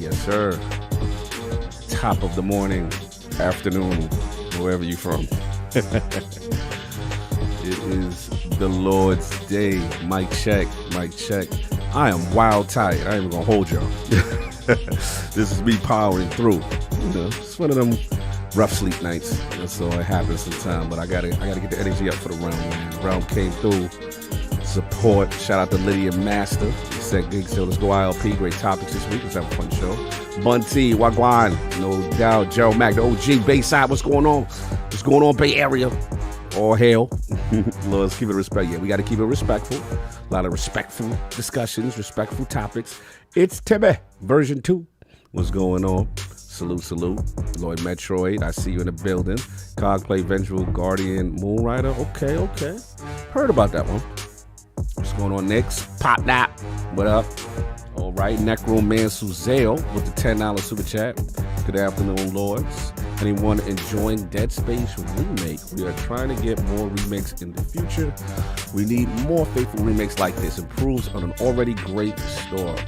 Yes, sir. Top of the morning, afternoon, wherever you're from. It is the Lord's Day. Mic check, mic check. I am wild tired. I ain't even gonna hold y'all. This is me powering through. You know, it's one of them rough sleep nights. So it happens sometimes, but I gotta get the energy up for the round, man. Realm came through. Support. Shout out to Lydia Master. He said gigs, so let's go ILP. Great topics this week. Let's have a fun show. Bun T, Wagwan, no doubt. Gerald Mack, the OG Bayside. What's going on? What's going on, Bay Area? All hail. Let's keep it respect. Yeah, we got to keep it respectful. A lot of respectful discussions, respectful topics. It's Timmy, version 2. What's going on? Salute, salute. Lloyd Metroid, I see you in the building. Cogplay, Vengeful, Guardian, Moonrider. Okay. Heard about that one. What's going on next? Pop Nap, what up? All right, Neckroom Man Suzelle with the $10 super chat. Good afternoon, Lords. Anyone enjoying Dead Space Remake? We are trying to get more remakes in the future. We need more faithful remakes like this. Improves on an already great story.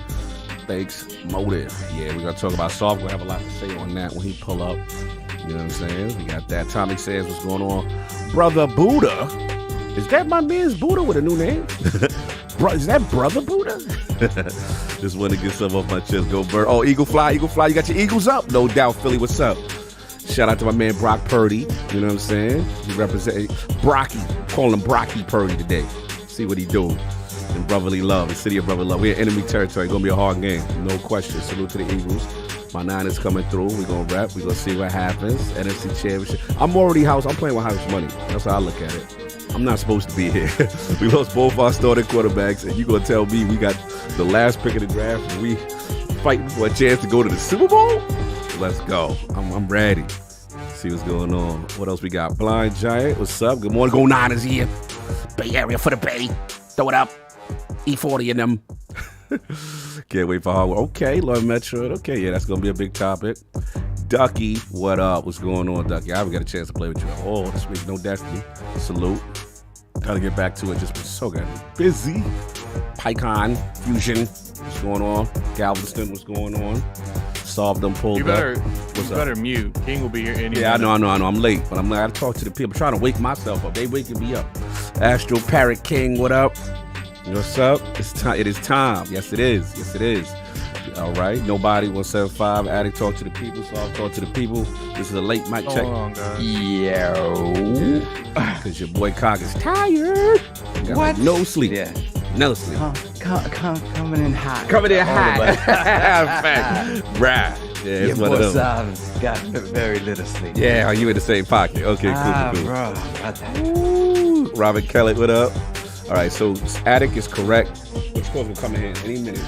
Thanks, Motive. Yeah, we're going to talk about soft. We'll have a lot to say on that when he pull up. You know what I'm saying? We got that. Tommy says, what's going on? Brother Buddha. Is that my man's Buddha with a new name? Is that Brother Buddha? Just want to get some off my chest. Go bird. Oh, Eagle Fly. You got your Eagles up? No doubt, Philly. What's up? Shout out to my man Brock Purdy. You know what I'm saying? He represent Brocky. Call him Brocky Purdy today. See what he do. In brotherly love, the city of brotherly love. We're in enemy territory. Gonna be a hard game. No question. Salute to the Eagles. My 9 is coming through. We're gonna rep. We're gonna see what happens. NFC Championship. I'm already house. I'm playing with house money. That's how I look at it. I'm not supposed to be here. We lost both our starting quarterbacks, and you gonna tell me we got the last pick of the draft and we fighting for a chance to go to the Super Bowl? Let's go. I'm ready. See what's going on. What else we got? Blind Giant, what's up? Good morning. Go Niners here. Bay Area for the Bay. Throw it up. E40 in them. Can't wait for Hogwarts. Okay, Lord Metroid. Okay, yeah, that's gonna be a big topic. Ducky, what up? What's going on, Ducky? I haven't got a chance to play with you at all this week. No Destiny. Salute. Gotta get back to it. Just been so goddamn busy. PyCon, Fusion, what's going on? Galveston, what's going on? Solved them, pulled up. You better mute. King will be here any Yeah, minute. I know. I'm late, but I gotta talk to the people. I'm trying to wake myself up. They waking me up. Astro Parrot King, what up? What's up? It's time. It is time. Yes, it is. All right. Nobody 175. Addict talk to the people. Solve talk to the people. This is a late mic check. Hold on, guys. Yo. Because your boy Cock is tired. Got What? No sleep. Yeah. No sleep. Coming in hot. Coming in hot. Fact. Right. Yeah, it's Your one boy of them. Sam got very little sleep. Yeah, are you in the same pocket? Okay, cool. Bro. Ooh, Robin Kelly, what up? All right, so Attic is correct. Which course will come in here any minute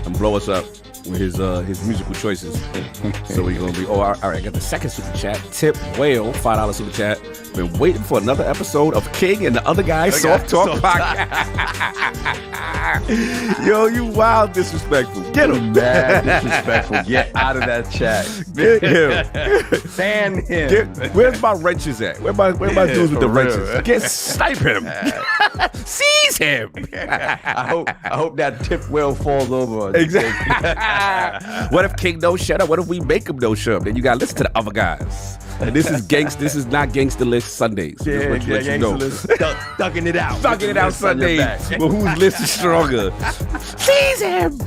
and blow us up with his musical choices. So we're gonna be. Oh, all right. I got the second super chat. Tip Whale, $5 super chat. Been waiting for another episode of King and the Other Guys Soft Talk Podcast. Yo, you wild disrespectful. Get him. Mad disrespectful. Get out of that chat. Get him. Ban him. Where's my wrenches at? Where my dudes with the for wrenches? real. Get snipe him. Seize him. I hope that tip whale falls over. Exactly. What if King don't shut up? What if we make him don't shut up? Then you gotta listen to the other guys. And this is This is not Gangsta List Sundays. Yeah, you know. Ducking it out. Ducking it out Sundays. But whose list is stronger? Seize him.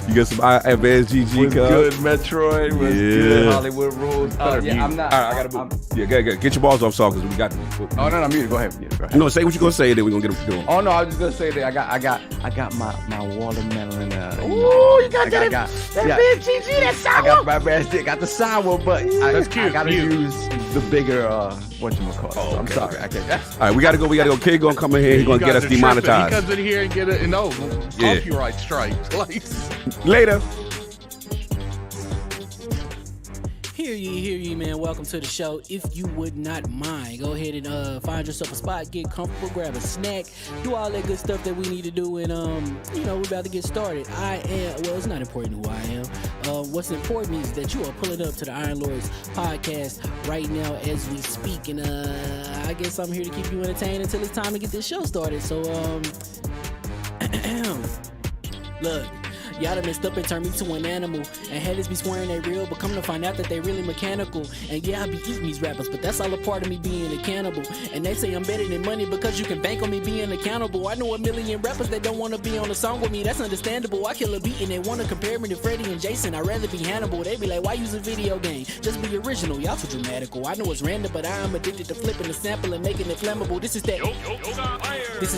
You got some advanced GG Was good Metroid. Was good Hollywood Rules. I'm not. All right, I gotta move. Yeah, get your balls off, Saul, because we got to. Oh no, mute. Go ahead. Go ahead. No, say what you gonna say, then we're gonna get him doing. Oh no, I was just gonna say that I got my watermelon. Ooh, you got that big GG, that sour. I got my bad stick. Got the sour, but That's cute. I gotta use the bigger whatchamacallit. So I'm sorry. I can't. All right, we gotta go. Kid gonna come in here. He's gonna get us demonetized. He comes in here and get a Yeah. copyright strike. Like, Later. Hear ye, man. Welcome to the show. If you would not mind, go ahead and find yourself a spot, get comfortable, grab a snack, do all that good stuff that we need to do, and we're about to get started. It's not important who I am. What's important is that you are pulling up to the Iron Lords podcast right now as we speak, and I guess I'm here to keep you entertained until it's time to get this show started. So, look. Y'all done messed up and turned me to an animal. And haters be swearing they real, but come to find out that they really mechanical. And yeah, I be eating these rappers, but that's all a part of me being a cannibal. And they say I'm better than money because you can bank on me being accountable. I know a million rappers that don't wanna be on a song with me, that's understandable. I kill a beat and they wanna compare me to Freddie and Jason. I'd rather be Hannibal. They be like, why use a video game? Just be original, y'all too dramatical. I know it's random, but I am addicted to flipping the sample and making it flammable. This is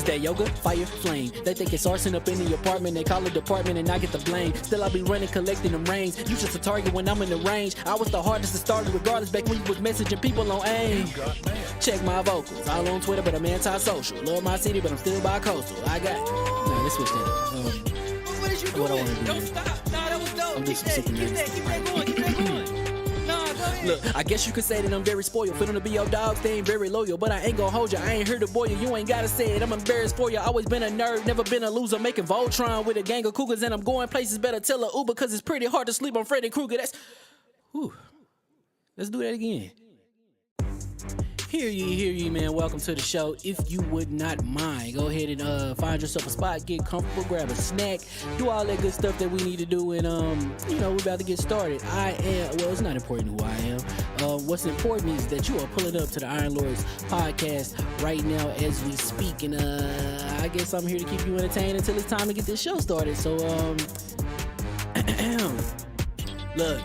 that yoga, fire, flame. They think it's arson up in the apartment. They call it department and I get the blame. Still I be running, collecting them rains. You just a target when I'm in the range. I was the hardest to start regardless back when you was messaging people on AIM. Check my vocals, all on Twitter, but I'm anti-social. Love my city, but I'm still bi-coastal. I got. Nah, let's switch that up. What is you doing? What I wanna do? Don't stop. Nah, that was dope. I'm just Keep that going. Keep that going. Nah, go ahead. Look, I guess you could say that I'm very spoiled. For them to be your dogs, they ain't very loyal. But I ain't gon' hold ya, I ain't here to boil you. You ain't gotta say it, I'm embarrassed for ya. Always been a nerd, never been a loser. Making Voltron with a gang of cougars. And I'm going places, better tell a Uber. Cause it's pretty hard to sleep on Freddy Krueger. That's... Whew. Let's do that again. Hear ye, man. Welcome to the show. If you would not mind, go ahead and find yourself a spot, get comfortable, grab a snack, do all that good stuff that we need to do, and we're about to get started. It's not important who I am. What's important is that you are pulling up to the Iron Lords podcast right now as we speak, and I guess I'm here to keep you entertained until it's time to get this show started. So look.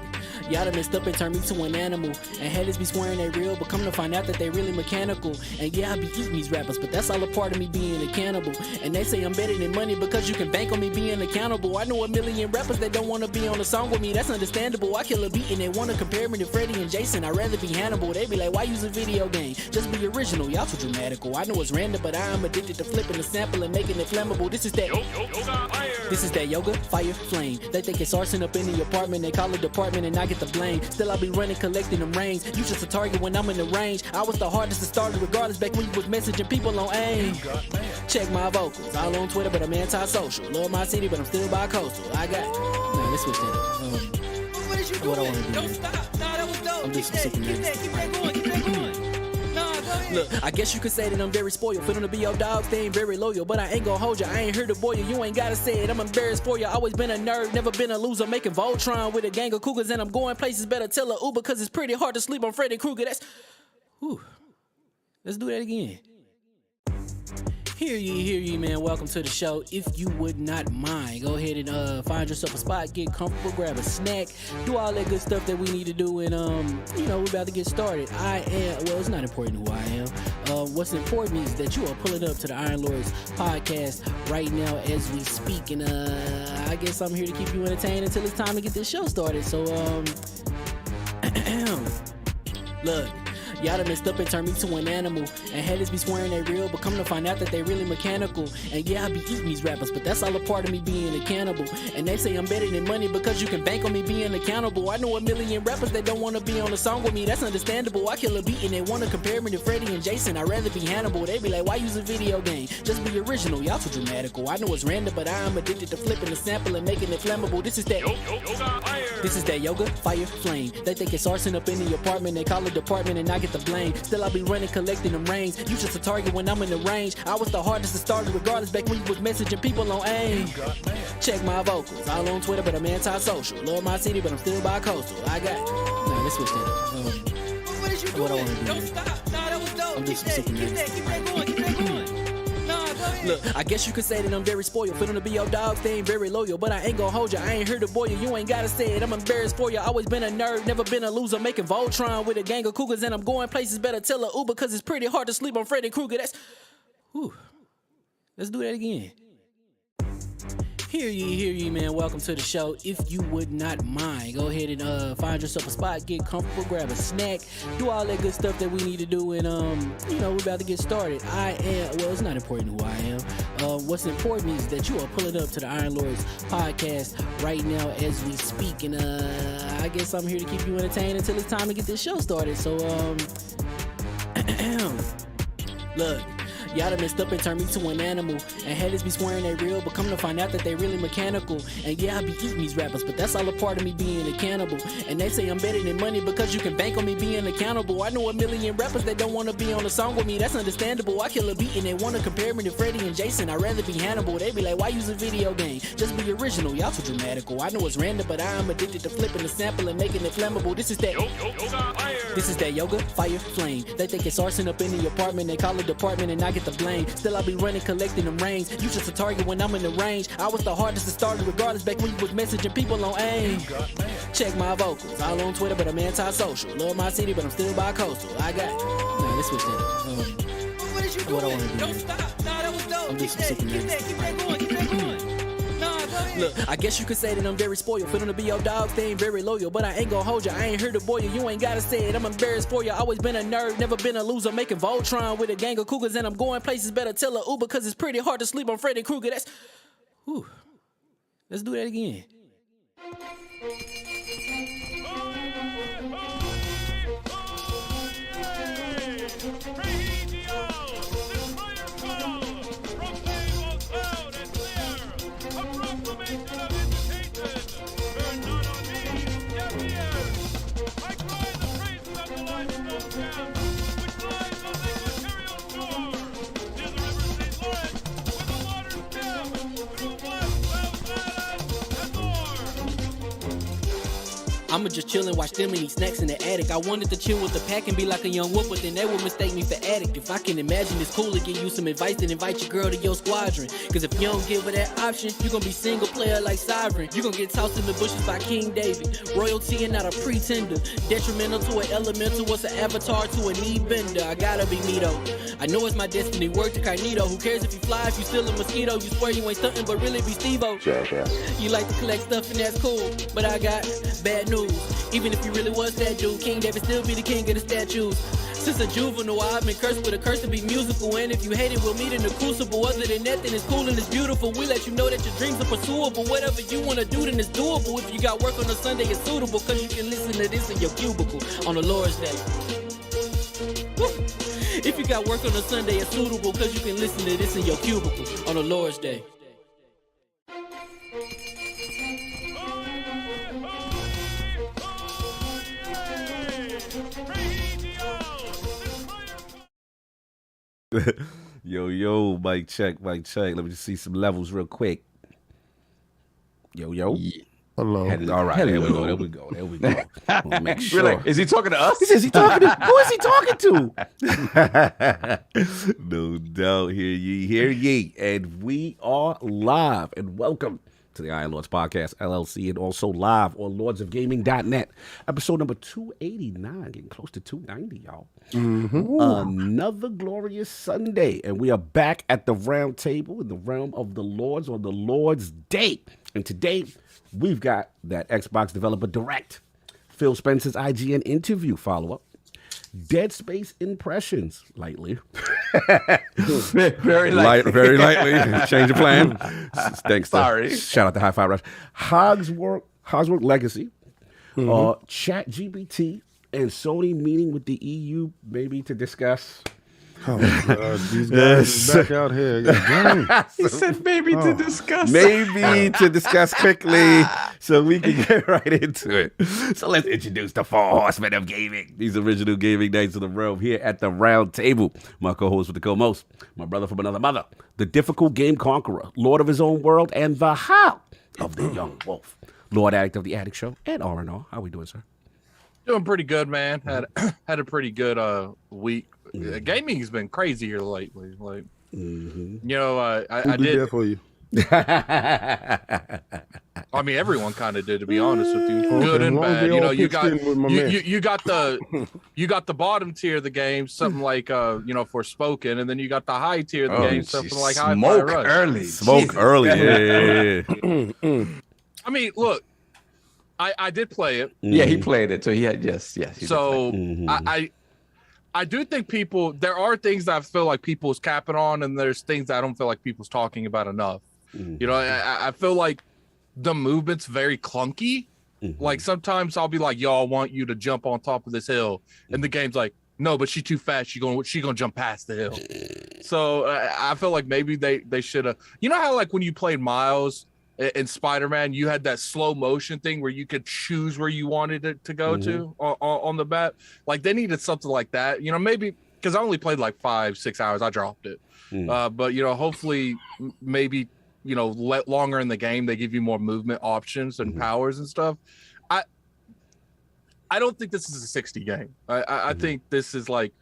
Y'all done messed up and turned me to an animal. And haters be swearing they real, but come to find out that they really mechanical. And yeah, I be eating these rappers, but that's all a part of me being a cannibal. And they say I'm better than money because you can bank on me being accountable. I know a million rappers that don't wanna be on a song with me, that's understandable. I kill a beat and they wanna compare me to Freddie and Jason. I'd rather be Hannibal. They be like, why use a video game? Just be original, y'all too dramatical. I know it's random, but I am addicted to flipping the sample and making it flammable. This is that yoga, fire, flame. They think it's arson up in the apartment. They call it department and I get the blame. Still I be running, collecting them rains. You just a target when I'm in the range. I was the hardest to start regardless back when you was messaging people on AIM. Check my vocals, all on Twitter, but I'm anti-social. Love my city, but I'm still bi-coastal. I got. Nah, let's switch that up. What is you doing? What I wanna do? Don't stop. Nah, that was dope. I'm Keep just super that going. Keep that going. Nah, go ahead. Look, I guess you could say that I'm very spoiled. For them to be your dogs, they ain't very loyal. But I ain't gon' hold ya, I ain't here to boil you. You ain't gotta say it, I'm embarrassed for ya. Always been a nerd, never been a loser. Making Voltron with a gang of cougars. And I'm going places, better tell a Uber. Cause it's pretty hard to sleep on Freddy Krueger. That's... Whew. Let's do that again. Hear ye, man. Welcome to the show. If you would not mind, go ahead and find yourself a spot, get comfortable, grab a snack, do all that good stuff that we need to do, and we're about to get started. It's not important who I am. What's important is that you are pulling up to the Iron Lords podcast right now as we speak, and I guess I'm here to keep you entertained until it's time to get this show started. So look. Y'all done messed up and turned me to an animal. And haters be swearing they real, but come to find out that they really mechanical. And yeah, I be eating these rappers, but that's all a part of me being a cannibal. And they say I'm better than money because you can bank on me being accountable. I know a million rappers that don't wanna be on a song with me, that's understandable. I kill a beat and they wanna compare me to Freddie and Jason. I'd rather be Hannibal. They be like, why use a video game? Just be original, y'all too dramatical. I know it's random, but I am addicted to flipping the sample and making it flammable. This is that yoga, fire, flame. They think it's arson up in the apartment. They call it department and I get the blame. Still I be running, collecting them rains. You just a target when I'm in the range. I was the hardest to start regardless back when you was messaging people on AIM. Check my vocals, all on Twitter, but I'm anti-social. Love my city, but I'm still bi-coastal. I got. Nah, let's switch that up. What is you doing? What I wanna do? Don't stop. Nah, that was dope. I'm just Keep super that going. Nah, go ahead. Look, I guess you could say that I'm very spoiled. For them to be your dogs, they ain't very loyal. But I ain't gon' hold ya, I ain't here to boil you. You ain't gotta say it, I'm embarrassed for ya. Always been a nerd, never been a loser. Making Voltron with a gang of cougars. And I'm going places, better tell a Uber. Cause it's pretty hard to sleep on Freddy Krueger. That's... Whew. Let's do that again. Hear ye, man. Welcome to the show. If you would not mind, go ahead and find yourself a spot, get comfortable, grab a snack, do all that good stuff that we need to do, and we're about to get started. It's not important who I am. What's important is that you are pulling up to the Iron Lords podcast right now as we speak, and I guess I'm here to keep you entertained until it's time to get this show started. So look. Y'all done messed up and turned me to an animal. And haters be swearing they real, but come to find out that they really mechanical. And yeah, I be eating these rappers, but that's all a part of me being a cannibal. And they say I'm better than money because you can bank on me being accountable. I know a million rappers that don't want to be on a song with me, that's understandable. I kill a beat and they want to compare me to Freddie and Jason. I'd rather be Hannibal. They be like, why use a video game? Just be original. Y'all too dramatical. I know it's random, but I am addicted to flipping the sample and making it flammable. This is that yoga, fire, flame. They think it's arson up in the apartment. They call it department and I get the blame. Still I be running, collecting them rains. You just a target when I'm in the range. I was the hardest to start regardless back when you was messaging people on AIM. Check my vocals. All on Twitter, but I'm anti-social. Love my city, but I'm still bi-coastal. I got... Nah, let's switch that up. What is you doing? What I wanna do Don't here. stop. Nah, that was dope. I'm Keep just that, super keep that, nervous. keep that going, keep that going. Nah, go ahead. Look, I guess you could say that I'm very spoiled. For them to be your dogs, they ain't very loyal. But I ain't gonna hold you. I ain't here to boil you. You ain't gotta say it. I'm embarrassed for you. Always been a nerd, never been a loser. Making Voltron with a gang of cougars, and I'm going places. Better tell a Uber, cause it's pretty hard to sleep on Freddy Krueger. That's. Whew. Let's do that again. I'ma just chill and watch them and eat snacks in the attic. I wanted to chill with the pack and be like a young whoop, but then they would mistake me for addict. If I can imagine it's cool to give you some advice, then invite your girl to your squadron. Cause if you don't give her that option, you gon' be single player like Sovereign. You gon' get tossed in the bushes by King David. Royalty and not a pretender. Detrimental to an elemental, what's an avatar to a knee bender? I gotta be me though. I know it's my destiny, word to Cognito. Who cares if you fly, if you still a mosquito? You swear you ain't stunting, but really be Steve-O. You like to collect stuff and that's cool, but I got bad news. Even if you really was that dude, King David still be the king of the statues. Since a juvenile, I've been cursed with a curse to be musical. And if you hate it, we'll meet in the crucible. Other than that, then it's cool and it's beautiful. We let you know that your dreams are pursuable. Whatever you wanna do, then it's doable. If you got work on a Sunday, it's suitable. Cause you can listen to this in your cubicle on the Lord's Day. Woo. If you got work on a Sunday, it's suitable. Cause you can listen to this in your cubicle on the Lord's Day. Yo, mic check, mic check. Let me just see some levels real quick. Yo. Hello. All right, there we go. We'll make sure. Really? Is he talking to us? Is he talking to? Who is he talking to? No doubt. Hear ye. And we are live. And welcome to the Iron Lords Podcast, LLC, and also live on lordsofgaming.net. Episode number 289, getting close to 290, y'all. Mm-hmm. Another glorious Sunday. And we are back at the round table in the realm of the Lords on the Lord's Day. And today, we've got that Xbox Developer Direct, Phil Spencer's IGN interview follow-up, Dead Space impressions, lightly. Very lightly. Very lightly. Change of plan. Thanks. Sorry. Shout out to HiFiRush. HogwartsLegacy, ChatGPT, and Sony meeting with the EU, maybe to discuss. Oh my God, these guys is back out here. He said maybe to discuss. Maybe to discuss quickly so we can get right into it. So let's introduce the four horsemen of gaming. These original gaming knights of the realm here at the round table. My co-host with the co-most, my brother from another mother, the difficult game conqueror, lord of his own world, and the how of the young wolf. Lord Addict of the Addict Show, and R&R. How we doing, sir? Doing pretty good, man. Had a pretty good week. Gaming has been crazy here lately. Like, you know, I Be did. there for you. I mean, everyone kind of did, to be honest with you. Okay, Good as and long as bad. they You know, all you pitched got in with my man. you got the bottom tier of the game, something like you know, for Spoken, and then you got the high tier of the game, something like Smoke HiFiRush. early. Smoke early. Yeah. I mean, look, I did play it. Yeah, he played it. So he had yes. He So Mhm. I do think there are things that I feel like people's capping on, and there's things I don't feel like people's talking about enough. You know, I feel like the movement's very clunky. Like sometimes I'll be like, "Yo, I want you to jump on top of this hill," and the game's like, "No, but she's too fast. She gonna jump past the hill." So I feel like maybe they should have. You know how like when you played Miles in Spider-Man, you had that slow motion thing where you could choose where you wanted it to go to on the map. Like they needed something like that. You know, maybe because I only played like 5-6 hours, I dropped it. But you know, hopefully, maybe you know, longer in the game, they give you more movement options and powers and stuff. I don't think this is a 60 game. I think this is like,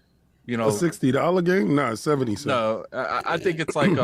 you know, a $60 game? Nah, 70 cents. No, I think it's like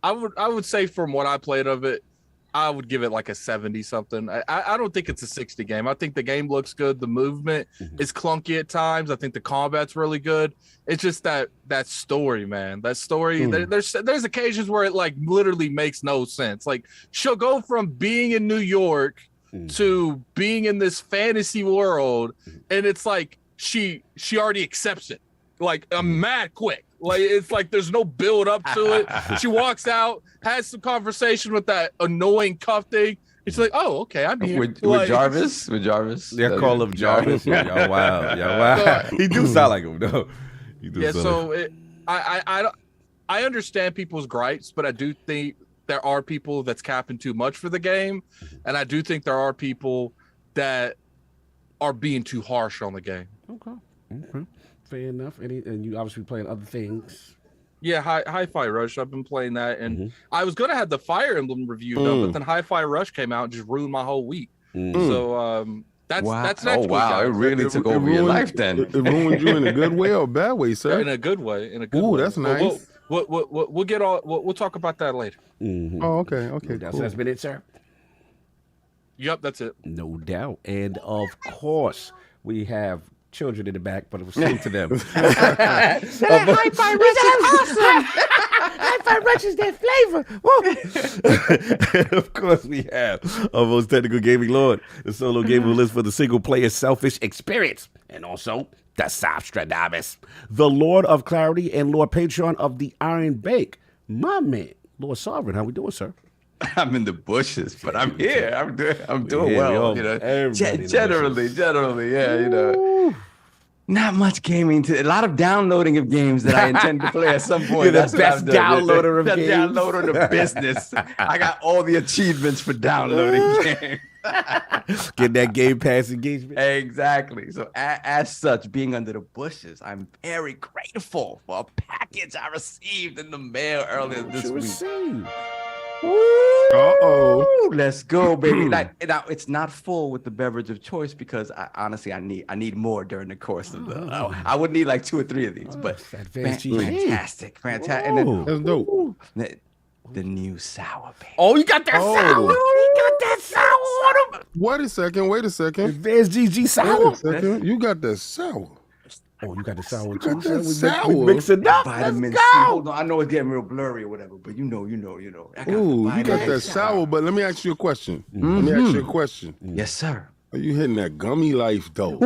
I would say from what I played of it, I would give it like a 70 something. I don't think it's a 60 game. I think the game looks good. The movement is clunky at times. I think the combat's really good. It's just that story, man. That story. There's occasions where it like literally makes no sense. Like she'll go from being in New York to being in this fantasy world, and it's like she already accepts it. Like mad quick. Like it's like there's no build up to it. She walks out, has some conversation with that annoying cuff thing. It's like, oh, okay, I'm here. With Like, Jarvis? With Jarvis? They're Call of Jarvis. Y'all wild. Y'all wild. He do sound like him, though. Yeah, so I understand people's gripes, but I do think there are people that's capping too much for the game, and I do think there are people that are being too harsh on the game. Okay. Fair enough. And you obviously playing other things. Yeah, HiFiRush. I've been playing that, and I was gonna have the Fire Emblem review done, but then HiFiRush came out and just ruined my whole week. So that's next week. Wow, it really took over your life then. It ruined you in a good way or a bad way, sir? In a good way. Ooh, that's nice. We'll get all. We'll talk about that later. Oh, okay. That's, Cool. that's been it, sir. Yep, that's it. No doubt. And of course, we have children in the back, but we'll sing to them. Hi-Fi Rush is awesome. Hi-Fi Rush is that flavor. Of course, we have our most technical gaming lord, the solo game who lives for the single player selfish experience, and also the Sostradamus, the Lord of Clarity and Lord Patron of the Iron Bank, my man, Lord Sovereign. How we doing, sir? I'm in the bushes, but I'm here. I'm doing Yeah, well. we You know, everybody in the generally, yeah. You know, not much gaming. A lot of downloading of games that I intend to play at some point. You're the That's what best I've done. downloader of the games. downloader in the business. I got all the achievements for downloading games. Get that Game Pass engagement. Exactly. So as such, being under the bushes, I'm very grateful for a package I received in the mail earlier this week. Uh-oh. Let's go, baby. Now, it's not full with the beverage of choice because I need more during the course of the. I would need like 2 or 3 of these, but fantastic. And That's dope. the new sour, baby. Oh, you got that sour. You got that sour on him. Wait a second. Advanced GG sour. Wait a second. You got that sour. Oh, you got the sour You too. got that We sour. mix it up. Vitamin C. Let's go. Hold on, I know it's getting real blurry or whatever, but you know. I got Ooh, you got vitamin that C. sour, but let me ask you a question. Let me ask you a question. Yes, sir. Are you hitting that gummy life, though?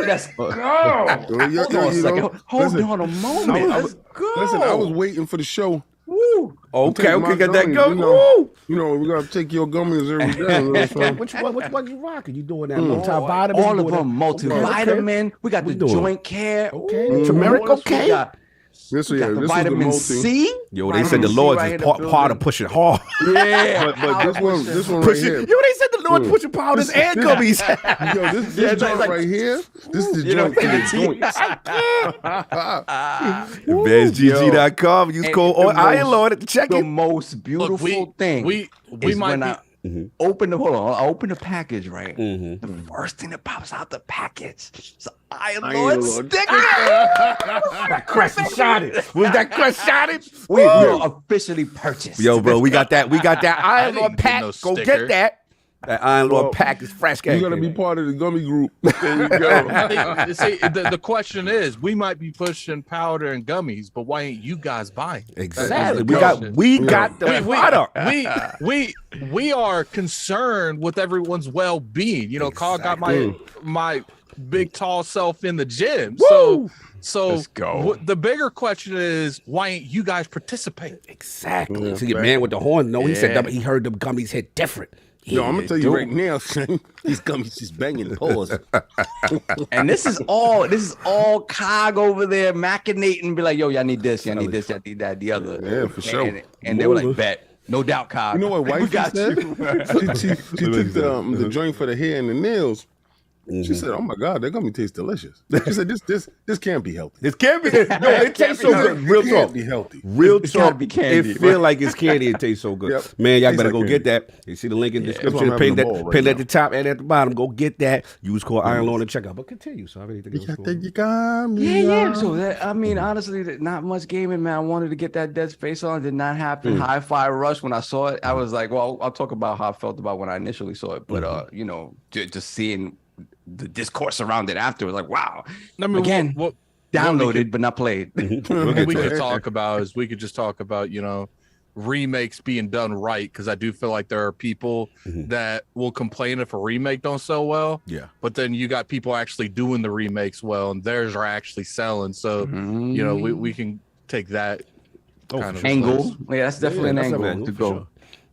Let's go. Hold on a second. Hold on a moment. Let's go. Listen, I was waiting for the show. Woo. Okay, Take my got that gummies, gum. You know, we gotta take your gummies every day. You know what I'm saying? Which one you rocking? You doing that multivitamin? All You of doing them, that- multivitamin. We got We the doing- joint care. Okay. Ooh, Turmeric, what else we okay. got? This We got the is the vitamin multi. C. Yo, they said the Vitamin C Lord's right is in the part of building. pushing hard. Yeah, But this one right Pushing. here. Yo, they said the Lord pushing powders and gummies. Yo, this joint like- right here. This is the You know, joint for in the the joints. AdvancedGG.com. Use And code the Iron most- Lord to check The it. most beautiful thing. we is might when be. I open the package, right? The first thing that pops out the package is an Iron Lord sticker. That crest shining. Was that crest shining? We are officially purchased. Yo, bro, we got that. Iron didn't Lord get pack. no Go sticker. get that. That Iron Lord Well, pack is fresh. You gotta be part of the gummy group. There you go. See, the question is, we might be pushing powder and gummies, but why ain't you guys buying? Exactly. That's the We question. got the product. we are concerned with everyone's well-being. You know, Carl got my big tall self in the gym. Woo! So Let's go. the bigger question is, why ain't you guys participate? Exactly. Yeah, See, your fact. man with the horn, no, he Yeah. said he heard them gummies hit different. Yo, I'm gonna tell you right now, son. She's banging. Pause. And this is all cog over there machinating, be like, yo, y'all need this, y'all need this, y'all need that, the other. Yeah, for sure. And they were like, bet. No doubt, cog. You know what We wife got said? you. she took the joint for the hair and the nails. She said, "Oh my God, they're gonna taste delicious." She said, "This can't be healthy. This can't be. No, it tastes so good. Real It can't talk. be healthy. Real It's gotta talk. be candy, It feel like it's candy. It tastes so good. Yep. Man, y'all Tastes better like go get that. You see the link in the That's why description. I'm Pinned having a ball at right the top and at the bottom. Go get that. Use code Iron Lord and check out. But continue. So I really think You got me. Yeah. So that, I mean, honestly, not much gaming, man. I wanted to get that Dead Space on. Did not happen. HiFiRush. When I saw it, I was like, well, I'll talk about how I felt about when I initially saw it. But you know, just seeing the discourse around it after was like, wow. I mean, Again, what downloaded but not played. we could talk about is we could just talk about, you know, remakes being done right, because I do feel like there are people that will complain if a remake don't sell well. Yeah. But then you got people actually doing the remakes well, and theirs are actually selling. So you know, we can take that kind of Angle. place. Yeah, that's definitely an that's angle an angle to for go. sure.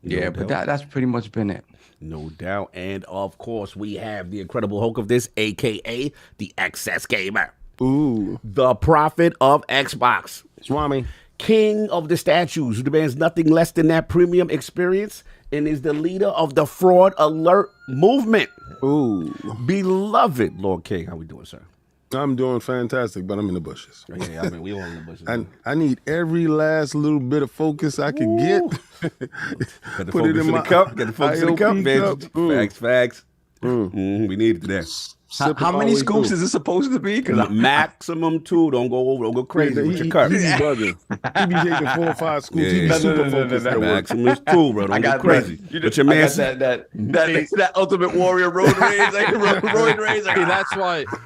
Yeah, No but doubt. that's pretty much been it. No doubt. And of course, we have the Incredible Hulk of this, aka the Excess Gamer. Ooh, The prophet of Xbox. Swami. King of the statues, who demands nothing less than that premium experience and is the leader of the fraud alert movement. Ooh, Beloved Lord King, how we doing, sir? I'm doing fantastic, but I'm in the bushes. Yeah, I mean, we all in the bushes. And I need every last little bit of focus I can get. Got the Put it focus in in my the cup. Got the focus in the cup, IOP man. cup. Mm. Facts. We needed that. How many scoops is it supposed to be? Because Maximum 2. Don't go crazy with your cup. He be bugging. He be taking 4 or 5 scoops. He be Yeah. super focused at work. Maximum is 2, bro. Don't go crazy. But your man said that Ultimate Warrior road rage, like road rage. See,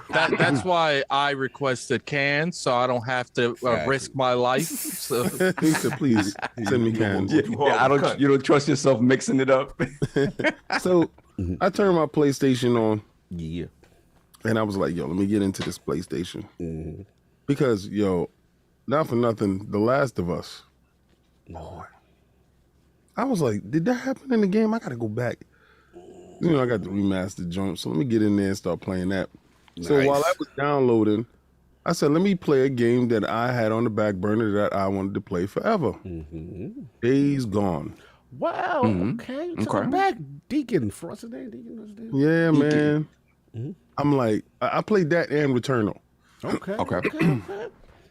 that's why I requested cans, so I don't have to risk my life. So He said, "Please send me cans." Yeah, you don't trust yourself mixing it up. So I turned my PlayStation on, yeah. and I was like, "Yo, let me get into this PlayStation," because yo, not for nothing, The Last of Us. Lord, I was like, "Did that happen in the game? I gotta go back." You know, I got the remastered joint, so let me get in there and start playing that. So while I was downloading, I said, let me play a game that I had on the back burner that I wanted to play forever. Days Gone. Wow. Okay. You took it back. Deacon. Frosted name? Deacon? What's his name? Yeah, man. I'm like, I played that and Returnal. Okay. Okay.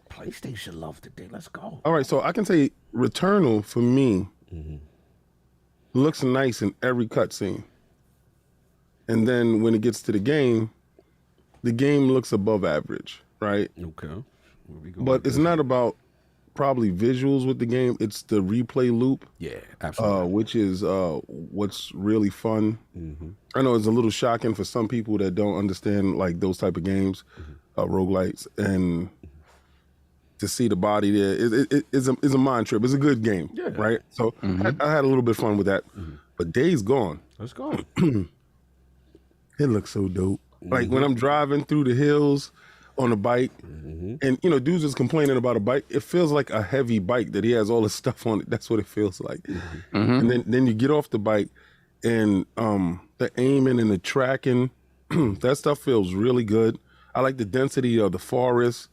PlayStation love today. Let's go. All right, so I can say Returnal for me looks nice in every cutscene. And then when it gets to the game looks above average, right? Okay. Where we go But with it's this? not about probably visuals with the game. It's the replay loop, Yeah, absolutely. which is what's really fun. I know it's a little shocking for some people that don't understand like those type of games, roguelites, and to see the body there, it's a mind trip. It's a good game, right? So I had a little bit of fun with that. But Days Gone, Let's go. it looks so dope. Like when I'm driving through the hills on a bike, and you know, dudes is complaining about a bike. It feels like a heavy bike that he has all this stuff on it. That's what it feels like. And then you get off the bike, and the aiming and the tracking, that stuff feels really good. I like the density of the forest.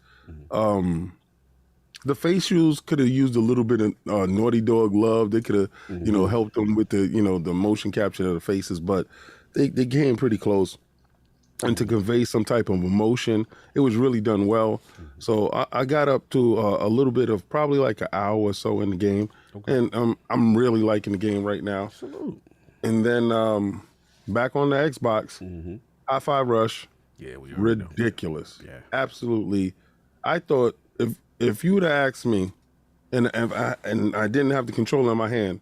The facials could have used a little bit of Naughty Dog love. They could have, you know, helped them with the, you know, the motion capture of the faces, but they came pretty close. And to convey some type of emotion, it was really done well. So I got up to a little bit of probably like an hour or so in the game, and I'm really liking the game right now. Salute. And then back on the Xbox, HiFiRush, Yeah, we already know. ridiculous. Yeah. Absolutely. I thought if you would have asked me, and I didn't have the controller in my hand,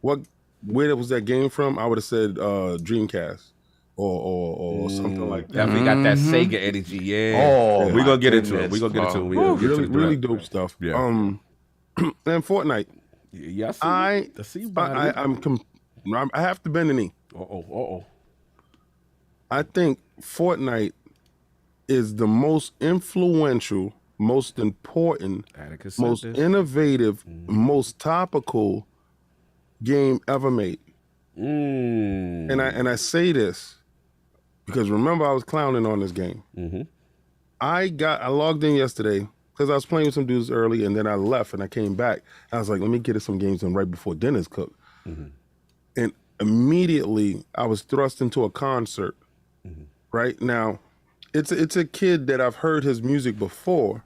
where was that game from? I would have said Dreamcast or something like that. Definitely got that Sega energy. Yeah. Oh, we're gonna get my into it. We're gonna get into it. We Really, gonna get into really that. dope stuff. Yeah. And Fortnite, Yeah, I see you, buddy. I have to bend the knee. I think Fortnite is the most influential, most important, Atticus said most this. innovative, most topical game ever made. And I say this because remember I was clowning on this game. I logged in yesterday because I was playing with some dudes early, and then I left and I came back. I was like, let me get some games in right before dinner's cooked. And immediately I was thrust into a concert. Right now, it's a kid that I've heard his music before,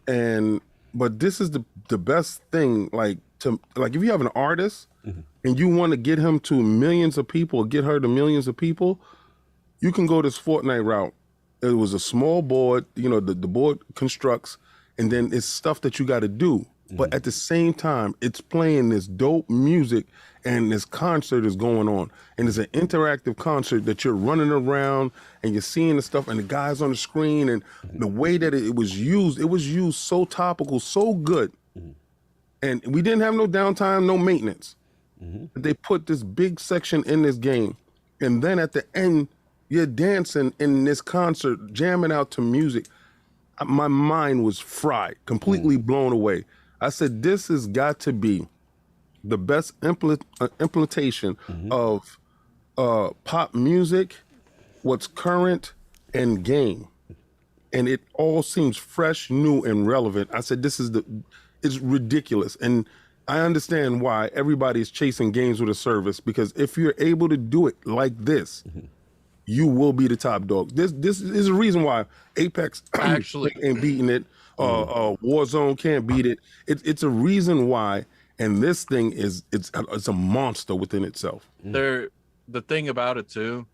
but this is the best thing. Like if you have an artist and you want to get him to millions of people, or get her to millions of people, you can go this Fortnite route. It was a small board, the board constructs, and then it's stuff that you got to do. But at the same time, it's playing this dope music, and this concert is going on. And it's an interactive concert that you're running around and you're seeing the stuff, and the guys on the screen, and the way that it was used so topical, so good. And we didn't have no downtime, no maintenance. They put this big section in this game. And then at the end, you're dancing in this concert, jamming out to music. My mind was fried, completely blown away. I said, this has got to be the best implementation of pop music, what's current, and game. And it all seems fresh, new, and relevant. I said, it's ridiculous. And I understand why everybody's chasing games with a service, because if you're able to do it like this, you will be the top dog. This is a reason why Apex actually ain't beating it. Warzone can't beat it. It's a reason why, and this thing it's a monster within itself. The thing about it too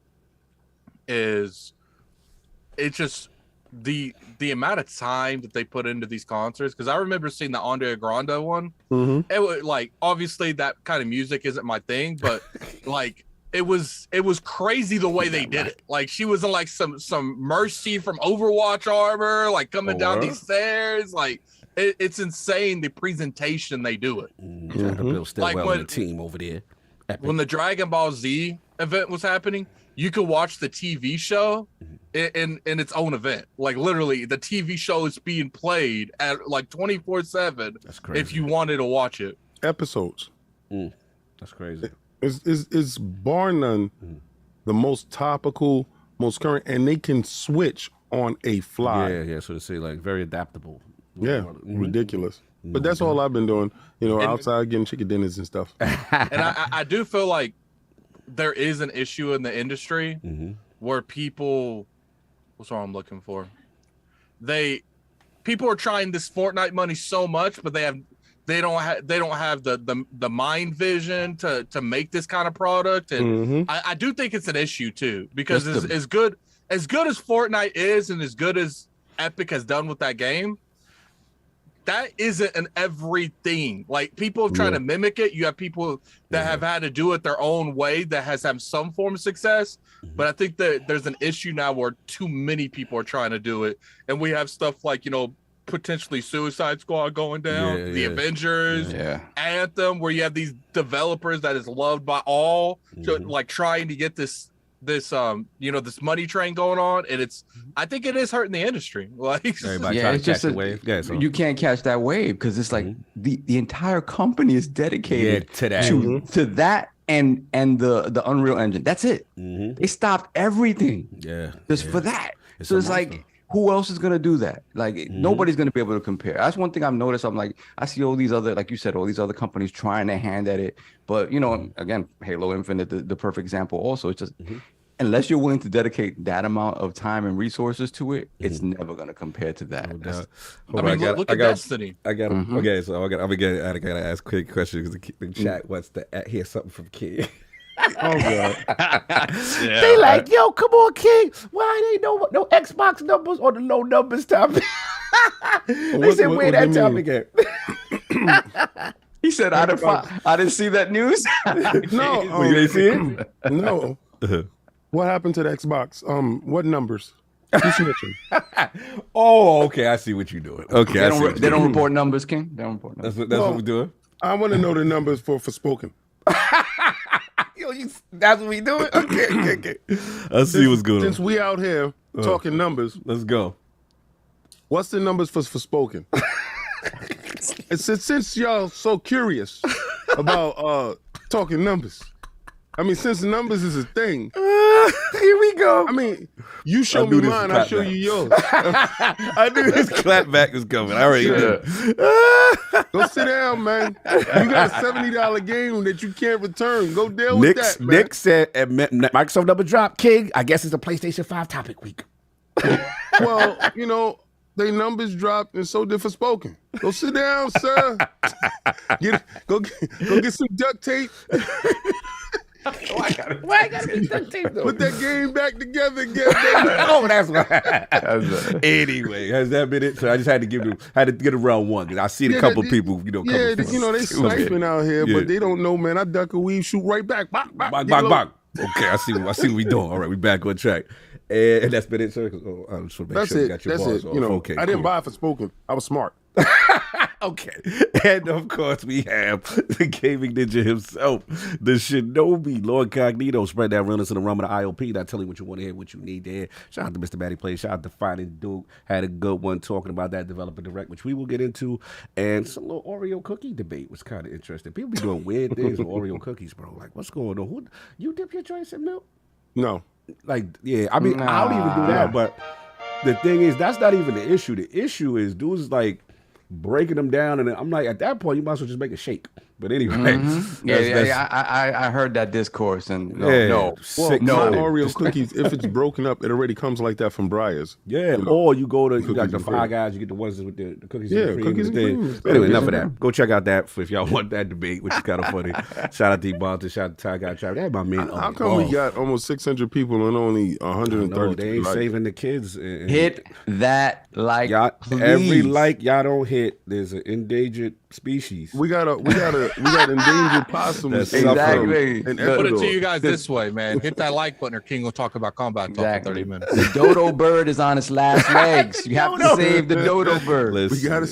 is it's just the amount of time that they put into these concerts. Because I remember seeing the Andre Grande one. It was like, obviously that kind of music isn't my thing, but like it was crazy the way they did it. Like she was in like some Mercy from Overwatch armor, like coming down these stairs. Like it's insane the presentation they do it. Trying to build still Like well when- in the team over there. Epic. When the Dragon Ball Z event was happening, you could watch the TV show in its own event. Like literally, the TV show is being played at like 24/7. That's crazy. If you wanted to watch it. Episodes. That's crazy. It's bar none the most topical, most current, and they can switch on a fly. Yeah. So to say, like, very adaptable. Yeah, ridiculous. But that's all I've been doing, outside getting chicken dinners and stuff. And I do feel like there is an issue in the industry where people, what's what I'm looking for? People are trying this Fortnite money so much, but they don't have the mind vision to make this kind of product. And I do think it's an issue too, because as good as Fortnite is, and as good as Epic has done with that game, that isn't an everything. Like people have tried to mimic it. You have people that have had to do it their own way that has had some form of success. But I think that there's an issue now where too many people are trying to do it. And we have stuff like, potentially Suicide Squad going down, the Avengers, Anthem, where you have these developers that is loved by all, like trying to get this this money train going on, and I think it is hurting the industry. Like everybody trying to catch the wave. You can't catch that wave because it's like the entire company is dedicated to that. To that and the Unreal Engine. That's it. They stopped everything. For that. So it's like, who else is gonna do that? Like nobody's gonna be able to compare. That's one thing I've noticed. I'm like, I see all these other, like you said, all these other companies trying to hand at it. But again, Halo Infinite, the perfect example. Also, it's just unless you're willing to dedicate that amount of time and resources to it, it's never gonna compare to that. Look at Destiny. I got okay. So I gotta ask a quick question because the chat wants to hear something from King. Oh god! They like, yo, come on, King. Why ain't no Xbox numbers or the low numbers time? They said, where that time again? He said, I didn't see that news. No, you didn't see it? No. What happened to the Xbox? What numbers? Who's snitching? Oh, okay. I see what you're doing. Okay, they don't report numbers, King. They don't report numbers. That's what we're doing. I want to know the numbers for Forspoken. Yo, that's what we doing? Okay. Let's see what's going on. Since we out here talking numbers, let's go. What's the numbers for Forspoken? Since y'all so curious about talking numbers, I mean, since numbers is a thing, Here we go. I mean, you show me knew this mine, was I'll show clapback. you yours. I knew this clapback was coming. I already knew. Go sit down, man. You got a $70 game that you can't return. Go deal with that, man. Nick said at Microsoft double drop, King, I guess it's a PlayStation 5 topic week. Well, you know, they numbers dropped and so did Forspoken. Go sit down, sir. Go get some duct tape. Why I gotta be duct tape though? Put that game back together again, baby. Oh, that's right. Anyway, has that been it? So I just had to get around one because I seen a couple people, Yeah, couple you know, they sniping out here, but they don't know, man. I duck a weave, shoot right back. Bop, bop, Bang, get bang, low. bang. Okay, I see what we doing. All right, we back on track. And that's been it, sir. I just want to make That's sure you it. got your That's bars it. off. You know, Okay, I didn't cool. buy it for spoken. I was smart. Okay. And of course, we have the gaming ninja himself, the Shinobi, LordCognito. Spread that realness in the realm of the IOP. Not telling you what you want to hear, what you need to hear. Shout out to Mr. Matty Play. Shout out to Finding Duke. Had a good one talking about that developer direct, which we will get into. And some little Oreo cookie debate was kind of interesting. People be doing weird things with Oreo cookies, bro. Like, what's going on? Who, you dip your choice in milk? No. Like, yeah, I mean, I don't even do that, but the thing is, that's not even the issue. The issue is dudes like breaking them down, and I'm like, at that point, you might as well just make a shake. But anyway, I heard that discourse, and no, Well, sick my shit. Oreo cookies, if it's broken up, it already comes like that from Breyers. Yeah, You know, or you go to you got cookies the and Five cream. Guys, you get the ones with the cookies Yeah, and cream. cookies and and thing. cream. But anyway, enough of Cookies that. Go check out that if y'all want that debate, which is kind of funny. Shout out to Bonta, shout out to Ty Guy Travis. That my man. How come we got almost 600 people and only 130? No, they ain't likes? saving the kids. And hit that like, y'all, please. every like y'all don't hit, there's an endangered species. We got endangered possums. That's Exactly. In Put it Ecuador. to you guys this way, man. Hit that like button or King will talk about combat talk for 30 minutes. The dodo bird is on its last legs. You have to save the dodo bird. We gotta.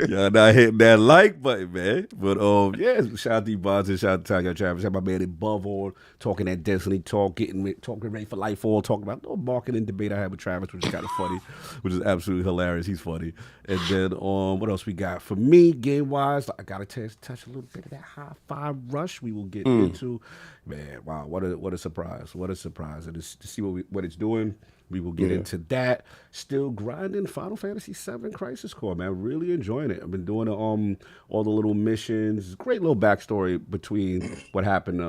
Y'all not hitting that like button, man. But yeah, shout out to Bonds and shout out to Tiger Travis. Have my man above on talking that Destiny talk, talking ready for Lightfall, talking about the marketing debate I had with Travis, which is kind of funny, which is absolutely hilarious. He's funny. And then what else we got? For me, game wise, I gotta touch a little bit of that HiFiRush. We will get into. Man, wow, what a surprise! What a surprise! And to see what it's doing. We will get into that. Still grinding Final Fantasy VII Crisis Core, man. Really enjoying it. I've been doing all the little missions. Great little backstory between what happened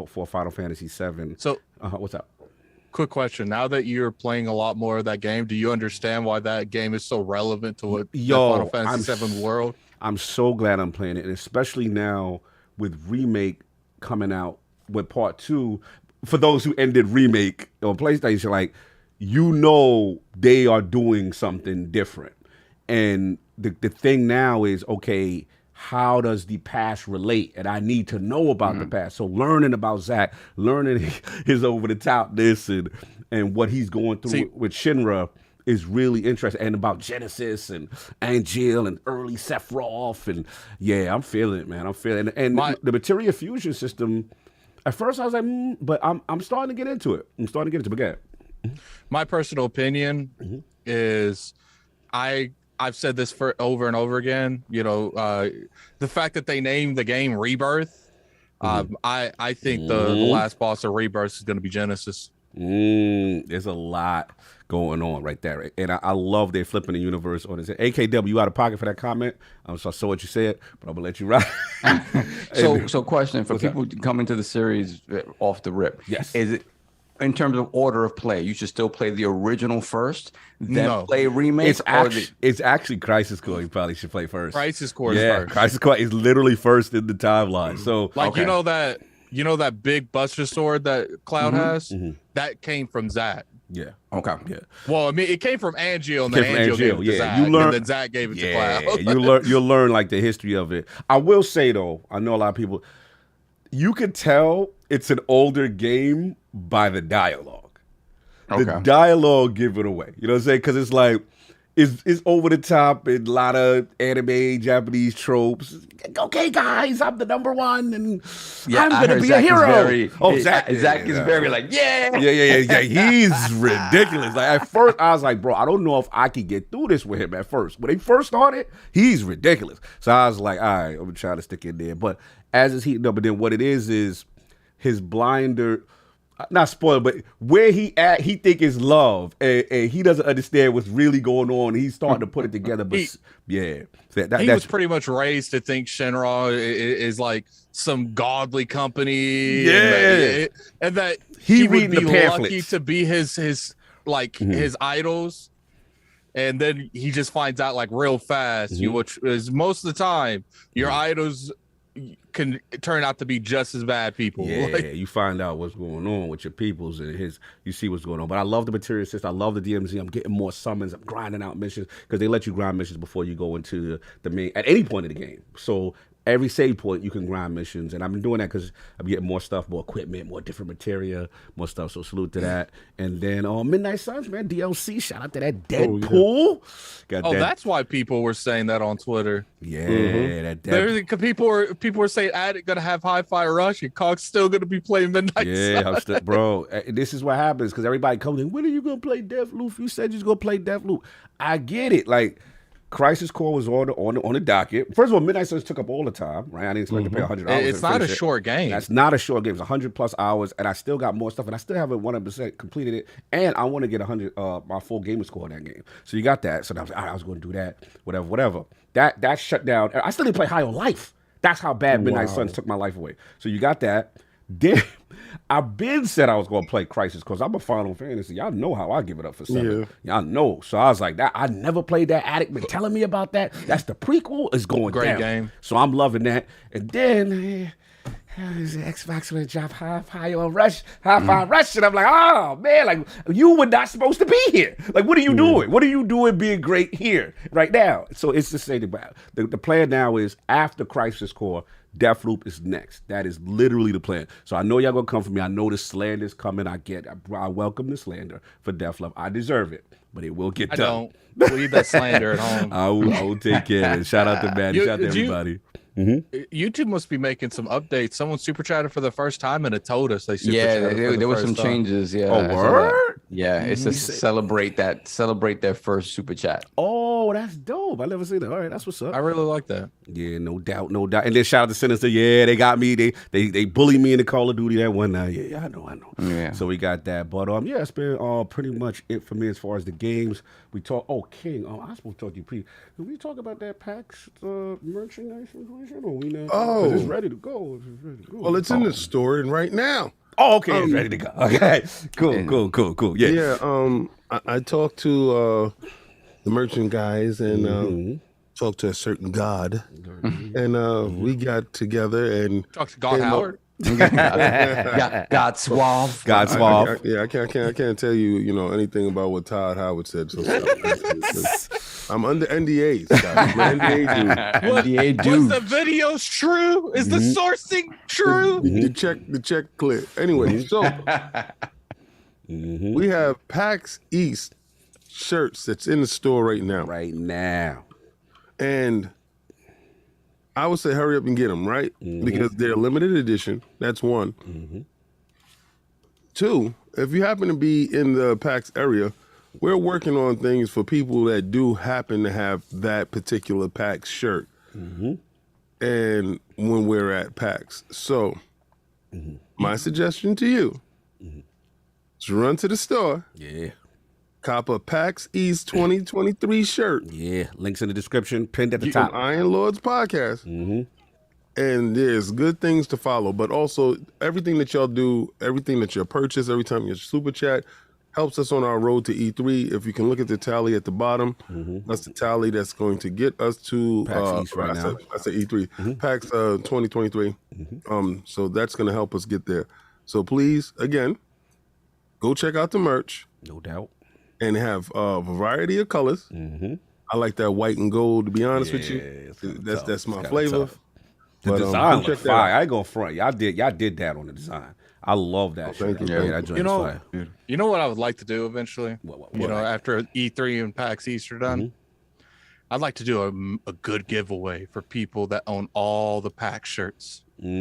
for Final Fantasy VII. So, what's up? Quick question. Now that you're playing a lot more of that game, do you understand why that game is so relevant to what the Final Fantasy VII world? I'm so glad I'm playing it, and especially now with Remake coming out with Part 2. For those who ended Remake on PlayStation, like, you know they are doing something different. And the thing now is, okay, how does the past relate? And I need to know about the past. So learning about Zack, learning his over-the-topness and what he's going through with Shinra is really interesting. And about Genesis and Angel and early Sephiroth. And yeah, I'm feeling it, man. I'm feeling it. And the materia fusion system, at first I was like, but I'm starting to get into it. But go ahead. My personal opinion is I've said this for over and over again, you know, the fact that they named the game Rebirth, I think the last boss of Rebirth is going to be Genesis. There's a lot going on right there. And I love they're flipping the universe on this. AKW, you out of pocket for that comment? So I saw what you said, but I'm going to let you ride. So question for people coming to the series off the rip. Yes. Is it, in terms of order of play, you should still play the original first, then play Remake? It's actually Crisis Core you probably should play first. Crisis Core is first. Crisis Core is literally first in the timeline. So like, you know that big Buster sword that Cloud has? That came from Zack. Yeah. Okay. Yeah. Well, I mean, it came from Angel, and then Angel gave it to Zack, you learn, and then Zack gave it to Cloud. you'll learn like the history of it. I will say though, I know a lot of people, you could tell it's an older game by the dialogue. The dialogue give it away. You know what I'm saying? Because it's like, it's over the top and a lot of anime, Japanese tropes. Okay, guys, I'm the number one, and I'm gonna be a hero. Zack is very like, yeah. He's ridiculous. Like at first, I was like, bro, I don't know if I could get through this with him. At first, when they first started, he's ridiculous. So I was like, all right, I'm gonna try to stick in there. But as it's heating up. But then what it is his blinder. Not spoiled, but where he at, he think is love, and he doesn't understand what's really going on. He's starting to put it together, but He that's was pretty much raised to think Shenron is like some godly company. Yeah. and that He would reading be the lucky pamphlets. to be his his idols. And then he just finds out like real fast, which is most of the time your idols can turn out to be just as bad people. Yeah, Like, you find out what's going on with your peoples and you see what's going on. But I love the material system. I love the DMZ. I'm getting more summons. I'm grinding out missions because they let you grind missions before you go into the main at any point of the game. So every save point you can grind missions, and I've been doing that because I'm getting more stuff, more equipment, more different material, more stuff. So salute to that. And then Midnight Suns, man, DLC. Shout out to that Deadpool. that's why people were saying that on Twitter. Yeah, that Deadpool. People were saying Addict gonna have HiFiRush and Cock's still gonna be playing Midnight Suns. Bro. This is what happens because everybody comes in. When are you gonna play Deathloop? You said you was gonna play Deathloop. I get it. Like Crisis Core was on the docket. First of all, Midnight Suns took up all the time, right? I didn't expect to pay 100 hours. It's not a short game. That's not a short game. It's 100+ hours, and I still got more stuff, and I still haven't 100% completed it. And I want to get 100 my full gamer score in that game. So you got that. So I was like, all right, I was going to do that, whatever. That shut down. I still didn't play High on Life. That's how bad Midnight Suns took my life away. So you got that. Then I've been said I was going to play Crisis because I'm a Final Fantasy. Y'all know how I give it up for 7. Y'all know. So I was like, that. I never played that. Addict been telling me about that. That's the prequel. It's going Great down. game. So I'm loving that. And then Xbox would drop HiFiRush, and I'm like, oh man, like you were not supposed to be here. Like, what are you doing? What are you doing being great here right now? So it's the same about the plan now is after Crisis Core. Deathloop is next. That is literally the plan. So I know y'all gonna come for me. I know the slander is coming. I welcome the slander for Deathloop. I deserve it, but it will get done. I don't leave that slander at home. I will take care of it. Shout out to Maddie. Shout out to everybody. YouTube must be making some updates. Someone super chatted for the first time and it told us they super chatted. There were some changes. Yeah. Oh, word? Yeah, it's to celebrate their first super chat. Oh, that's dope. I never seen that. All right, that's what's up. I really like that. Yeah, no doubt. And then shout out to Sinister. Yeah, they got me. They bullied me in the Call of Duty that one night. Yeah, I know. Yeah. So we got that. But yeah, it's been pretty much it for me as far as the games. We talk. Oh, King. I'm supposed to talk to you. Did we talk about that PAX merchandise situation, or we not? Oh, it's ready to go. Well, it's in the store and right now. Oh, okay, it's ready to go. Okay, cool. Yeah. Yeah. I talked to the merchant guys and talked to a certain god, and we got together and Talk to God Howard. God Suave. God Suave. I can't tell you anything about what Todd Howard said. So I'm under NDAs, guys. I'm NDA dude. NDA Was the videos true? Is the sourcing true? The check clear. Anyway, so we have PAX East shirts that's in the store right now. And I would say hurry up and get them, right? Because they're limited edition. That's one. 2, if you happen to be in the PAX area, we're working on things for people that do happen to have that particular PAX shirt. And when we're at PAX. So my suggestion to you is run to the store. Yeah. Cop a PAX East 2023 shirt. Yeah. Links in the description, pinned at the top. Iron Lords podcast. And there's good things to follow, but also everything that y'all do, everything that you purchase, every time you super chat, helps us on our road to E3. If you can look at the tally at the bottom, that's the tally that's going to get us to PAX East right now. I said E3, PAX 2023. So that's going to help us get there. So please, again, go check out the merch. No doubt. And have a variety of colors. I like that white and gold, to be honest with you. That's my flavor. The design looks fire. I ain't gonna front. Y'all did that on the design. I love that shit. Thank you. Yeah, that joint's fire. You know what I would like to do eventually? What? After E3 and PAX East are done, I'd like to do a good giveaway for people that own all the PAX shirts. That'd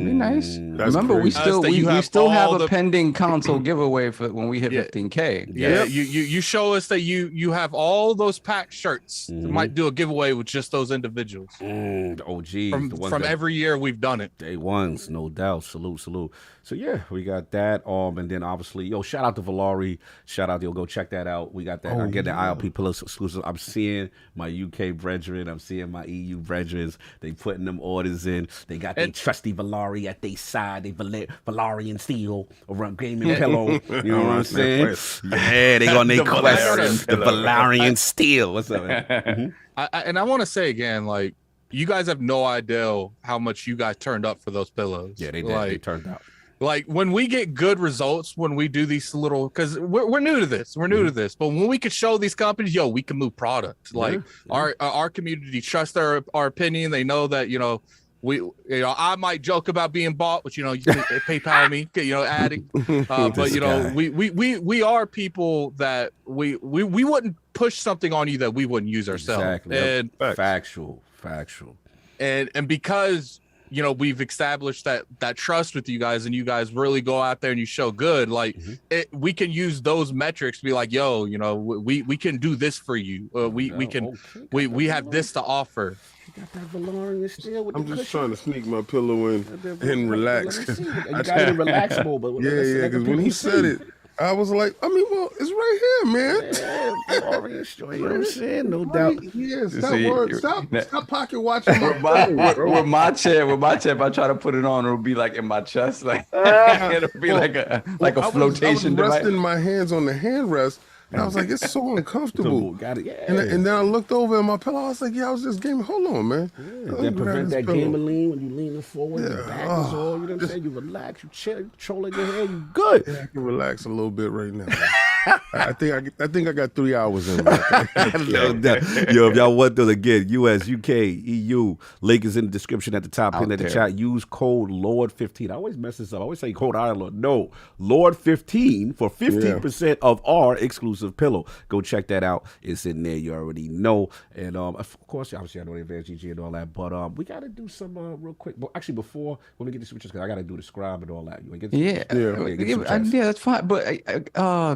be nice. That's Remember, we crazy. still That you we have still have all a the- pending console giveaway for when we hit Yeah. 15K. Yeah, you show us that you have all those packed shirts. Might do a giveaway with just those individuals The OGs, from the ones from that- every year we've done it. Day ones, no doubt. Salute. So yeah, we got that. And then obviously, shout out to Valari. Shout out, go check that out. We got that. I get the ILP Pillars exclusive. I'm seeing my UK brethren. I'm seeing my EU brethren. They putting them orders in. They got their trusty Valari at their side. They Valarian steel around gaming pillow. You know what I'm saying? Yeah, they on their quest. The Valarian steel. What's up, man? I want to say again, like, you guys have no idea how much you guys turned up for those pillows. Yeah, they did. Like, They turned out. Like when we get good results, when we do these little, because we're new to this, but when we could show these companies, we can move product. Like our community trusts our opinion. They know that I might joke about being bought, but you can PayPal me, adding. But we are people that we wouldn't push something on you that we wouldn't use ourselves. Exactly. And Factual. and because we've established that trust with you guys, and you guys really go out there and you show good, like we can use those metrics to be like, we can do this for you. We have this to offer. I'm just trying to sneak my pillow in and relax. You got it in relax mode, but Yeah, because when he said it, I was like, it's right here, man. You know what I'm saying? No doubt. Yeah, See, stop pocket watching With my chair, if I try to put it on, it'll be like in my chest, like it'll be like a flotation I was device. resting my hands on the handrest, and I was like, it's so uncomfortable. Got it. Yeah. And then I looked over at my pillow. I was like, I was just gaming. Hold on, man. That prevent that gamer lean when you leaning forward. Your Yeah. back is all. You know what I'm saying? You relax. You chill. You controlling your head. You good. Yeah, I can relax a little bit right now. I think I got 3 hours in. Right? No doubt. Yo, if y'all want those again, US, UK, EU, link is in the description at the top, pin at the chat. Use code LORD15. I always mess this up. I always say code Iron. No, LORD15 for 15% of our exclusive pillow. Go check that out. It's in there. You already know. And of course, obviously I know the advanced GG and all that, but we got to do some real quick. Actually, before when we get the switches, because I got to do the Scribe and all that. You want to get Yeah, that's fine. But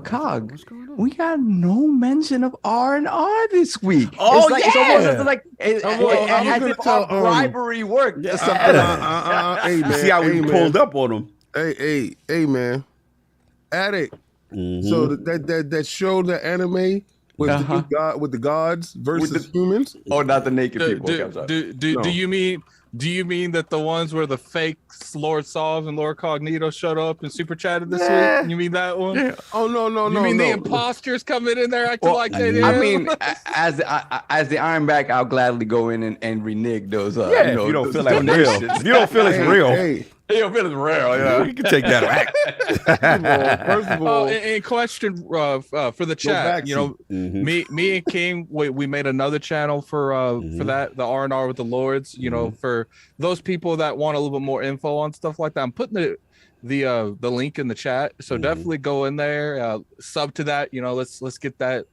Cog, what's going on? we got no mention of R&R this week. Oh, it's almost like was as gonna if tell, our bribery worked. Or something. Hey, man. See how we man. pulled up on them. Hey, man. Addict. So that show, the anime with the gods versus humans. Oh, not the naked people. Do you mean that the ones where the fake Lord Solves and LordCognito showed up and super chatted this week? You mean that one? Yeah. Oh no. You mean the imposters coming in there acting like they did? I mean, as the Ironback, I'll gladly go in and renege those. If you don't feel like real. If you don't feel it's real. Hey, you don't feel it's real. You can take that back. first of all, in question for the chat, me and King, we made another channel for that, the R&R with the Lords. For those people that want a little bit more info on stuff like that, I'm putting the link in the chat, so definitely go in there, sub to that. Let's get that.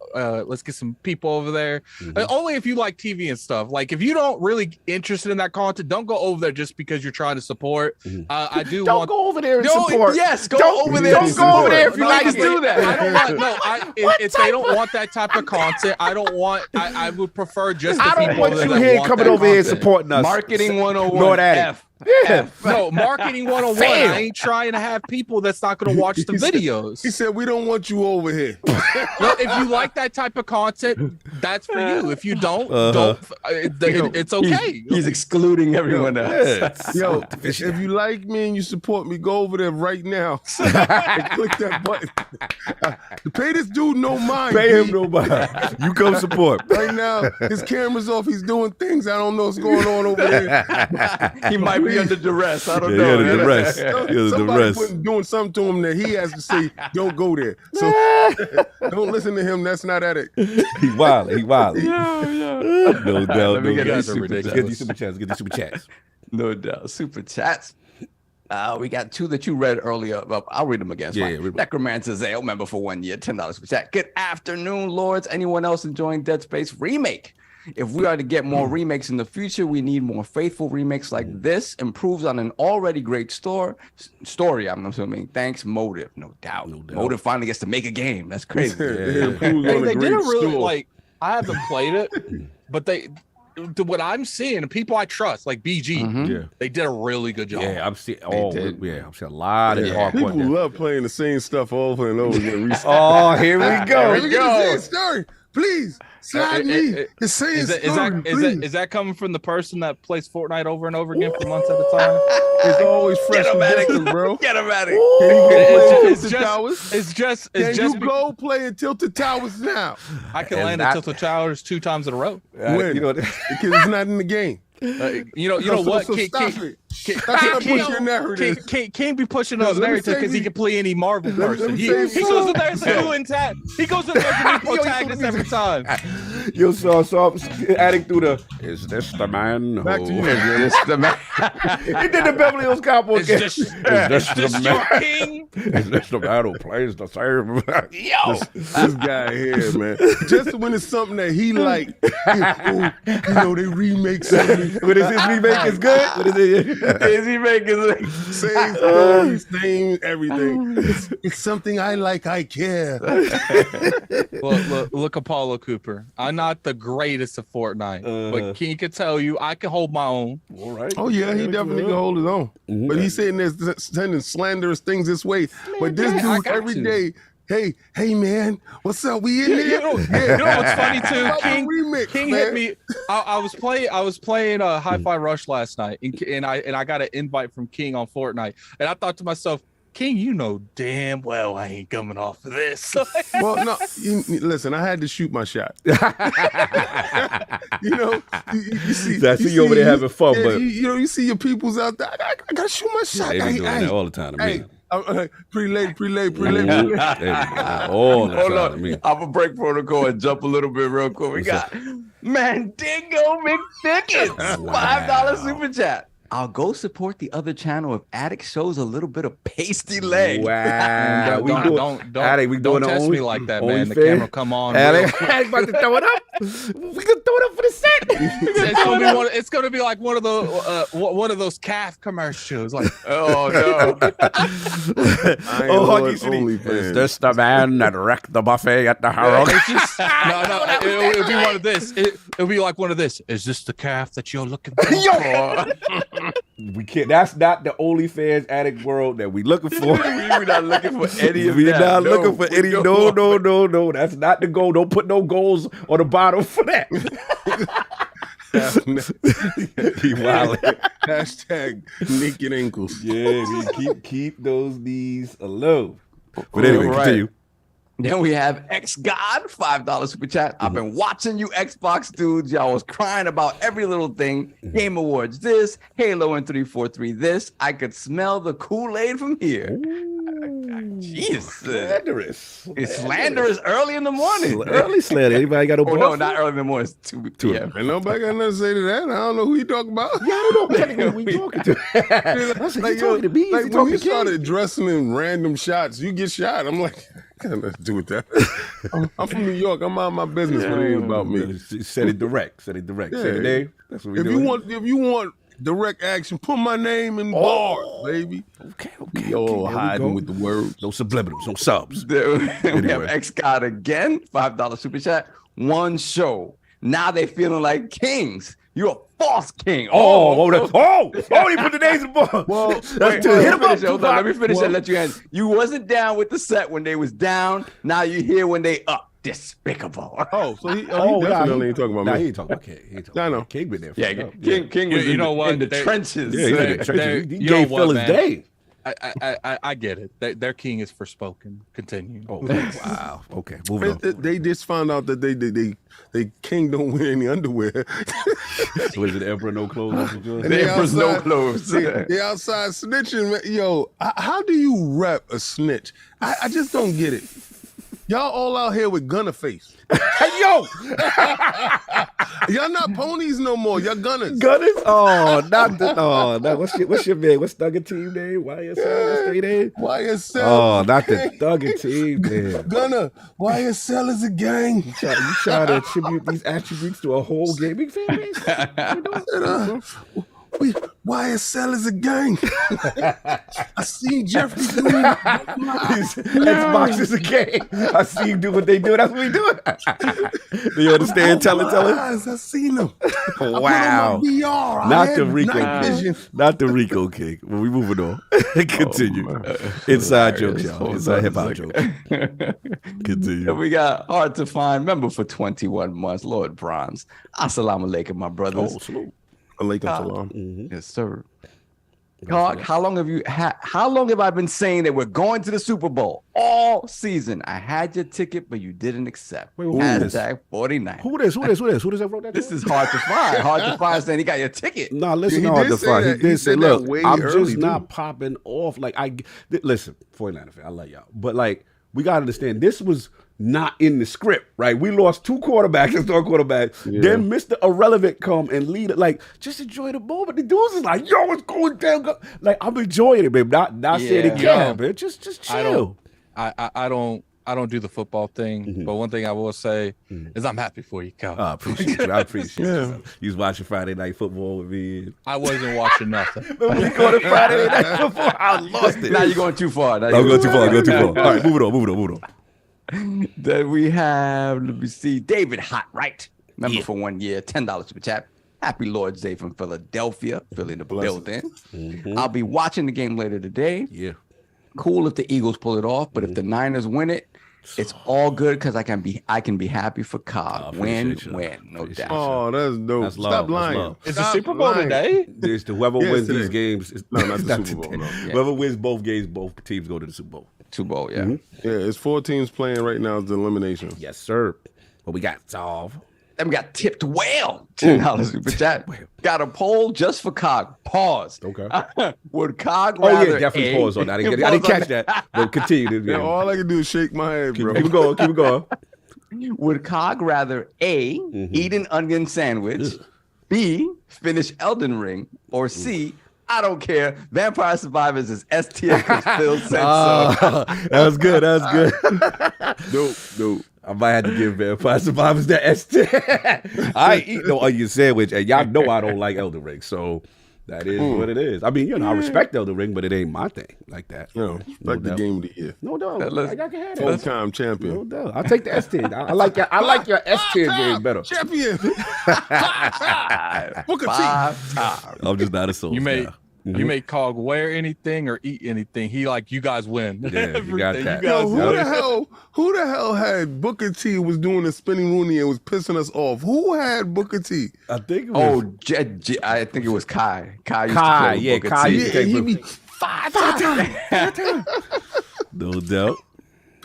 Let's get some people over there. Only if you like TV and stuff. Like if you don't really interested in that content, don't go over there just because you're trying to support. I do Don't want. go over there and support. Yes, go Don't- over there. don't go over there if you No, like just it. do that. I don't want. If they don't want that type of content, I don't want. I would prefer just. The I don't people want that you here want coming that over here content. supporting us. Marketing 101. Lord Addict. Yeah. No, marketing 101. Fam. I ain't trying to have people that's not going to watch the videos. he said we don't want you over here. No, if you like that type of content, that's for you. If you don't, it's okay. He's excluding everyone else. Yo, if you like me and you support me, go over there right now and click that button. Pay this dude no mind. Pay him nobody. You come support. Right now, his camera's off. He's doing things. I don't know what's going on over there. He might be under duress. I don't Yeah, know. he under duress. Somebody doing something to him that he has to say, don't go there. So don't listen to him. That's not Addict. He wild. No doubt. Let me get these these super super chats. Get these super chats. Get these super chats. No doubt. Super chats. We got two that you read earlier. I'll read them again. Yeah, read them. Necromancer Zale, member for 1 year, $10 per chat. Good afternoon, Lords. Anyone else enjoying Dead Space Remake? If we are to get more remakes in the future, we need more faithful remakes like this. Improves on an already great story. I'm assuming. Thanks, Motive. No doubt. Motive finally gets to make a game. That's crazy. It improves on a They great didn't really store. like. I haven't played it, but what I'm seeing, the people I trust, like BG, Yeah. they did a really good job. Yeah, I'm seeing. did. I'm seeing a lot of hardcore. People there. love playing the same stuff over and over again. Oh, here we go. Let me get the same story. Please, slide me the same story, please. Is that coming from the person that plays Fortnite over and over again for months at a time? It's always fresh and different, bro. Get him at it. Can you go play It's Tilted Towers? just Can you go play in Tilted Towers now? I can Is land that- at Tilted Towers 2 times in a row. When? You know, Because it's not in the game. You know what? So King- stop King- it. Stop trying to push your narrative. Can't be pushing No, those let me narratives save because he you. can play any Marvel Let me person. He save you. goes in there as a new antagonist. He goes in there as a new protagonist every time. you saw adding through the. Is this the man? Back to you who-" again. It's the man. He did the Beverly Hills Cowboy. Is game. this, Is this is this the your man? king? Is this the man who plays the same? This guy here, man. Just when it's something that he like, they remake something. What is his remake? Is good. What is it? Is he making it? Same story, same everything. It's something I like. I care. Look, Apollo Cooper. I'm not the greatest at Fortnite, but King can tell you I can hold my own. All right. Oh yeah, he definitely can hold his own. But he's sitting there sending slanderous things this way. But this I dude got every to. day, hey man, what's up? We in there? You know what's funny too? About the King remix, hit man. me. I was playing HiFiRush last night, and I got an invite from King on Fortnite, and I thought to myself, King, you know damn well I ain't coming off of this. Well, no, listen, I had to shoot my shot. You see, I see you over there having fun, but- you see your peoples out there. I gotta shoot my shot. They be doing that all the time to Hey, me. pretty late. They be doing that all the Hold time to on. me. I'm gonna break protocol and jump a little bit real quick. We got Mandingo McDickens, $5 super chat. I'll go support the other channel if Attic shows a little bit of pasty leg. Wow. Don't Addict, we doing don't the test only- me like that, only man. The fan? camera come on. real Addict, quick. Addict about to throw it up. We can throw it up for the set. It's gonna be like one of those calf commercials. Like, Oh no. Huggy City. Is this the man that wrecked the buffet at the Harrow? it's just, no, it'll be one of this. It'll be like one of this. Is this the calf that you're looking for? We can't. That's not the OnlyFans addict world that we looking for. We're not looking for any of We're that. not No, looking for we any. don't No. want- That's not the goal. Don't put no goals on the bottom for that. He wildin'. Hashtag naked ankles. Yeah, we keep those knees alone. But anyway, All right. continue. Then we have X God, $5 super chat. I've been watching you Xbox dudes. Y'all was crying about every little thing. Game Awards this, Halo and 343 this. I could smell the Kool-Aid from here. Jeez. Slanderous. It's slanderous early in the morning. Early slander. Anybody got no Oh, bar no, for not it? early in the morning. It's 2 p.m. And nobody got nothing to say to that. I don't know who you talking about. Yeah, I don't know technically who we talking to. That's like, you talking to me? Like You when talking you to King? started dressing in random shots, you get shot. I'm like, I got nothing to do with that. I'm from New York. I'm out of my business, but it ain't about me. Said it direct. Say the name. That's what we If doing. you want direct action, put my name in bars, baby. Okay. Yo, here we hiding go. with the words. No subliminals, no subs. We Anyway. have X God again, $5 super chat. One show. Now they feeling like kings. You're a false king. He put the names in the bar. Well, That's Wait, hit him up. hold on, let me finish Well- and let you end. You wasn't down with the set when they was down. Now you here when they up. Despicable. Oh, so he nah, definitely ain't talking about Nah, me. he ain't talking. Okay, he ain't talking. I know. King been there. Yeah, for King was You know what? in the They- trenches. Yeah, he been in the They're- trenches. He you know gave what, Phil his man? day. I get it. Their king is forspoken. Continue. Oh, wow. Okay, moving on. They just found out that they king don't wear any underwear. Was it Emperor No Clothes? And The they Emperor's no outside- clothes. They outside snitching. Man. Yo, how do you rep a snitch? I just don't get it. Y'all all out here with gunner face. Hey, yo! Y'all not ponies no more. Y'all gunners. Gunners? Oh, not the. Oh, no. What's your man? What's Thugger team name? YSL? What's their name? YSL. Oh, not the Thugger team, man. Gunner. YSL is a gang. You try to attribute these attributes to a whole gaming fan base? YSL is a gang. I seen Jeffrey doing Xbox is a game. I see you do what they do. That's what we do. Do you understand? Tell it. I seen them. Wow. VR. Not the Rico night King. vision. Not the Rico King. Well, we moving on. Continue. Inside jokes, y'all. Inside hip hop jokes. Continue. And we got hard to find member for 21 months, Lord Bronze. Assalamu alaikum, my brothers. Oh, salute. Alaikum salam. Yes, sir. Cog, how long have I been saying that we're going to the Super Bowl all season? I had your ticket, but you didn't accept. Wait, who is Hashtag 49. Who this? Who does that wrote that? This is hard to find. Hard to find saying he got your ticket. No, listen, He hard did to say find. He that. did He say, said look, that way I'm early, just too. not popping off. Like, listen, 49er fan, I love y'all. But, like, we got to understand, this was not in the script, right? We lost 2 quarterbacks and star quarterbacks. Yeah. Then Mr. Irrelevant come and lead it. Like, just enjoy the moment. The dudes is like, yo, it's going down. Like, I'm enjoying it, babe. Not saying it Yeah. can, man. Just chill. I don't do the football thing, but one thing I will say is I'm happy for you, Cal. I appreciate you. I appreciate you. You was watching Friday Night Football with me. I wasn't watching nothing. When we go to Friday Night Football, I lost it. Now you're going too far. I'm going too far. All right, move it on. Then we have, let me see, David Hot Right. Member for 1 year, $10 super chat. Happy Lord's Day from Philadelphia, Philly in the building. I'll be watching the game later today. Yeah. Cool if the Eagles pull it off, but if the Niners win it, it's all good because I can be happy for Cobb. Win, no doubt. Oh, that's dope. That's love. Stop That's lying. love. Is the Stop Super Bowl lying. today? There's whoever Yeah, wins today. these games. No, not the not Super Bowl, today. no. Whoever wins both games, both teams go to the Super Bowl. Super Bowl, yeah. Yeah, it's 4 teams playing right now. It's the elimination. Yes, sir. But we got solve. Then we got Tipped Whale, $10 super chat. Got a poll just for Cog. Pause. Okay. Would Cog Oh, rather yeah, definitely pause on that. I didn't catch that. But continue. Yeah, all I can do is shake my head, bro. Keep it going. Would Cog rather A, eat an onion sandwich, B, finish Elden Ring, or C, I don't care, Vampire Survivors is S tier because Phil said so. That was good. Dope. I might have to give Vampire Survivors that S tier. I ain't eat no onion sandwich, and y'all know I don't like Elden Ring, so that is what it is. I mean, I respect Elden Ring, but it ain't my thing like that. Like the doubt. game of the year. No doubt. I can have it. 4-time champion. No doubt. I'll take the S tier. I like your S tier game better. Champion. Booker T. 5 times. I'm just not a soul. You make Cog wear anything or eat anything. He like, you guys win. Yeah, you got that. Yo, who the hell had Booker T was doing the spinning Rooney and was pissing us off? Who had Booker T? I think it was. I think it was Kai. Kai used Kai, to play yeah, Booker Kai T. used to He be 5 times. No doubt.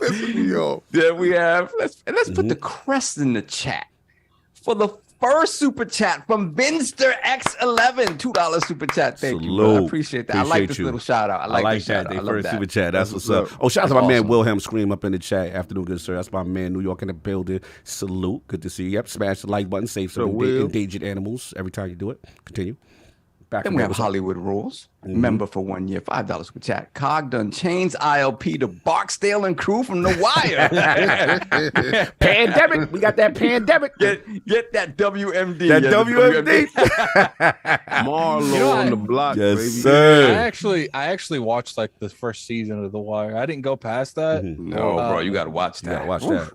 pissing me off. Then we have, let's put the crest in the chat for the first super chat from Vinster X11, $2 super chat. Thank you, bro. I Salute. appreciate that. I like Appreciate this you. little shout out. I like this shout that. out. They I love first that. super chat. That's what's up. up. Oh, shout out to my That's man awesome. Wilhelm Scream up in the chat. Afternoon, good sir. That's my man New York in the building. Salute. Good to see you. Yep. Smash the like button. Save some Will. endangered animals every time you do it. Continue. Back Then from we there. have What's up? Hollywood Rules, member for 1 year, $5 super chat. Cog done changed ILP to Barksdale and crew from The Wire. Pandemic. We got that pandemic. Get that WMD. That Yeah, the WMD. Marlo on the block, Yes, baby. sir. I actually watched like the first season of The Wire. I didn't go past that. No, bro, you got to watch You that. gotta watch that.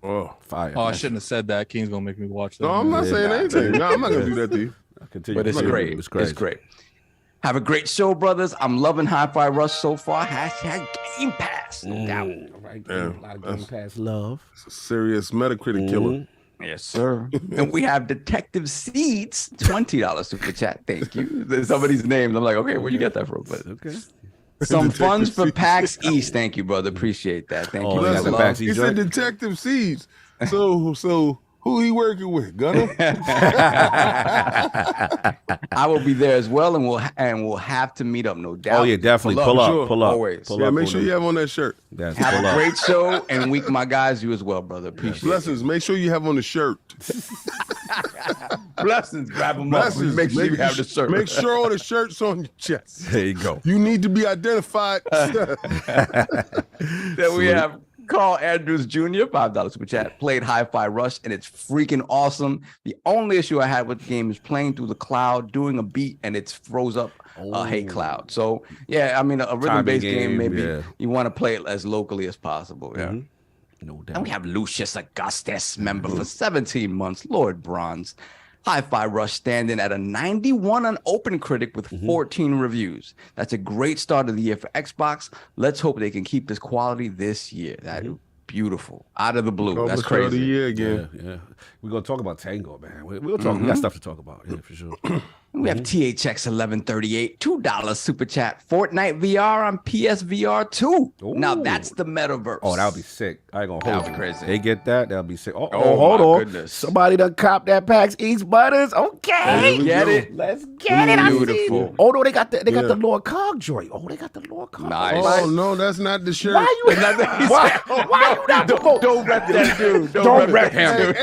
Oh. Fire. Oh, I shouldn't have said that. King's gonna make me watch that. No, I'm not saying anything. No, I'm not going to do that to you. Continue. But it's Continue. great. It's great. It's great. Have a great show, brothers. I'm loving HiFiRush so far. Hashtag Game Pass. No doubt. All right. Yeah, A lot of Game Pass love. It's a serious Metacritic killer. Yes, sir. And we have Detective Seeds, $20 super chat. Thank you. There's somebody's names. I'm like, okay, where'd you get that from? But Okay. some Detective funds for Seeds. PAX East. Thank you, brother. Appreciate that. Thank Oh, you. yeah, Love. the PAX East He said joint? Detective Seeds. So Who he working with? Gunner? I will be there as well, and we'll have to meet up, no doubt. Oh yeah, definitely. Pull up. Always. Pull Yeah, up make on sure them. you have on that shirt. That's Have pull a up. great show, and week my guys, you as well, brother. Appreciate Blessings. Make sure you have on the shirt. it. Blessings. Grab them Blessings. up. Make sure you have the shirt. Make sure all the shirts on your chest. There you go. You need to be identified. Then we have Carl Andrews Jr., $5 super chat, played HiFiRush, and it's freaking awesome. The only issue I had with the game is playing through the cloud, doing a beat, and it froze up a hate cloud. So, yeah, I mean, a rhythm-based game, maybe you want to play it as locally as possible. Yeah. No And doubt. we have Lucius Augustus, member for 17 months, Lord Bronze. HiFiRush standing at a 91 on OpenCritic with 14 reviews. That's a great start of the year for Xbox. Let's hope they can keep this quality this year. That is beautiful. Out of the blue. That's Publisher of the crazy. year again. Yeah. We're gonna talk about Tango, man. We'll talk. We got stuff to talk about. Yeah, for sure. We have THX 1138, $2 super chat. Fortnite VR on PSVR 2. Now Ooh. that's the metaverse. Oh, that would be sick. I ain't gonna That hold would be you. crazy. They get that. That'll be sick. Oh, Oh, hold my on. goodness. Somebody done cop that PAX East Butters. Okay. Get it? Let's get it. I see Beautiful. it. Oh no, they got the Lord Cog joint. Oh, they got the Lord Cog. Nice. Oh, no, that's not the shirt. Why you? why you not promote? Don't rep that dude. Don't rep him.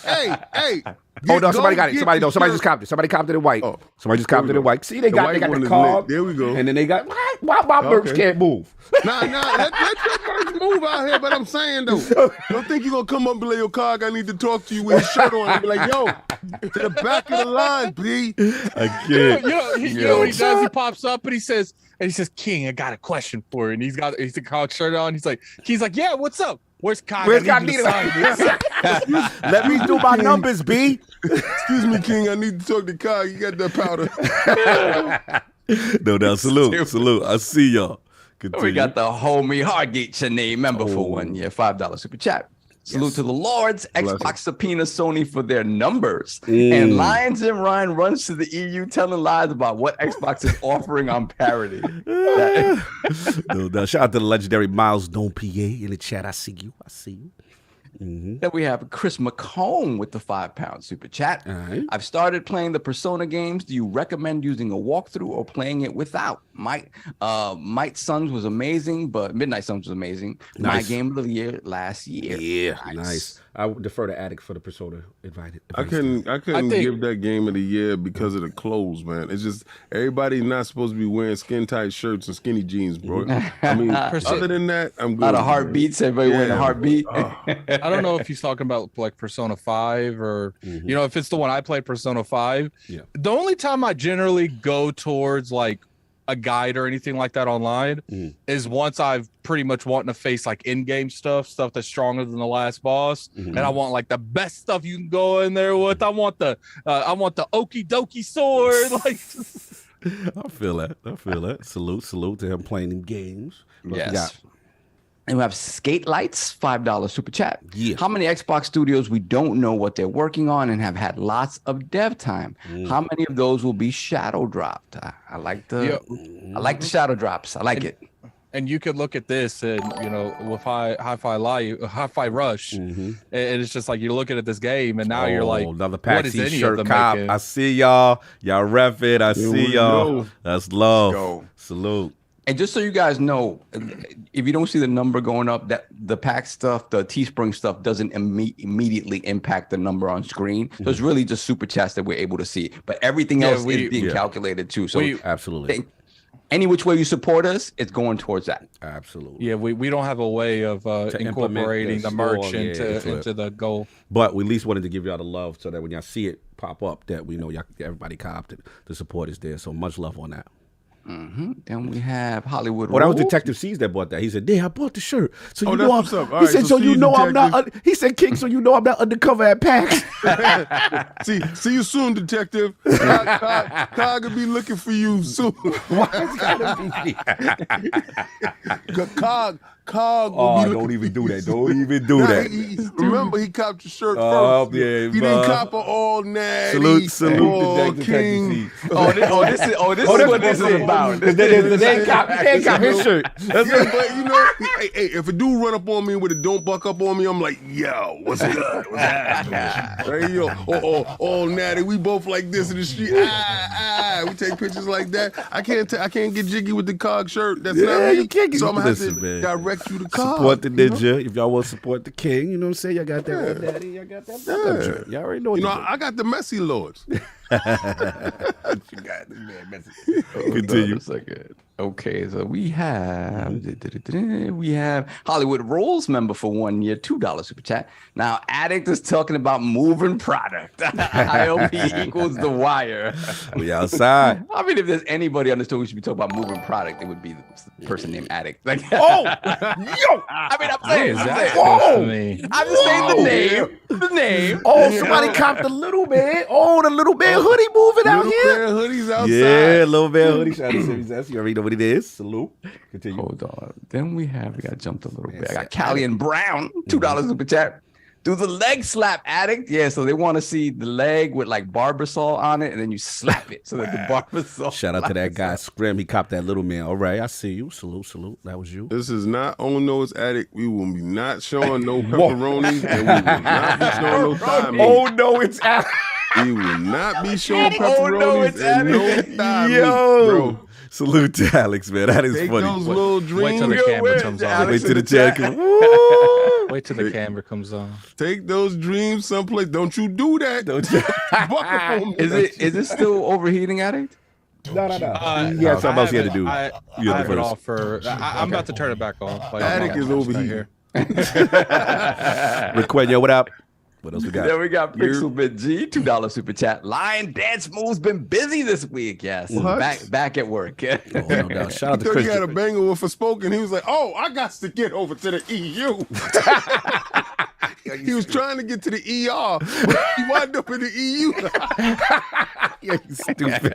Hey. Oh no, somebody got it. Somebody just copped it. Somebody copped it in white. Oh, Somebody just copped it in white. See, they got white one the is cog. lit. There we go. And then they got why my merch Okay. can't move. Nah, let your merch move out here, but I'm saying though, don't think you gonna come up and be like, yo, Cog, I need to talk to you with his shirt on and be like, yo, to the back of the line, B. I can't. You know what he does? He pops up and he says, King, I got a question for you. And he's the Cog shirt on. He's like, yeah, what's up? Where's Cog? Where's I need you to Cognito? sign this." Let me do my numbers, B. Excuse me, King, I need to talk to Cog. You got that powder. No, salute. I see y'all. Continue. We got the homie Hargate Chane, member for 1 year, $5 super chat. Salute to the Lords, Xbox subpoena Sony for their numbers. And Lions and Ryan runs to the EU telling lies about what Xbox is offering on parity. No, shout out to the legendary Miles Don PA in the chat. I see you. Then we have Chris McComb with the £5 super chat. right. I've started playing the Persona games. Do you recommend using a walkthrough or playing it without? Might Suns was amazing, but Midnight Suns was amazing. My Nice. game of the year last year. Yeah, nice. I would defer to Addict for the Persona invited. I couldn't think- give that game of the year because of the clothes, man. It's just everybody's not supposed to be wearing skin tight shirts and skinny jeans, bro. I mean, other than that, I'm A good. lot of heartbeats. Everybody wearing a heartbeat. I don't know if he's talking about like Persona 5 or you know, if it's the one I played, Persona 5. Yeah. The only time I generally go towards like a guide or anything like that online is once I've pretty much wanting to face like in-game stuff that's stronger than the last boss, and I want like the best stuff you can go in there with. I want the okie dokie sword. Like, I feel that. Salute to him playing them games. What you got? Yes. And we have Skate Lights, $5 super chat. Yeah. How many Xbox studios we don't know what they're working on and have had lots of dev time? How many of those will be shadow dropped? I like the shadow drops. I like it. and you could look at this and you know with HiFiRush, and it's just like you're looking at this game and now you're like, another what PAX is any of shirt them cop. making? I see y'all. Y'all ref it. I see we y'all. go. That's love. go. Salute. And just so you guys know, if you don't see the number going up, that the pack stuff, the Teespring stuff doesn't immediately impact the number on screen. So it's really just super chats that we're able to see. But everything else is being calculated too. So Absolutely. any which way you support us, it's going towards that. Absolutely. Yeah, we don't have a way of incorporating the merch into the goal. But we at least wanted to give y'all the love so that when y'all see it pop up, that we know y'all, everybody copped it. The support is there. So much love on that. Then we have Hollywood. Well, that was Rules. Detective C's that bought that. He said, "Yeah, I bought the shirt." So you that's know, what's up. All he right, said, "So you Steve know I'm not." Detective. He said, "King, so you know I'm not undercover at PAX." See you soon, Detective. Cog will be looking for you soon. Cog will Oh, be don't looking even do that. easy. Don't even do Nah, that. remember, he copped your shirt Oh, first. yeah, he didn't cop an all natty. Salute all to king. This is what this is about. They got his shirt. That's Yeah, but you know, hey, if a dude run up on me with a don't buck up on me, I'm like, yo, what's good? What's happening? Right, yo, all natty. We both like this in the street. We take pictures like that. I can't get jiggy with the Cog shirt. That's not me. You can't get. So I'm gonna have Listen, to man. direct you to Cog. Support the you know? ninja. If y'all want to support the king, you know what I'm saying? Y'all got that old daddy. Y'all got that backup shirt. Y'all already know what You know, to do. I got the messy lords. You got this man message. Continue. Okay, so we have Hollywood Rolls member for 1 year, $2 super chat. Now, Addict is talking about moving product. IOP equals the wire. We outside. I mean, if there's anybody on the show who should be talking about moving product, it would be the person named Addict. Like, Oh, yo. I mean, I'm saying, Whoa. I'm just saying the name. Oh, somebody copped the little man. Oh, the little man hoodie moving out Little here. man hoodies outside. Yeah, little man hoodie. Shout out to Sammy Zest. You already know what it is. Salute. Continue. Hold on. Then we got jumped a little bit. I got Callie and Brown, $2 super chat. Do the leg slap, Addict. Yeah, so they want to see the leg with like Barbasol on it, and then you slap it so that the Barbasol. Shout out to that guy, Scrim. He copped that little man. All right, I see you. Salute. That was you. This is not On Nose Addict. We will be not showing no pepperoni, and we will not be showing no thigh meat. Oh, no, it's out. We will not be showing Oh, no, pepperonis it's and no Addict. thigh meat, Yo. bro. Salute to Alex, man. That is Take funny. those little Wait till dreams. the camera comes on. Wait till the chat comes. Woo. Wait till the camera comes on. Take those dreams someplace. Don't you do that. Don't you? Buck up on me. Is it still overheating, Addict? No. Yeah, He had something else he had to do. I You had have the it first. off for. I'm about to turn it back on. Like, Addict is over here. Requenya, what up? What else we got? Then we got Pixelbit G, $2 super chat. Lion Dance Move's been busy this week. Yes, What? back at work. Oh, no doubt. Shout out to He had a Chris. banger with Forspoken. He was like, "Oh, I got to get over to the EU." He was trying to get to the ER, but he wound up in the EU. Yeah, you stupid.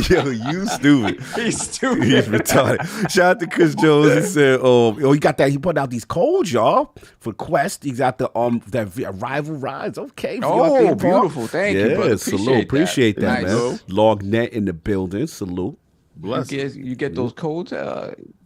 Yo, you stupid. He's stupid. He's retarded. Shout out to Chris Jones. He said, he got that. He put out these codes, y'all, for Quest. He's got the that rival rides. Okay. for y'all Oh, theme park. beautiful. Thank you, brother. Salute. Appreciate that, Nice. man. LogNet in the building. Salute. Bless. You get those codes.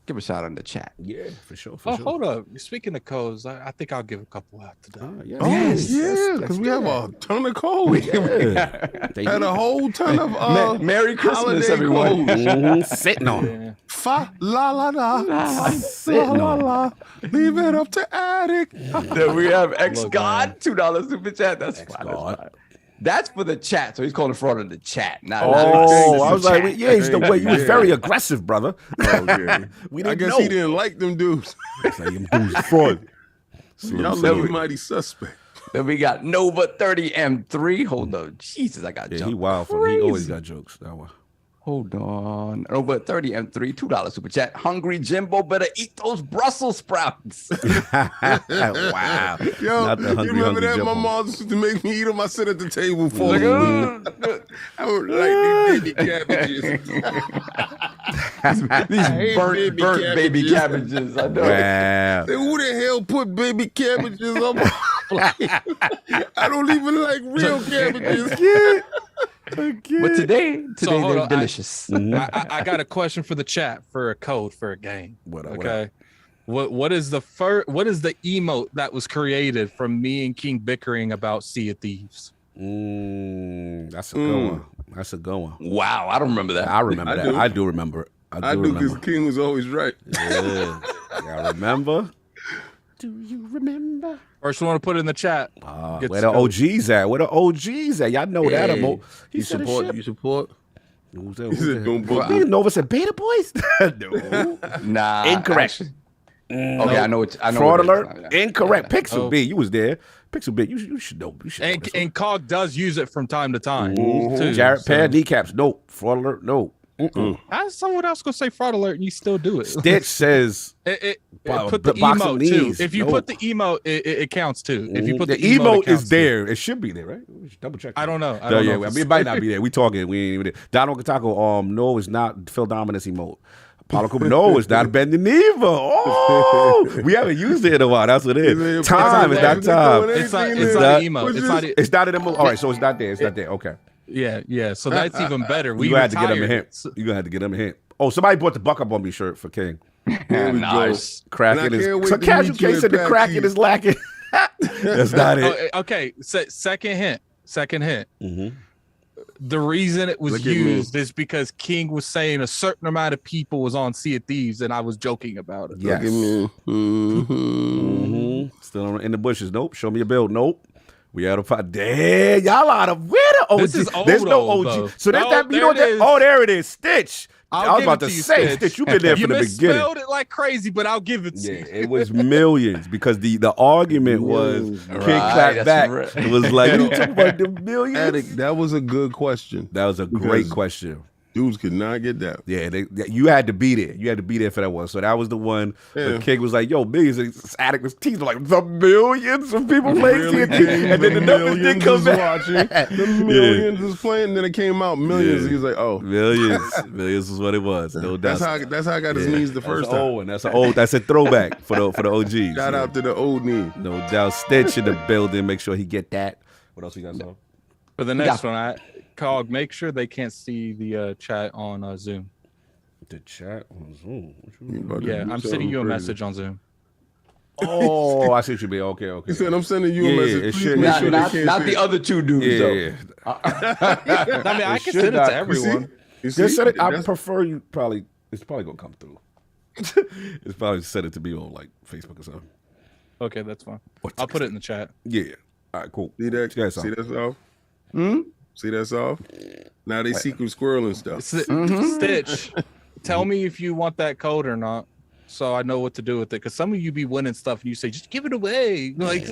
Give a shout out in the chat. Yeah, for sure. Oh, hold up. Speaking of codes, I think I'll give a couple out today. Yeah. Oh Yes. yeah, because we have a ton of codes. Had a whole ton of Merry Christmas, holiday everyone. codes. Sitting on. Yeah. Fa la la la, Sitting la on. la. Leave it up to Addict. Then we have X Look, God, man. $2 super chat. That's fine. God. That's for the chat. So he's calling fraud in the chat. Not Oh, I was like, chat. he's the way. You was very aggressive, brother. Oh, yeah. We I didn't guess know. he didn't like them dudes. It's like, them dudes fraud. Y'all Salute. know we mighty suspect. Then we got Nova 30M3. Hold on. Jesus, I got Yeah, jumped. he wild for He always got jokes. That one. Hold on. Nova 30M3, $2 super chat. Hungry Jimbo better eat those Brussels sprouts. Wow. Yo, Not the you hungry, remember hungry that? My Jumbo. mom used to make me eat them. I sit at the table for Like, them. I would like these baby cabbages. These hate burnt baby cabbages. I know. Wow. Say, who the hell put baby cabbages on my plate? I don't even like real cabbages. But today So, hold they're on, delicious. I got a question for the chat for a code for a game. What up, Okay. What is the emote that was created from me and King bickering about Sea of Thieves? That's a good one. That's a good one. Wow, I don't remember that. I remember I that. do. I do remember it. I do because the king was always right. Yeah. I remember. Do you remember? First one to put it in the chat. Gets Where the code. OGs at? Where the OGs at? Y'all know that. Hey, He said You support? Who's that? He said, don't book Nigga Nova said Beta Boys? No. Nah, Incorrect. actually- Okay, I know it. I know Fraud what it is. alert. Incorrect. Pixel Oh. B, you was there. Pixel B, you should know. You should know this one. And Cog does use it from time to time. Too, Jared so- Pair kneecaps. No. Fraud alert. No. How's someone else gonna say fraud alert and you still do it? Stitch says It Wow, put the box of emote too. knees. If you No. put the emote, it counts too. If you put the the, emote, emote it counts is too. there. It should be there, right? We should double check. I don't know. I No, don't yeah, know if I it's- mean, it might not be there. We talking. We ain't even there. Donald Katako, no, it's not Phil Dominus emote. Paulo Cooper. No, it's not bending either. Oh, we haven't used it in a while. That's what it is. Time is that time. It's not emo. It's not in the movie. All right, so it's not there. It's not there. Okay. Yeah. So that's even better. You had to get him a hint. You gonna have to get him a hint. Oh, somebody bought the Buck Up on Me shirt for King. Nice. Cracking is so casual case of the cracking is lacking. That's not it. Okay. Second hint. Mm-hmm. The reason it was used is because King was saying a certain amount of people was on Sea of Thieves, and I was joking about it. Yes. Still in the bushes. Nope. Show me a bill. Nope. We out of pot. Damn, y'all out of winner. This is old, there's no OG. though. So that's that. You know what? Oh, there it is. Stitch. I was about to say, Stitch, you've been there from the beginning. You misspelled it like crazy, but I'll give it to you. It was millions because the argument was King clapped back. Right. It was like, you talking about the millions? Attic, that was a good question. That was a great question. Dudes could not get that. Yeah, you had to be there. You had to be there for that one. So that was the one. Yeah. The King was like, "Yo, millions." Attic was teasing like the millions of people playing TNT, and then the numbers didn't come back. The millions was playing, and then it came out millions. Yeah. He was like, "Oh, millions is what it was." No doubt. That's how I got his knees the first time. That's a throwback for the OGs. Shout out to the old knee. No doubt. Stitch in the building. Make sure he get that. What else we got? For the next one, Cog, make sure they can't see the chat on Zoom. The chat on Zoom? Yeah, I'm sending you a message on Zoom. Oh, I see what you mean. Okay. He said, I'm sending you a message. Please make sure not they not can't the other two dudes, though. Yeah. I mean, I can send it to everyone. You see? I prefer you probably. It's probably gonna come through. It's probably send it to me on like Facebook or something. Okay, that's fine. I'll put it in the chat. Yeah. All right. Cool. See that? Yeah, See that stuff? See that stuff? Now they secret squirrel and stuff. Stitch, tell me if you want that code or not, so I know what to do with it. Because some of you be winning stuff and you say, just give it away. Like,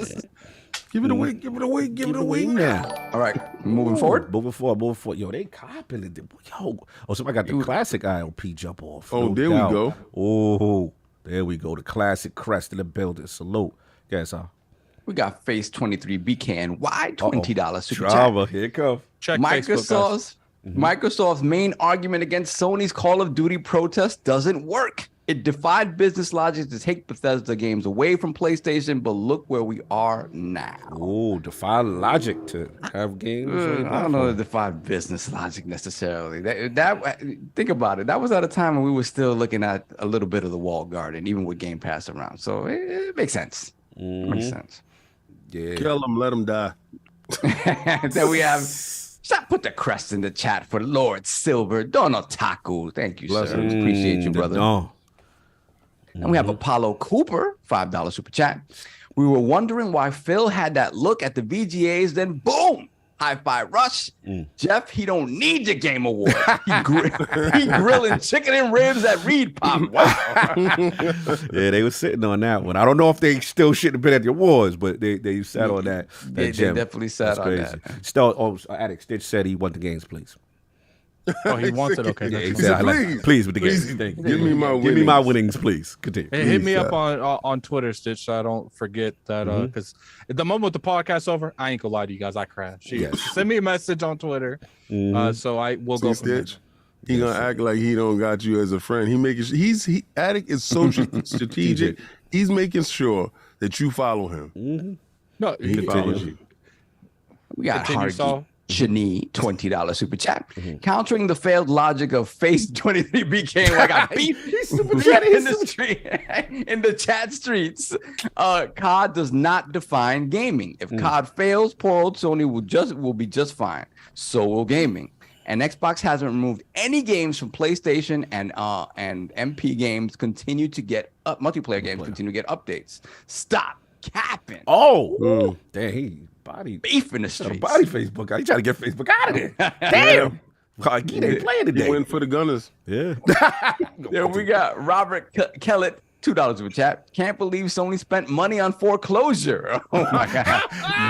Give it away now. All right, moving forward. Moving forward. Yo, they copying it. Yo. Oh, somebody got the classic ILP jump off. Oh, there we go. Oh, there we go. The classic crest in the building. Salute. Guys, We got Face 23 BKNY $20 super Drama. chat. Here it comes. check Facebook, Microsoft's main argument against Sony's Call of Duty protest doesn't work. It defied business logic to take Bethesda games away from PlayStation, but look where we are now. Oh, defy logic to have games. I don't know if defy business logic necessarily. That think about it. That was at a time when we were still looking at a little bit of the walled garden, even with Game Pass around. So it makes sense. Makes sense. Yeah. Kill them, let them die. Then we have. Stop, put the crest in the chat for Lord Silver. Don Otaku. Thank you, sir. Appreciate you, brother. No. And we have Apollo Cooper, $5 super chat. We were wondering why Phil had that look at the VGAs, then boom, HiFiRush. Jeff, he don't need your game award. He grilling chicken and ribs at Reed Pop. Wow. Yeah, they were sitting on that one. I don't know if they still shouldn't have been at the awards, but they sat on that. They gem. definitely sat on that. Still, Addict Stitch said he want the games, please. Oh, he wants it. Okay. Yeah, he that's said, please. please with the Please, games. Thank you. give me my Give me my winnings. winnings, please. Continue. Hey, hit me up on Twitter, Stitch, so I don't forget that. Because at the moment the podcast's over, I ain't gonna lie to you guys, I crashed. Yes. Send me a message on Twitter, so I will go from there. Stitch. He gonna act like he don't got you as a friend. Attic is so strategic. He's making sure that you follow him. No, He follows you. We got Continue, Saul. Hardy Chani, $20 super chat. Countering the failed logic of Face 23 BK, I got beef in the street, in the chat streets. COD does not define gaming. If COD fails, poor old Sony will be just fine. So will gaming. And Xbox hasn't removed any games from PlayStation, and MP games continue to get multiplayer games continue to get updates. Stop capping. Oh, damn, he body Beef in the got a streets. body Facebook out. He trying to get Facebook out of there. Damn. Like, he ain't playing He today. went for the Gunners. Yeah. Then we got Robert Kellett, $2 with chat. Can't believe Sony spent money on foreclosure. Oh my god.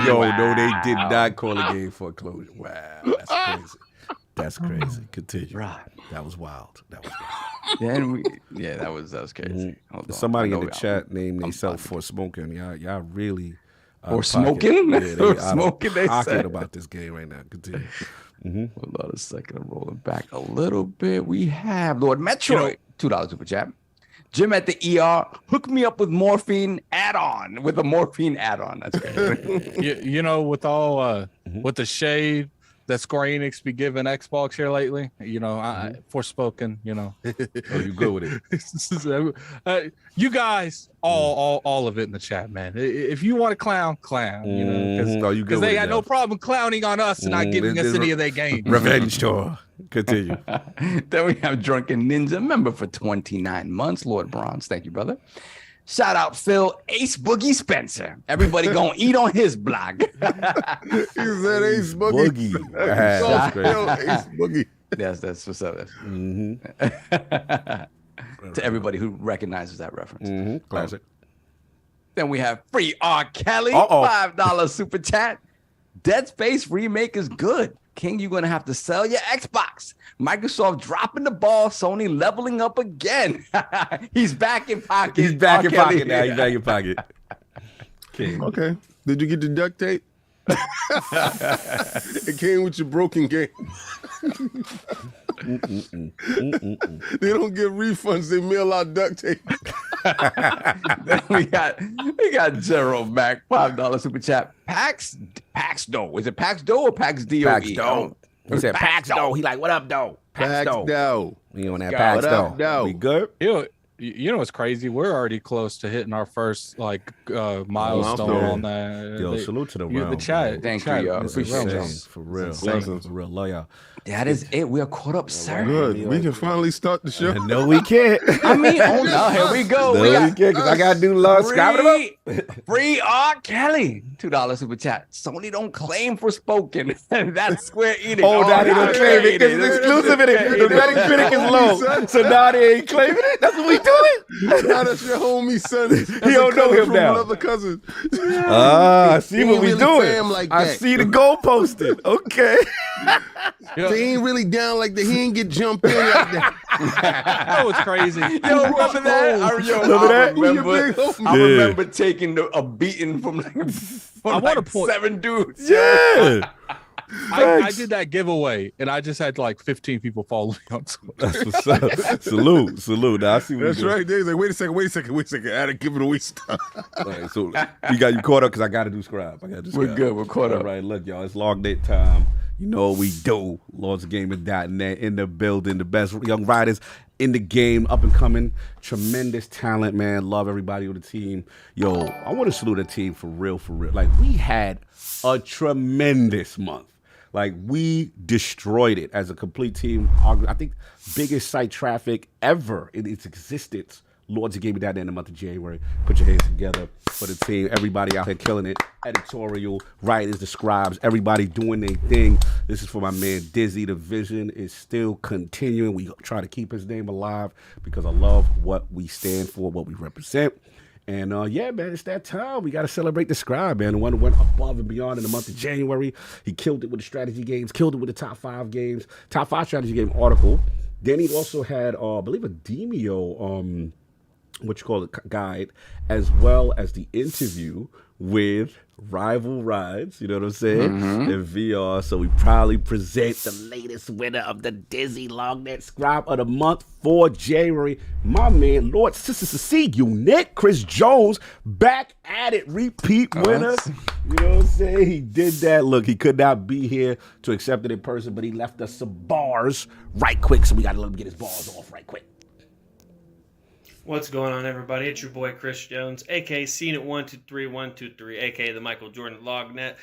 Yo, no, they did not call a game foreclosure. Wow, that's crazy. That's crazy. Continue. Right. That was wild. That was wild. Then that was crazy. Hold on. Somebody I in know the chat named I'm themselves for smoking. Y'all really For smoking? Yeah, For smoking, they pocket said. about this game right now. Continue. Hold on a second. I'm rolling back a little bit. We have Lord Metroid, $2 super chat. Jim at the ER, hook me up with morphine add-on. With a morphine add-on. That's great. You know, with all with the shade that Square Enix be giving Xbox here lately, you know, I Forspoken, you know. Oh, you good with it? You guys, all of it in the chat, man. If you want to clown, you know, because they got no problem clowning on us and not giving us any of their games. Revenge tour. Continue. Then we have Drunken Ninja, member for 29 months. Lord Bronze, thank you, brother. Shout out Phil Ace Boogie Spencer. Everybody gonna eat on his block. He said Ace Boogie. Ace Boogie. Yes, that's what's up. To everybody who recognizes that reference. Classic. Then we have Free R. Kelly, $5 super chat. Dead Space remake is good. King, you're gonna have to sell your Xbox. Microsoft dropping the ball. Sony leveling up again. He's back in pocket. He's back in pocket now. He's back in pocket. King. Okay. Did you get the duct tape? It came with your broken game. They don't get refunds. They mail out duct tape. we got Gerald back, $5 super chat. Pax Doe. Is it Pax Doe or Pax DOE? Pax Doe. He said Pax Doe. He like, what up, Doe? Pax Doe. We on that Pax Doe. We good? You know what's crazy? We're already close to hitting our first milestone on that. Yo, salute to the realm. The chat. Thank you, y'all. Appreciate y'all. For real. For real. Love y'all. That is it. We are caught up, sir. Good. We can finally start the show. No, we can't. I mean, oh no, here we go. No, we can't, because I gotta do Scribe. Free R. Kelly, $2 super chat. Sony don't claim for spoken. That's Square Enix. Oh, now they don't claim it because it's exclusive. The Metacritic is low, so now they ain't claiming it. That's what we doing. Now that's your homie, son. He don't know him now. Another cousin. I see what we doing. Like I see the goal posted. Okay. They ain't really down like that. He ain't get jumped in like that. That was crazy. Yo, remember that? I remember taking a beating from like 7 dudes. Yeah. I did that giveaway, and I just had like 15 people follow me on Twitter. That's what's up. Salute. Now, I see what that's right. They're like, wait a second. I had to give it away stuff. Right, so we got you caught up because I got to do Scribe. We're good. We're caught up. All right, look, y'all. It's LOGNET time. You know what we do. LordsGaming.net in the building. The best young writers in the game, up and coming. Tremendous talent, man. Love everybody on the team. Yo, I want to salute the team for real. Like, we had a tremendous month. Like, we destroyed it as a complete team. I think biggest site traffic ever in its existence. Lords of Gaming down there in the month of January. Put your hands together for the team. Everybody out here killing it. Editorial, writers, the scribes, everybody doing their thing. This is for my man Dizzy. The vision is still continuing. We try to keep his name alive because I love what we stand for, what we represent. And yeah, man, it's that time. We got to celebrate the Scribe, man. The one who went above and beyond in the month of January. He killed it with the strategy games, killed it with the top 5 games, top 5 strategy game article. Then he also had, I believe, a Demio, guide, as well as the interview with Rival Rides, you know what I'm saying, in VR. So we proudly present the latest winner of the Dizzy LOGNET Scribe of the month for January. My man, Lord C Unit, Chris Jones, back at it, repeat winner. You know what I'm saying? He did that. Look, he could not be here to accept it in person, but he left us some bars right quick, so we got to let him get his bars off right quick. What's going on, everybody? It's your boy Chris Jones, aka CNET123123, aka the Michael Jordan LOGNET,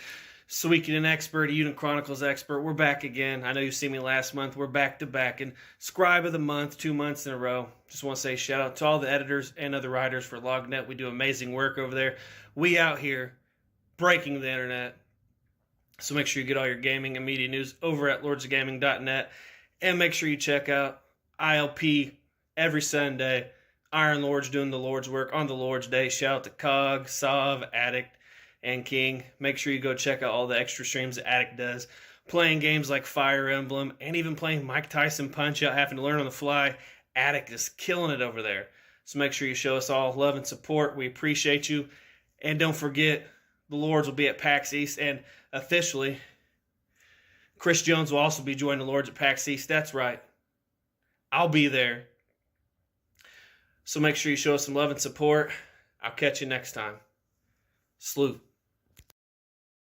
Suikoden expert, Uden Chronicles expert. We're back again. I know you see me last month. We're back to back, and Scribe of the month, 2 months in a row. Just want to say shout out to all the editors and other writers for LOGNET. We do amazing work over there. We out here breaking the internet. So make sure you get all your gaming and media news over at lordsofgaming.net, and make sure you check out ILP every Sunday. Iron Lords doing the Lord's work on the Lord's Day. Shout out to Cog, Sov, Addict, and King. Make sure you go check out all the extra streams that Addict does. Playing games like Fire Emblem, and even playing Mike Tyson Punch-Out, having to learn on the fly. Addict is killing it over there. So make sure you show us all love and support. We appreciate you. And don't forget, the Lords will be at PAX East, and officially, Chris Jones will also be joining the Lords at PAX East. That's right. I'll be there. So make sure you show us some love and support. I'll catch you next time. Salute.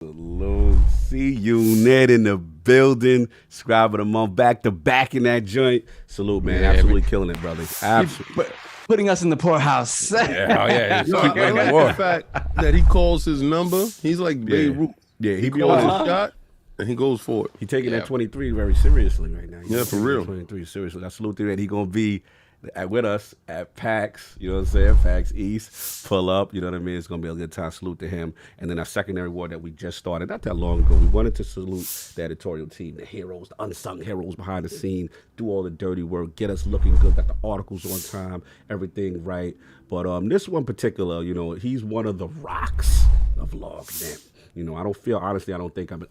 Salute. See you, Ned, in the building. Scribe of the month, back to back in that joint. Salute, man. Yeah, Absolutely killing it, brother. Absolutely. Putting us in the poorhouse. Yeah, oh, yeah. Yo, I like the fact that he calls his number. He's like Babe Ruth. Yeah, He calls his shot and he goes for it. He taking that 23 very seriously right now. Yeah, for real. 23 seriously. I salute him that he gonna be with us at PAX. You know what I'm saying? PAX East. Pull up. You know what I mean? It's gonna be a good time. Salute to him. And then our secondary award that we just started not that long ago. We wanted to salute the editorial team, the heroes, the unsung heroes behind the scene, do all the dirty work, get us looking good, got the articles on time, everything right. But this one particular, you know, he's one of the rocks of LogNet. You know, I don't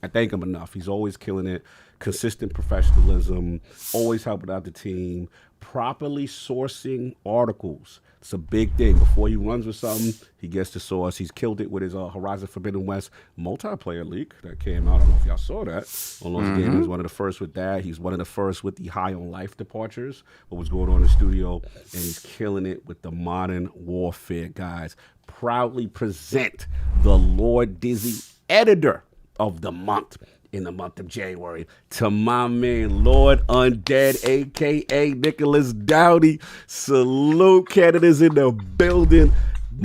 I thank him enough. He's always killing it. Consistent professionalism, always helping out the team, properly sourcing articles. It's a big thing. Before he runs with something, he gets the source. He's killed it with his Horizon Forbidden West multiplayer leak that came out. I don't know if y'all saw that. On Lords of Gaming, he was one of the first with that. He's one of the first with the High on Life departures, what was going on in the studio, and he's killing it with the Modern Warfare guys. Proudly present the Lord Dizzy editor of the month in the month of January to my man Lord Undead, aka Nicholas Dowdy. Salute. Canada's in the building.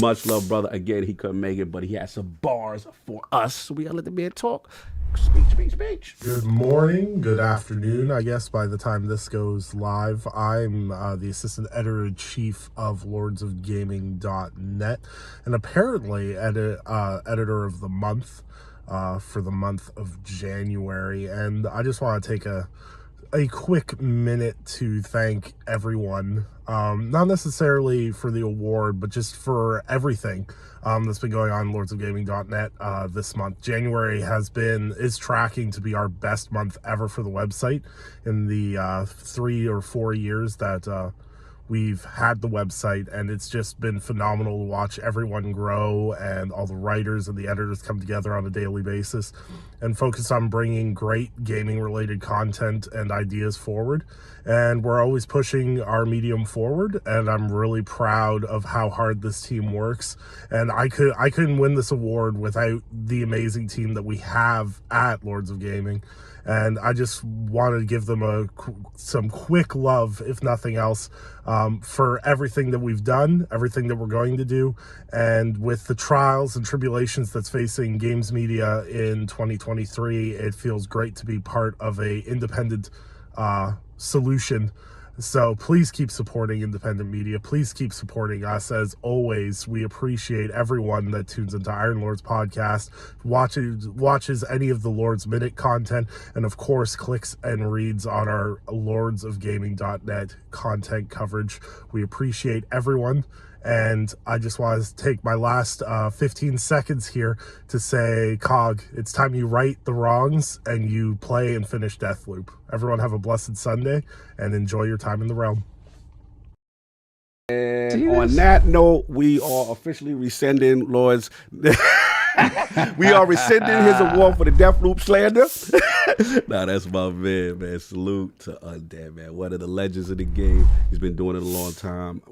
Much love, brother. Again, he couldn't make it, but he has some bars for us, so we gotta let the man talk. Speech. Good morning, good afternoon, I guess, by the time this goes live. I'm the assistant editor-in-chief of lordsofgaming.net, and apparently editor of the month for the month of January. And I just want to take a quick minute to thank everyone, not necessarily for the award, but just for everything that's been going on in lordsofgaming.net this month. January is tracking to be our best month ever for the website in the 3 or 4 years that we've had the website, and it's just been phenomenal to watch everyone grow and all the writers and the editors come together on a daily basis and focus on bringing great gaming related content and ideas forward. And we're always pushing our medium forward, and I'm really proud of how hard this team works. And I couldn't win this award without the amazing team that we have at Lords of Gaming. And I just wanted to give them some quick love, if nothing else, for everything that we've done, everything that we're going to do, and with the trials and tribulations that's facing games media in 2023, it feels great to be part of a independent solution. So please keep supporting independent media. Please keep supporting us. As always, we appreciate everyone that tunes into Iron Lords podcast, watches any of the Lords Minute content, and of course clicks and reads on our lordsofgaming.net content coverage. We appreciate everyone. And I just want to take my last 15 seconds here to say, Cog, it's time you right the wrongs and you play and finish Deathloop. Everyone have a blessed Sunday and enjoy your time in the realm. And on that note, we are officially rescinding Lord's. We are rescinding his award for the Deathloop slander. Nah, that's my man. Salute to Undead, man. One of the legends of the game. He's been doing it a long time.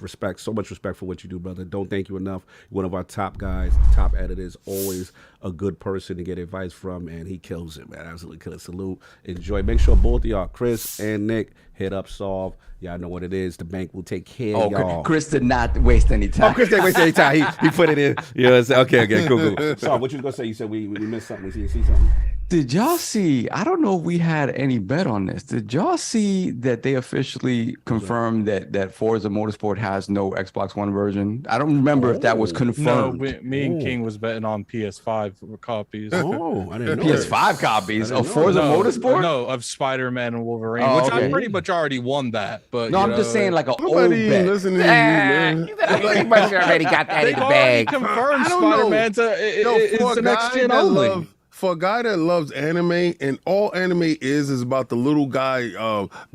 Respect, so much respect for what you do, brother. Don't thank you enough. One of our top guys, top editors, always a good person to get advice from, and he kills it, man. Absolutely kills it. Salute. Enjoy. Make sure both of y'all, Chris and Nick, hit up Solve. Y'all know what it is. The bank will take care of y'all. Chris did not waste any time. Oh, Chris didn't waste any time. He put it in. You know what I'm saying? Okay, cool. Solve, what you was going to say? You said we missed something. You see something? Did y'all see, I don't know if we had any bet on this. Did y'all see that they officially confirmed that Forza Motorsport has no Xbox One version? I don't remember if that was confirmed. No, me and King was betting on PS5 copies. Oh, I didn't know PS5 copies of Forza Motorsport? No, of Spider-Man and Wolverine, Oh, which okay. I pretty much already won that. But No, I'm just saying like an old Nobody bet. listening to you, man. You must have already got that in They've the already bag. confirmed I don't know. Spider-Man is the next gen only. For a guy that loves anime, and all anime is about the little guy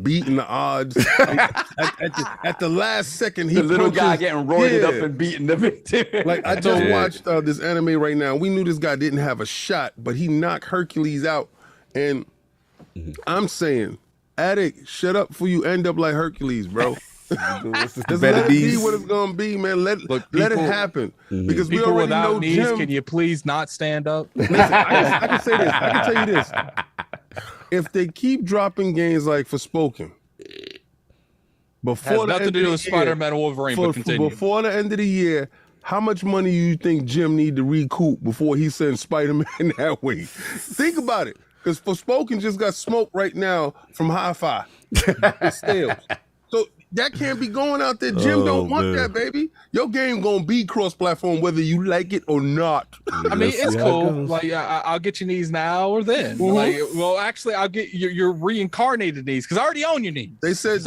beating the odds at the last second. He The little punches, guy getting roided yeah. up and beating the victim. Like I just watched this anime right now. We knew this guy didn't have a shot, but he knocked Hercules out, and I'm saying, addict, shut up before you end up like Hercules, bro. Just let it be what it's gonna be, man. Let it happen. Because we People already without know knees, Jim. can you please not stand up? Listen, I can say this. I can tell you this. If they keep dropping games like Forspoken, before Has the nothing end to do of with the year, Spider-Man or Wolverine, but continue. before the end of the year, how much money do you think Jim need to recoup before he sends Spider-Man that way? Think about it. Because Forspoken just got smoked right now from Hi-Fi. Sales. So that can't be going out there. Jim don't want that, baby. Your game gonna be cross-platform whether you like it or not. I mean, it's cool. Like, I'll get your knees now or then. Like, well, actually, I'll get your reincarnated knees because I already own your knees. They said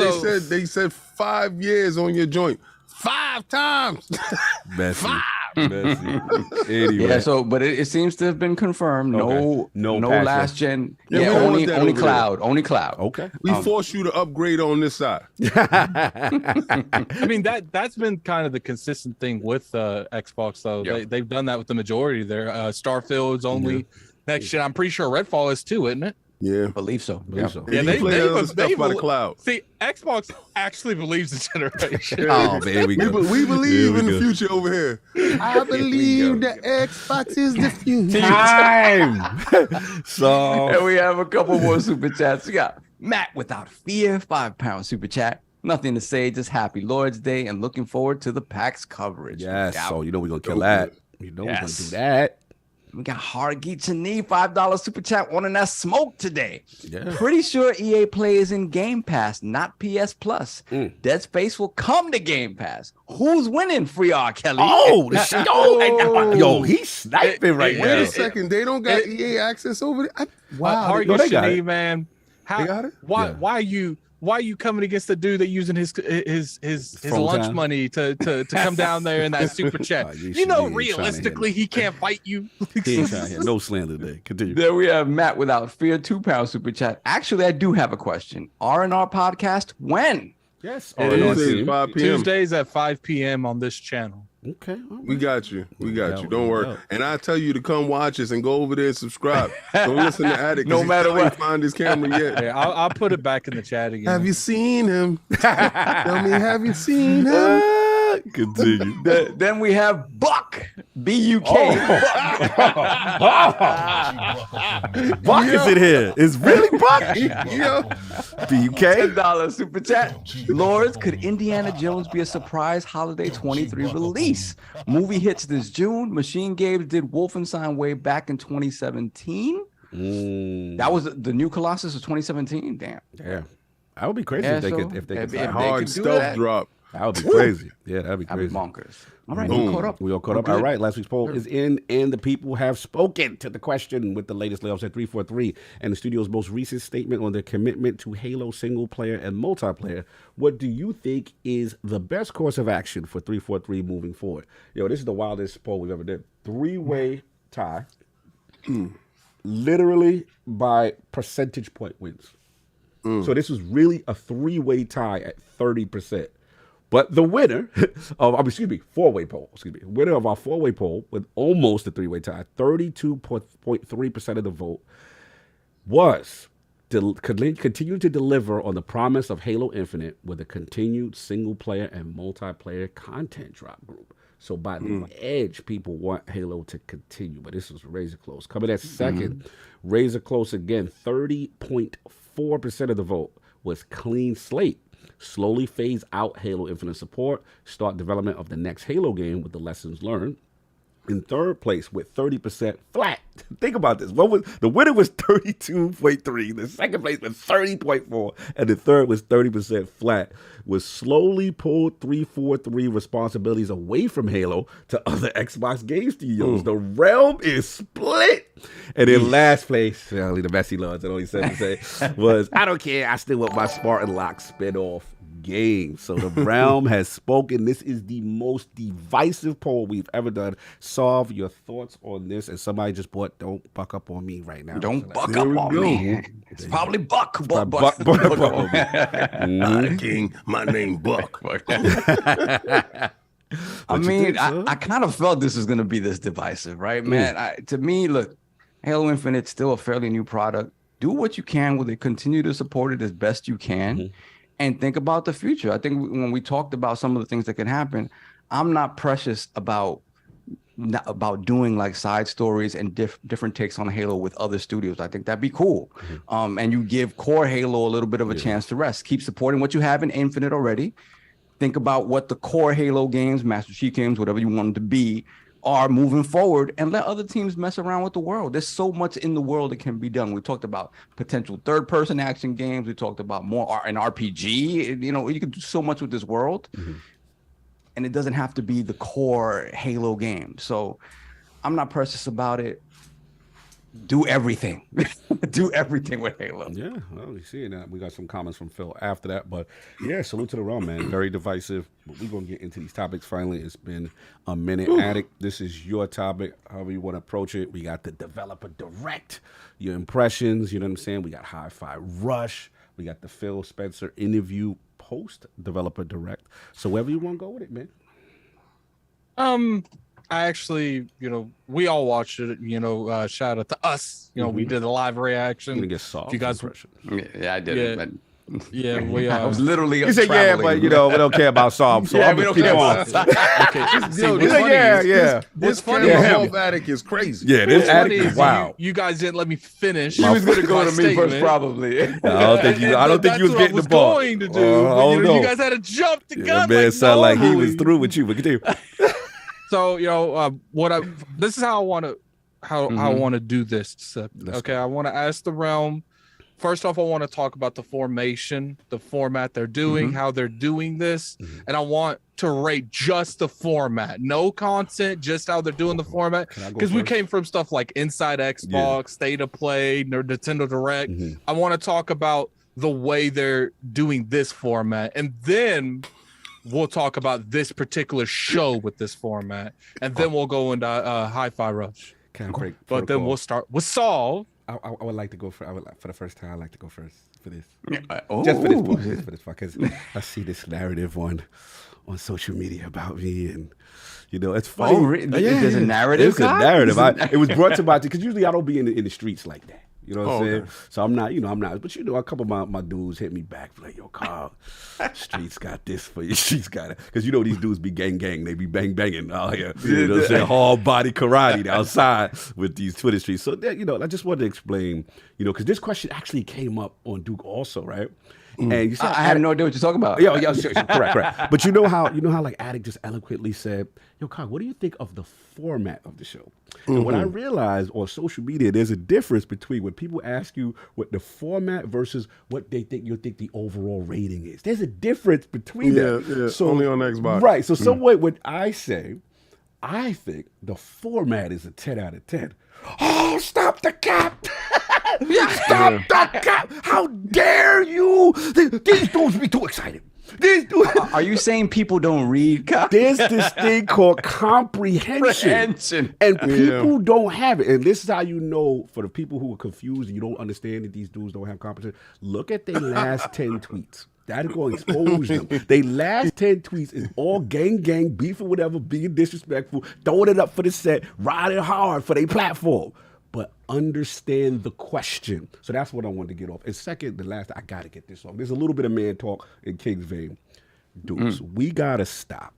5 years on your joint. 5 times. Messy. 5. Messy. Anyway. Yeah, so but it seems to have been confirmed. No patch last gen. Yeah, Yeah, we don't only want that over cloud. Only cloud. Okay. We force you to upgrade on this side. I mean, that's been kind of the consistent thing with Xbox, though. Yeah. They've done that with the majority there. Starfield's only next gen. I'm pretty sure Redfall is too, isn't it? Yeah. Believe so. Yeah. So. Yeah, they play other stuff by the cloud. See, Xbox actually believes in generation. Oh, man, we believe in the future over here. I believe that Xbox is the future. Time. So And we have a couple more super chats. We got Matt Without Fear, £5 super chat. Nothing to say, just happy Lord's Day and looking forward to the PAX coverage. yes, Yeah. so you know we're gonna kill that. You know we're gonna Yes. do that. We got Hargeet Chani, $5 super chat, wanting that smoke today. Yeah. Pretty sure EA Play is in Game Pass, not PS Plus. Dead Space will come to Game Pass. Who's winning, Free R. Kelly? Yo, he's sniping right now. Wait a second. They don't got EA access over there? Wow. Hargy they got Shani, it. man. They got it? Why are you coming against the dude that using his Phone lunch time. money to come down there in that super chat? You You know, ain't trying to hit realistically, he can't fight you. He ain't trying to hit no slander today. Continue. There we have Matt Without Fear, £2 super chat. Actually, I do have a question. R&R podcast, when? Yes. Tuesdays, 5 p.m. Tuesdays at 5 p.m. on this channel. Okay. all right. We got you. We got you. Yeah, Don't we worry. got it. And I tell you to come watch us and go over there and subscribe. Don't listen to Addict. No matter what. Find his camera yet. Yeah, I'll put it back in the chat again. Have you seen him? Tell me, have you seen him? Continue. Then we have Buck, B-U-K. Buck is in here. It's really Buck. Yo. BUK. $10 super chat. Lords, could Indiana Jones be a surprise holiday 23 release? Movie hits this June. Machine Games did Wolfenstein way back in 2017. That was the new Colossus of 2017. Damn. Yeah. That would be crazy Yeah, if they so could. If they could. Hard could do stealth that. drop. That would be crazy. Yeah, that'd be That'd crazy. be bonkers. All right, Boom. we caught up. We all caught up. We're All good. right, last week's poll is in, and the people have spoken to the question with the latest layoffs at 343 and the studio's most recent statement on their commitment to Halo single player and multiplayer. What do you think is the best course of action for 343 moving forward? Yo, this is the wildest poll we've ever did. 3-way tie, literally by percentage point wins. So this was really a 3-way tie at 30%. But the winner of, 4-way poll, winner of our 4-way poll with almost a 3-way tie, 32.3% of the vote, was continue to deliver on the promise of Halo Infinite with a continued single-player and multiplayer content drop group. So by the edge, people want Halo to continue. But this was razor close. Coming at second, razor close again, 30.4% of the vote was clean slate. Slowly phase out Halo Infinite support, start development of the next Halo game with the lessons learned. In third place with 30% flat. Think about this. The winner was 32.3, the second place was 30.4, and the third was 30% flat. Was slowly pulled 343 responsibilities away from Halo to other Xbox game studios. The realm is split. And in last place, only the messy lords, and only said to say, was I don't care, I still want my Spartan Lock spinoff game. So the realm has spoken. This is the most divisive poll we've ever done. Solve your thoughts on this. And somebody just bought Don't Buck Up on Me right now. Don't buck up on me. It's probably Buck. Buck. King, my name Buck. I mean, I kind of felt this was going to be this divisive, right, man? To me, look, Halo Infinite's still a fairly new product. do what you can with it, continue to support it as best you can, and think about the future. I think when we talked about some of the things that can happen, I'm not precious about doing like side stories and different takes on Halo with other studios. I think that'd be cool. And you give core Halo a little bit of a chance to rest. Keep supporting what you have in Infinite already. Think about what the core Halo games, Master Chief games, whatever you want them to be, are moving forward, and let other teams mess around with the world. There's so much in the world that can be done. We talked about potential third-person action games. We talked about more an RPG. You know, you can do so much with this world, and it doesn't have to be the core Halo game. So I'm not precious about it. Do everything. Do everything with Halo. Yeah, well, you see that. We got some comments from Phil after that. But yeah, salute to the realm, man. Very divisive. But we're going to get into these topics finally. It's been a minute. Addict, this is your topic, however you want to approach it. We got the developer direct, your impressions, you know what I'm saying? We got HiFiRush. We got the Phil Spencer interview post developer direct. So wherever you want to go with it, man. I actually, we all watched it, shout out to us. We did a live reaction. You're gonna get soft. You guys Yeah, I did it. But yeah, we I was literally you said yeah, but we don't care about Saab, so I'm gonna keep on. Okay. This funny whole Attic is crazy. Yeah, this Attic is wow. You guys didn't let me finish. She was gonna go to me first, probably. I don't think you was getting the ball. Going to do. You guys had to jump the gun. Man, sound like he was through with you. But continue. So this is how I want to I want to do this. Okay, I want to ask the realm. First off, I want to talk about the formation, the format they're doing, how they're doing this, and I want to rate just the format, no content, just how they're doing the format. Because we came from stuff like Inside Xbox, State of Play, Nintendo Direct. I want to talk about the way they're doing this format, and then we'll talk about this particular show with this format, and then we'll go into HiFiRush. But then we'll start with Solve. I would like to go for the first time. I'd like to go first for this. Just for this because I see this narrative on social media about me, and it's funny. There's a narrative. There's a narrative. It was brought to my because usually I don't be in the streets like that. You know what I'm saying? So I'm not. But a couple of my dudes hit me back like, yo, Carl, streets got this for you. Streets got it. Because these dudes be gang. They be bang out here. You know what I'm saying? Hard body karate outside with these Twitter streets. So I just wanted to explain, because this question actually came up on Duke also, right? And you said, I have no idea what you're talking about. Yeah, sure, correct. But you know how like Attic just eloquently said, yo, Carl, what do you think of the format of the show? And what I realized on social media, there's a difference between when people ask you what the format versus what you think the overall rating is. There's a difference between that. Yeah, so, only on Xbox. Right. So somewhat when I say, I think the format is a 10 out of 10. Oh, stop the cap! Stop the cap! How dare you? These dudes be too excited. These dudes. Are you saying people don't read? There's this thing called comprehension. And people don't have it. And this is how you know, for the people who are confused and you don't understand that these dudes don't have comprehension, look at their last 10 tweets. That is going to expose them. They last 10 tweets is all gang, beef or whatever, being disrespectful, throwing it up for the set, riding hard for their platform. But understand the question. So that's what I wanted to get off. And second, the last, I got to get this off. There's a little bit of man talk in King's vein. Dudes, we got to stop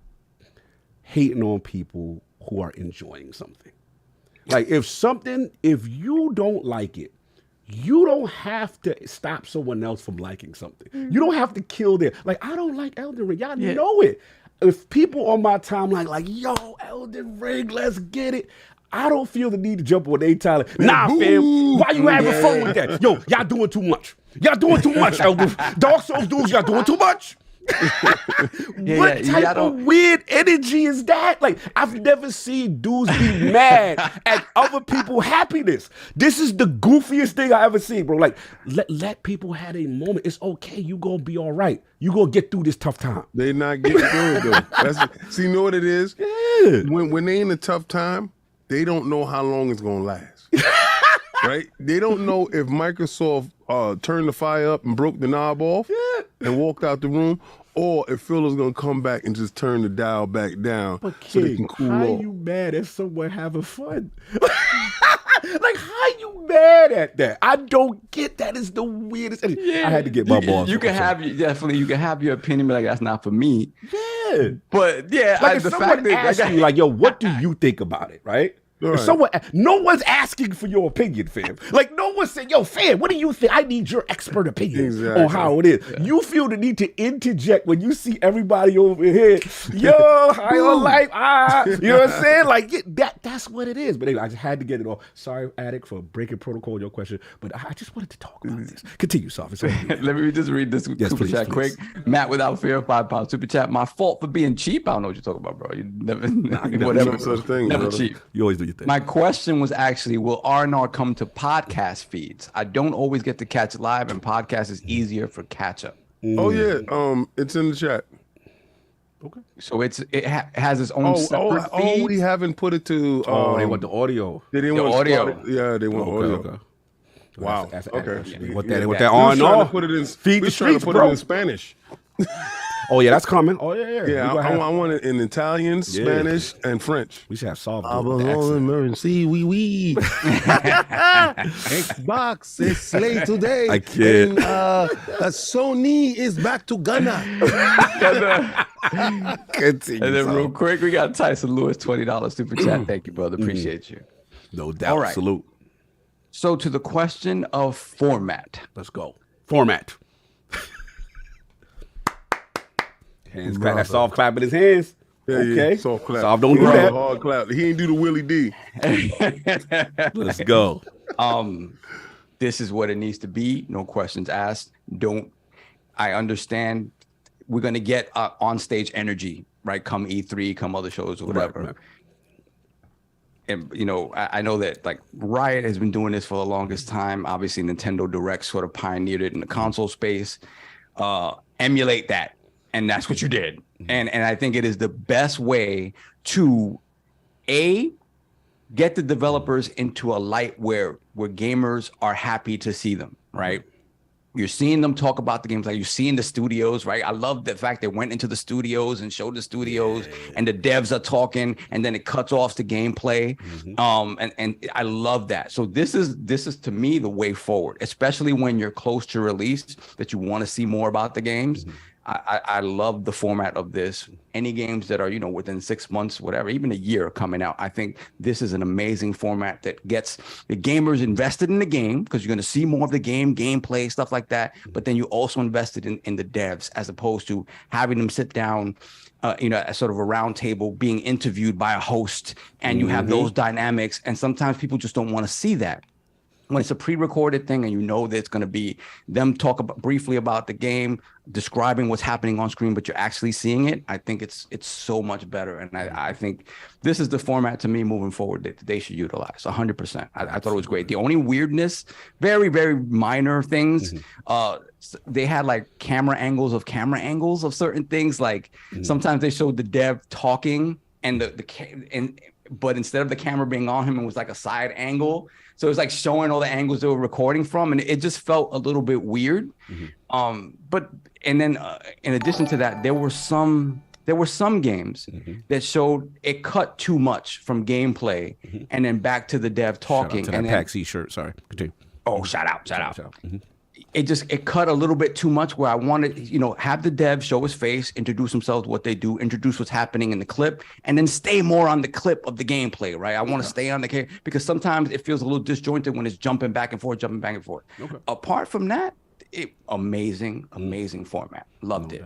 hating on people who are enjoying something. Like if you don't like it, you don't have to stop someone else from liking something. You don't have to kill their, like, I don't like Elden Ring. Y'all know it. If people on my timeline like, yo, Elden Ring, let's get it. I don't feel the need to jump on their timeline. Nah, fam, why you having fun with that? Yo, y'all doing too much. Y'all doing too much, Elden. Dark Souls dudes, y'all doing too much. What type of weird energy is that? Like, I've never seen dudes be mad at other people's happiness. This is the goofiest thing I ever seen, bro. Like, let people have a moment. It's okay. You gonna be all right. You gonna get through this tough time. They not getting through it though. See, you know what it is? Yeah. When they in a tough time, they don't know how long it's gonna last. Right? They don't know if Microsoft turned the fire up and broke the knob off and walked out the room, or if Phil is gonna come back and just turn the dial back down but so they can cool how off. You mad at someone having fun? Like, how you mad at that? I don't get that. It's the weirdest. I had to get my boss. You can have you can have your opinion, but like that's not for me. Yeah, but yeah, like if someone asks you, like, yo, what do you think about it, right? If someone, no one's asking for your opinion, fam. Like, no one's saying, yo, fam, what do you think? I need your expert opinion on how it is. Yeah. You feel the need to interject when you see everybody over here, yo, high on life, you know what I'm saying? Like, that's what it is. But anyway, I just had to get it off. Sorry, Addict, for breaking protocol, your question, but I just wanted to talk about this. Continue, Soft. Let me just read this super chat quick. Matt, without fear, £5 super chat. My fault for being cheap. I don't know what you're talking about, bro. You never, whatever. Such thing, never cheap. You always do. My question was actually, will R&R come to podcast feeds? I don't always get to catch live, and podcast is easier for catch up. Oh yeah, it's in the chat. Okay. So it has its own separate feed. We haven't put it to. They want the audio. They didn't want audio. Yeah, they want audio. Okay. Wow. Okay. What that R&R? Put it in. Feed the streets, bro. Put it in Spanish. Oh yeah, that's coming. Oh yeah. Yeah, I want it in Italian, Spanish, and French. We should have solved emergency. Oui. Xbox is late today. I can't. Sony is back to Ghana. Continue, and then real quick, we got Tyson Lewis, $20 super chat. Thank you, brother. Appreciate you. No doubt. All right. Salute. So to the question of format. Let's go. Format. Hands clap. That Soft clapping his hands. Yeah, okay. Yeah, soft clap. Soft don't do that. Hard clap. He ain't do the Willie D. Let's go. This is what it needs to be. No questions asked. I understand we're going to get on stage energy, right? Come E3, come other shows or whatever. Right. And, you know, I know that like Riot has been doing this for the longest time. Obviously, Nintendo Direct sort of pioneered it in the console space. Emulate that. And that's what you did. And I think it is the best way to get the developers into a light where gamers are happy to see them, right? You're seeing them talk about the games, like you're seeing the studios, right? I love the fact they went into the studios and showed the studios and the devs are talking and then it cuts off the gameplay. And I love that. So this is to me the way forward, especially when you're close to release, that you want to see more about the games. I love the format of this. Any games that are, you know, within 6 months, whatever, even a year coming out, I think this is an amazing format that gets the gamers invested in the game, because you're going to see more of the game, gameplay, stuff like that. But then you also invested in the devs, as opposed to having them sit down, you know, at sort of a round table being interviewed by a host, and you have those dynamics. And sometimes people just don't want to see that. When it's a pre-recorded thing and you know that it's going to be them talk briefly about the game, describing what's happening on screen, but you're actually seeing it, I think it's so much better. And I think this is the format to me moving forward that they should utilize 100%. I thought it was great. The only weirdness, very, very minor things, they had like camera angles of certain things. Like sometimes they showed the dev talking and but instead of the camera being on him, it was like a side angle. So it was like showing all the angles they were recording from, and it just felt a little bit weird. But then in addition to that, there were some games that showed it cut too much from gameplay, and then back to the dev talking. Shout out to that Pack C shirt. Sorry, continue. Oh, shout out. It cut a little bit too much, where I wanted, you know, have the dev show his face, introduce themselves, what they do, introduce what's happening in the clip, and then stay more on the clip of the gameplay, right? I want to stay on the because sometimes it feels a little disjointed when it's jumping back and forth. Okay. Apart from that, amazing format. Loved it.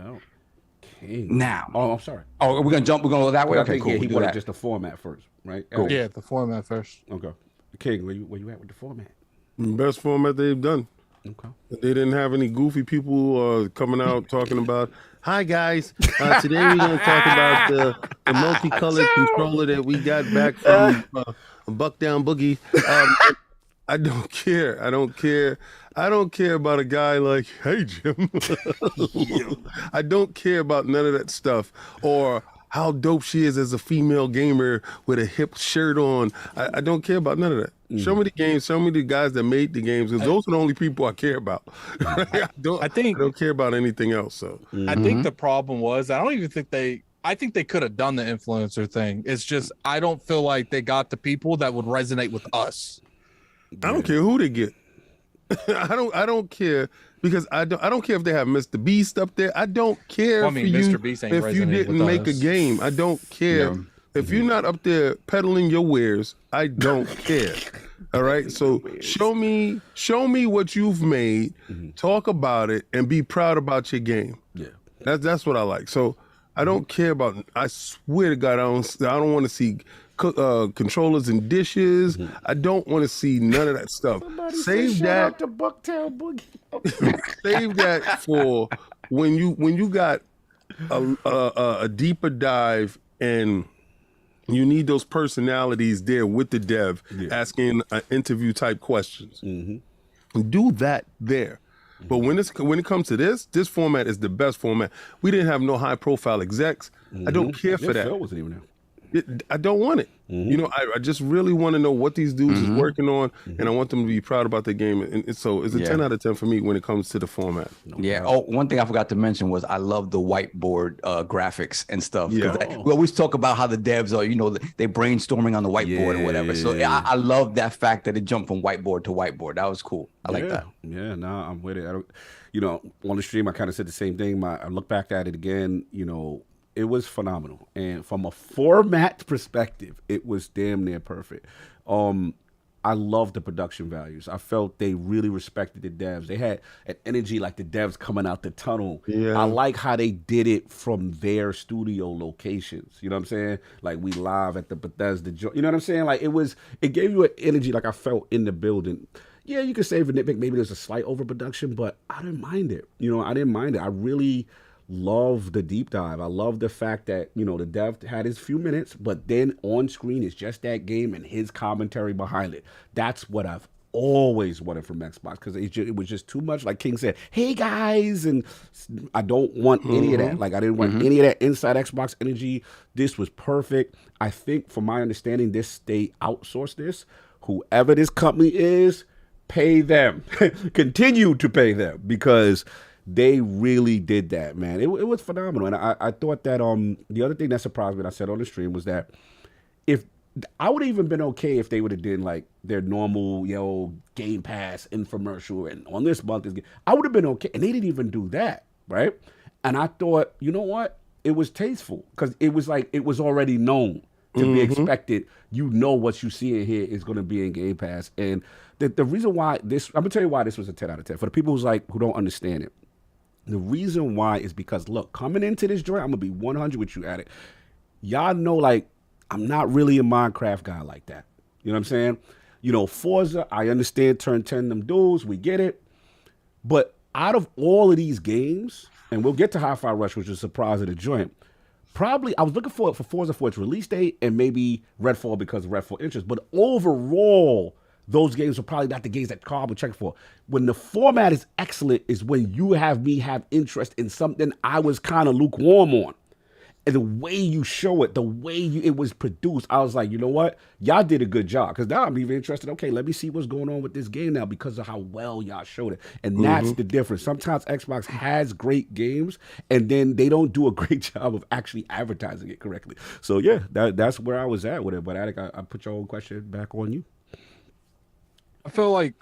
Now, I'm sorry. Oh, we're gonna go that way. Okay, cool. He wanted just the format first, right? Cool. Yeah, the format first. Okay. King, where you at with the format? Best format they've done. Okay. They didn't have any goofy people coming out talking about, hi guys, today we're going to talk about the multicolored controller that we got back from Buck Down Boogie. I don't care. I don't care about a guy like, hey Jim. I don't care about none of that stuff, or how dope she is as a female gamer with a hip shirt on. I don't care about none of that. Show me the games. Show me the guys that made the games, because those are the only people I care about. I don't care about anything else. So I think the problem was, I think they could have done the influencer thing. It's just, I don't feel like they got the people that would resonate with us. I don't care who they get. I don't care because I don't care if they have Mr. Beast up there. I don't care Well, I mean, for you Mr. Beast ain't if you resonating didn't with make a us. game. I don't care. Yeah. If you're not up there peddling your wares, I don't care. All right. So show me what you've made, talk about it, and be proud about your game. Yeah. That's what I like. So I don't care about. I swear to God, I don't want to see controllers and dishes. I don't want to see none of that stuff. Save that. Save that for when you got a deeper dive and you need those personalities there with the dev asking interview type questions. Do that there. But when it comes to this format is the best format. We didn't have no high profile execs. I don't care for that. Phil wasn't even there. I don't want it. You know, I just really want to know what these dudes is working on, and I want them to be proud about their game. And so it's a 10 out of 10 for me when it comes to the format. Yeah. Oh, one thing I forgot to mention was I love the whiteboard graphics and stuff. Yeah. We always talk about how the devs are, you know, they brainstorming on the whiteboard or whatever. So I love that fact that it jumped from whiteboard to whiteboard. That was cool. I like that. Yeah, no, I'm with it. I don't, you know, on the stream, I kind of said the same thing. I look back at it again, you know, it was phenomenal. And from a format perspective, it was damn near perfect. I love the production values. I felt they really respected the devs. They had an energy like the devs coming out the tunnel. Yeah. I like how they did it from their studio locations. You know what I'm saying? Like we live at the Bethesda, you know what I'm saying? Like it gave you an energy like I felt in the building. Yeah, you could say for nitpick, maybe there's a slight overproduction, but I didn't mind it. You know, I didn't mind it. I really love the deep dive. I love the fact that, you know, the dev had his few minutes, but then on screen is just that game and his commentary behind it. That's what I've always wanted from Xbox, because it was just too much. Like King said, hey guys, and I don't want any of that. Like I didn't want any of that inside Xbox energy. This was perfect. I think from my understanding, they outsourced this. Whoever this company is, pay them. Continue to pay them, because they really did that, man. It was phenomenal. And I thought that the other thing that surprised me, and I said on the stream, was that if I would have even been okay if they would have done like their normal, Game Pass infomercial and on this month, I would have been okay. And they didn't even do that, right? And I thought, you know what? It was tasteful, because it was like it was already known to be expected. You know what you see in here is going to be in Game Pass. And the reason why I'm going to tell you why this was a 10 out of 10. For the people who don't understand it, the reason why is because, look, coming into this joint, I'm going to be 100 with you at it. Y'all know, like, I'm not really a Minecraft guy like that. You know what I'm saying? You know, Forza, I understand turn 10 them duels. We get it. But out of all of these games, and we'll get to HiFiRush, which is a surprise of the joint, probably I was looking for Forza for its release date and maybe Redfall because of Redfall interest. But overall, those games are probably not the games that Carl would check for. When the format is excellent is when you have me have interest in something I was kind of lukewarm on. And the way you show it, the way it was produced, I was like, you know what? Y'all did a good job. Because now I'm even interested. Okay, let me see what's going on with this game now because of how well y'all showed it. And that's the difference. Sometimes Xbox has great games, and then they don't do a great job of actually advertising it correctly. So, yeah, that's where I was at with it. But, Attic, I put your own question back on you. I feel like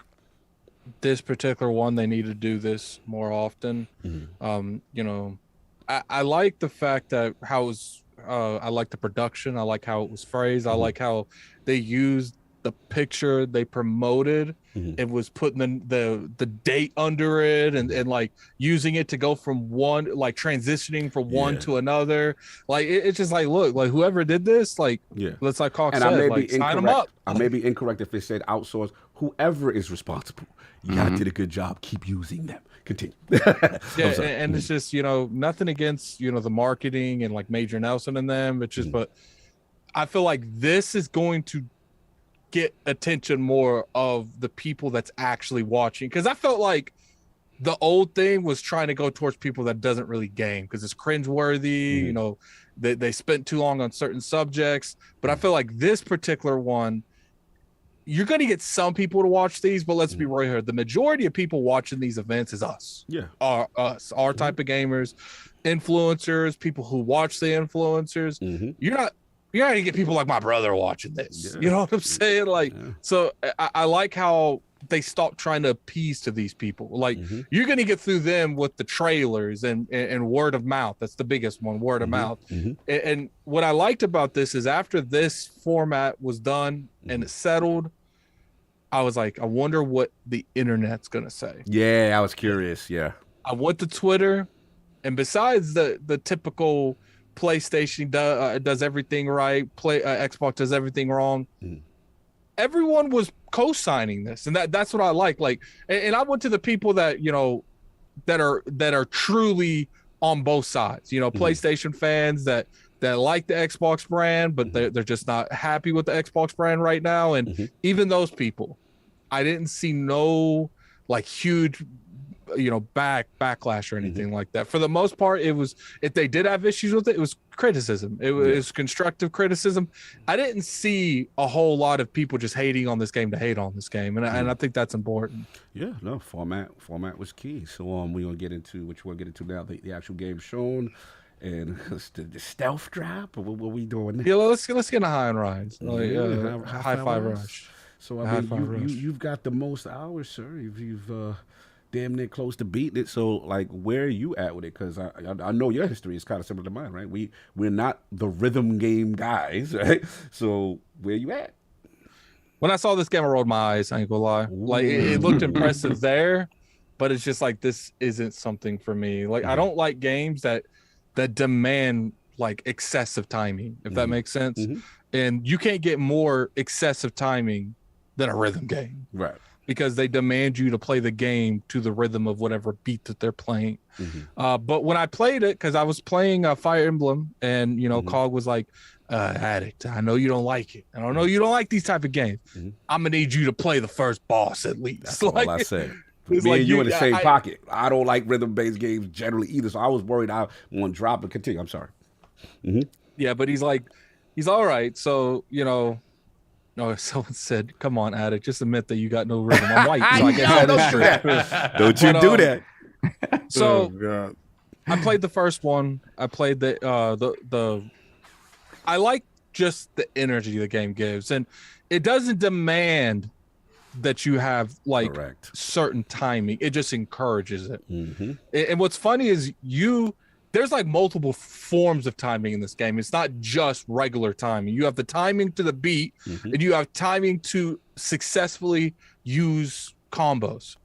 this particular one, they need to do this more often. You know, I like the fact that how it was, I like the production. I like how it was phrased. I like how they used the picture they promoted. It was putting the date under it and like using it to go from one, like transitioning from one to another. Like it's just like, look, like whoever did this, like, let's like Hawk said, I may like, be sign them incorrect. up. I may be incorrect if it said outsource. Whoever is responsible, y'all did a good job. Keep using them. Continue. And it's just, you know, nothing against, you know, the marketing and like Major Nelson and them. It's just, but I feel like this is going to get attention more of the people that's actually watching. Because I felt like the old thing was trying to go towards people that doesn't really game because it's cringeworthy. You know, they spent too long on certain subjects. But I feel like this particular one, you're going to get some people to watch these, but let's be real here. The majority of people watching these events is us. Our type of gamers, influencers, people who watch the influencers. You're you gotta get people like my brother watching this. You know what I'm saying? Like, so I like how they stopped trying to appease to these people. Like, you're gonna get through them with the trailers and word of mouth. That's the biggest one, word of mouth. And what I liked about this is after this format was done and it settled, I was like, I wonder what the internet's gonna say. Yeah, I was curious. Yeah, I went to Twitter, and besides the typical PlayStation does everything right, Xbox does everything wrong, everyone was co-signing this, and that's what I like. Like, and I went to the people that that are truly on both sides. PlayStation fans that like the Xbox brand, but they're just not happy with the Xbox brand right now. And even those people, I didn't see no like huge backlash or anything like that. For the most part, it was, if they did have issues with it, it was criticism. It was constructive criticism. I didn't see a whole lot of people just hating on this game to hate on this game, and I think that's important. Yeah, no, format was key. So we're gonna get into now, the actual game shown, and the stealth drop, or what we doing now? Yeah, let's get into High and Rise, HiFiRush. So I mean, you've got the most hours, sir. You've damn near close to beating it. So like, where are you at with it? Because I know your history is kind of similar to mine, right? We're not the rhythm game guys, right? So where you at? When I saw this game, I rolled my eyes. I ain't gonna lie. Like, it looked impressive there, but it's just like, this isn't something for me. Like, I don't like games that demand like excessive timing, if that makes sense. And you can't get more excessive timing than a rhythm game, right? Because they demand you to play the game to the rhythm of whatever beat that they're playing. But when I played it, because I was playing Fire Emblem, and Cog was like, Addict, I know you don't like it. I don't know you don't like these type of games. I'm gonna need you to play the first boss at least. That's like, all I said. It's Me like and you in the same pocket. I don't like rhythm-based games generally either, so I was worried I want to drop and continue. I'm sorry. Yeah, but he's all right. So no, someone said, "Come on, Addict, just admit that you got no rhythm." I'm white, so I guess that is true. Don't you do that? So God. I played the first one. I played the. I like just the energy the game gives, and it doesn't demand that you have like certain timing. It just encourages it. And what's funny is there's like multiple forms of timing in this game. It's not just regular timing. You have the timing to the beat, and you have timing to successfully use combos,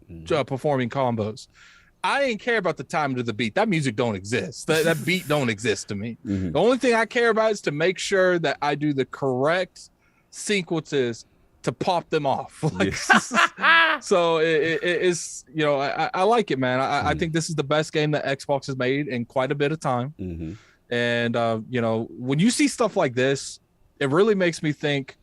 performing combos. I didn't care about the timing to the beat. That music don't exist. That beat don't exist to me. The only thing I care about is to make sure that I do the correct sequences to pop them off. Like, so it is, I like it, man. I think this is the best game that Xbox has made in quite a bit of time. And when you see stuff like this, it really makes me think,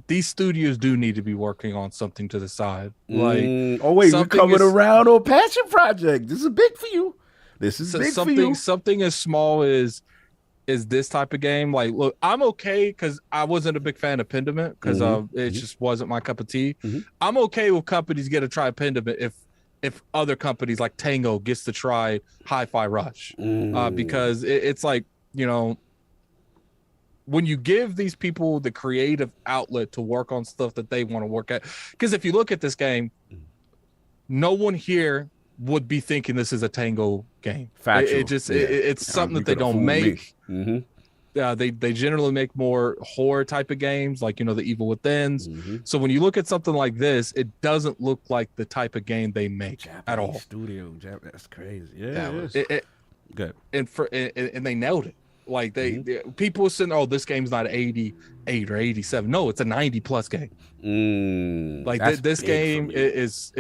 these studios do need to be working on something to the side. Like, oh wait, we're coming around on passion project. This is big for you. This is big for you. Something as small as this type of game. Like, look, I'm okay because I wasn't a big fan of Pendament because it just wasn't my cup of tea. I'm okay with companies get to try Pendament if other companies like Tango gets to try HiFiRush, because it's like, when you give these people the creative outlet to work on stuff that they want to work at, because if you look at this game, no one here would be thinking this is a Tango game. It's something that they don't make. They generally make more horror type of games, like the Evil Withins. So when you look at something like this, it doesn't look like the type of game they make Japanese at all. Studio, that's crazy. Good. And they nailed it. Like people saying, "Oh, this game's not 88 or 87." No, it's a 90 plus game. Like this game is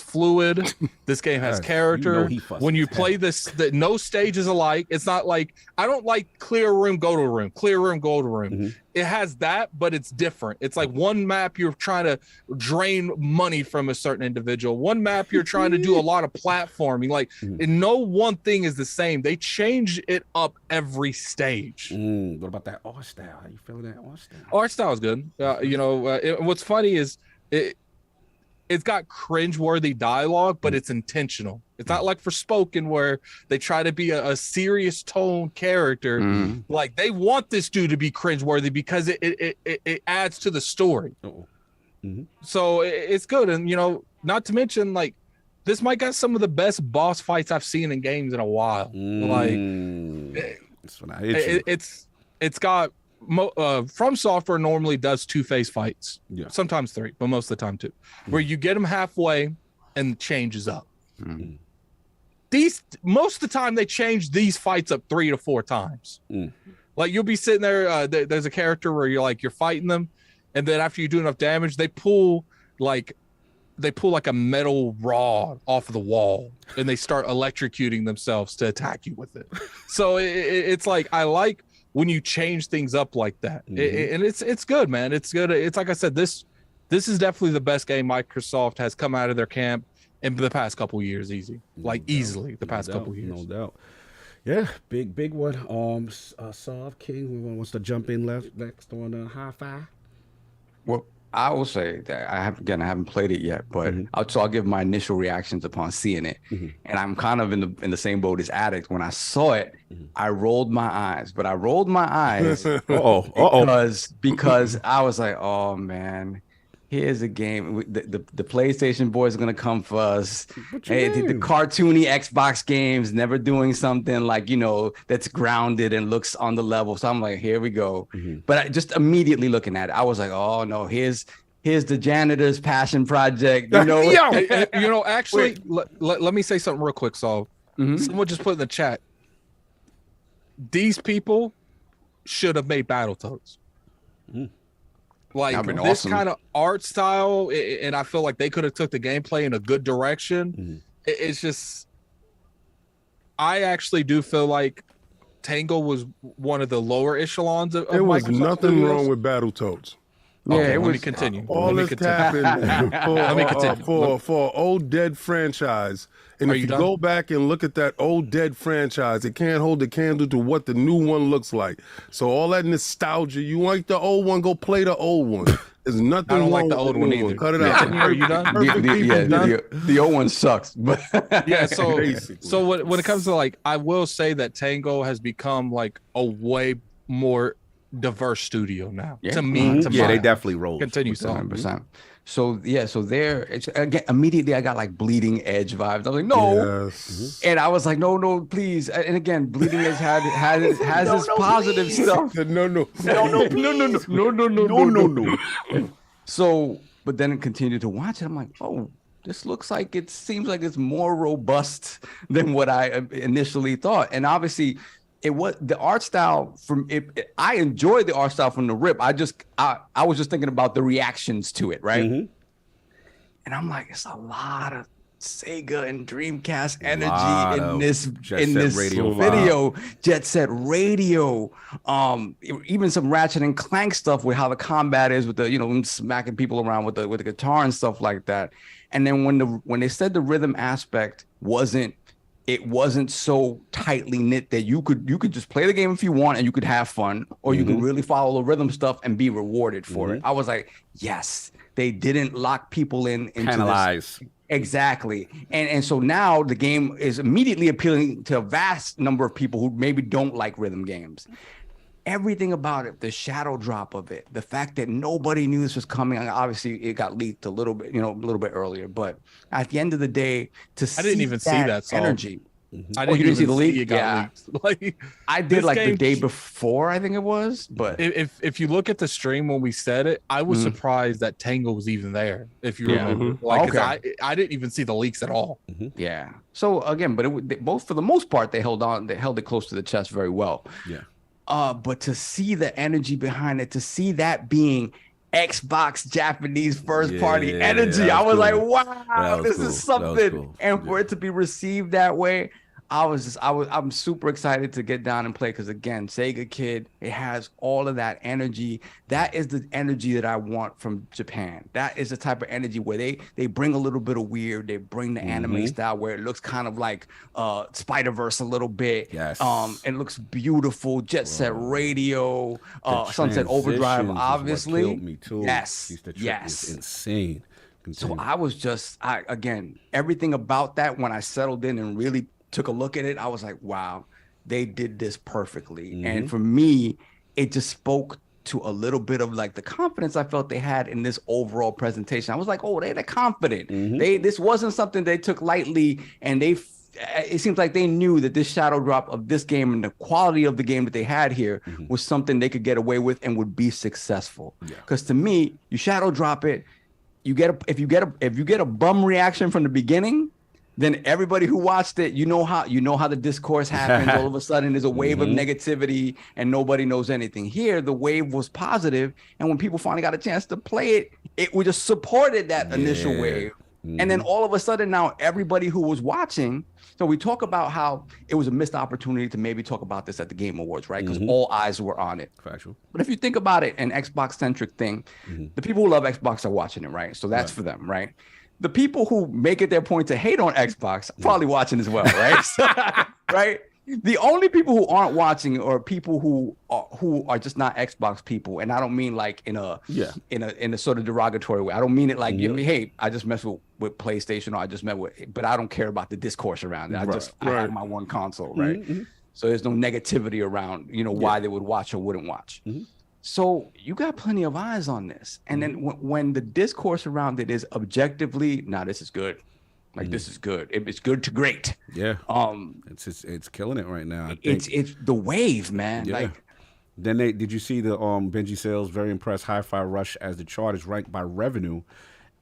fluid. This game has character. When you play this, no stage is alike. It's not like, I don't like clear room, go to room, clear room, go to room. It has that, but it's different. It's like one map you're trying to drain money from a certain individual. One map you're trying to do a lot of platforming. Like, and no one thing is the same. They change it up every stage. What about that art style? How you feeling that art style? Art style is good. What's funny is it's got cringeworthy dialogue, but it's intentional. It's not like Forspoken where they try to be a serious tone character. Like they want this dude to be cringeworthy because it adds to the story. So it's good. And, you know, not to mention, like, this might got some of the best boss fights I've seen in games in a while. Like, that's when I hit you. it's got From Software normally does 2-phase fights, sometimes 3, but most of the time 2, where you get them halfway and it changes up. These most of the time they change these fights up 3 to 4 times. Like you'll be sitting there, there's a character where you're fighting them, and then after you do enough damage, they pull like a metal rod off of the wall and they start electrocuting themselves to attack you with it. So it's like, I like when you change things up like that. And it's good, man. It's good. It's like I said, this is definitely the best game Microsoft has come out of their camp in the past couple years. Easily the past couple years. No doubt. Yeah, big one. Soft King wants to jump in next on Hi-Fi. Well, I will say that I haven't played it yet, but I'll give my initial reactions upon seeing it. And I'm kind of in the same boat as Addict. When I saw it, I rolled my eyes, but I rolled my eyes because I was like, oh man, here's a game. The PlayStation boys are gonna come for us. Hey, the cartoony Xbox games, never doing something like, you know, that's grounded and looks on the level. So I'm like, here we go. But I just immediately looking at it, I was like, oh no, here's the janitor's passion project. You know, you know, actually, let me say something real quick. So someone just put in the chat, these people should have made Battletoads. Like this kind of art style, and I feel like they could have took the gameplay in a good direction. It's just, I actually do feel like Tango was one of the lower echelons of There was Microsoft nothing Studios. wrong with Battletoads. Okay, let me continue. All this tapping for old dead franchise. And if you go back and look at that old dead franchise, it can't hold a candle to what the new one looks like. So all that nostalgia, you like the old one, go play the old one. There's nothing I don't like wrong the with old one either. Cut it out. Are you done? The old one sucks. But yeah, so when it comes to, like, I will say that Tango has become like a way more diverse studio now. To me, they definitely roll. Continue, 100%. So there, again, immediately I got like Bleeding Edge vibes. I was like, no, and I was like, no, please. And again, Bleeding Edge has its positive stuff. No. So, but then it continued to watch it. I'm like, oh, this looks like it seems like it's more robust than what I initially thought. And obviously, it was the art style from it. I enjoyed the art style from the rip. I was just thinking about the reactions to it, right? And I'm like, it's a lot of Sega and Dreamcast energy in this video. Jet Set Radio, even some Ratchet and Clank stuff with how the combat is with the, you know, smacking people around with the guitar and stuff like that. And then when they said the rhythm aspect wasn't so tightly knit that you could just play the game if you want and you could have fun, or you could really follow the rhythm stuff and be rewarded for it. I was like, yes, they didn't lock people into penalize. Exactly. And so now the game is immediately appealing to a vast number of people who maybe don't like rhythm games. Everything about it, the shadow drop of it, the fact that nobody knew this was coming. Obviously, it got leaked a little bit earlier. But at the end of the day, I didn't even see that energy. I didn't even see the leak. Like I did like the day before, I think it was. But if you look at the stream when we said it, I was surprised that Tango was even there. If you remember, like I didn't even see the leaks at all. Yeah. So again, but both for the most part they held it close to the chest very well. Yeah. But to see the energy behind it, to see that being Xbox Japanese first party energy, I was like, wow, this is something. Cool. And for it to be received that way, I'm super excited to get down and play, because again, Sega Kid, it has all of that energy. That is the energy that I want from Japan. That is the type of energy where they bring a little bit of weird, they bring the anime style where it looks kind of like Spider-Verse a little bit. Yes. It looks beautiful. Jet Set Radio, Sunset Overdrive, obviously. Killed me too. Yes. Is insane. So I was just, again, everything about that, when I settled in and really took a look at it, I was like, wow, they did this perfectly. And for me, it just spoke to a little bit of like the confidence I felt they had in this overall presentation. I was like, oh, they're confident. This wasn't something they took lightly, and it seems like they knew that this shadow drop of this game and the quality of the game that they had here was something they could get away with and would be successful. Because to me, you shadow drop it, if you get a bum reaction from the beginning, then everybody who watched it, you know how the discourse happens. All of a sudden, there's a wave of negativity, and nobody knows anything. Here, the wave was positive, and when people finally got a chance to play it, we just supported that initial wave. And then all of a sudden, now everybody who was watching. So we talk about how it was a missed opportunity to maybe talk about this at the Game Awards, right? Because all eyes were on it. Factual. But if you think about it, an Xbox-centric thing, the people who love Xbox are watching it, right? So that's for them, right? The people who make it their point to hate on Xbox are probably watching as well, right? Right? The only people who aren't watching are people who are just not Xbox people, and I don't mean like in a sort of derogatory way. I don't mean it like, hey, I just mess with PlayStation, or I just met with, but I don't care about the discourse around it. I have my one console, right? So there's no negativity around, why they would watch or wouldn't watch. So you got plenty of eyes on this, and then when the discourse around it is objectively, this is good. Like this is good. It's good to great. Yeah. It's killing it right now. It's the wave, man. Yeah. Like, then did you see the Benji Sales very impressed HiFiRush as the chart is ranked by revenue,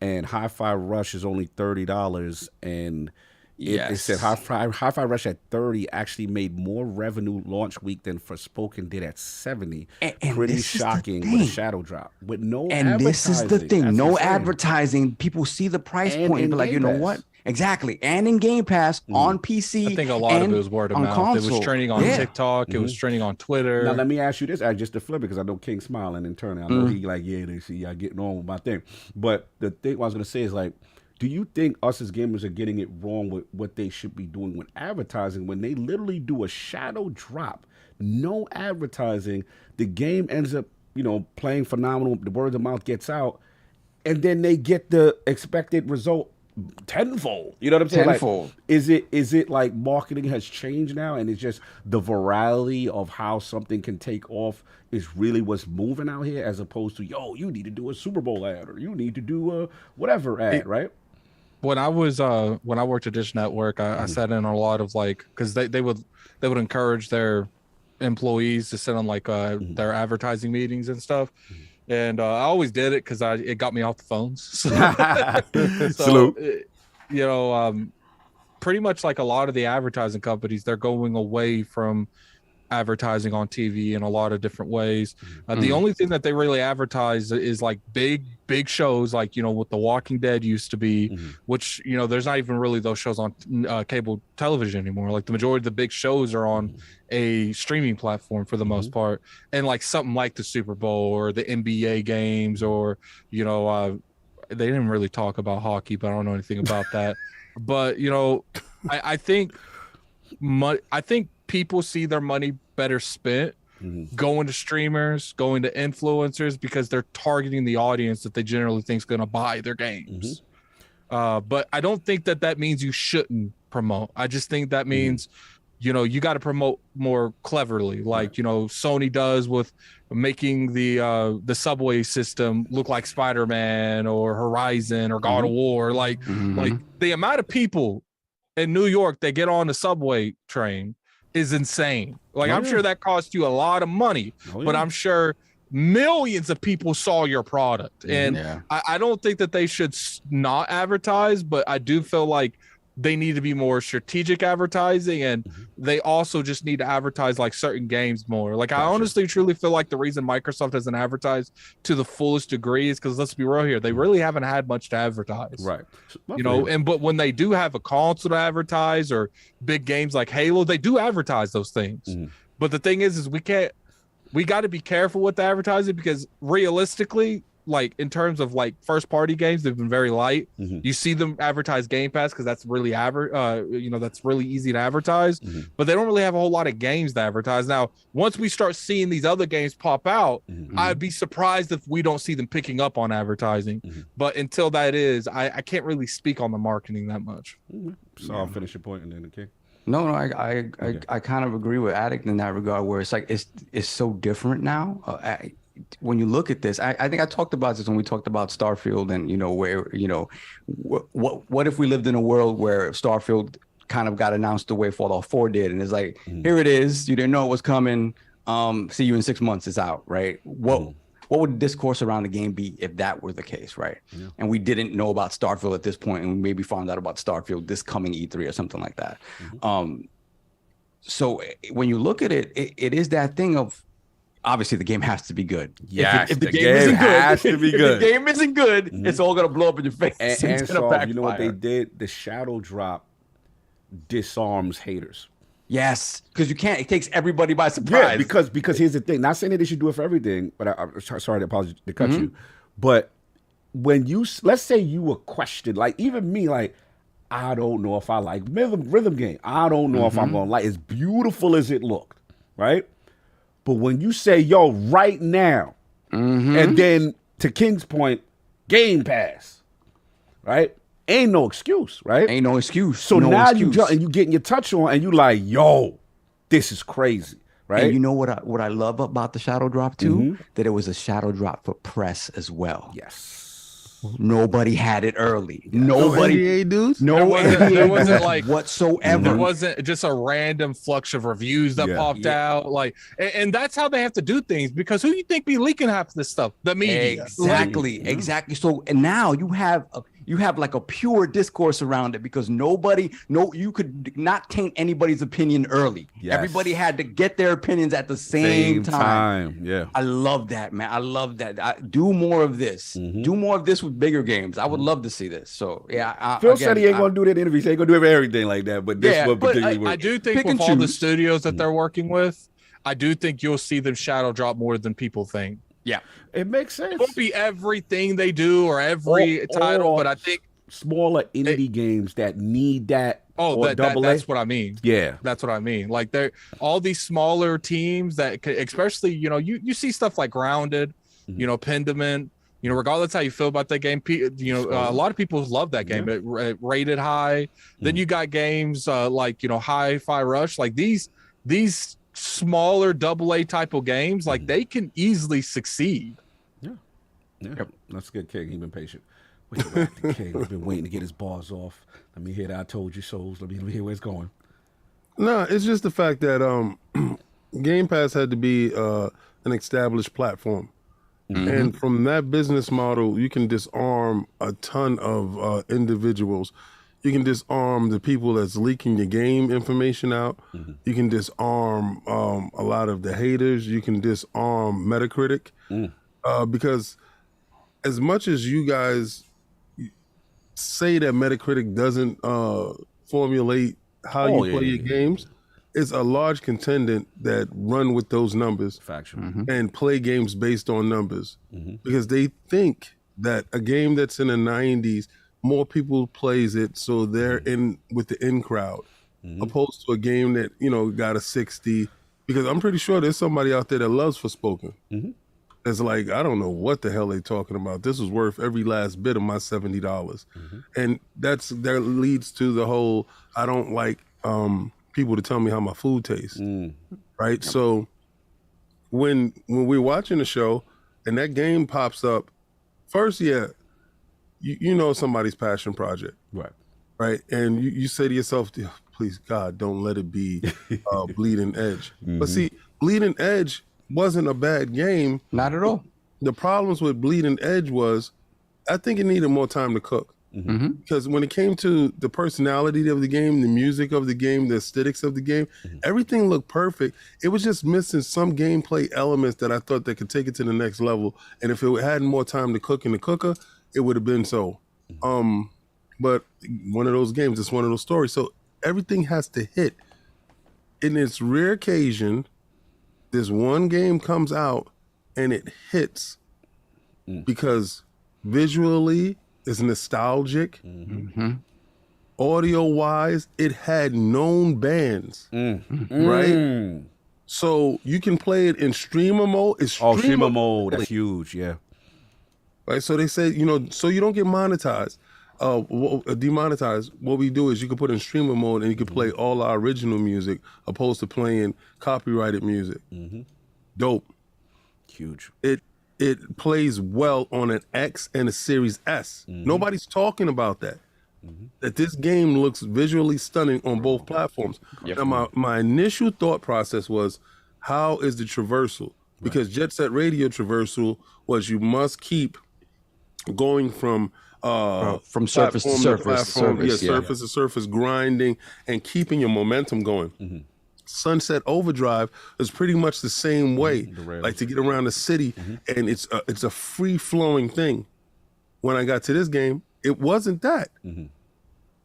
and HiFiRush is only $30, and it said HiFiRush at 30 actually made more revenue launch week than Forspoken did at 70. And pretty shocking with a shadow drop with no advertising. And this is the thing, no advertising. People see the price point and be like, you know what? Exactly. And in Game Pass on PC. I think a lot of it was word of mouth. Console. It was trending on TikTok. It was trending on Twitter. Now, let me ask you this, just to flip it, because I know King's smiling internally. I know he like, they see y'all getting on with my thing. But the thing I was going to say is like, do you think us as gamers are getting it wrong with what they should be doing with advertising when they literally do a shadow drop, no advertising, the game ends up, playing phenomenal, the word of mouth gets out, and then they get the expected result tenfold. You know what I'm saying? Tenfold. Like, is it like marketing has changed now, and it's just the virality of how something can take off is really what's moving out here, as opposed to, you need to do a Super Bowl ad, or you need to do a whatever ad, right? When I worked at Dish Network, I sat in on a lot of because they would encourage their employees to sit on their advertising meetings and stuff. And I always did it because it got me off the phones. So, pretty much like a lot of the advertising companies, they're going away from advertising on TV in a lot of different ways. The only thing that they really advertise is like big shows, like what The Walking Dead used to be, which there's not even really those shows on cable television anymore. Like the majority of the big shows are on a streaming platform for the most part, and like something like the Super Bowl or the NBA games, or they didn't really talk about hockey, but I don't know anything about that. But I think people see their money better spent going to streamers, going to influencers, because they're targeting the audience that they generally think is going to buy their games. But I don't think that means you shouldn't promote. I just think that means, you got to promote more cleverly, like, Sony does with making the subway system look like Spider-Man or Horizon or God of War. Like the amount of people in New York that get on the subway train is insane. Like, I'm sure that cost you a lot of money, but I'm sure millions of people saw your product. And I don't think that they should not advertise, but I do feel like they need to be more strategic advertising, and they also just need to advertise like certain games more. Like, I honestly truly feel like the reason Microsoft doesn't advertise to the fullest degree is because, let's be real here, they really haven't had much to advertise. Right. But when they do have a console to advertise or big games like Halo, they do advertise those things. But the thing is we got to be careful with the advertising, because realistically, like in terms of like first party games, they've been very light. You see them advertise Game Pass because that's really that's really easy to advertise, but they don't really have a whole lot of games to advertise. Now, once we start seeing these other games pop out, I'd be surprised if we don't see them picking up on advertising. But until that is, I can't really speak on the marketing that much. So I'll finish your point and then okay. No, I kind of agree with Addict in that regard, where it's like it's so different now. When you look at this, I think I talked about this when we talked about Starfield, and where what if we lived in a world where Starfield kind of got announced the way Fallout 4 did, and it's like, here it is, you didn't know it was coming. See you in 6 months, it's out, right? What would the discourse around the game be if that were the case, right? Yeah. And we didn't know about Starfield at this point, and we maybe found out about Starfield this coming E3 or something like that. So when you look at it, it is that thing of, obviously the game has to be good. Yes, if the game isn't has to be good. If the game isn't good, it's all gonna blow up in your face. And so you know what they did? The shadow drop disarms haters. Yes, because you can't. It takes everybody by surprise. Yeah, because here's the thing. Not saying that they should do it for everything, but I'm sorry to apologize to cut you. But when let's say you were questioned, like even me, like I don't know if I like rhythm game. I don't know if I'm gonna like as beautiful as it looked, right? But when you say, yo, right now, and then to King's point, Game Pass, right? Ain't no excuse, right? Ain't no excuse. So now you jump and you getting your touch on and you like, yo, this is crazy, right? And you know what I love about the shadow drop too? That it was a shadow drop for press as well. Yes. Nobody had it early. Nobody. No NBA dudes? No there wasn't like whatsoever. There wasn't just a random flux of reviews that popped out. Like, and that's how they have to do things, because who you think be leaking half of this stuff? The media. Exactly. So and now you have like a pure discourse around it, because you could not taint anybody's opinion early. Yes. Everybody had to get their opinions at the same time. Yeah. I love that, man. I love that. Do more of this. Do more of this with bigger games. I would love to see this. So yeah. Phil said he ain't gonna do that interview. He ain't gonna do everything like that. But this one particularly I do think with all the studios that they're working with, I do think you'll see them shadow drop more than people think. Yeah, it makes sense. It won't be everything they do or every title, but I think smaller indie games that need that. That's what I mean. Yeah, that's what I mean. Like they're all these smaller teams that, especially you see stuff like Grounded, Pendament. Regardless how you feel about that game, a lot of people love that game. It rated high. Then you got games like HiFiRush, like these smaller AA type of games, like they can easily succeed. Yep. That's good. King, he's been patient. King, I've been waiting to get his bars off. Let me hear that I told you so. Let me hear where it's going. No, it's just the fact that Game Pass had to be an established platform. And from that business model, you can disarm a ton of individuals. You can disarm the people that's leaking your game information out. You can disarm a lot of the haters. You can disarm Metacritic. Because as much as you guys say that Metacritic doesn't formulate how you play your games, it's a large contingent that run with those numbers and play games based on numbers, because they think that a game that's in the 90s, more people plays it, so they're in with the in crowd, opposed to a game that got a 60. Because I'm pretty sure there's somebody out there that loves Forspoken. It's like, I don't know what the hell they talking about. This was worth every last bit of my $70, and that leads to the whole I don't like people to tell me how my food tastes, right? So when we're watching the show and that game pops up, first, you know somebody's passion project, right? And you say to yourself, please God, don't let it be Bleeding Edge. But see, Bleeding Edge wasn't a bad game. Not at all. The problems with Bleeding Edge was, I think it needed more time to cook. Because when it came to the personality of the game, the music of the game, the aesthetics of the game, everything looked perfect. It was just missing some gameplay elements that I thought that could take it to the next level. And if it had more time to cook in the cooker, it would have been so. But one of those games, it's one of those stories. So everything has to hit. In its rare occasion, this one game comes out and it hits because visually it's nostalgic. Audio wise, it had known bands, right? So you can play it in streamer mode. It's streamer mode. That's huge, yeah. Right. So they say, so you don't get monetized, demonetized. What we do is you can put in streamer mode and you can play all our original music opposed to playing copyrighted music. Dope. Huge. It plays well on an X and a Series S. Nobody's talking about that. That this game looks visually stunning on both platforms. Now, my initial thought process was, how is the traversal? Because Jet Set Radio traversal was you must keep going from surface to surface, surface to surface, grinding and keeping your momentum going. Sunset Overdrive is pretty much the same way, like to get around the city, and it's a free flowing thing. When I got to this game, it wasn't that.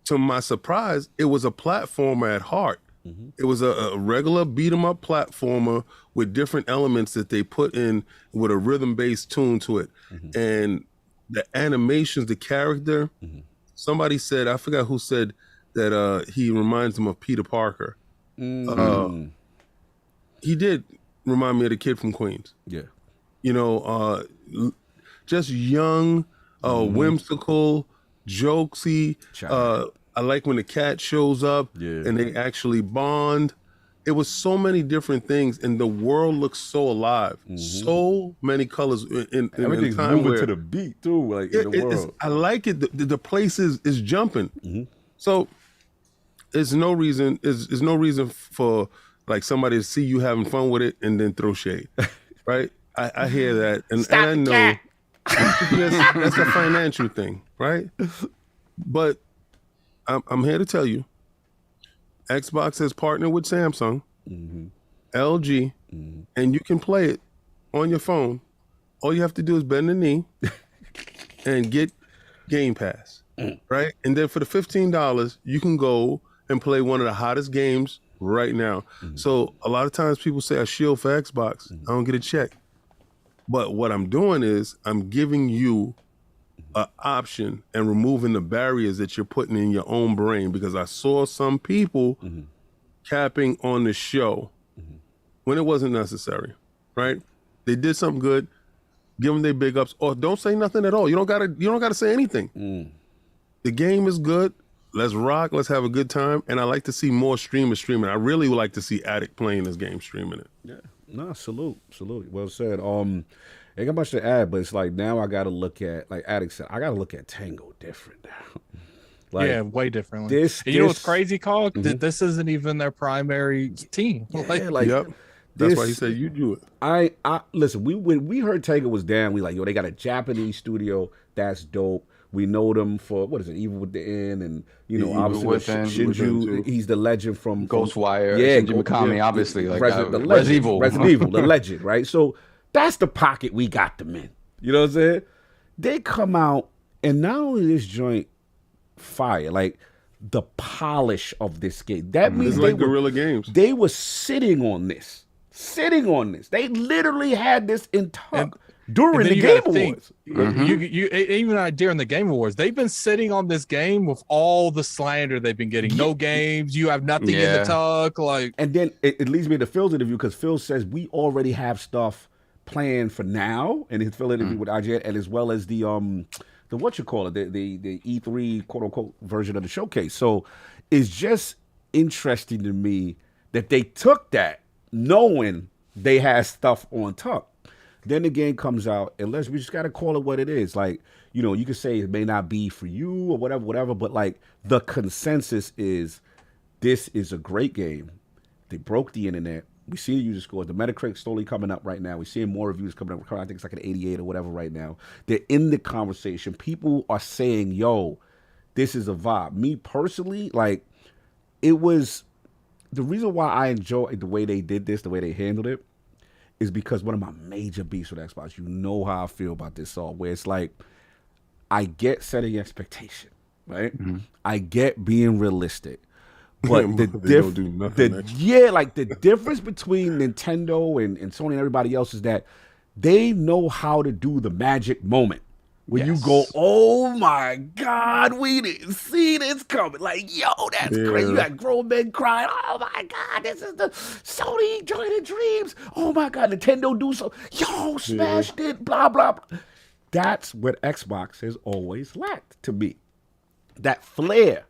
To my surprise, it was a platformer at heart. It was a regular beat 'em up platformer with different elements that they put in with a rhythm based tune to it. And the animations, the character, somebody said, I forgot who said that he reminds them of Peter Parker. He did remind me of the kid from Queens. Yeah. Just young, whimsical, jokesy. I like when the cat shows up and they actually bond. It was so many different things, and the world looks so alive. So many colors in everything's time moving where, to the beat too, like in the world. I like it. The place is jumping. So there's no reason. There's no reason for like somebody to see you having fun with it and then throw shade, right? I hear that, and I know that's a financial thing, right? But I'm here to tell you, Xbox has partnered with Samsung, LG, and you can play it on your phone. All you have to do is bend the knee and get Game Pass, right? And then for the $15, you can go and play one of the hottest games right now. So a lot of times people say I shield for Xbox. I don't get a check. But what I'm doing is I'm giving you an option and removing the barriers that you're putting in your own brain, because I saw some people capping on the show when it wasn't necessary, right? They did something good, give them their big ups, or don't say nothing at all. You don't gotta say anything. The game is good. Let's rock. Let's have a good time. And I like to see more streamers streaming. I really would like to see Addict playing this game, streaming it. Yeah. No, salute. Well said. Ain't got much to add, but it's like now I got to look at, like Addict said, I got to look at Tango different now. Yeah, way differently. You know what's crazy, Cog? This isn't even their primary team. Yep. That's why he said you do it. I listen. When we heard Tango was down, we like, yo, they got a Japanese studio. That's dope. We know them for, what is it, Evil Within, and obviously Shinju. He's the legend from Ghostwire. Shinji Mikami, obviously, like Resident Evil, the legend, right? So that's the pocket we got them in. You know what I'm saying? They come out, and not only this joint fire, like the polish of this game. That means it's like Guerrilla Games. They were sitting on this. They literally had this in tuck. During the Game Awards. You even during the Game Awards, they've been sitting on this game with all the slander they've been getting. No games, you have nothing in the tuck. And then it leads me to Phil's interview, because Phil says we already have stuff planned for now, and his Phil interview with IGN, and as well as the what you call it, the E3 quote unquote version of the showcase. So it's just interesting to me that they took that knowing they had stuff on tuck. Then the game comes out, and we just got to call it what it is. Like, you can say it may not be for you or whatever, but like the consensus is this is a great game. They broke the internet. We see the user scores. The Metacritic slowly coming up right now. We're seeing more reviews coming up. I think it's like an 88 or whatever right now. They're in the conversation. People are saying, yo, this is a vibe. Me personally, like, it was the reason why I enjoy the way they did this, the way they handled it, is because one of my major beefs with Xbox, you know how I feel about this all, where it's like, I get setting expectation, right? I get being realistic. But the difference between Nintendo and Sony and everybody else is that they know how to do the magic moment. When you go, oh my God, we didn't see this coming. Like, yo, that's crazy. You got grown men crying, oh my God, this is the Sony Joint of Dreams. Oh my God, Nintendo do so. Yo, smashed it, blah, blah, blah. That's what Xbox has always lacked to me. That flair.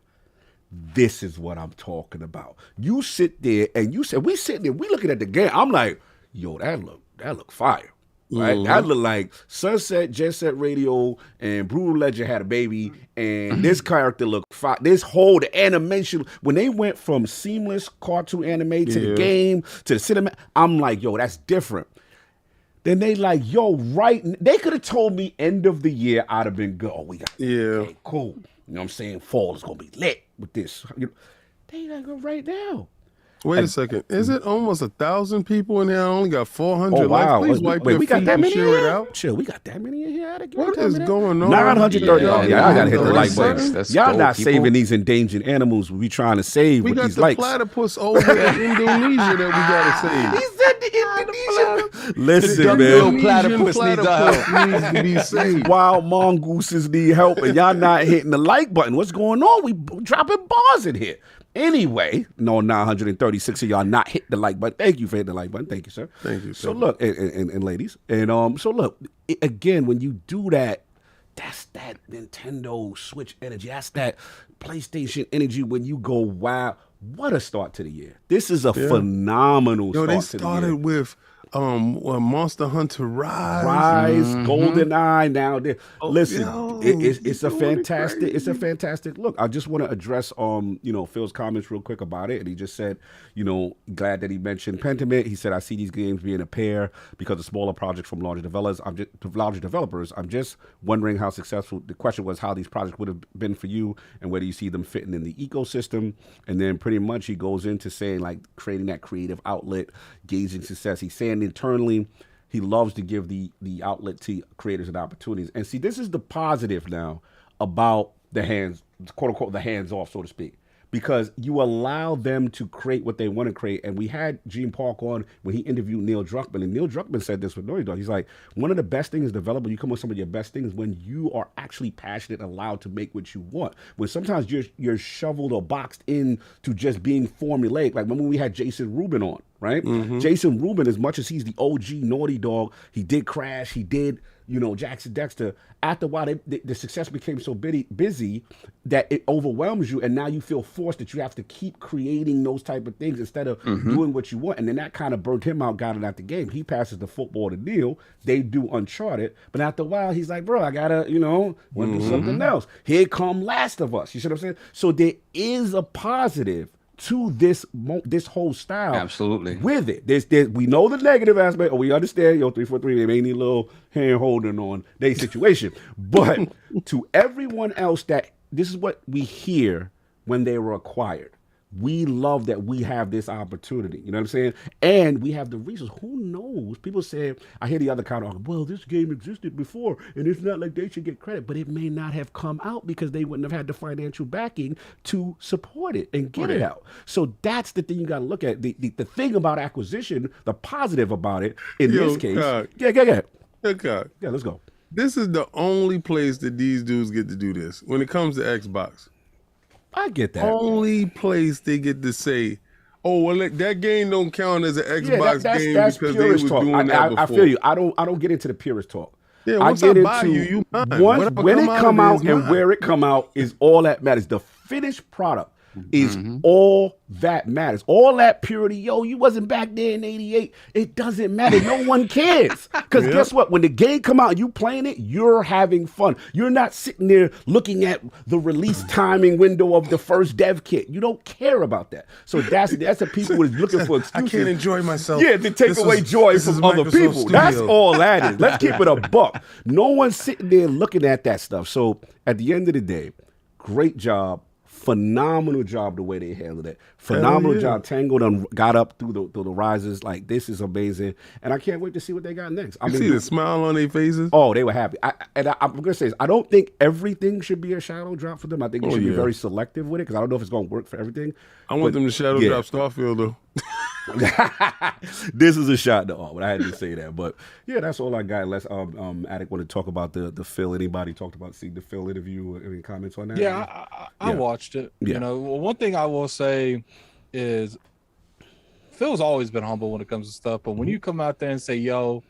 This is what I'm talking about. You sit there and we sitting there, we looking at the game. I'm like, yo, that look fire. Right, that look like Sunset, Jet Set Radio, and Brutal Legend had a baby, and this character looked fire. This whole the animation when they went from seamless cartoon anime to the game to the cinema, I'm like, yo, that's different. Then they like, yo, right? They could have told me end of the year, I'd have been good. Oh, we got okay, cool. You know what I'm saying? Fall is gonna be lit with this. They not go right now. Wait a second. Is it almost 1,000 people in there? I only got 400. Oh, wow. Please wipe we got that many share in it here? out. Chill, we got that many in here. What is going on? 930. Yeah, Oh, yeah, I got to hit the like let's button. go, Y'all not people. saving these endangered animals we trying to save We with got these the likes. platypus over in Indonesia that we got to save. He said the Indonesian. Listen, Little man. platypus needs our help. needs to be saved. Wild mongooses need help, and y'all not hitting the like button. What's going on? We dropping bars in here. Anyway, no, 936 of y'all not hit the like button. Thank you for hitting the like button. Thank you, sir. Thank you, So sir. look, and ladies, and so look, again, when you do that, that's that Nintendo Switch energy. That's that PlayStation energy when you go, wow, what a start to the year. This is a phenomenal Yo, start they to the started year. with Monster Hunter Rise, GoldenEye. Now, listen, yo, it's a doing it fantastic, crazy. it's a fantastic look. I just want to address, Phil's comments real quick about it, and he just said, glad that he mentioned Pentiment. He said, I see these games being a pair because of smaller projects from larger developers. I'm just wondering how successful. The question was how these projects would have been for you, and where do you see them fitting in the ecosystem? And then pretty much he goes into saying like creating that creative outlet, gauging success. He's saying internally he loves to give the outlet to creators and opportunities. And see, this is the positive now about the hands, quote unquote, the hands off, so to speak, because you allow them to create what they want to create. And we had Gene Park on when he interviewed Neil Druckmann, and Neil Druckmann said this with Naughty Dog. He's like, one of the best things as a developer, you come with some of your best things when you are actually passionate and allowed to make what you want. When sometimes you're shoveled or boxed in to just being formulaic. Like when we had Jason Rubin on, right? Jason Rubin, as much as he's the OG Naughty Dog, he did Crash, he did, Jackson Dexter. After a while, the success became so busy that it overwhelms you, and now you feel forced that you have to keep creating those type of things instead of doing what you want. And then that kind of burnt him out, got it out the game. He passes the football to Neil. They do Uncharted, but after a while, he's like, bro, I gotta, want to do something else. Here come Last of Us. You see what I'm saying? So there is a positive to this whole style. Absolutely. With it. There's we know the negative aspect, or we understand, 343, they may need a little hand holding on their situation. But to everyone else this is what we hear when they were acquired. We love that we have this opportunity. You know what I'm saying? And we have the resources. Who knows? People say, I hear the other counter, well, this game existed before, and it's not like they should get credit, but it may not have come out because they wouldn't have had the financial backing to support it and get it out. So that's the thing you got to look at. The thing about acquisition, the positive about it, in this case. God. Yeah, let's go. This is the only place that these dudes get to do this when it comes to Xbox. I get that. Only place they get to say, oh, well, that game don't count as an Xbox game that's because they was purist talk. doing that before. I feel you. I don't get into the purist talk. Yeah, once I buy you mine. When it come out and where it come out is all that matters. The finished product is all that matters. All that purity, you wasn't back there in 88. It doesn't matter. No one cares. Because guess what? When the game come out and you playing it, you're having fun. You're not sitting there looking at the release timing window of the first dev kit. You don't care about that. So that's the people who is looking for excuses. I can't enjoy myself. Yeah, to take away joy from other Microsoft people. Studio. That's all that is. Let's keep it a buck. No one's sitting there looking at that stuff. So at the end of the day, great job. Phenomenal job the way they handled it. Phenomenal job. Tango done got up through the rises. Like, this is amazing. And I can't wait to see what they got next. You see the smile on their faces? Oh, they were happy. I'm going to say this. I don't think everything should be a shadow drop for them. I think they should be very selective with it because I don't know if it's going to work for everything. I want them to shadow drop Starfield, though. This is a shot to all, but I had to say that. But yeah, that's all I got. Unless Attic want to talk about the Phil. Anybody talked about the Phil interview? Any comments on that? Yeah, I watched it. Yeah. You know, one thing I will say is Phil's always been humble when it comes to stuff, but when you come out there and say, yo,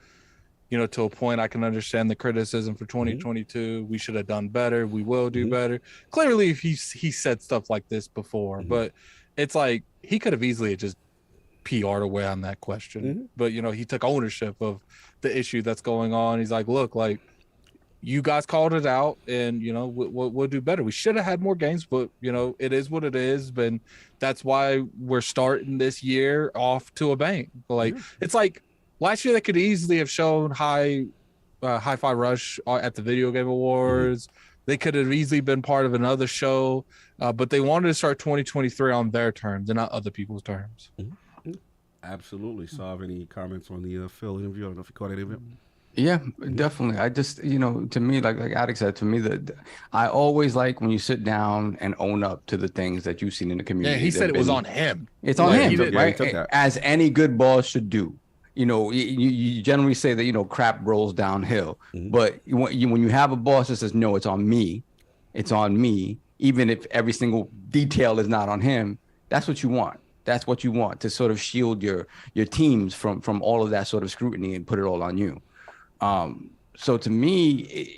you know, to a point, I can understand the criticism for 2022. We should have done better. We will do better. Clearly, he said stuff like this before, but it's like he could have easily just PR'd away on that question. But, you know, he took ownership of the issue that's going on. He's like, look, like, you guys called it out, and, you know, we'll do better. We should have had more games, but, you know, it is what it is. And that's why we're starting this year off to a bang. Like, it's like, last year, they could easily have shown HiFiRush at the Video Game Awards. They could have easily been part of another show, but they wanted to start 2023 on their terms and not other people's terms. Absolutely. So, have any comments on the Phil interview? I don't know if you caught any of it. Yeah, definitely. I just, you know, to me, like Attic said, to me, I always like when you sit down and own up to the things that you've seen in the community. Yeah, he said it was on him. It's on him, right? He took that. As any good boss should do. You know, you generally say that, you know, crap rolls downhill. But when you have a boss that says, no, it's on me, even if every single detail is not on him, that's what you want. That's what you want, to sort of shield your teams from all of that sort of scrutiny and put it all on you. So to me,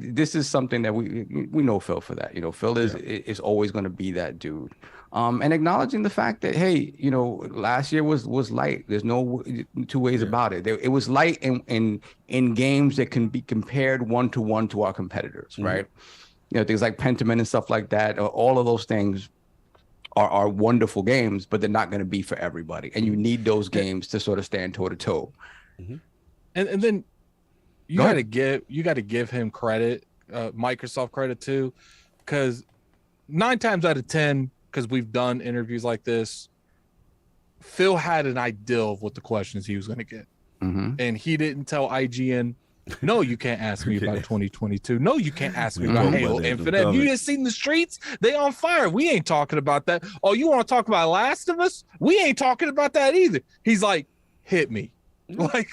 this is something that we know Phil for that. You know, Phil is always going to be that dude. And acknowledging the fact that, hey, you know, last year was light. There's no two ways about it. It was light in games that can be compared 1-to-1 to our competitors, right? You know, things like Pentiment and stuff like that. All of those things are wonderful games, but they're not going to be for everybody. And you need those games to sort of stand toe to toe. And then you got to give him credit, Microsoft credit too, because 9 times out of 10, because we've done interviews like this, Phil had an idea of what the questions he was going to get. And he didn't tell IGN, no, you can't ask me about 2022. No, you can't ask me about Halo Infinite. You just seen the streets? They on fire. We ain't talking about that. Oh, you want to talk about Last of Us? We ain't talking about that either. He's like, hit me. Like,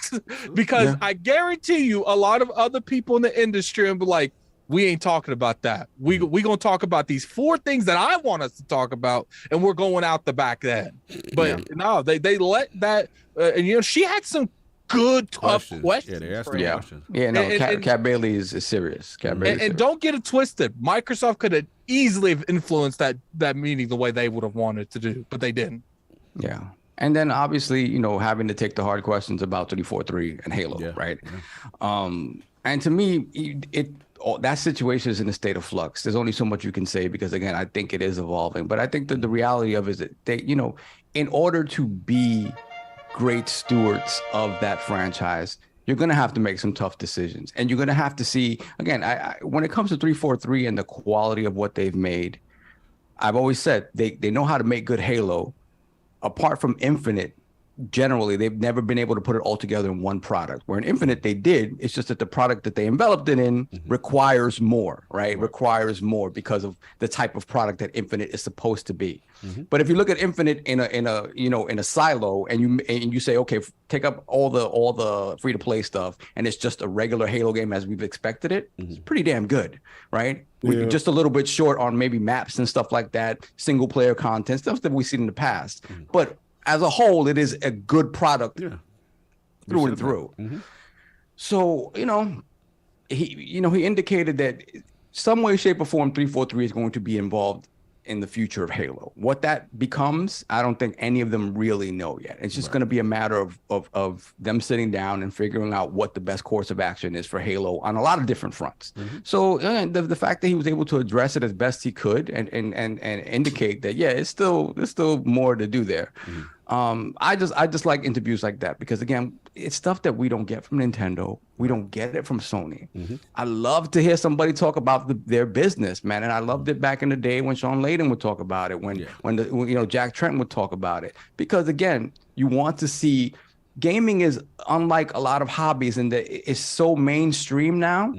because I guarantee you a lot of other people in the industry will be like, we ain't talking about that. We gonna talk about these 4 things that I want us to talk about, and we're going out the back then. But no, they let that, and you know, she had some good tough questions. Yeah, they asked questions. Yeah, no, Cat Bailey is serious. And don't get it twisted. Microsoft could have easily have influenced that meeting the way they would have wanted to do, but they didn't. Yeah. And then obviously, you know, having to take the hard questions about 343 and Halo, right? And to me, that situation is in a state of flux. There's only so much you can say because, again, I think it is evolving. But I think that the reality of it is that they, you know, in order to be great stewards of that franchise, you're going to have to make some tough decisions. And you're going to have to see, again, when it comes to 343 and the quality of what they've made, I've always said they know how to make good Halo. Apart from Infinite, generally, they've never been able to put it all together in one product. Where in Infinite, they did. It's just that the product that they enveloped it in requires more, right? Requires more because of the type of product that Infinite is supposed to be. But if you look at Infinite in a silo, and you say, okay, take up all the free to play stuff, and it's just a regular Halo game as we've expected it, it's pretty damn good, right? We're just a little bit short on maybe maps and stuff like that, single player content, stuff that we've seen in the past. But as a whole, it is a good product through and through. So, he indicated that some way, shape, or form 343 is going to be involved in the future of Halo. What that becomes, I don't think any of them really know yet. It's just going to be a matter of them sitting down and figuring out what the best course of action is for Halo on a lot of different fronts. So the fact that he was able to address it as best he could and indicate that, there's still more to do there. I just like interviews like that because, again, it's stuff that we don't get from Nintendo. We don't get it from Sony. I love to hear somebody talk about their business, man. And I loved it back in the day when Sean Layden would talk about it, when Jack Trent would talk about it. Because, again, you want to see gaming is unlike a lot of hobbies in that it's so mainstream now.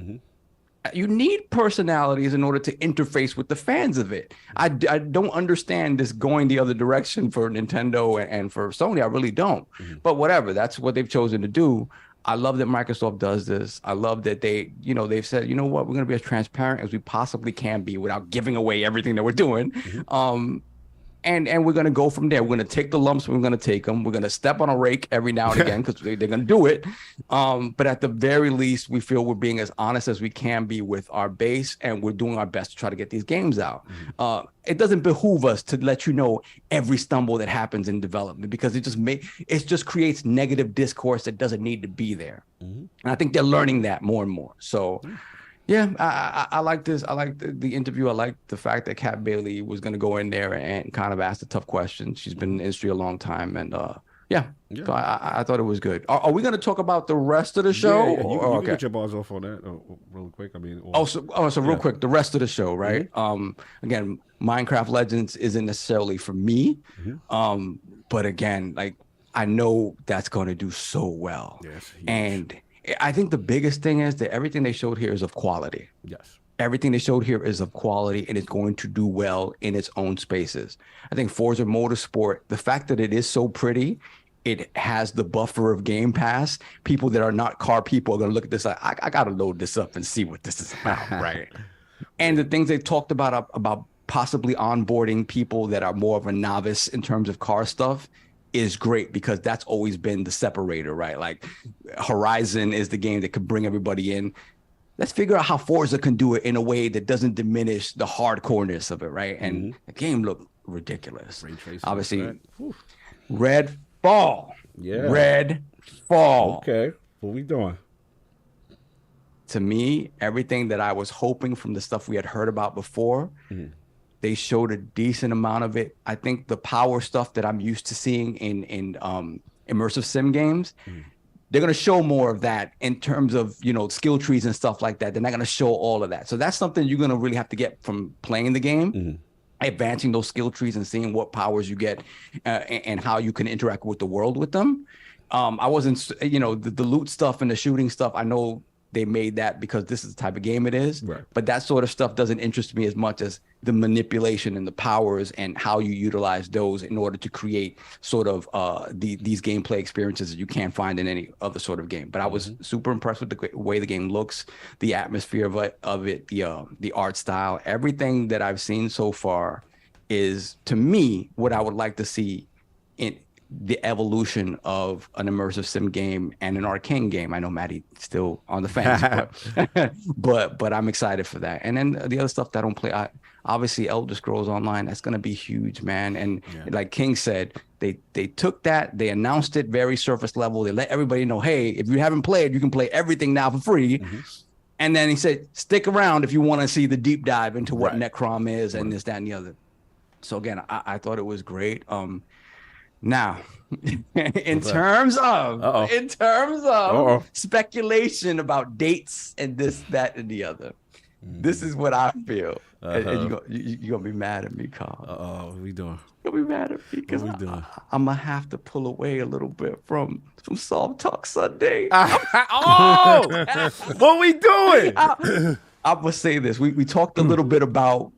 You need personalities in order to interface with the fans of it. I don't understand this going the other direction for Nintendo and for Sony. I really don't. But whatever, that's what they've chosen to do. I love that Microsoft does this. I love that they've said, you know what, we're going to be as transparent as we possibly can be without giving away everything that we're doing. And we're going to go from there. We're going to take the lumps. We're going to take them. We're going to step on a rake every now and again because they're going to do it. But at the very least, we feel we're being as honest as we can be with our base, and we're doing our best to try to get these games out. It doesn't behoove us to let you know every stumble that happens in development because it just creates negative discourse that doesn't need to be there. And I think they're learning that more and more. So. Yeah, I like this. I like the interview. I like the fact that Kat Bailey was going to go in there and kind of ask the tough questions. She's been in the industry a long time, and so I thought it was good. Are we going to talk about the rest of the show? Yeah. You can get your bars off on that real quick. I mean, so real quick, the rest of the show, right? Again, Minecraft Legends isn't necessarily for me, but again, like I know that's going to do so well. Yes, and I think the biggest thing is that everything they showed here is of quality. Yes. Everything they showed here is of quality, and it's going to do well in its own spaces. I think Forza Motorsport, the fact that it is so pretty, it has the buffer of Game Pass. People that are not car people are going to look at this like, I got to load this up and see what this is about, right? And the things they talked about possibly onboarding people that are more of a novice in terms of car stuff, is great because that's always been the separator, right? Like Horizon is the game that could bring everybody in. Let's figure out how Forza can do it in a way that doesn't diminish the hardcoreness of it, right? And the game looked ridiculous. Obviously, Redfall. Yeah. Redfall. Okay. What we doing? To me, everything that I was hoping from the stuff we had heard about before, they showed a decent amount of it. I think the power stuff that I'm used to seeing in immersive sim games, they're going to show more of that in terms of, skill trees and stuff like that. They're not going to show all of that. So that's something you're going to really have to get from playing the game, advancing those skill trees and seeing what powers you get and how you can interact with the world with them. I wasn't, the loot stuff and the shooting stuff, I know they made that because this is the type of game it is. Right. But that sort of stuff doesn't interest me as much as the manipulation and the powers and how you utilize those in order to create sort of these gameplay experiences that you can't find in any other sort of game. But I was super impressed with the way the game looks, the atmosphere of it, the art style. Everything that I've seen so far is, to me, what I would like to see in the evolution of an immersive sim game and an arcane game. I know Maddie's still on the fence, but I'm excited for that. And then the other stuff that I don't play, obviously Elder Scrolls Online, that's going to be huge, man. And like King said, they took that, they announced it very surface level. They let everybody know, hey, if you haven't played, you can play everything now for free. And then he said, stick around if you want to see the deep dive into what Necrom is and this, that, and the other. So again, I thought it was great. Now, in terms of speculation about dates and this, that, and the other, this is what I feel. And you're going to be mad at me, Carl. What are we doing? You're going to be mad at me because I'm going to have to pull away a little bit from Soft Talk Sunday. What are we doing? I will say this. We talked a little bit about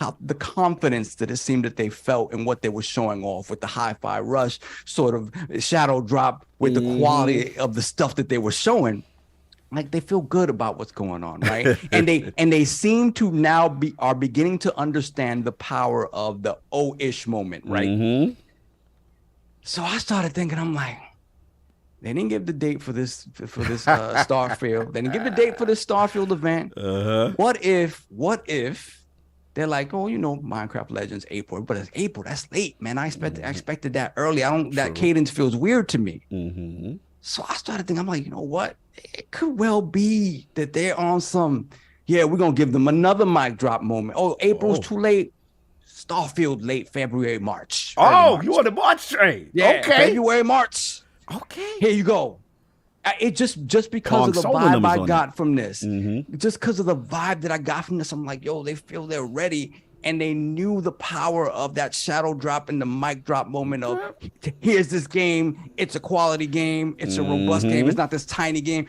how the confidence that it seemed that they felt in what they were showing off with the HiFiRush sort of shadow drop with the quality of the stuff that they were showing. Like they feel good about what's going on, right? and they seem to now are beginning to understand the power of the ish moment, right? So I started thinking, I'm like, they didn't give the date for this Starfield. They didn't give the date for this Starfield event. What if they're like, oh, Minecraft Legends April, but it's April. That's late, man. I expected that early. That cadence feels weird to me. So I started thinking, I'm like, you know what? It could well be that they're on some, we're gonna give them another mic drop moment. Oh, April's too late. Starfield late February, March. March. You on the March train? Yeah, okay. February, March. Okay. Here you go. It just because of the vibe I got from this, just because of the vibe that I got from this, I'm like, yo, they feel they're ready, and they knew the power of that shadow drop and the mic drop moment of, here's this game, it's a quality game, it's a robust game, it's not this tiny game.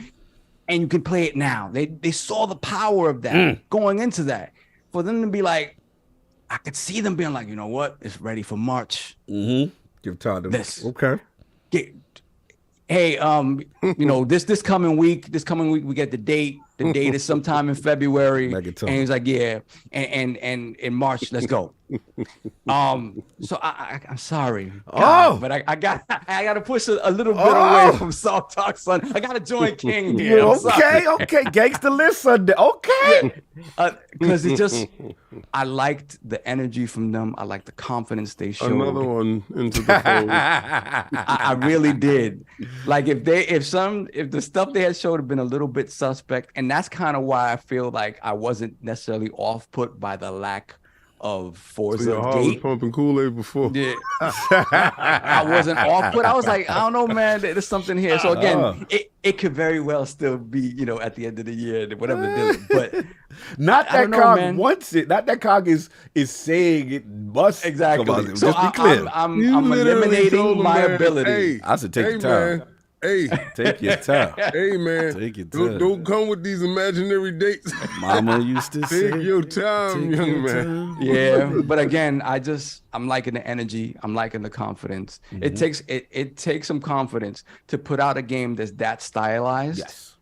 and you can play it now. They saw the power of that going into that. For them to be like, I could see them being like, you know what? It's ready for March. Give time to This. Okay. Hey, this coming week we get the date. The date is sometime in February. And he's like, yeah, and in March, let's go. So I'm sorry, God, but I got to push a little bit away from Soft Talk, son. I got to join King here. Okay, Gangsta List Sunday. Okay, because it just, I liked the energy from them. I liked the confidence they showed. Another one into the fold. I really did. Like if the stuff they had showed had been a little bit suspect, and that's kind of why I feel like I wasn't necessarily off put by the lack of Forza Your heart was pumping Kool-Aid before. Yeah. I wasn't off put. I was like, I don't know, man. There's something here. So again, it could very well still be, at the end of the year, whatever the deal is. But not that COG wants it. Not that COG is saying it must. Exactly. Come on, so just be clear. I'm eliminating my ability. Hey, I said take your time. Man. Hey, take your time. Hey, man. Take your time. Don't come with these imaginary dates. Mama used to say, take your time, young man. Yeah, but again, I'm liking the energy. I'm liking the confidence. It takes some confidence to put out a game that's that stylized,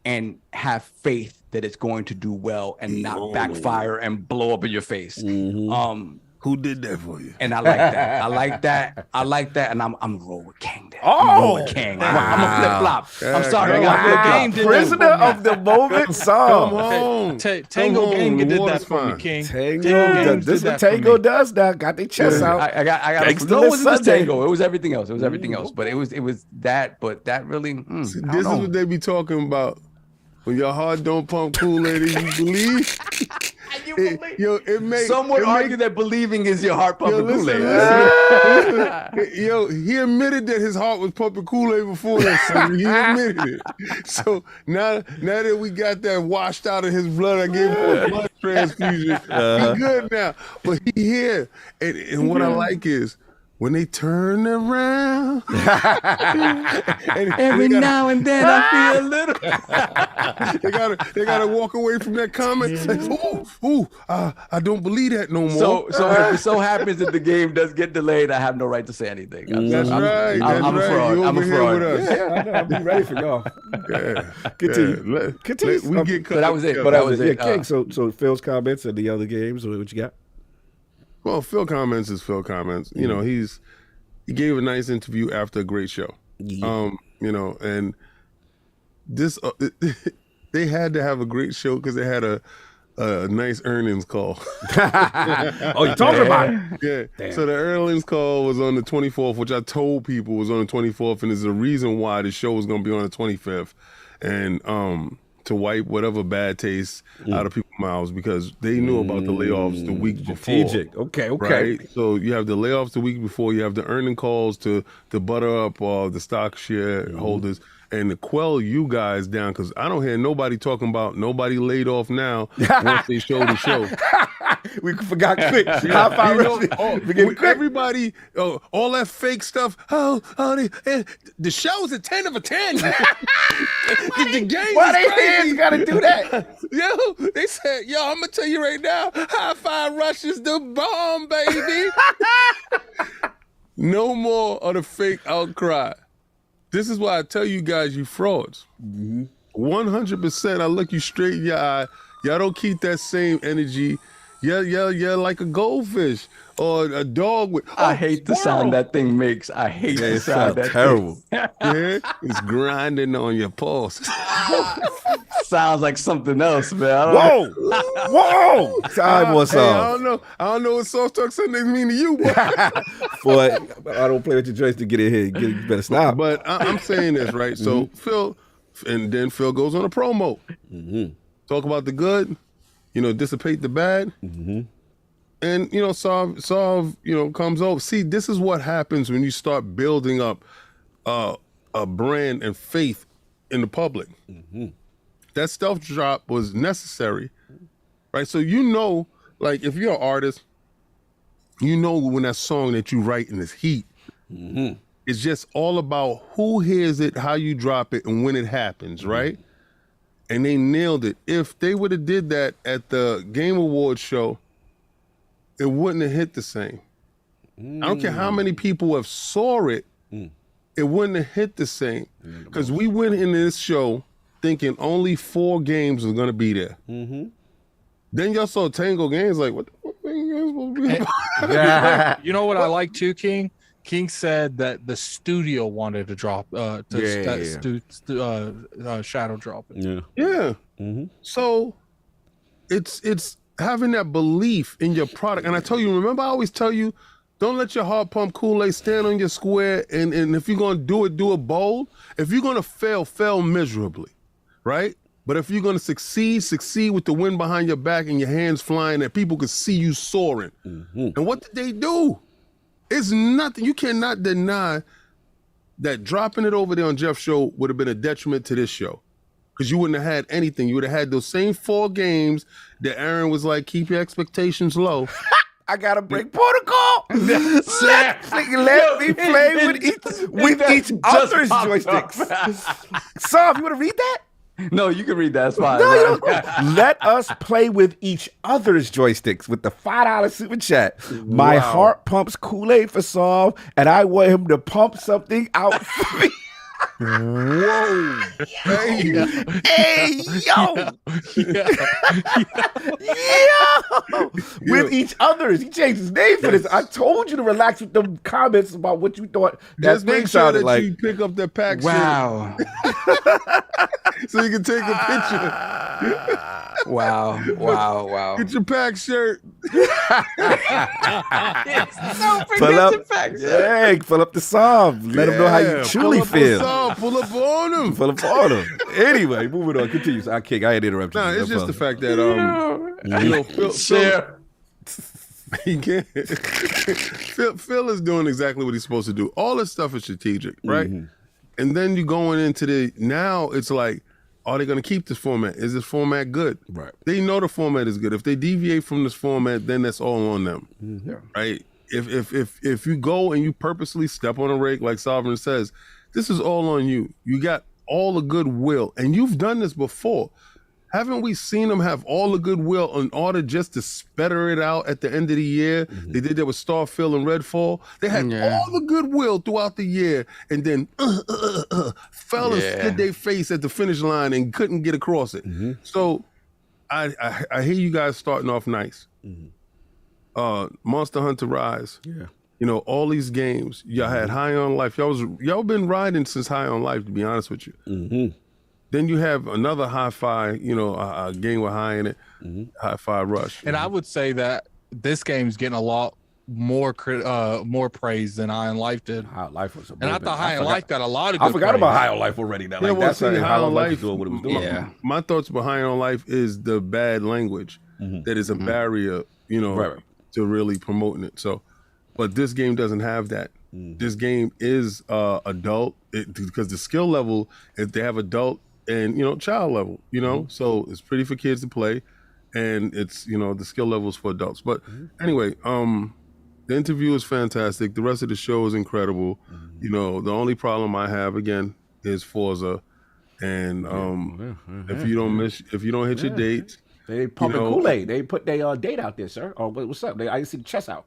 and have faith that it's going to do well and not backfire and blow up in your face. Who did that for you? And I like that. I like that. And I'm roll with King. I'm a flip flop. I'm sorry. I got Game prisoner of the moment song. Come home. Tango Gang did that for me, King. Tango. This is what Tango does now. Got their chest out. I got. No, it wasn't just Tango. It was everything else. But it was that. But that really. See, this is what they be talking about. When your heart don't pump Kool-Aid and you believe. Some would argue that believing is your heart pumping Kool-Aid. He admitted that his heart was pumping Kool-Aid before that. So he admitted it. So now that we got that washed out of his blood, I gave him a blood transfusion. He's good now. But he here. And what I like is, when they turn around, and every now and then I feel a little. they gotta walk away from that comment. Say, I don't believe that no more. So if it so happens that the game does get delayed, I have no right to say anything. That's right. I'm a fraud. I'm a fraud. I'll be ready for y'all. Continue. We get cut. So that was it. But that was it. King. So Phil's comments and the other games. What you got? Well, Phil comments is Phil comments. He gave a nice interview after a great show. Yeah. And this they had to have a great show because they had a nice earnings call. Oh, you talking about it? Yeah. Damn. So the earnings call was on the 24th, which I told people was on the 24th, and there's a reason why the show was going to be on the 25th, and to wipe whatever bad taste out of people's mouths, because they knew about the layoffs the week strategic. before. Okay. Right? So you have the layoffs the week before, you have the earning calls to butter up the stock shareholders and to quell you guys down, because I don't hear nobody talking about nobody laid off now once they show the show. We forgot quick. Everybody, all that fake stuff. The show's a 10 of a 10. The game Why is they crazy. hands gotta do that? They said, I'm gonna tell you right now, HiFiRush is the bomb, baby. No more of the fake outcry. This is why I tell you guys, you frauds. 100%. I look you straight in your eye. Y'all don't keep that same energy. Yeah, like a goldfish or a dog with. I hate the sound that thing makes. I hate the sound that terrible. Yeah, it's grinding on your pulse. Sounds like something else, man. Whoa! Time was I don't know what Soft Talk Sundays mean to you, boy. Boy, I don't play with your joints to get in here. You better stop. But I'm saying this, right? So Phil goes on a promo. Talk about the good, dissipate the bad. And, solve, comes over. See, this is what happens when you start building up a brand and faith in the public. That stealth drop was necessary, right? So like if you're an artist, when that song that you write in is heat, it's just all about who hears it, how you drop it, and when it happens, right? and they nailed it. If they would have did that at the Game Awards show, it wouldn't have hit the same. I don't care how many people have saw it, it wouldn't have hit the same. Because we went in this show thinking only 4 games was going to be there. Then y'all saw Tango Games, like, what the fuck are you guys supposed to be about? You know what I like too, King? King said that the studio wanted to drop shadow drop it. Yeah. So it's having that belief in your product. And I tell you, remember I always tell you, don't let your heart pump Kool-Aid stand on your square, and if you're gonna do it bold. If you're gonna fail miserably, right? But if you're gonna succeed with the wind behind your back and your hands flying and people can see you soaring. And what did they do? It's nothing. You cannot deny that dropping it over there on Jeff's show would have been a detriment to this show. Because you wouldn't have had anything. You would have had those same 4 games that Aaron was like, keep your expectations low. I gotta break protocol. Let me play with each other's joysticks. Sav, you want to read that? No, you can read that. It's fine. No, you don't. Let us play with each other's joysticks with the $5 super chat. My heart pumps Kool-Aid for Sav, and I want him to pump something out for me. Whoa. Hey, yo. Yo. With each other's. He changed his name for this. I told you to relax with the comments about what you thought that Just thing make sure sounded that like. you pick up that pack Wow. shirt so you can take a picture. Wow. Get your pack shirt. Fill up the song. Let them know how you truly feel. Pull up on them. Pull up on them. Anyway, moving on. Continue. I had to interrupt you. Nah, it's just the fact that Phil, he can't. Phil is doing exactly what he's supposed to do. All this stuff is strategic, right? And then you going into now it's like, are they going to keep this format? Is this format good? Right. They know the format is good. If they deviate from this format, then that's all on them, right? If you go and you purposely step on a rake, like Sovereign says, this is all on you. You got all the goodwill, and you've done this before. Haven't we seen them have all the goodwill in order just to spatter it out at the end of the year? They did that with Starfield and Redfall. They had all the goodwill throughout the year, and then fell and skid their face at the finish line and couldn't get across it. So I hear you guys starting off nice. Monster Hunter Rise. You know, all these games. Y'all had High on Life. Y'all been riding since High on Life, to be honest with you. Then you have another hi-fi, a game with high in it, HiFiRush. And I would say that this game's getting a lot more praise than High on Life did. High on Life was and I thought High on Life got a lot of good I forgot praise. about High on Life already now. Like, that's High on Life was doing what it was doing. Yeah. My thoughts behind on Life is the bad language that is a barrier, to really promoting it. So, but this game doesn't have that. This game is adult because the skill level, if they have adult and child level, so it's pretty for kids to play, and it's the skill levels for adults. But anyway, the interview is fantastic. The rest of the show is incredible. The only problem I have again is Forza, and if you don't hit your date, they pumping Kool-Aid. They put their date out there, sir. Oh, what's up? I see the chest out.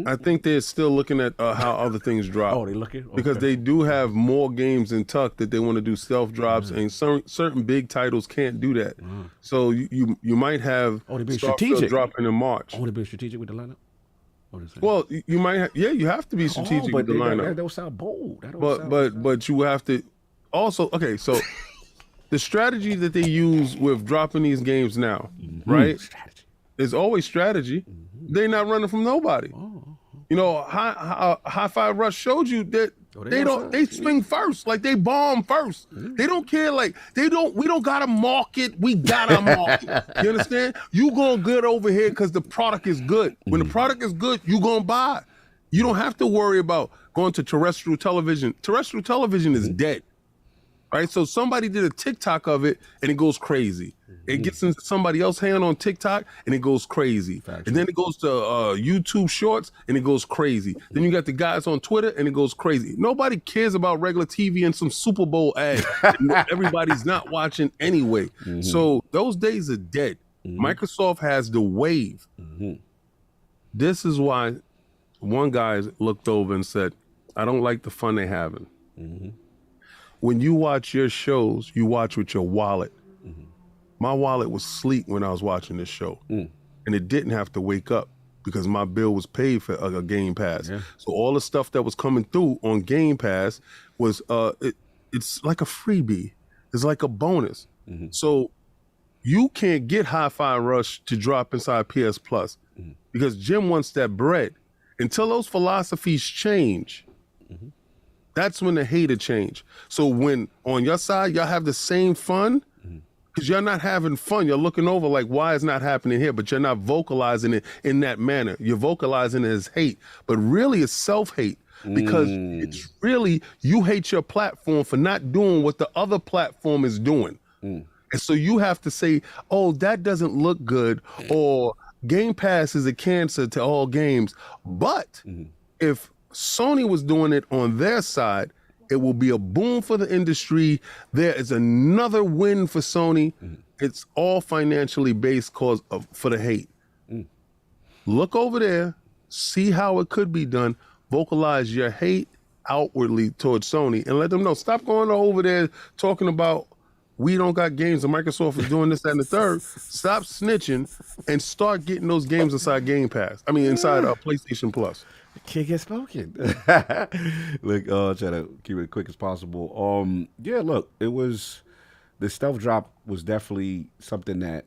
I think they're still looking at how other things drop. Oh, they looking? Okay. Because they do have more games in tuck that they want to do stealth drops, and certain big titles can't do that. So you might have they be strategic dropping in March. They be strategic with the lineup. Well, you might you have to be strategic with the lineup. That don't sound bold. But you have to also so the strategy that they use with dropping these games now, right? Is always strategy. They're not running from nobody. HiFiRush showed you that they swing first, like they bomb first. They don't care, like we don't gotta market, we gotta market. You understand? You gonna get over here because the product is good. When the product is good, you gonna buy. You don't have to worry about going to terrestrial television. Terrestrial television is dead. Right? So somebody did a TikTok of it and it goes crazy. It gets into somebody else's hand on TikTok and it goes crazy. And then it goes to YouTube Shorts and it goes crazy. Then you got the guys on Twitter and it goes crazy. Nobody cares about regular TV and some Super Bowl ads. Everybody's not watching anyway. So those days are dead. Microsoft has the wave. This is why one guy looked over and said, I don't like the fun they're having. When you watch your shows, you watch with your wallet. My wallet was asleep when I was watching this show, and it didn't have to wake up because my bill was paid for a Game Pass. So all the stuff that was coming through on Game Pass was it's like a freebie. It's like a bonus. So you can't get HiFiRush to drop inside PS Plus because Jim wants that bread. Until those philosophies change, that's when the hater change. So when on your side y'all have the same fun, because you're not having fun. You're looking over like, why is not happening here? But you're not vocalizing it in that manner. You're vocalizing it as hate. But really it's self-hate because it's really, you hate your platform for not doing what the other platform is doing. And so you have to say, oh, that doesn't look good, or Game Pass is a cancer to all games. But if Sony was doing it on their side, it will be a boom for the industry. There is another win for Sony. It's all financially based for the hate. Look over there, see how it could be done. Vocalize your hate outwardly towards Sony and let them know. Stop going over there talking about we don't got games and Microsoft is doing this, that, and the third. Stop snitching and start getting those games inside Game Pass. I mean, inside PlayStation Plus. Can't get spoken. Look, try to keep it quick as possible. Yeah, look, it was the stealth drop was definitely something that,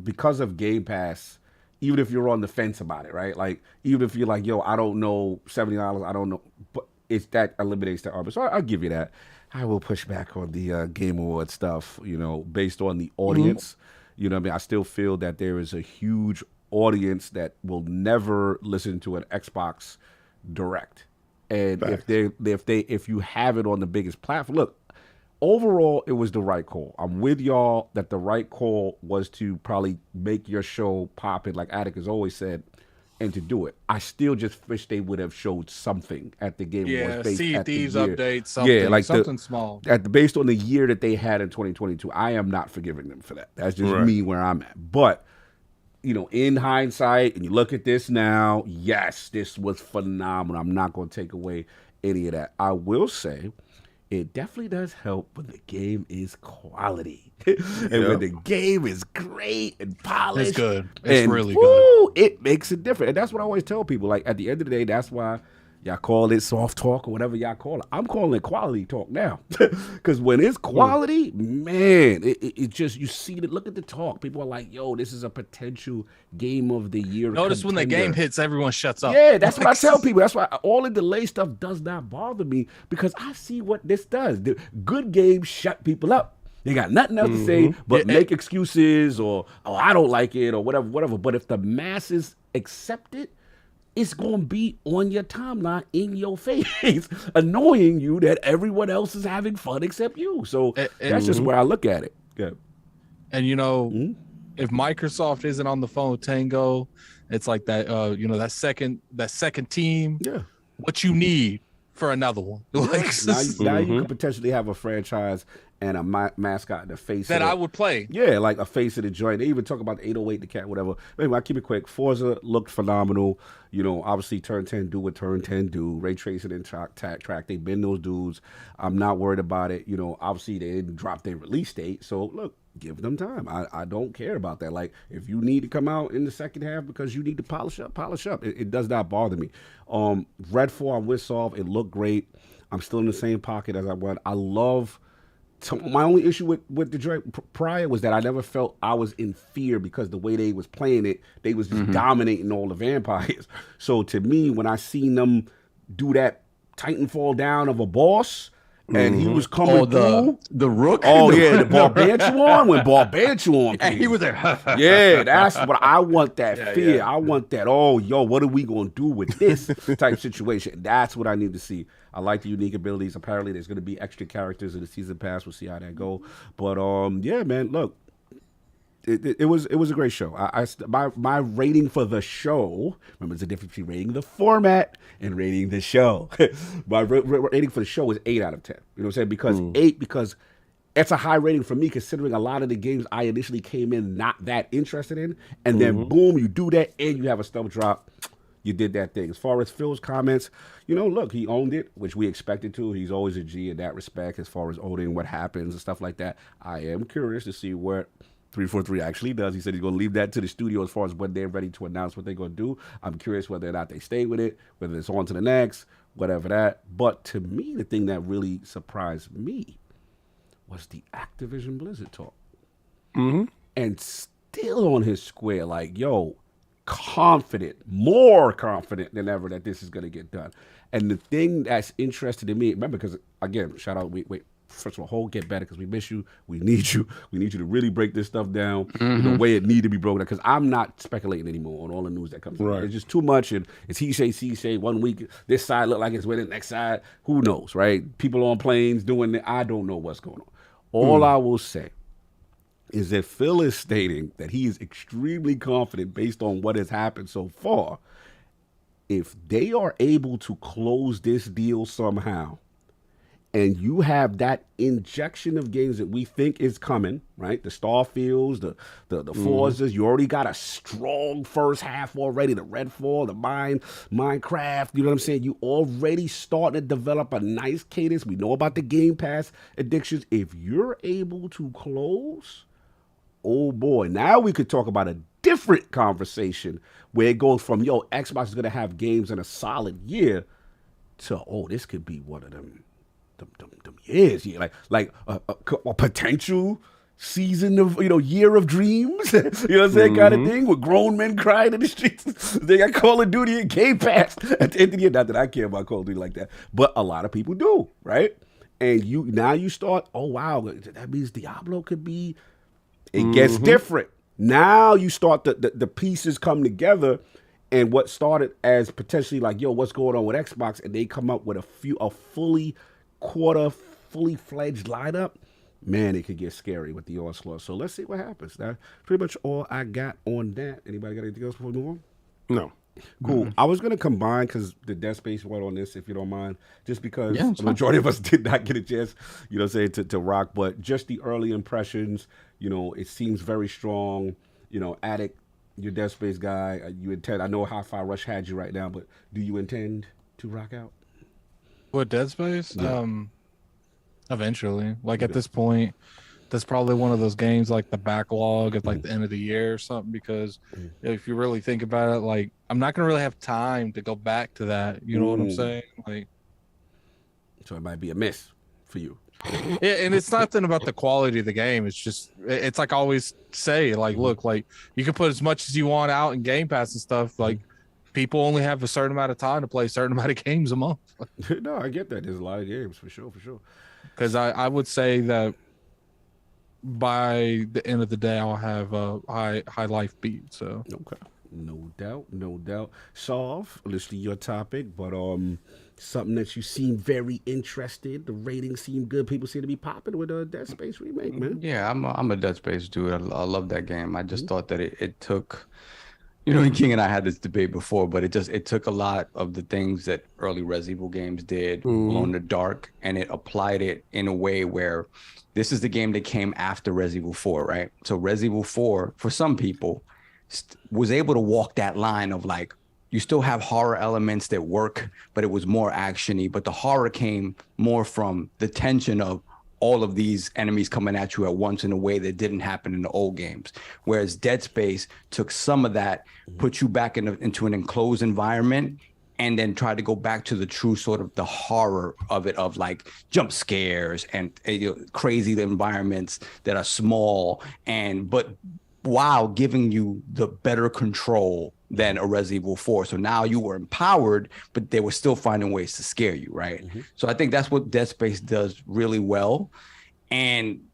because of Game Pass, even if you're on the fence about it, right? Like, even if you're like, yo, I don't know, $70, I don't know, but it's that eliminates the arbiter. So I'll give you that. I will push back on the Game Awards stuff, based on the audience. You know what I mean? I still feel that there is a huge audience that will never listen to an Xbox Direct. And if you have it on the biggest platform, look, overall it was the right call. I'm with y'all that the right call was to probably make your show pop it, like Attic has always said, and to do it. I still just wish they would have showed something at the Game Awards. Sea of Thieves update, something, like something small. Based on the year that they had in 2022, I am not forgiving them for that. That's just me where I'm at. But in hindsight, and you look at this now, yes, this was phenomenal. I'm not going to take away any of that. I will say it definitely does help when the game is quality. And when the game is great and polished. It's good. It's really good. It makes it different. And that's what I always tell people. Like, at the end of the day, that's why y'all call it soft talk or whatever y'all call it. I'm calling it quality talk now. Because when it's quality, man, it just, you see it. Look at the talk. People are like, yo, this is a potential game of the year. Notice when the game hits, everyone shuts up. Yeah, that's what I tell people. That's why all the delay stuff does not bother me, because I see what this does. The good games shut people up. They got nothing else to say but make excuses or, oh, I don't like it or whatever. But if the masses accept it, it's going to be on your timeline in your face, annoying you that everyone else is having fun except you. So that's just where I look at it. Yeah. And, if Microsoft isn't on the phone with Tango, it's like that, that second team. Yeah. What you need for another one. Like, now you could potentially have a franchise and a mascot in the face that I would play. Yeah, like a face of the joint. They even talk about the 808, the cat, whatever. Anyway, I keep it quick. Forza looked phenomenal. Obviously Turn 10 do what Turn 10 do. Ray tracing and track. They've been those dudes. I'm not worried about it. Obviously they didn't drop their release date. So look, give them time. I don't care about that. Like, if you need to come out in the second half because you need to polish up. It does not bother me. Redfall, I'm with Solve. It looked great. I'm still in the same pocket as I was. I love... my only issue with Detroit prior was that I never felt I was in fear, because the way they was playing it, they was just dominating all the vampires. So to me, when I seen them do that Titanfall down of a boss, and he was coming through the Rook. Oh yeah, the Barbantuan when Barbantuan came. He was there. Yeah, that's what I want. That fear. Yeah. I want that. Oh, yo, what are we gonna do with this type situation? That's what I need to see. I like the unique abilities. Apparently, there's gonna be extra characters in the season pass. We'll see how that go. But yeah, man, look, it was a great show. My rating for the show. Remember, there's a difference between rating the format and rating the show. My rating for the show was 8 out of 10. You know what I'm saying? Because 8 because it's a high rating for me, considering a lot of the games I initially came in not that interested in, and then boom, you do that and you have a stump drop. You did that thing. As far as Phil's comments, look, he owned it, which we expected to. He's always a G in that respect as far as owning what happens and stuff like that. I am curious to see what 343 actually does. He said he's going to leave that to the studio as far as when they're ready to announce what they're going to do. I'm curious whether or not they stay with it, whether it's on to the next, whatever that. But to me, the thing that really surprised me was the Activision Blizzard talk. And still on his square, like, yo, more confident than ever that this is going to get done. And the thing that's interesting to me, remember, because again, shout out, wait, first of all, Hov, get better because we miss you. We need you. We need you to really break this stuff down the way it need to be broken down. Because I'm not speculating anymore on all the news that comes out. It's just too much. And it's he say, she say. 1 week, this side look like it's winning, next side, who knows, right? People on planes doing it. I don't know what's going on. All I will say is that Phil is stating that he is extremely confident based on what has happened so far. If they are able to close this deal somehow, and you have that injection of games that we think is coming, right? The Starfields, the Forzas, you already got a strong first half already. The Redfall, the Minecraft, you know what I'm saying? You already starting to develop a nice cadence. We know about the Game Pass addictions. If you're able to close, oh boy, now we could talk about a different conversation where it goes from, yo, Xbox is going to have games in a solid year to, oh, this could be one of them years, like a potential season of, year of dreams, you know what I'm saying, kind of thing, with grown men crying in the streets. They got Call of Duty and Game Pass at the end of the year. Not that I care about Call of Duty like that, but a lot of people do, right? And you start, oh wow, that means Diablo could be, it gets different. Now you start the pieces come together, and what started as potentially like, yo, what's going on with Xbox, and they come up with a fully fledged lineup, man, it could get scary with the onslaught. So let's see what happens. That's pretty much all I got on that. Anybody got anything else before we move on? No. Cool. I was going to combine because the Dead Space one on this, if you don't mind, just because the majority of us did not get a chance, to rock, but just the early impressions, it seems very strong. Addict, your Dead Space guy, you intend, I know HiFiRush had you right now, but do you intend to rock out? What, Dead Space? Yeah. Eventually. Like at this point, that's probably one of those games like the backlog at like the end of the year or something, because if you really think about it, like I'm not gonna really have time to go back to that. You know what I'm saying? Like, so it might be a miss for you. Yeah, and it's nothing about the quality of the game. It's just, it's like I always say, like, look, like you can put as much as you want out in Game Pass and stuff. Like, people only have a certain amount of time to play a certain amount of games a month. No, I get that. There's a lot of games for sure. Because I would say that by the end of the day, I'll have a high life beat. So okay, no doubt. Solve, listen to your topic, but something that you seem very interested. The ratings seem good. People seem to be popping with a Dead Space remake, man. Yeah, I'm a Dead Space dude. I love that game. I just thought that it took, King and I had this debate before, but it took a lot of the things that early Resident Evil games did, Glow in the Dark, and it applied it in a way where this is the game that came after Resident Evil 4, right? So Resident Evil 4, for some people, was able to walk that line of like, you still have horror elements that work, but it was more action-y. But the horror came more from the tension of all of these enemies coming at you at once in a way that didn't happen in the old games. Whereas Dead Space took some of that, put you back into an enclosed environment, and then tried to go back to the true sort of the horror of it, of like jump scares and crazy environments that are small, but while giving you the better control than a Resident Evil 4. So now you were empowered, but they were still finding ways to scare you, right? So I think that's what Dead Space does really well. And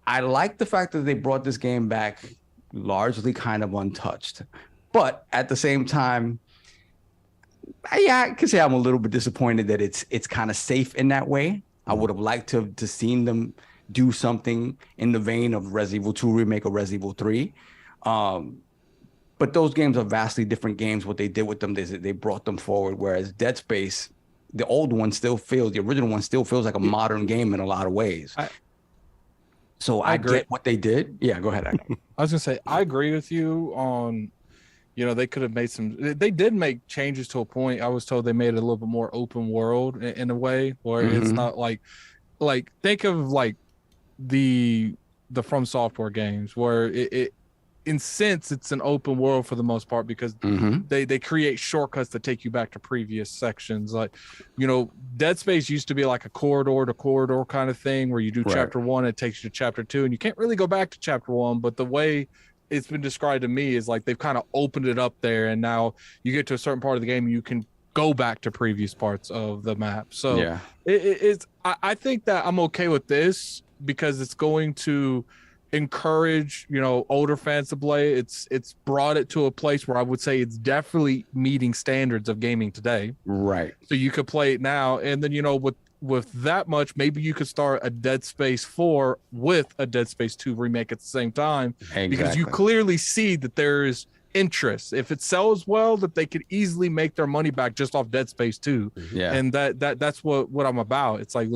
I like the fact that they brought this game back largely kind of untouched. But at the same time, I can say I'm a little bit disappointed that it's kind of safe in that way. I would have liked to seen them do something in the vein of Resident Evil 2 remake or Resident Evil 3. But those games are vastly different games. What they did with them is they brought them forward. Whereas Dead Space, the old one the original one still feels like a modern game in a lot of ways. So I get what they did. Yeah, go ahead. I was gonna say I agree with you on, they could have made they did make changes to a point. I was told they made it a little bit more open world in a way where it's not like think of like the From Software games where it in sense it's an open world for the most part because they create shortcuts that take you back to previous sections. Like, Dead Space used to be like a corridor to corridor kind of thing where you do chapter 1, it takes you to chapter 2, and you can't really go back to chapter 1. But the way it's been described to me is like they've kind of opened it up there, and now you get to a certain part of the game and you can go back to previous parts of the map. So I think that I'm okay with this because it's going to encourage older fans to play. It's brought it to a place where I would say it's definitely meeting standards of gaming today. Right. So you could play it now, and then with that much, maybe you could start a Dead Space 4 with a Dead Space 2 remake at the same time. Exactly. Because you clearly see that there is interest. If it sells well, that they could easily make their money back just off Dead Space 2. Yeah. And that's what I'm about. It's like,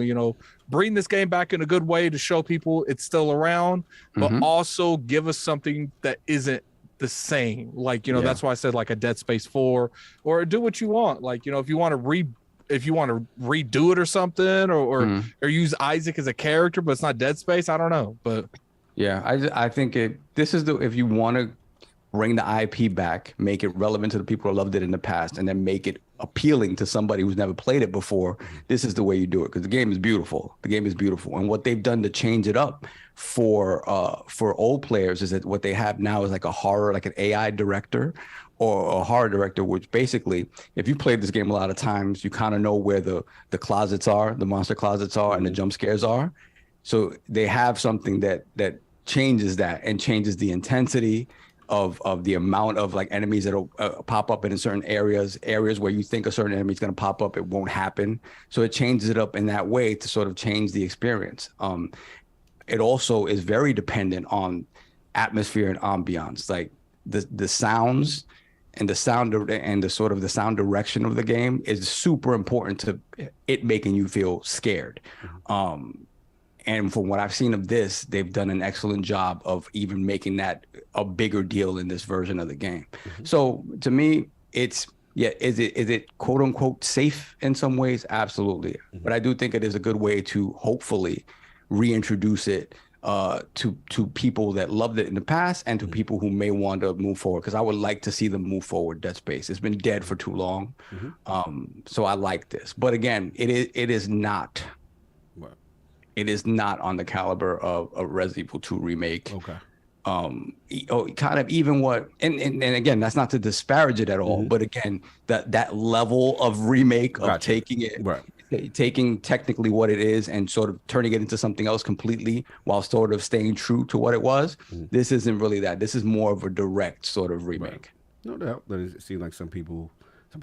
bring this game back in a good way to show people it's still around, but also give us something that isn't the same. Like, that's why I said like a Dead Space 4, or do what you want. Like, if you want to redo it or something, or use Isaac as a character, but it's not Dead Space. I don't know, but yeah, I think if you want to bring the IP back, make it relevant to the people who loved it in the past, and then make it appealing to somebody who's never played it before, this is the way you do it, because the game is beautiful. The game is beautiful, and what they've done to change it up for old players is that what they have now is like an AI director or a horror director, which basically, if you played this game a lot of times, you kind of know where the closets are, the monster closets are, and the jump scares are. So they have something that changes that and changes the intensity of the amount of like enemies that'll pop up in certain areas where you think a certain enemy is going to pop up, it won't happen. So it changes it up in that way to sort of change the experience. It also is very dependent on atmosphere and ambiance, like the sounds and the sound and the sort of the sound direction of the game is super important to it making you feel scared. And from what I've seen of this, they've done an excellent job of even making that a bigger deal in this version of the game. So to me, is it quote unquote safe in some ways? Absolutely. But I do think it is a good way to hopefully reintroduce it to people that loved it in the past and to people who may want to move forward. Because I would like to see them move forward. Dead Space. It's been dead for too long. So I like this. But again, it is not. It is not on the caliber of a Resident Evil 2 remake. Okay. Kind of even what, and again, that's not to disparage it at all, but again, that level of remake of taking it, taking technically what it is and sort of turning it into something else completely while sort of staying true to what it was. This isn't really that. This is more of a direct sort of remake. No doubt. It seems like some people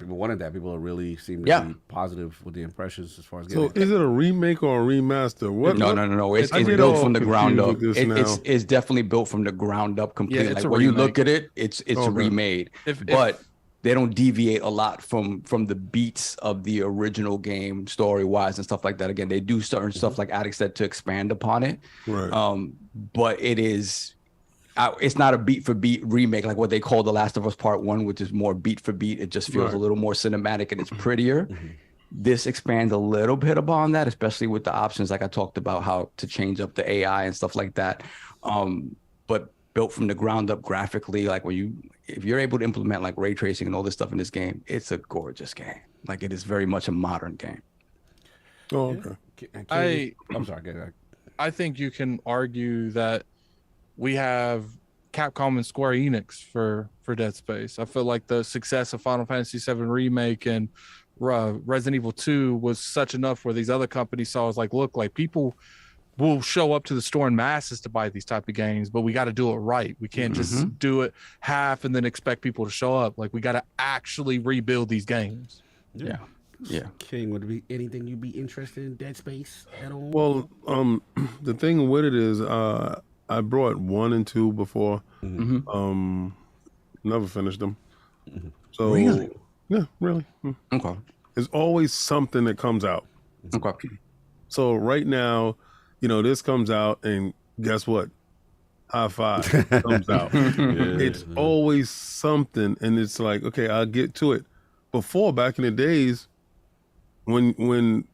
wanted that. People really seem to be positive with the impressions as far as getting. So is it a remake or a remaster? What? No. It's built from the ground up. It's definitely built from the ground up completely. Yeah, like when you look at it, it's remade. But they don't deviate a lot from the beats of the original game story wise and stuff like that. Again, they do certain stuff like Addict said to expand upon it. Right. But it's not a beat for beat remake like what they call The Last of Us Part 1, which is more beat for beat. It just feels a little more cinematic and it's prettier. This expands a little bit upon that, especially with the options like I talked about, how to change up the AI and stuff like that. But built from the ground up graphically, like if you're able to implement like ray tracing and all this stuff in this game, it's a gorgeous game. Like it is very much a modern game. Oh, okay. I'm sorry. Go ahead. I think you can argue that we have Capcom and Square Enix for Dead Space. I feel like the success of Final Fantasy VII Remake and Resident Evil 2 was such enough where these other companies saw was like, look, like people will show up to the store in masses to buy these type of games, but we got to do it right. We can't just do it half and then expect people to show up. Like we got to actually rebuild these games. Yeah. Yeah. King, would there be anything you'd be interested in Dead Space at all? Well, the thing with it is, I brought 1 and 2 before. Never finished them. So Really? Yeah, really. Okay. There's always something that comes out. Okay. So right now, this comes out, and guess what? Hi-Fi comes out. It's always something, and it's like, okay, I'll get to it. Before, back in the days, when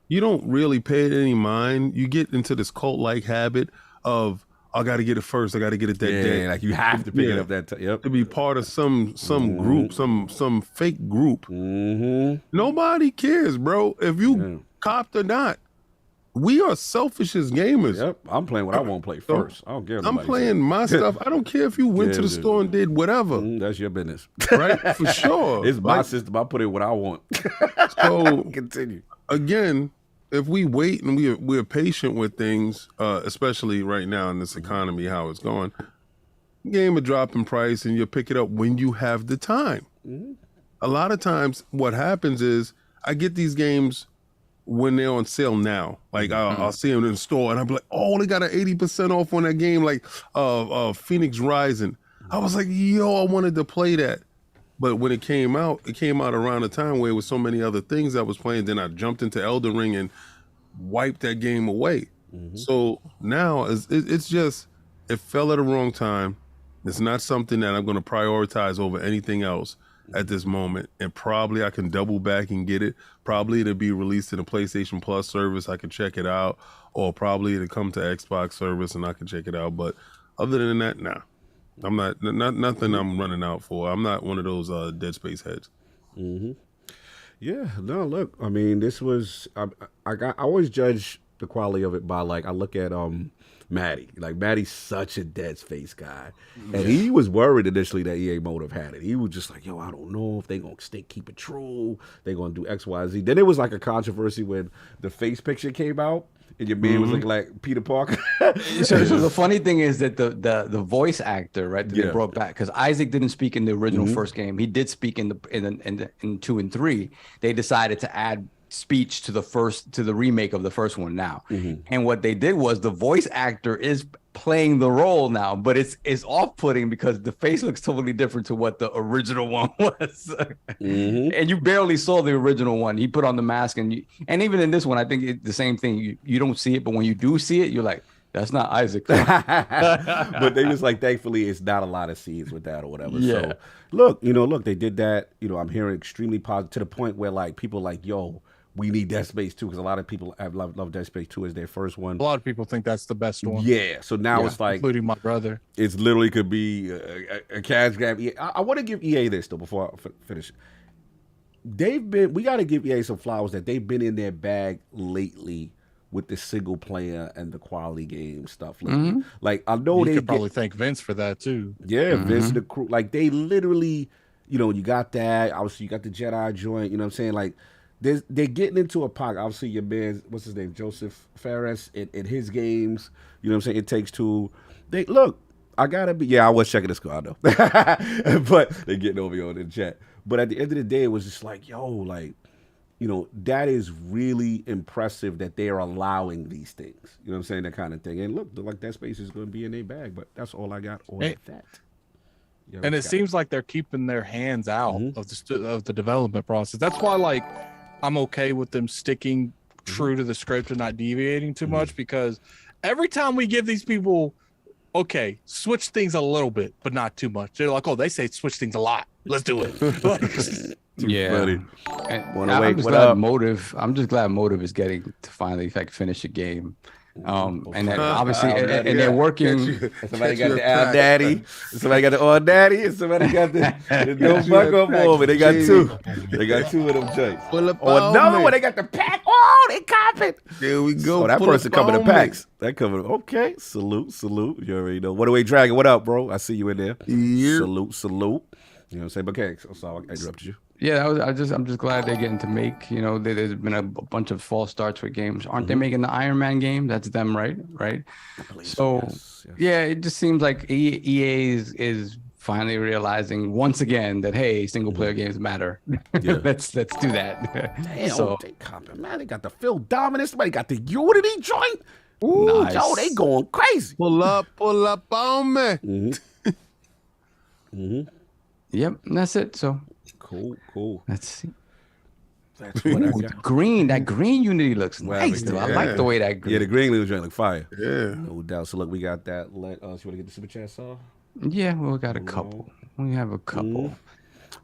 you don't really pay it any mind, you get into this cult-like habit of, I got to get it first. I got to get it that day. Like you have to pick it up that time. Yep. To be part of some group, some fake group. Nobody cares, bro. If you copped or not. We are selfish as gamers. Yep. I'm playing what I want to play first. I don't care. I'm playing my stuff. I don't care if you went to the store and did whatever. That's your business. Right? For sure. It's my system. I put in what I want. So continue. Again, if we wait and we're patient with things, especially right now in this economy, how it's going, game will drop in price and you'll pick it up when you have the time. A lot of times what happens is I get these games when they're on sale now. Like I'll see them in the store and I'm like, oh, they got an 80% off on that game, like Phoenix Rising. I was like, yo, I wanted to play that. But when it came out around a time where it was so many other things I was playing. Then I jumped into Elden Ring and wiped that game away. So now it's just, it fell at the wrong time. It's not something that I'm going to prioritize over anything else at this moment. And probably I can double back and get it. Probably it'll be released in a PlayStation Plus service. I can check it out. Or probably it'll come to Xbox service and I can check it out. But other than that, nah. I'm not nothing I'm running out for. I'm not one of those Dead Space heads. Yeah, no, look, I mean, this was, I always judge the quality of it by, like, I look at Maddie. Like, Maddie's such a Dead Space guy. And he was worried initially that EA Motive had it. He was just like, yo, I don't know if they're going to keep it true. They're going to do X, Y, Z. Then it was like a controversy when the face picture came out. And your man was looking like Peter Parker. So the funny thing is that the voice actor, right, that they brought back, because Isaac didn't speak in the original first game. He did speak in 2 and 3. They decided to add speech to the remake of the first one now. And what they did was the voice actor is playing the role now, but it's off-putting because the face looks totally different to what the original one was. And you barely saw the original one. He put on the mask, and even in this one, I think it's the same thing. You don't see it, but when you do see it, you're like, that's not Isaac. But they was like, thankfully, it's not a lot of scenes with that or whatever. Yeah. So look, they did that. I'm hearing extremely positive to the point where like people like, yo, we need Dead Space 2 because a lot of people have loved Dead Space 2 as their first one. A lot of people think that's the best one. Yeah. So now it's like, including my brother. It's literally could be a cash grab. I want to give EA this though before I finish. We got to give EA some flowers that they've been in their bag lately with the single player and the quality game stuff. Like I know you could probably thank Vince for that too. Yeah, Vince and the crew. Like they literally, you got that. Obviously, you got the Jedi joint. You know what I'm saying? Like. They're getting into a pocket. Obviously, your man, what's his name, Joseph Fares, in his games. You know what I'm saying? It Takes Two. I gotta be. Yeah, I was checking the score, I know, but they're getting over you on the chat. But at the end of the day, it was just like, yo, like, that is really impressive that they are allowing these things. You know what I'm saying? That kind of thing. And look, like that space is going to be in their bag. But that's all I got on that. Yeah, and it seems like they're keeping their hands out of the development process. That's why, like, I'm okay with them sticking true to the script and not deviating too much, because every time we give these people, okay, switch things a little bit, but not too much. They're like, oh, they say switch things a lot. Let's do it. Yeah. I'm just glad Motive is getting to finally finish a game. And then obviously, and they're working. Somebody got the Al Daddy, somebody got the Old Daddy, and somebody got the Go Buck Up Over. They got two. They got two of them joints. They got the pack. Oh, they copping. There we go. Oh, that person coming to packs. That coming. Okay, salute. You already know. What away, Dragon? What up, bro? I see you in there. Yeah. Salute. You know what I'm saying? But okay, so I interrupted you. Yeah, I'm just glad they're getting to make. There's been a bunch of false starts with games. Aren't they making the Iron Man game? That's them, right? So, yes. Yeah, it just seems like EA is finally realizing once again that hey, single player games matter. Yeah. let's do that. Damn, So they copping, man. They got the Phil Dominance. Somebody got the Unity joint. Ooh, Nice. yo, they going crazy. Pull up on me. yep, that's it. So Cool. let's see. That's what I Ooh, got. that green Unity looks nice, though. I like the way that green. Yeah, the green little joint look fire. Yeah. No doubt. So look, we got that. So you want to get the super chat off? Yeah, we got a couple. We have a couple.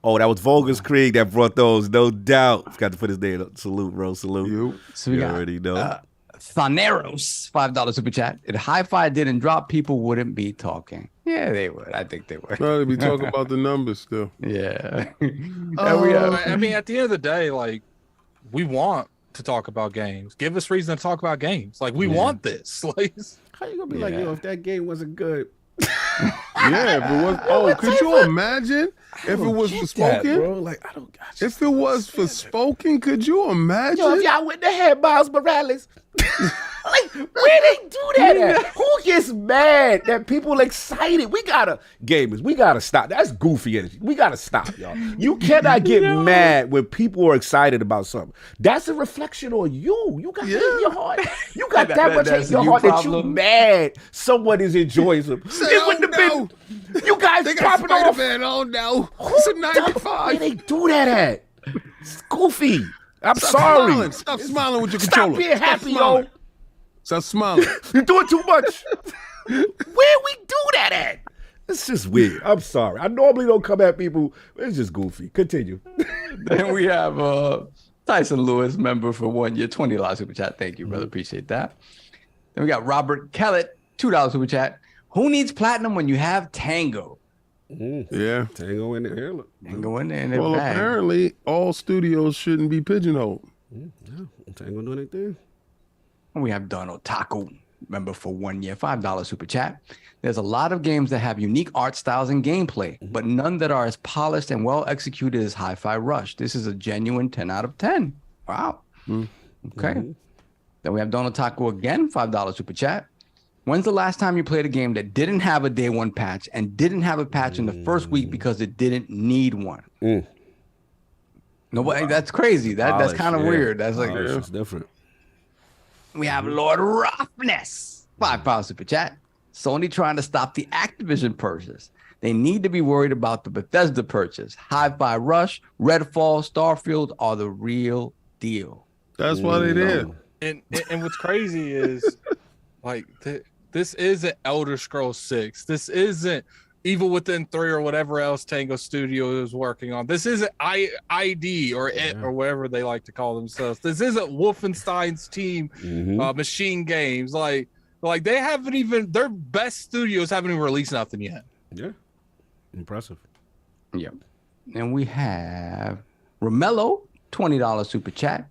Oh, that was Volga's Krieg that brought those, no doubt. Forgot to put his name up. Salute, bro. Salute. So we You got already know. Thaneros, $5 super chat. If Hi-Fi didn't drop, people wouldn't be talking. Yeah, they would. I think they would. No, they be talking about the numbers still. Yeah. I mean, at the end of the day, like, we want to talk about games. Give us reason to talk about games. Like, we want this. Like, How you gonna be like, yo, if that game wasn't good? Yeah, if it was. Oh, could you imagine if it was for spoken? Bro, like, I don't got you. If it was for spoken, could you imagine? Yo, if y'all went to head Miles Morales. Like, where they do that at? Who gets mad that people excited? Gamers, we gotta stop. That's goofy energy. We gotta stop, y'all. You cannot get mad when people are excited about something. That's a reflection on you. You got hate in your heart. You got that much hate in your heart that you mad someone is enjoying something. It wouldn't have been. You guys They got popping off. Spider-Man on now. Who It's a the 95. fuck they do that at? It's goofy. I'm sorry. Stop smiling with your Stop controller. being happy, smiling. yo. Stop smiling. You're doing too much. Where we do that at? It's just weird. I'm sorry. I normally don't come at people. It's just goofy. Continue. Then we have Tyson Lewis, member for 1 year, $20 super chat. Thank you, brother. Appreciate that. Then we got Robert Kellett, $2 super chat. Who needs platinum when you have Tango? Yeah. Tango in there. Look. Tango in there in their Well, bag. apparently, all studios shouldn't be pigeonholed. Tango doing anything? We have Donald Taco, member for 1 year, $5 super chat. There's a lot of games that have unique art styles and gameplay, but none that are as polished and well executed as HiFiRush. This is a genuine 10 out of 10. Wow. Okay. Then we have Donald Taco again, $5 super chat. When's the last time you played a game that didn't have a day one patch and didn't have a patch in the first week because it didn't need one? Nobody. That's crazy. That's kind of weird. That's like it's different. We have Lord Roughness, $5 super chat. Sony trying to stop the Activision purchase. They need to be worried about the Bethesda purchase. HiFiRush, Redfall, Starfield are the real deal. That's why they did. and what's crazy is, like, this isn't Elder Scrolls 6. This isn't Evil Within 3 or whatever else Tango Studio is working on. This isn't ID or it or whatever they like to call themselves. This isn't Wolfenstein's team, Machine Games. Like they haven't even, their best studios haven't even released nothing yet. Yeah. Impressive. Yep. And we have Romello, $20 super chat.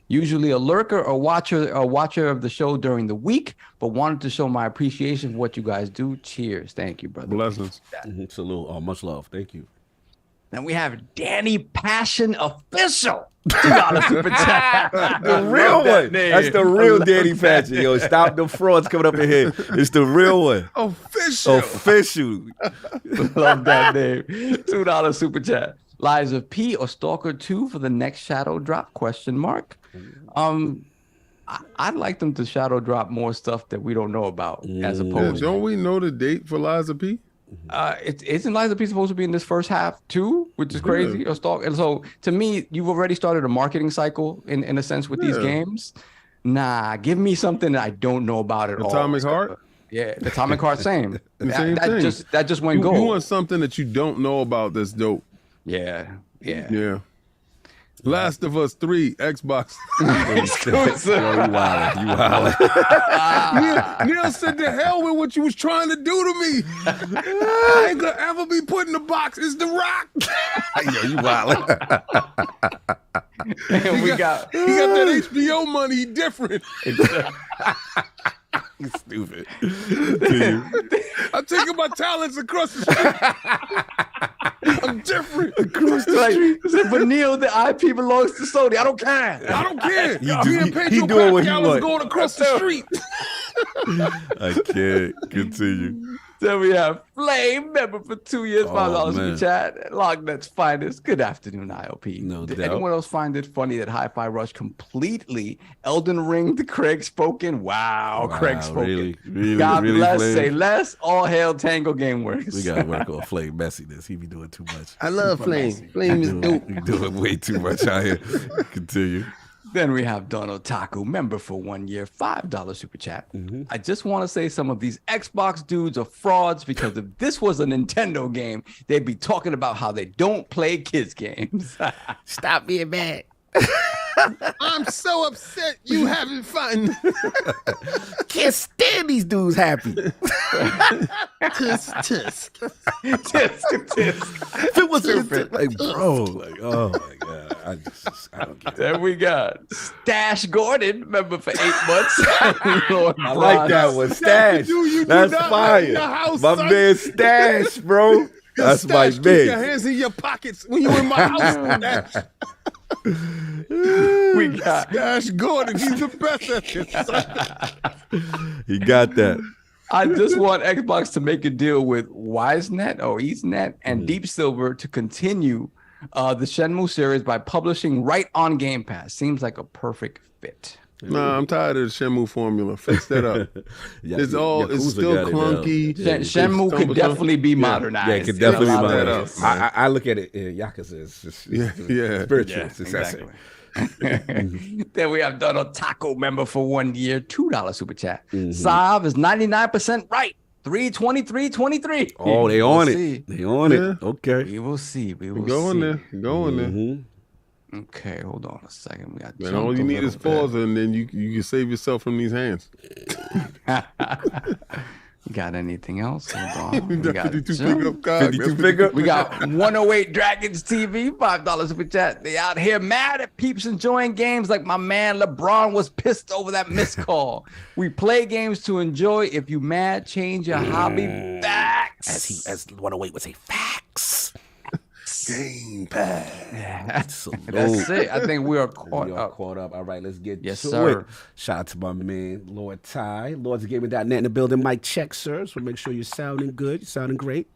Usually a lurker or watcher of the show during the week, but wanted to show my appreciation for what you guys do. Cheers. Thank you, brother. Blessings. Salute. Much love. Thank you. Then we have Danny Passion Official. $2 super chat. The real one. That's the real Danny Patchen. Yo, stop the frauds coming up in here. It's the real one. Official. Love that name. $2 super chat. Liza P or Stalker 2 for the next shadow drop? ? I'd like them to shadow drop more stuff that we don't know about, as opposed. Don't we know the date for Liza P? Isn't Liza P supposed to be in this first half too, which is crazy? Or Stalker. And so to me, you've already started a marketing cycle in a sense with these games. Nah, give me something that I don't know about at all. Atomic Heart. Yeah, the Atomic Heart, same. Same that thing. just went gold. You want something that you don't know about that's dope. Yeah. Last of Us 3, Xbox. Yo, you wildin'. Neil said, "The hell with what you was trying to do to me. I ain't gonna ever be put in the box. It's The Rock." Yo, you wildin'. And He got that HBO money. He different. You stupid. I'm taking my talents across the street. I'm different. Across the street. But Neil, the IP belongs to Sony. I don't care. I don't care. He Me and doing Pedro what he Pascal is want. going across the street. I can't continue. Then we have Flame, member for 2 years, $5 man. super chat. LogNet's finest. Good afternoon, IOP. No Did doubt. anyone else find it funny that HiFiRush completely Elden Ring to Craig spoken? Wow, Craig spoken. Really, God really, bless, Flame? say less. All hail Tango Gameworks. We gotta work on Flame messiness. He be doing too much. I love Flame. Flame is dope. You doing way too much out here. Continue. Then we have Don Otaku, member for 1 year, $5 super chat. I just want to say some of these Xbox dudes are frauds because if this was a Nintendo game, they'd be talking about how they don't play kids games. Stop being mad. I'm so upset you having fun. Can't stand these dudes happy. Tisk, tisk. Tisk, tisk. If it was Stupid. like, bro, like, oh my god, I don't get it. Then we got Stash Gordon, member for 8 months. Lord I like that one, Stash. You do That's not fire. like the house, My son. man Stash, bro. That's my Stash, keep your man. hands in your pockets when you in my house. Stash. We got Stash Gordon. He's the best at this. He got that. I just want Xbox to make a deal with WiseNet or EaseNet and Deep Silver to continue the Shenmue series by publishing right on Game Pass. Seems like a perfect fit. Nah, I'm tired of the Shenmue formula. Fix that up. It's still clunky. Shenmue could definitely be modernized. Yeah, it could definitely be in a lot of modernized. ways. I look at it, Yakuza is just spiritual successor. Then we have Donald Taco, member for 1 year, $2 super chat. Sav is 99% right. 323.23. Oh, they on it. They on Yeah. it. Okay. We will see. We will Go in see. there. Go in there. Okay, hold on a second. We got Man, all you need is pause, and then you can save yourself from these hands. Got anything else? Hold on. We got 52 jump. pickup card. 52 pickup. We got 108 Dragons TV, $5 super chat. They out here mad at peeps enjoying games like my man LeBron was pissed over that missed call. We play games to enjoy. If you mad, change your hobby. Facts. As 108 would say, facts. Game Pass. That's it. I think we are caught We are up. caught up. All right, let's get Yes, to sir. it. Shout out to my man, Lord Ty. LordsGaming.net in the building. Mike check, sir. So make sure you're sounding good. You're sounding great.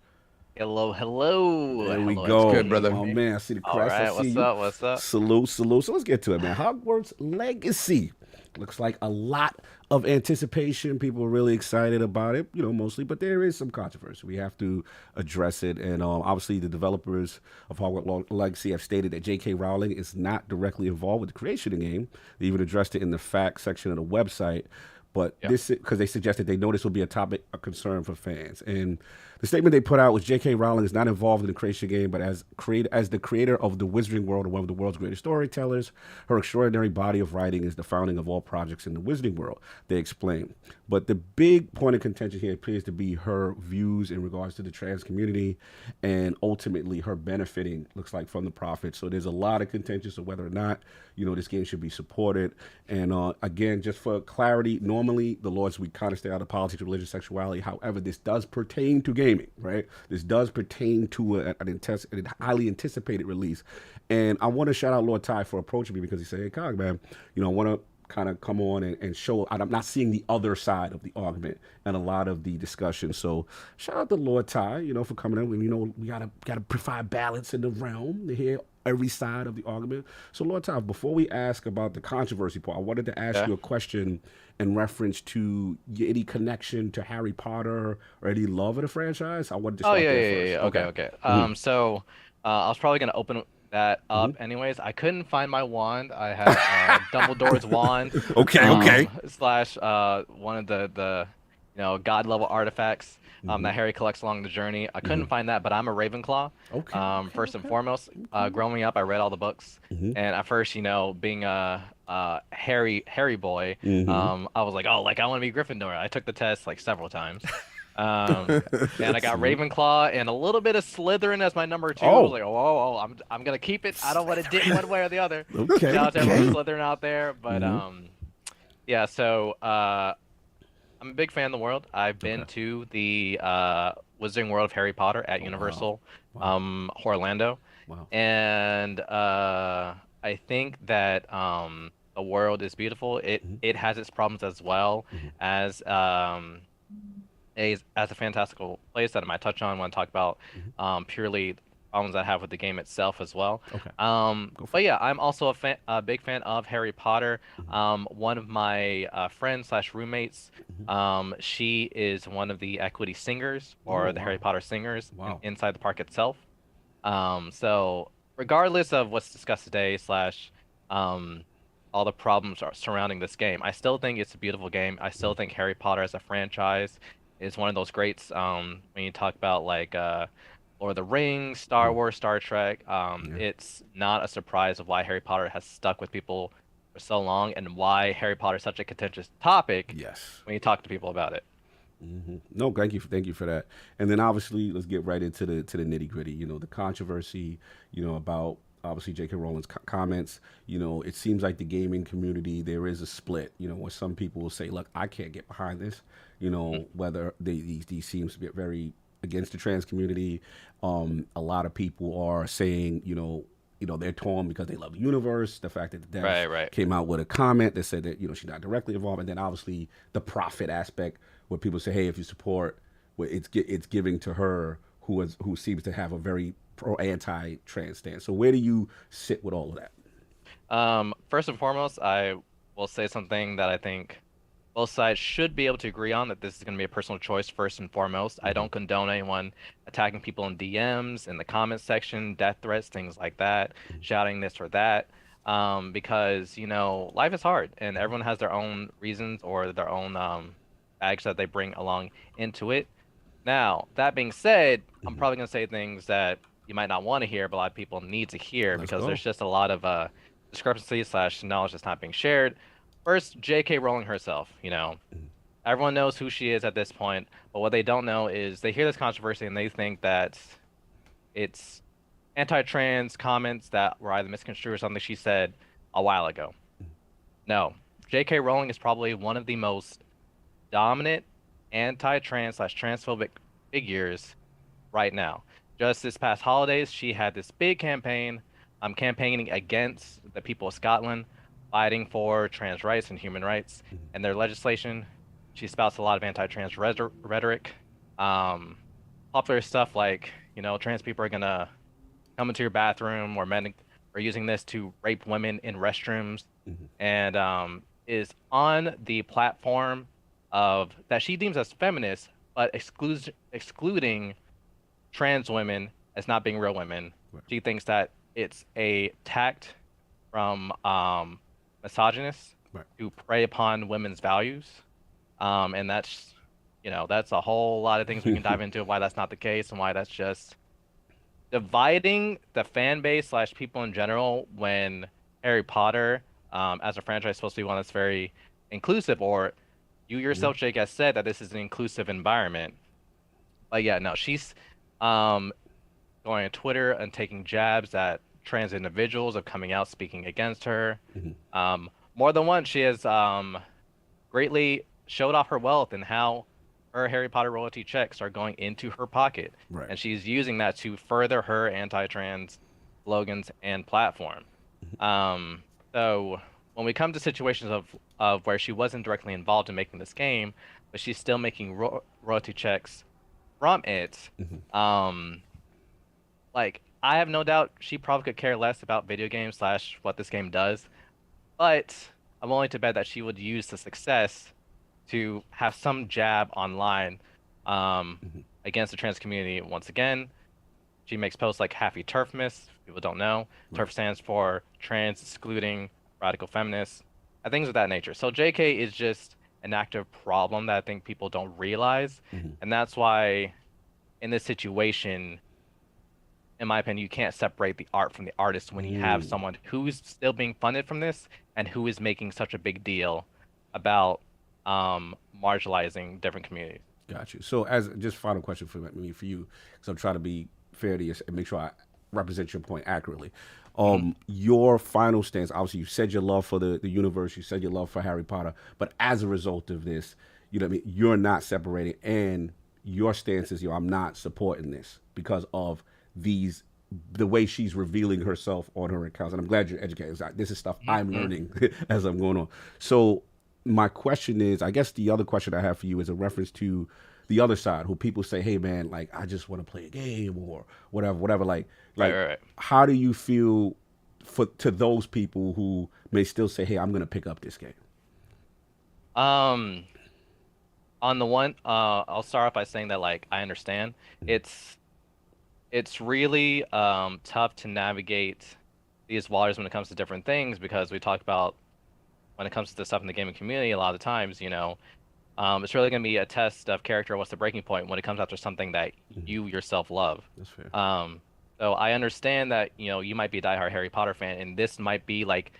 Hello, hello. There we Hello, go. Good, brother. Oh, man, I see the All crest. I right, see what's you. up? What's up? Salute. So let's get to it, man. Hogwarts Legacy. Looks like a lot of anticipation. People are really excited about it, mostly, but there is some controversy. We have to address it. And obviously, the developers of Hogwarts Legacy have stated that J.K. Rowling is not directly involved with the creation of the game. They even addressed it in the facts section of the website. But this, because they suggested they know this will be a topic of concern for fans. And the statement they put out was J.K. Rowling is not involved in the creation game, but as the creator of the Wizarding World and one of the world's greatest storytellers, her extraordinary body of writing is the founding of all projects in the Wizarding World, they explain. But the big point of contention here appears to be her views in regards to the trans community and ultimately her benefiting, looks like, from the profits. So there's a lot of contention of whether or not, this game should be supported. And again, just for clarity, normally the Lords, we kind of stay out of politics, religion, sexuality. However, this does pertain to gaming, right? This does pertain to a highly anticipated release. And I want to shout out Lord Ty for approaching me because he said, hey, Cog, man, I want to kind of come on and show, I'm not seeing the other side of the argument and a lot of the discussion. So shout out to Lord Ty, for coming in. We gotta provide balance in the realm to hear every side of the argument. So Lord Ty, before we ask about the controversy part, I wanted to ask you a question in reference to any connection to Harry Potter or any love of the franchise. I wanted to start there first. Okay. So I was probably gonna open that up anyways. I couldn't find my wand. I had Dumbledore's wand. Okay. Slash one of the god level artifacts that Harry collects along the journey. I couldn't find that, but I'm a Ravenclaw. First and foremost, growing up, I read all the books, and at first, being a Harry boy, I was like, I want to be Gryffindor. I took the test like several times. And I got Ravenclaw and a little bit of Slytherin as my number 2. I was like, I'm gonna keep it. I don't want to dip one way or the other. Okay. Shout out to everyone Slytherin out there, but yeah. So I'm a big fan of the world. I've been to the Wizarding World of Harry Potter at Universal Orlando, and I think that the the world is beautiful, it has its problems as well as as a fantastical place that I might touch on when I talk about purely problems I have with the game itself as well. Okay. But yeah, I'm also a big fan of Harry Potter. One of my friends slash roommates, she is one of the equity singers or the Harry Potter singers inside the park itself. So regardless of what's discussed today slash all the problems surrounding this game, I still think it's a beautiful game. I still think Harry Potter as a franchise is one of those greats. When you talk about like Lord of the Rings, Star Wars, Star Trek, it's not a surprise of why Harry Potter has stuck with people for so long and why Harry Potter is such a contentious topic. Yes. When you talk to people about it. No, thank you for that. And then obviously, let's get right into the nitty gritty. You know, the controversy. You know, about obviously J.K. Rowling's comments. You know, it seems like the gaming community, there is a split. You know, where some people will say, "Look, I can't get behind this." You know, whether these seems to be very against the trans community. A lot of people are saying, you know, they're torn because they love the universe. The fact that the dev came out with a comment that said that, you know, she's not directly involved, and then obviously the profit aspect, where people say, hey, if you support, well, it's giving to her who seems to have a very pro anti-trans stance. So where do you sit with all of that? First and foremost, I will say something that I think both sides should be able to agree on, that this is going to be a personal choice first and foremost. I don't condone anyone attacking people in DMs, in the comments section, death threats, things like that, shouting this or that, because, you know, life is hard and everyone has their own reasons or their own baggage that they bring along into it. Now, that being said, I'm probably going to say things that you might not want to hear, but a lot of people need to hear because there's just a lot of discrepancy slash knowledge that's not being shared. First, J.K. Rowling herself, you know, everyone knows who she is at this point, but what they don't know is they hear this controversy and they think that it's anti-trans comments that were either misconstrued or something she said a while ago. No, J.K. Rowling is probably one of the most dominant anti-trans slash transphobic figures right now. Just this past holidays, she had this big campaign, campaigning against the people of Scotland, fighting for trans rights and human rights and their legislation. She spouts a lot of anti-trans rhetoric. Popular stuff like, you know, trans people are gonna come into your bathroom, or men are using this to rape women in restrooms, and is on the platform of that she deems as feminist, but excluding trans women as not being real women. She thinks that it's a tact from misogynists to prey upon women's values, and that's, you know, that's a whole lot of things we can dive into why that's not the case and why that's just dividing the fan base slash people in general, when Harry Potter as a franchise is supposed to be one that's very inclusive, or you yourself, Jake, has said that this is an inclusive environment. But yeah, no, she's going on Twitter and taking jabs at trans individuals, of coming out speaking against her. More than once, she has greatly showed off her wealth and how her Harry Potter royalty checks are going into her pocket, and she's using that to further her anti-trans slogans and platform. So when we come to situations of where she wasn't directly involved in making this game, but she's still making royalty checks from it, like, I have no doubt she probably could care less about video games slash what this game does, but I'm willing to bet that she would use the success to have some jab online against the trans community. Once again, she makes posts like Happy Turfmas. People don't know. Turf stands for trans excluding radical feminists, and things of that nature. So JK is just an active problem that I think people don't realize, and that's why in this situation, in my opinion, you can't separate the art from the artist when you have someone who's still being funded from this and who is making such a big deal about marginalizing different communities. Got you. So, as just final question for you, because I'm trying to be fair to you and make sure I represent your point accurately. Your final stance, obviously, you said your love for the universe, you said your love for Harry Potter, but as a result of this, you know what I mean, you're not separating, and your stance is, I'm not supporting this because of these the way she's revealing herself on her accounts. And I'm glad you're educated. This is stuff I'm learning as I'm going on. So my question is, I guess the other question I have for you is a reference to the other side, who people say, hey man, like I just want to play a game or whatever. Like Right. How do you feel to those people who may still say, hey, I'm going to pick up this game? On the one, I'll start off by saying that like I understand it's really tough to navigate these waters when it comes to different things, because we talked about when it comes to the stuff in the gaming community, a lot of the times, you know, it's really going to be a test of character. What's the breaking point when it comes after something that you yourself love? That's fair. So I understand that, you know, you might be a diehard Harry Potter fan, and this might be like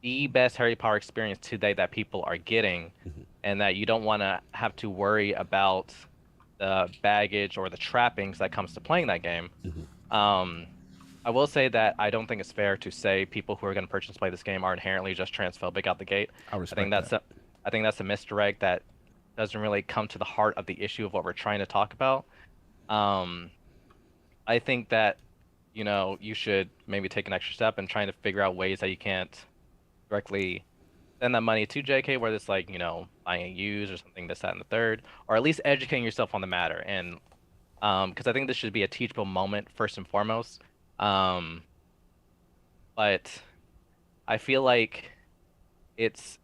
the best Harry Potter experience today that people are getting, and that you don't want to have to worry about the baggage or the trappings that comes to playing that game. I will say that I don't think it's fair to say people who are going to purchase and play this game are inherently just transphobic out the gate. I think that's a misdirect that doesn't really come to the heart of the issue of what we're trying to talk about. I think that, you know, you should maybe take an extra step and trying to figure out ways that you can't directly send that money to JK, whether it's like, you know, buying it used or something, this, that, and the third, or at least educating yourself on the matter. And because I think this should be a teachable moment first and foremost. But I feel like it's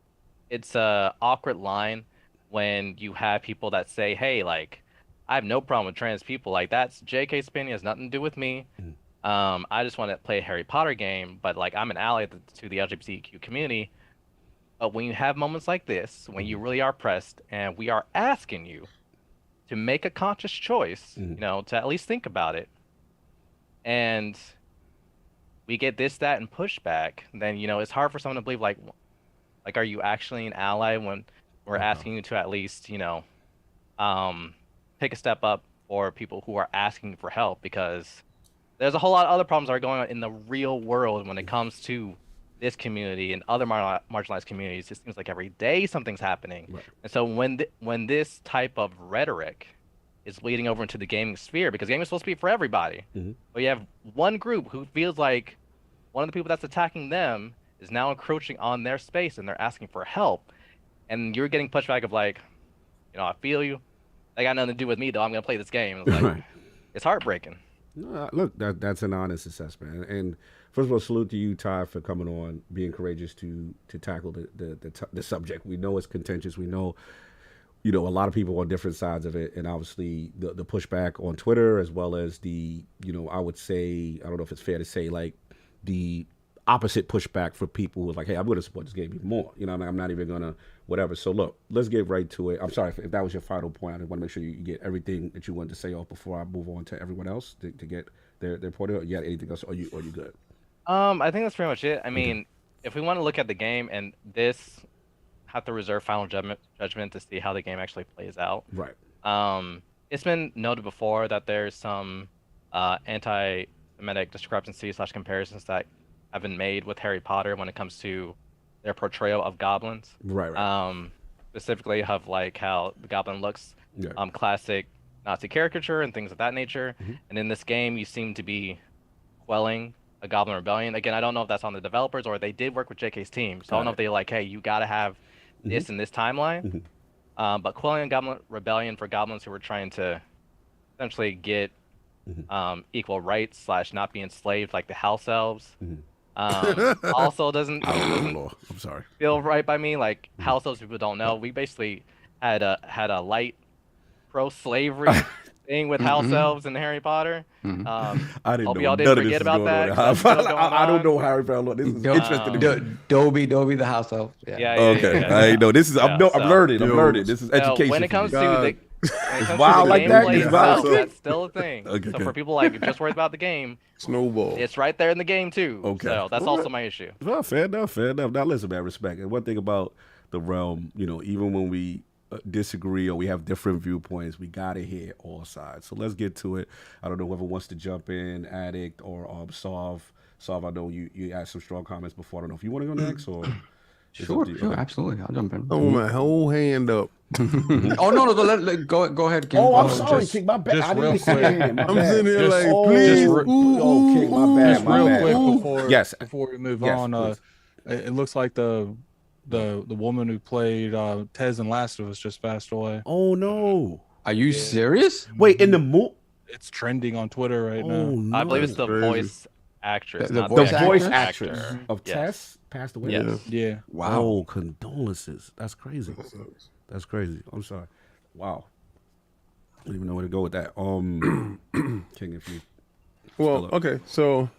a awkward line when you have people that say, hey, like, I have no problem with trans people. Like, that's JK's opinion, has nothing to do with me. I just want to play a Harry Potter game, but like I'm an ally to the LGBTQ community. But when you have moments like this, when you really are pressed, and we are asking you to make a conscious choice, you know, to at least think about it, and we get this, that, and pushback, then, you know, it's hard for someone to believe, like, are you actually an ally when we're asking you to at least, you know, take a step up for people who are asking for help? Because there's a whole lot of other problems that are going on in the real world when it comes to this community and other marginalized communities. It seems like every day something's happening. Right. And so when this type of rhetoric is bleeding over into the gaming sphere, because gaming is supposed to be for everybody, but you have one group who feels like one of the people that's attacking them is now encroaching on their space, and they're asking for help, and you're getting pushback of like, you know, I feel you. That got nothing to do with me, though. I'm gonna play this game. It's like, it's heartbreaking. No, look, that's an honest assessment. And first of all, salute to you, Ty, for coming on, being courageous to tackle the subject. We know it's contentious. We know, you know, a lot of people on different sides of it, and obviously the pushback on Twitter, as well as the, you know, I would say, I don't know if it's fair to say, like the opposite pushback for people who are like, hey, I'm going to support this game even more. You know, I'm not even going to whatever. So look, let's get right to it. I'm sorry if that was your final point. I just want to make sure you get everything that you wanted to say off before I move on to everyone else to get their point of it. You got anything else? Or you good? I think that's pretty much it. I mean, if we want to look at the game, and this have to reserve final judgment to see how the game actually plays out. Right. It's been noted before that there's some anti-Semitic discrepancies / comparisons that have been made with Harry Potter when it comes to their portrayal of goblins. Right. Specifically of like how the goblin looks, classic Nazi caricature and things of that nature. And in this game, you seem to be quelling a goblin rebellion. Again, I don't know if that's on the developers or they did work with JK's team. So I don't know if they're like, hey, you got to have this in this timeline. But quelling a goblin rebellion for goblins who were trying to essentially get equal rights / not be enslaved like the house elves. Also doesn't I'm sorry, feel right by me. Like house elves, people don't know, we basically had a light pro-slavery thing with house elves in Harry Potter. I didn't hope know y'all didn't forget about that. I don't know Harry Potter. This is interesting. Dobby the house elf. Okay. I know this is. I'm learning. I'm learning. This is education. When it comes to the wow, like that. That's still a thing. So for people like just worried about the game, snowball, it's right there in the game too. Okay, so that's also my issue. Well, fair enough. Now listen, man, respect. And one thing about the realm, you know, even when we disagree or we have different viewpoints, we gotta hear all sides. So let's get to it. I don't know whoever wants to jump in, Addict or Solve. I know you asked some strong comments before. I don't know if you want to go next or. Sure, absolutely. I'll jump in. Oh, my whole hand up. Oh no, go ahead, King. Oh, I'm sorry, King. My bad. I didn't see your hand. My I'm bad. sitting here like, Oh, please. King, my bad. Just My real bad. quick before we move on, please. it looks like the woman who played Tez in Last of Us just passed away. Oh no! Are you serious? Wait, in the movie? It's trending on Twitter right now. No. I believe it's the voice actress, The not voice the voice actor. actress of Tess passed away. Yes. Yeah. Wow. Oh, condolences. That's crazy. That's crazy. I'm sorry. Wow. I don't even know where to go with that. King, if you. Well, okay, so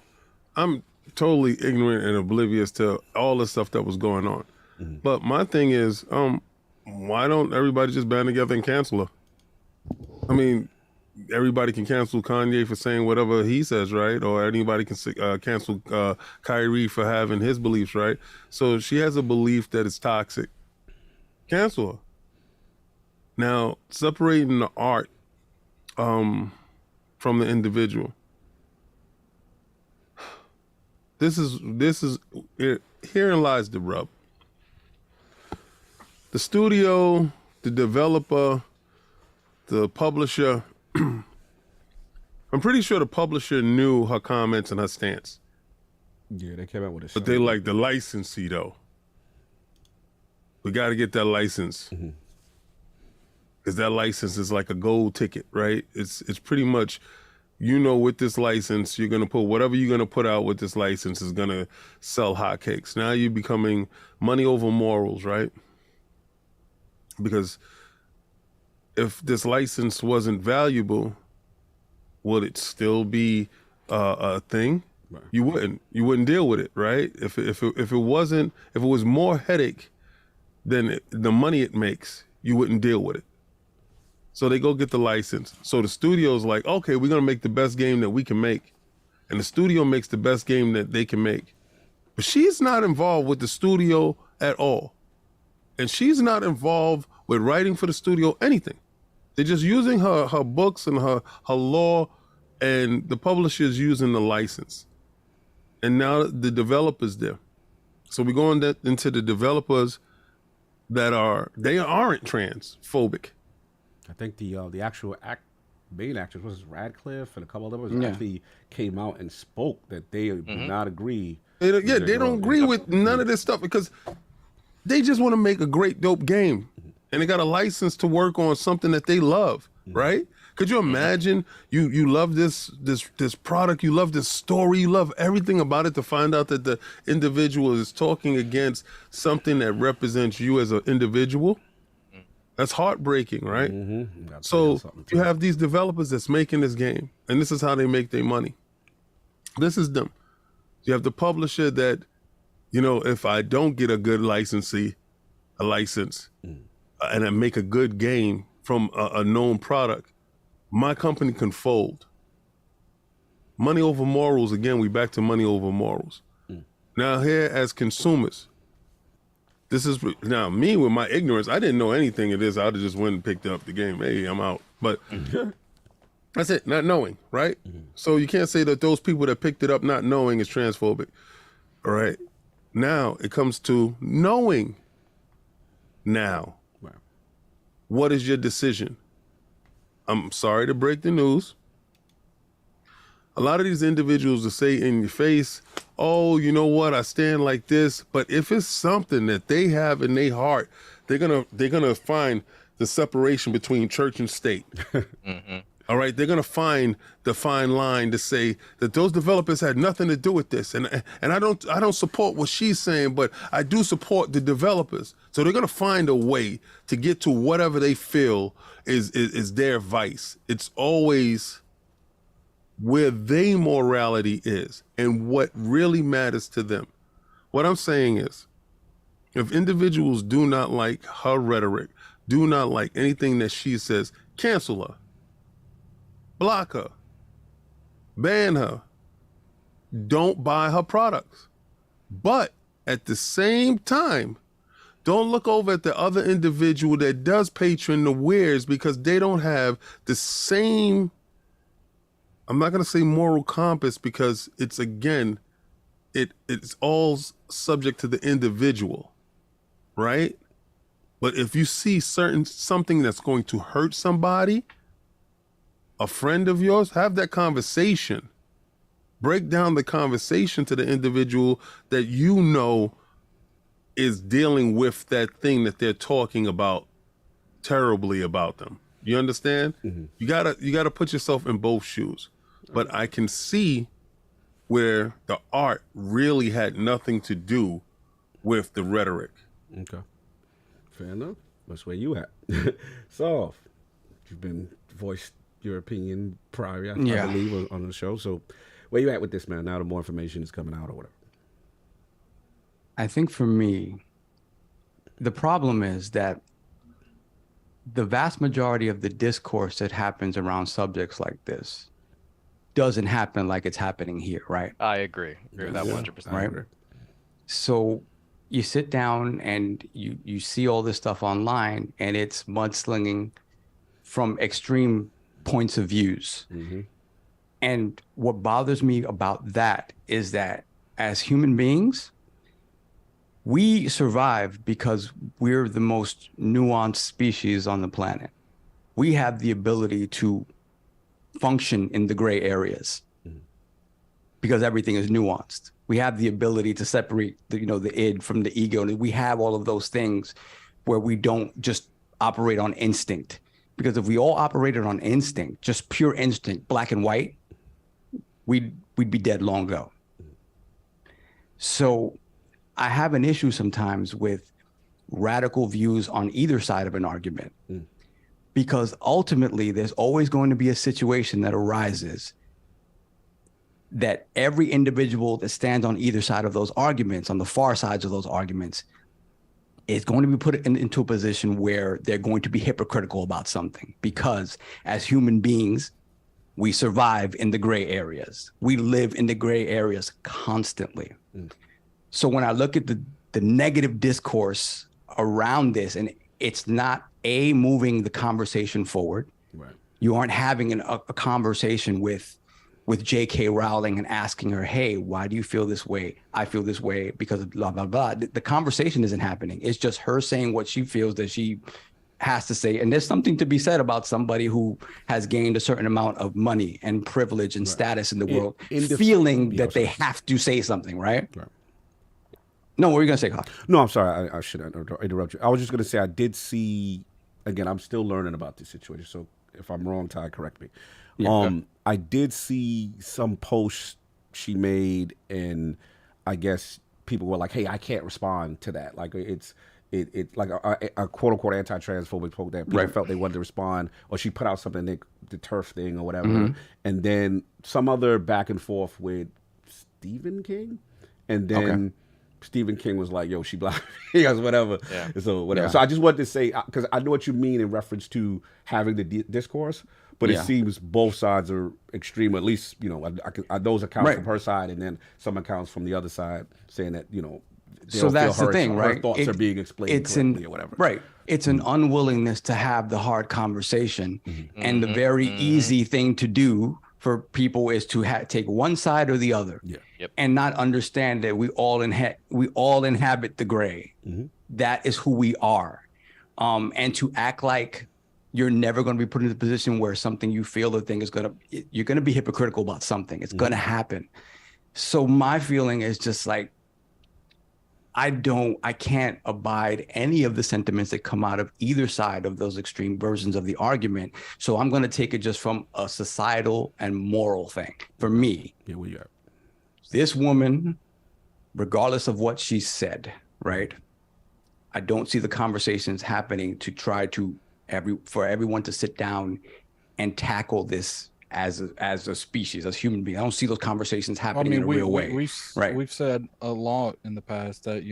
I'm totally ignorant and oblivious to all the stuff that was going on. But my thing is, why don't everybody just band together and cancel her? I mean, everybody can cancel Kanye for saying whatever he says, right? Or anybody can cancel Kyrie for having his beliefs, right? So she has a belief that it's toxic. Cancel her. Now, separating the art from the individual. This is herein lies the rub. The studio, the developer, the publisher. I'm pretty sure the publisher knew her comments and her stance. Yeah, they came out with a. But they like the licensee though. We got to get that license. Because that license is like a gold ticket, right? It's pretty much, with this license, you're going to put whatever you're going to put out with this license is going to sell hotcakes. Now you're becoming money over morals, right? Because if this license wasn't valuable, would it still be a thing? Right. You wouldn't deal with it, right? If it was more headache than the money it makes, you wouldn't deal with it. So they go get the license. So the studio's like, okay, we're gonna make the best game that we can make. And the studio makes the best game that they can make. But she's not involved with the studio at all. And she's not involved with writing for the studio, anything. They're just using her books and her law, and the publisher's using the license. And now the developer's there. So we go into the developers that aren't transphobic. I think the actual main actress was Radcliffe and a couple of others actually came out and spoke that they do not agree. They don't agree with none of this stuff because they just want to make a great, dope game. And they got a license to work on something that they love, right? Could you imagine you love this product, you love this story, you love everything about it, to find out that the individual is talking against something that represents you as an individual? That's heartbreaking, right? So you have these developers that's making this game, and this is how they make their money. This is them. You have the publisher that, if I don't get a good license, and I make a good game from a known product, my company can fold. Money over morals, again, we back to money over morals. Now here as consumers, now me with my ignorance, I didn't know anything of this. I'd have just went and picked up the game. Hey, I'm out. But that's it, not knowing, right? So you can't say that those people that picked it up not knowing is transphobic. All right. Now it comes to knowing. Now, what is your decision? I'm sorry to break the news. A lot of these individuals will say in your face, oh, you know what, I stand like this. But if it's something that they have in their heart, they're gonna find the separation between church and state. All right, they're gonna find the fine line to say that those developers had nothing to do with this. And I don't support what she's saying, but I do support the developers. So they're gonna find a way to get to whatever they feel is their vice. It's always where their morality is and what really matters to them. What I'm saying is, if individuals do not like her rhetoric, do not like anything that she says, cancel her, block her, ban her, don't buy her products. But at the same time, don't look over at the other individual that does patron the wares, because they don't have the same, I'm not going to say moral compass, because it's, again, it's all subject to the individual. right? But if you see something that's going to hurt somebody, a friend of yours, have that conversation. Break down the conversation to the individual that you know is dealing with that thing that they're talking about terribly about them. You understand? Mm-hmm. You gotta put yourself in both shoes. But I can see where the art really had nothing to do with the rhetoric. Okay. Fair enough. That's where you at. So, you've been voiced your opinion prior, I believe, on the show. So, where you at with this, man? Now that more information is coming out or whatever. I think for me, the problem is that the vast majority of the discourse that happens around subjects like this doesn't happen like it's happening here, right? I agree. Agree with that 100%. Right. So you sit down and you see all this stuff online, and it's mudslinging from extreme points of views. Mm-hmm. And what bothers me about that is that as human beings, we survive because we're the most nuanced species on the planet. We have the ability to function in the gray areas because everything is nuanced. We have the ability to separate the id from the ego. And we have all of those things where we don't just operate on instinct. Because if we all operated on instinct, just pure instinct, black and white, we'd be dead long ago. So I have an issue sometimes with radical views on either side of an argument, because ultimately there's always going to be a situation that arises that every individual that stands on either side of those arguments, on the far sides of those arguments, is going to be put into a position where they're going to be hypocritical about something, because as human beings, we survive in the gray areas. We live in the gray areas constantly. So when I look at the negative discourse around this, and it's not moving the conversation forward. Right. You aren't having a conversation with J.K. Rowling and asking her, hey, why do you feel this way? I feel this way because of blah, blah, blah. The conversation isn't happening. It's just her saying what she feels that she has to say. And there's something to be said about somebody who has gained a certain amount of money and privilege and status in the world, feeling that they have to say something, right? No, what were you going to say, Carl? No, I'm sorry. I should interrupt you. I was just going to say I did see, again, I'm still learning about this situation. So if I'm wrong, Ty, correct me. I did see some posts she made, and I guess people were like, hey, I can't respond to that. Like it's like a quote unquote anti-transphobic post that people felt they wanted to respond, or she put out something, the turf thing or whatever. And then some other back and forth with Stephen King. And then Stephen King was like, yo, she black, whatever. Yeah. So whatever. Yeah. So I just wanted to say, because I know what you mean in reference to having the discourse, but it seems both sides are extreme. At least, those accounts from her side, and then some accounts from the other side saying that, so that's the thing, right? Her thoughts are being explained correctly or whatever. Right. It's an unwillingness to have the hard conversation. And the very easy thing to do for people is to take one side or the other, and not understand that we all inhabit the gray. That is who we are. And to act like you're never going to be put in a position where something you feel the thing is you're going to be hypocritical about something. It's going to happen. So my feeling is just like, I can't abide any of the sentiments that come out of either side of those extreme versions of the argument. So I'm going to take it just from a societal and moral thing. For me, this woman, regardless of what she said, right? I don't see the conversations happening to try to for everyone to sit down and tackle this as a species, as human beings. I don't see those conversations happening in a real way. We've said a lot in the past that,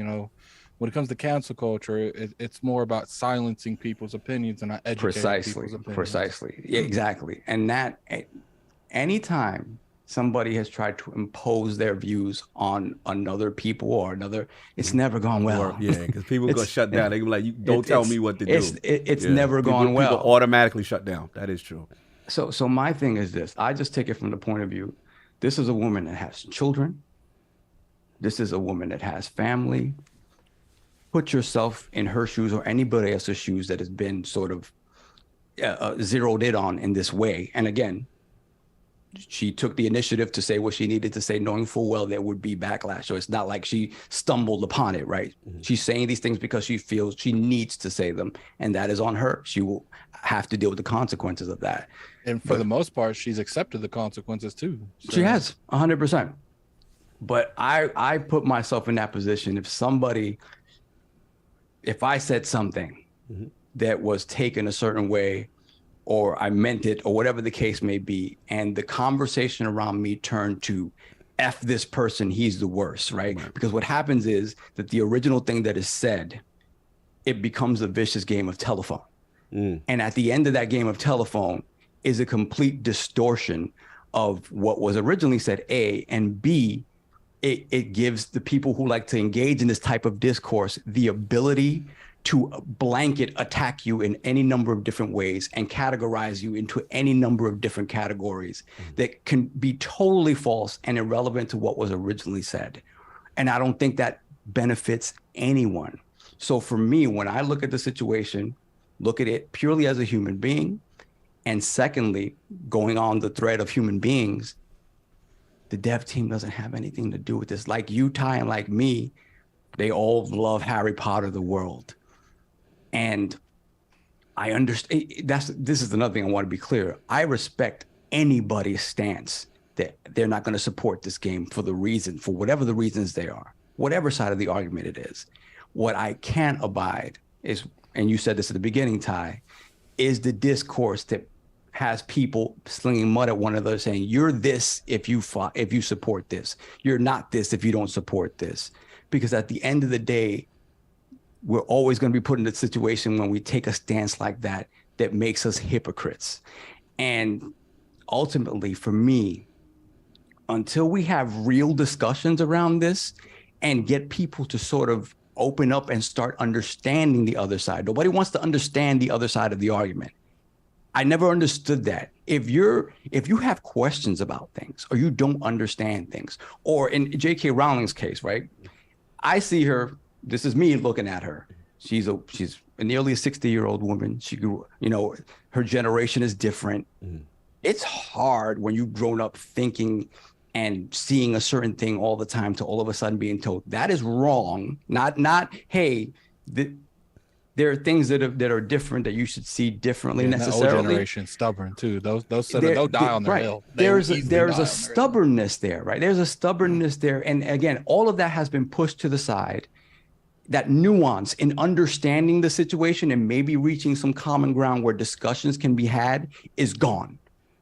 when it comes to cancel culture, it's more about silencing people's opinions and not educating people's opinions. Precisely. Yeah, exactly. And that anytime somebody has tried to impose their views on another people or another, it's never gone well. Because people go shut down. They be like, you don't tell me what to do. It's never gone well. People automatically shut down. That is true. So my thing is this. I just take it from the point of view, this is a woman that has children. This is a woman that has family. put yourself in her shoes or anybody else's shoes that has been sort of zeroed in on in this way. And again, she took the initiative to say what she needed to say, knowing full well there would be backlash. So it's not like she stumbled upon it, right? She's saying these things because she feels she needs to say them, and that is on her. She will have to deal with the consequences of that. And for the most part, she's accepted the consequences too. So. She has 100%. But I put myself in that position. If I said something that was taken a certain way, or I meant it, or whatever the case may be, and the conversation around me turned to F this person, he's the worst, right? Because what happens is that the original thing that is said, it becomes a vicious game of telephone. And at the end of that game of telephone is a complete distortion of what was originally said, A, and B, it gives the people who like to engage in this type of discourse the ability to blanket attack you in any number of different ways and categorize you into any number of different categories that can be totally false and irrelevant to what was originally said. And I don't think that benefits anyone. So for me, when I look at the situation, look at it purely as a human being, and secondly, going on the thread of human beings, the dev team doesn't have anything to do with this. Like you, Ty, and like me, they all love Harry Potter, the world. And I understand this is another thing I want to be clear. I respect anybody's stance that they're not going to support this game for whatever the reasons they are, whatever side of the argument it is. What I can't abide is, and you said this at the beginning, Ty, is the discourse that has people slinging mud at one another saying, you're this if you support this. You're not this if you don't support this. Because at the end of the day, we're always going to be put in a situation when we take a stance like that makes us hypocrites. And ultimately, for me, until we have real discussions around this and get people to sort of open up and start understanding the other side. Nobody wants to understand the other side of the argument. I never understood that. If you have questions about things or you don't understand things, or in J.K. Rowling's case, right? I see her. This is me looking at her. She's a nearly 60-year-old woman. She grew, her generation is different. It's hard when you've grown up thinking and seeing a certain thing all the time to all of a sudden being told that is wrong. Not hey, there are things that are different that you should see differently necessarily. The old generation stubborn too. Those they'll die on their hill. There's a stubbornness there, right? There's a stubbornness there, and again, all of that has been pushed to the side. That nuance in understanding the situation and maybe reaching some common ground where discussions can be had is gone.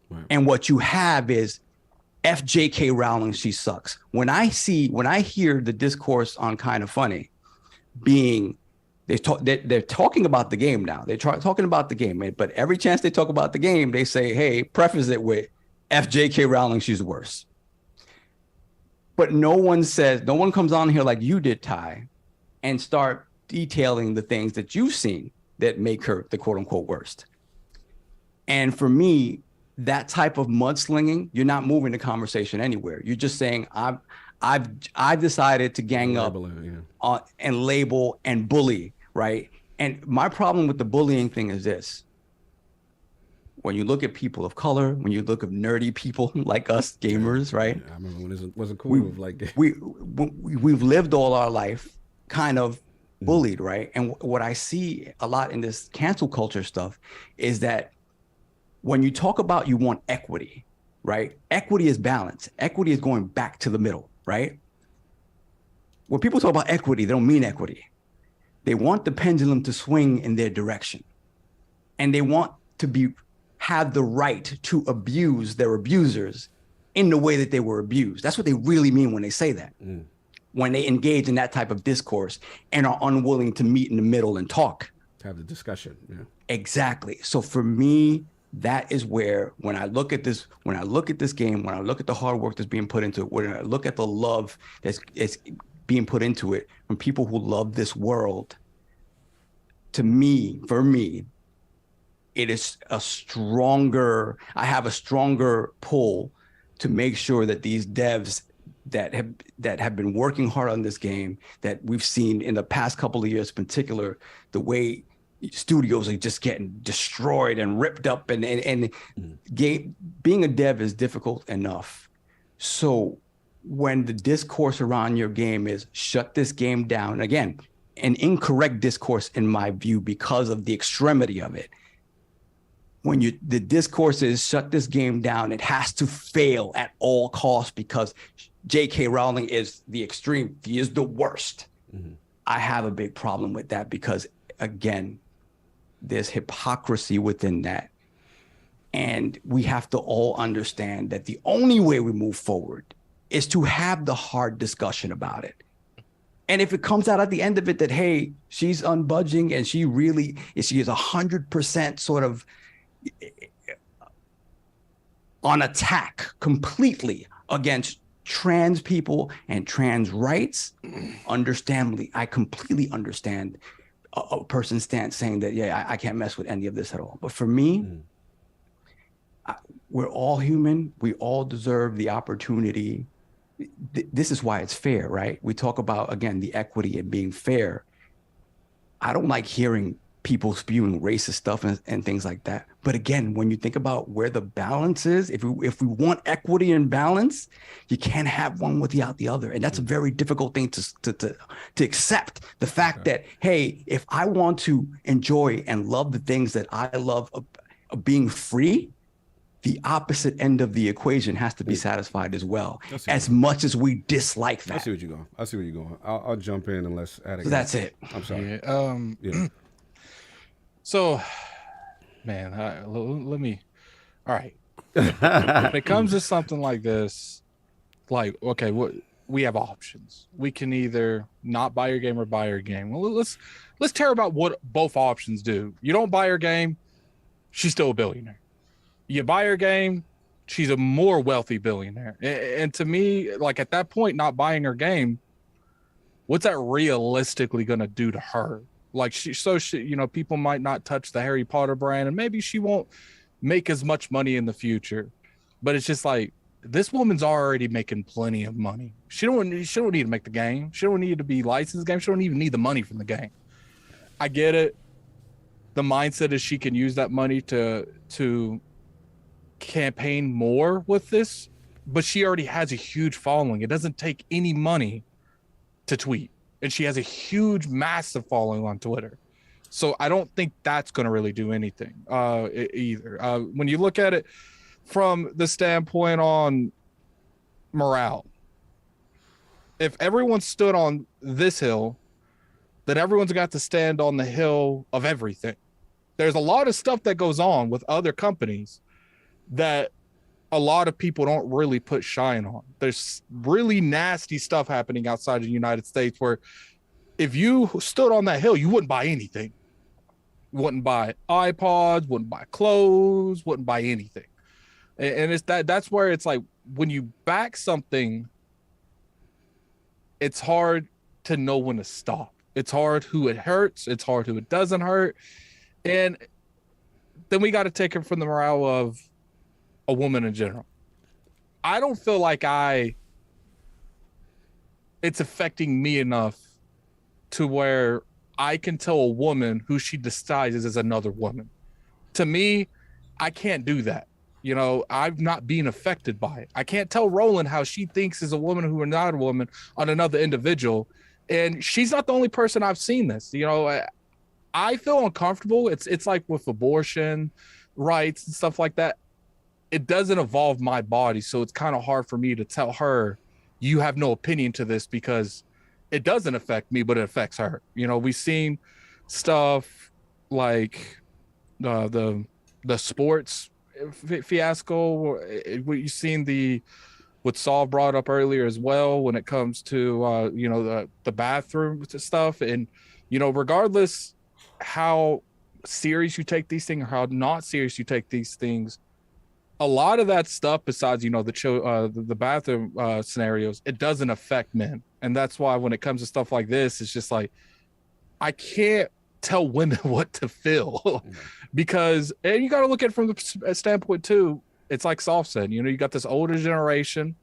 Right. And what you have is FJK Rowling, she sucks. When I hear the discourse on Kind of Funny being, they're talking about the game now. They're talking about the game, but every chance they talk about the game, they say, hey, preface it with FJK Rowling, she's the worst. But no one comes on here like you did, Ty, and start detailing the things that you've seen that make her the quote unquote worst. And for me, that type of mudslinging, you're not moving the conversation anywhere. You're just saying, I've decided to gang up and label and bully, right? And my problem with the bullying thing is this. When you look at people of color, when you look at nerdy people like us gamers, right? I remember when it wasn't cool. We've lived all our life kind of bullied, right? And what I see a lot in this cancel culture stuff is that when you talk about you want equity, right? Equity is balance. Equity is going back to the middle, right? When people talk about equity, they don't mean equity. They want the pendulum to swing in their direction. And they want to have the right to abuse their abusers in the way that they were abused. That's what they really mean when they say that. When they engage in that type of discourse and are unwilling to meet in the middle and talk. To have the discussion. Yeah. Exactly. So for me, that is where, when I look at this game, when I look at the hard work that's being put into it, when I look at the love that's being put into it from people who love this world, for me, it is I have a stronger pull to make sure that these devs that have been working hard on this game, that we've seen in the past couple of years in particular, the way studios are just getting destroyed and ripped up, and being a dev is difficult enough. So when the discourse around your game is shut this game down, again, an incorrect discourse in my view because of the extremity of it. When the discourse is shut this game down, it has to fail at all costs because J.K. Rowling is the extreme. She is the worst. I have a big problem with that because, again, there's hypocrisy within that. And we have to all understand that the only way we move forward is to have the hard discussion about it. And if it comes out at the end of it that, hey, she's unbudging and she is 100% sort of on attack completely against trans people and trans rights, understandably, I completely understand a person's stance saying that, yeah, I can't mess with any of this at all. But for me, we're all human. We all deserve the opportunity. This is why it's fair, right? We talk about, again, the equity and being fair. I don't like hearing people spewing racist stuff and things like that. But again, when you think about where the balance is, if we want equity and balance, you can't have one without the other. And that's a very difficult thing to accept. The fact that, hey, if I want to enjoy and love the things that I love of being free, the opposite end of the equation has to be satisfied as well, as much as we dislike that. I see where you're going. I'll jump in unless So that's it. I'm sorry. Yeah. So, man, let me. All right. When it comes to something like this, like, okay, we have options. We can either not buy your game or buy your game. Well, let's tear about what both options do. You don't buy her game, she's still a billionaire. You buy her game, she's a more wealthy billionaire. And to me, like at that point, not buying her game, what's that realistically going to do to her? Like she, people might not touch the Harry Potter brand, and maybe she won't make as much money in the future. But it's just like, this woman's already making plenty of money. She don't need to make the game. She don't need to be licensed the game. She don't even need the money from the game. I get it. The mindset is she can use that money to campaign more with this, but she already has a huge following. It doesn't take any money to tweet, and she has a huge, massive following on Twitter. So I don't think that's going to really do anything either. When you look at it from the standpoint on morale, if everyone stood on this hill, then everyone's got to stand on the hill of everything. There's a lot of stuff that goes on with other companies that a lot of people don't really put shine on. There's really nasty stuff happening outside of the United States where if you stood on that hill, you wouldn't buy anything. You wouldn't buy iPods, wouldn't buy clothes, wouldn't buy anything. And it's that's where it's like, when you back something, it's hard to know when to stop. It's hard who it hurts. It's hard who it doesn't hurt. And then we got to take it from the morale of a woman in general. I don't feel like it's affecting me enough to where I can tell a woman who she disguises as another woman. To me, I can't do that. You know, I'm not being affected by it. I can't tell Roland how she thinks is a woman who is not a woman on another individual. And she's not the only person I've seen this. You know, I feel uncomfortable. It's like with abortion rights and stuff like that. It doesn't involve my body, so it's kind of hard for me to tell her, you have no opinion to this, because it doesn't affect me, but it affects her. You know, we've seen stuff like the sports fiasco. We've seen what Saul brought up earlier as well when it comes to the bathroom stuff. And regardless how serious you take these things or how not serious you take these things, a lot of that stuff, besides the bathroom scenarios, it doesn't affect men. And that's why when it comes to stuff like this, it's just like, I can't tell women what to feel because, and you got to look at it from the standpoint too. It's like Saul said, you got this older generation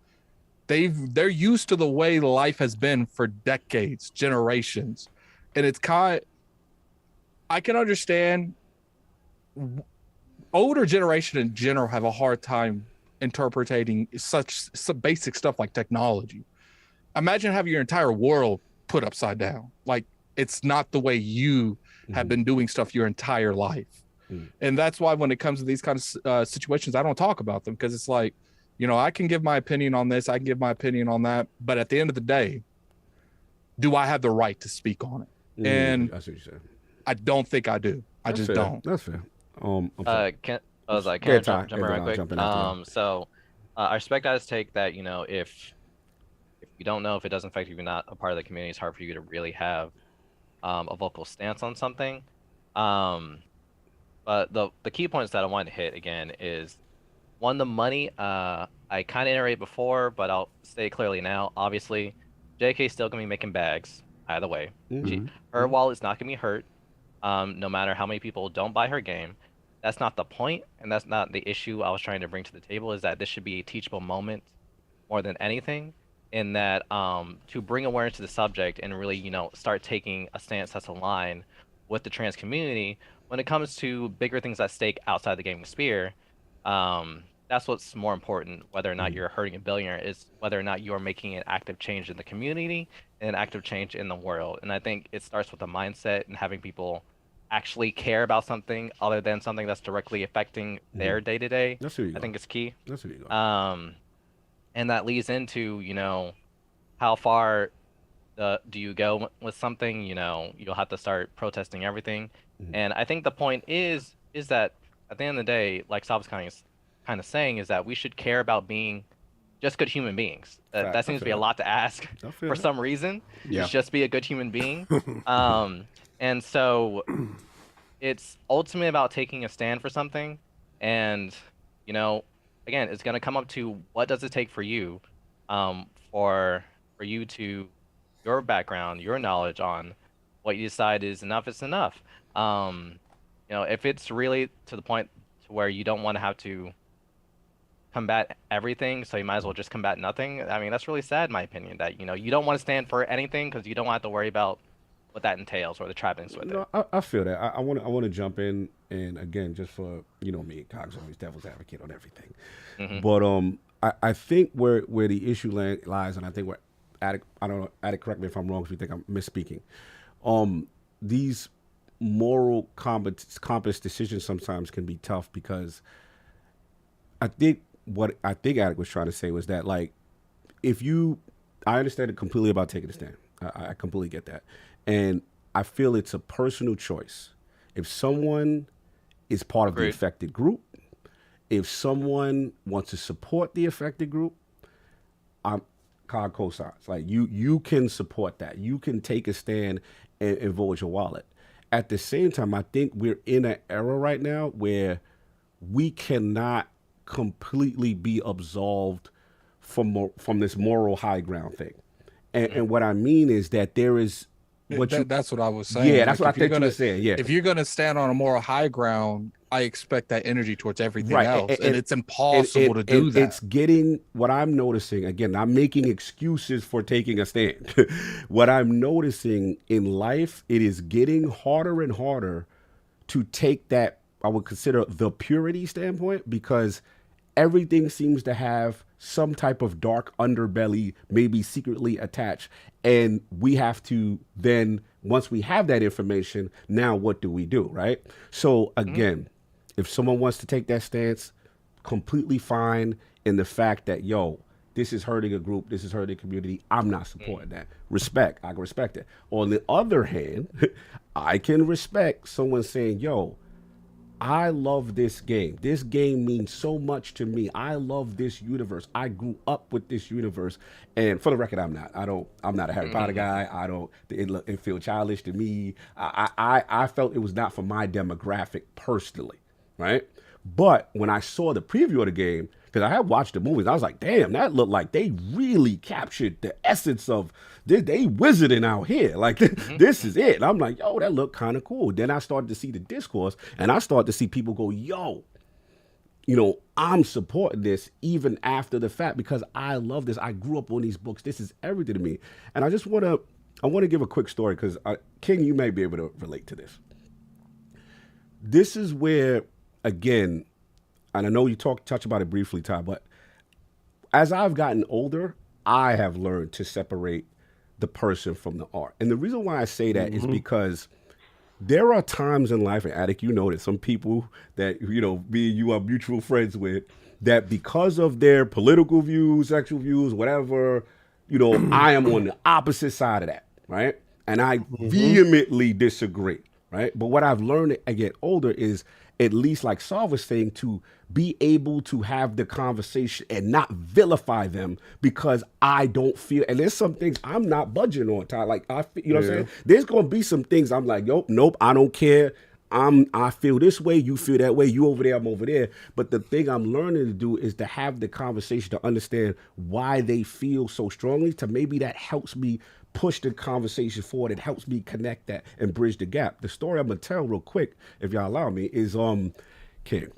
they're used to the way life has been for decades, generations, and it's I can understand older generation in general have a hard time interpreting such basic stuff like technology. Imagine having your entire world put upside down. Like, it's not the way you have been doing stuff your entire life. And that's why when it comes to these kinds of situations, I don't talk about them, because it's like, you know, I can give my opinion on this, I can give my opinion on that, but at the end of the day, do I have the right to speak on it? And I see what you're saying. I don't think I do. I just fair. don't. That's fair. Can I jump in right quick? So I respect guys' take that, you know, if you don't know, if it doesn't affect you, if you're not a part of the community, it's hard for you to really have a vocal stance on something. But the key points that I wanted to hit again is, one, the money. I kind of iterated before, but I'll say it clearly now. Obviously, JK still gonna be making bags either way. Her wallet's not gonna be hurt, no matter how many people don't buy her game. That's not the point, and that's not the issue I was trying to bring to the table. Is that this should be a teachable moment more than anything, in that to bring awareness to the subject and really, you know, start taking a stance that's aligned with the trans community when it comes to bigger things at stake outside the gaming sphere. That's what's more important, whether or not you're hurting a billionaire, is whether or not you're making an active change in the community and an active change in the world. And I think it starts with a mindset and having people actually care about something other than something that's directly affecting their day-to-day. I think it's key. That's where you go. And that leads into, you know, how far do you go with something? You know, you'll have to start protesting everything. And I think the point is that at the end of the day, like Sav was kind of saying, is that we should care about being just good human beings. That seems to be a lot to ask for some reason. Just be a good human being. And so it's ultimately about taking a stand for something. And, you know, again, it's going to come up to, what does it take for you, for you to, your background, your knowledge on what you decide is enough, it's enough. You know, if it's really to the point to where you don't want to have to combat everything, so you might as well just combat nothing. I mean, that's really sad, in my opinion, that, you know, you don't want to stand for anything because you don't have to worry about what that entails or the trappings with it. I feel that. I want to jump in, and again, just for, you know, me, Cogs always devil's advocate on everything. But I think where the issue lies, and I think where Attic, I don't know, Attic, correct me if I'm wrong if you think I'm misspeaking. These moral compass decisions sometimes can be tough, because I think what Attic was trying to say was that, like, I understand it completely about taking a stand. I completely get that. And I feel it's a personal choice. If someone is part of the affected group, if someone wants to support the affected group, I'm co-signs. Like, you can support that. You can take a stand and vote with your wallet. At the same time, I think we're in an era right now where we cannot completely be absolved from this moral high ground thing. And what I mean is that there is that's what I was saying. Yeah, that's what I think you were saying. Yeah. If you're going to stand on a moral high ground, I expect that energy towards everything else. And it's impossible to do that. It's getting, what I'm noticing, again, I'm making excuses for taking a stand. What I'm noticing in life, it is getting harder and harder to take that, I would consider, the purity standpoint, because everything seems to have some type of dark underbelly, maybe secretly attached. And we have to then, once we have that information, now what do we do, right? So again, if someone wants to take that stance, completely fine. In the fact that, yo, this is hurting a group, this is hurting a community, I'm not supporting that. Respect, I can respect it. On the other hand, I can respect someone saying, yo, I love this game. This game means so much to me. I love this universe. I grew up with this universe. And for the record, I'm not a Harry Potter guy. It feel childish to me. I felt it was not for my demographic personally, right? But when I saw the preview of the game, because I had watched the movies, I was like, damn, that looked like they really captured the essence of they wizarding out here. Like, this is it. And I'm like, yo, that looked kind of cool. Then I started to see the discourse, and I started to see people go, yo, you know, I'm supporting this even after the fact because I love this. I grew up on these books. This is everything to me. And I want to give a quick story because King, you may be able to relate to this. This is where, again, and I know you touch about it briefly, Ty, but as I've gotten older, I have learned to separate the person from the art. And the reason why I say that is because there are times in life, and Attic, you know that some people that, me and you are mutual friends with, that because of their political views, sexual views, whatever, I am on the opposite side of that, right? And I vehemently disagree, right? But what I've learned as I get older is, at least like Saul was saying, to be able to have the conversation and not vilify them because I don't feel, and there's some things I'm not budging on, Ty. Like, what I'm saying? There's going to be some things I'm like, nope, I don't care. I feel this way, you feel that way, you over there, I'm over there. But the thing I'm learning to do is to have the conversation to understand why they feel so strongly, to maybe that helps me push the conversation forward. It helps me connect that and bridge the gap. The story I'm gonna tell real quick, if y'all allow me, is King,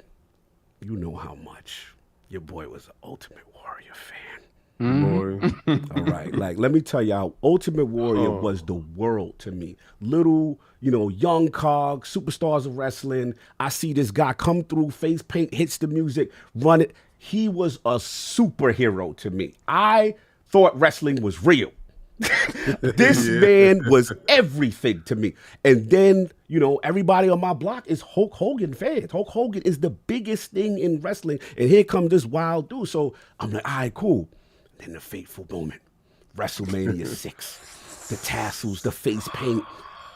you know how much your boy was an Ultimate Warrior fan. All right, like let me tell y'all, Ultimate Warrior was the world to me. Little, young cog, superstars of wrestling. I see this guy come through, face paint, hits the music, run it. He was a superhero to me. I thought wrestling was real. This man was everything to me. And then, everybody on my block is Hulk Hogan fans. Hulk Hogan is the biggest thing in wrestling. And here comes this wild dude. So I'm like, all right, cool. Then the fateful moment, WrestleMania 6, the tassels, the face paint.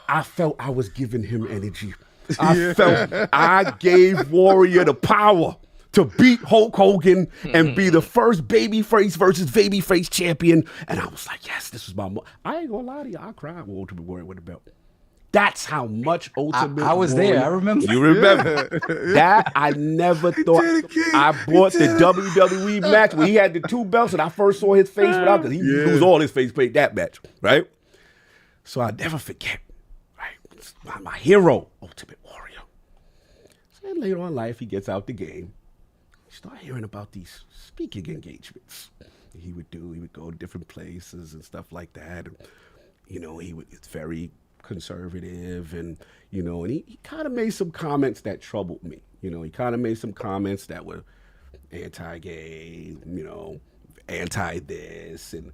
I felt I was giving him energy. I felt I gave Warrior the power to beat Hulk Hogan and be the first babyface versus babyface champion. And I was like, yes, this was my I ain't gonna lie to you, I cried with Ultimate Warrior with the belt. That's how much Ultimate I was Warrior, there. I remember. You remember. That I never thought. I bought the WWE match when he had the two belts and I first saw his face without, because he lose all his face paint that match, right? So I never forget, right? It's my hero, Ultimate Warrior. So then later on in life, he gets out the game. Start hearing about these speaking engagements he would go to different places and stuff like that. And, it's very conservative and, and he kind of made some comments that troubled me. He kind of made some comments that were anti-gay, anti-this. And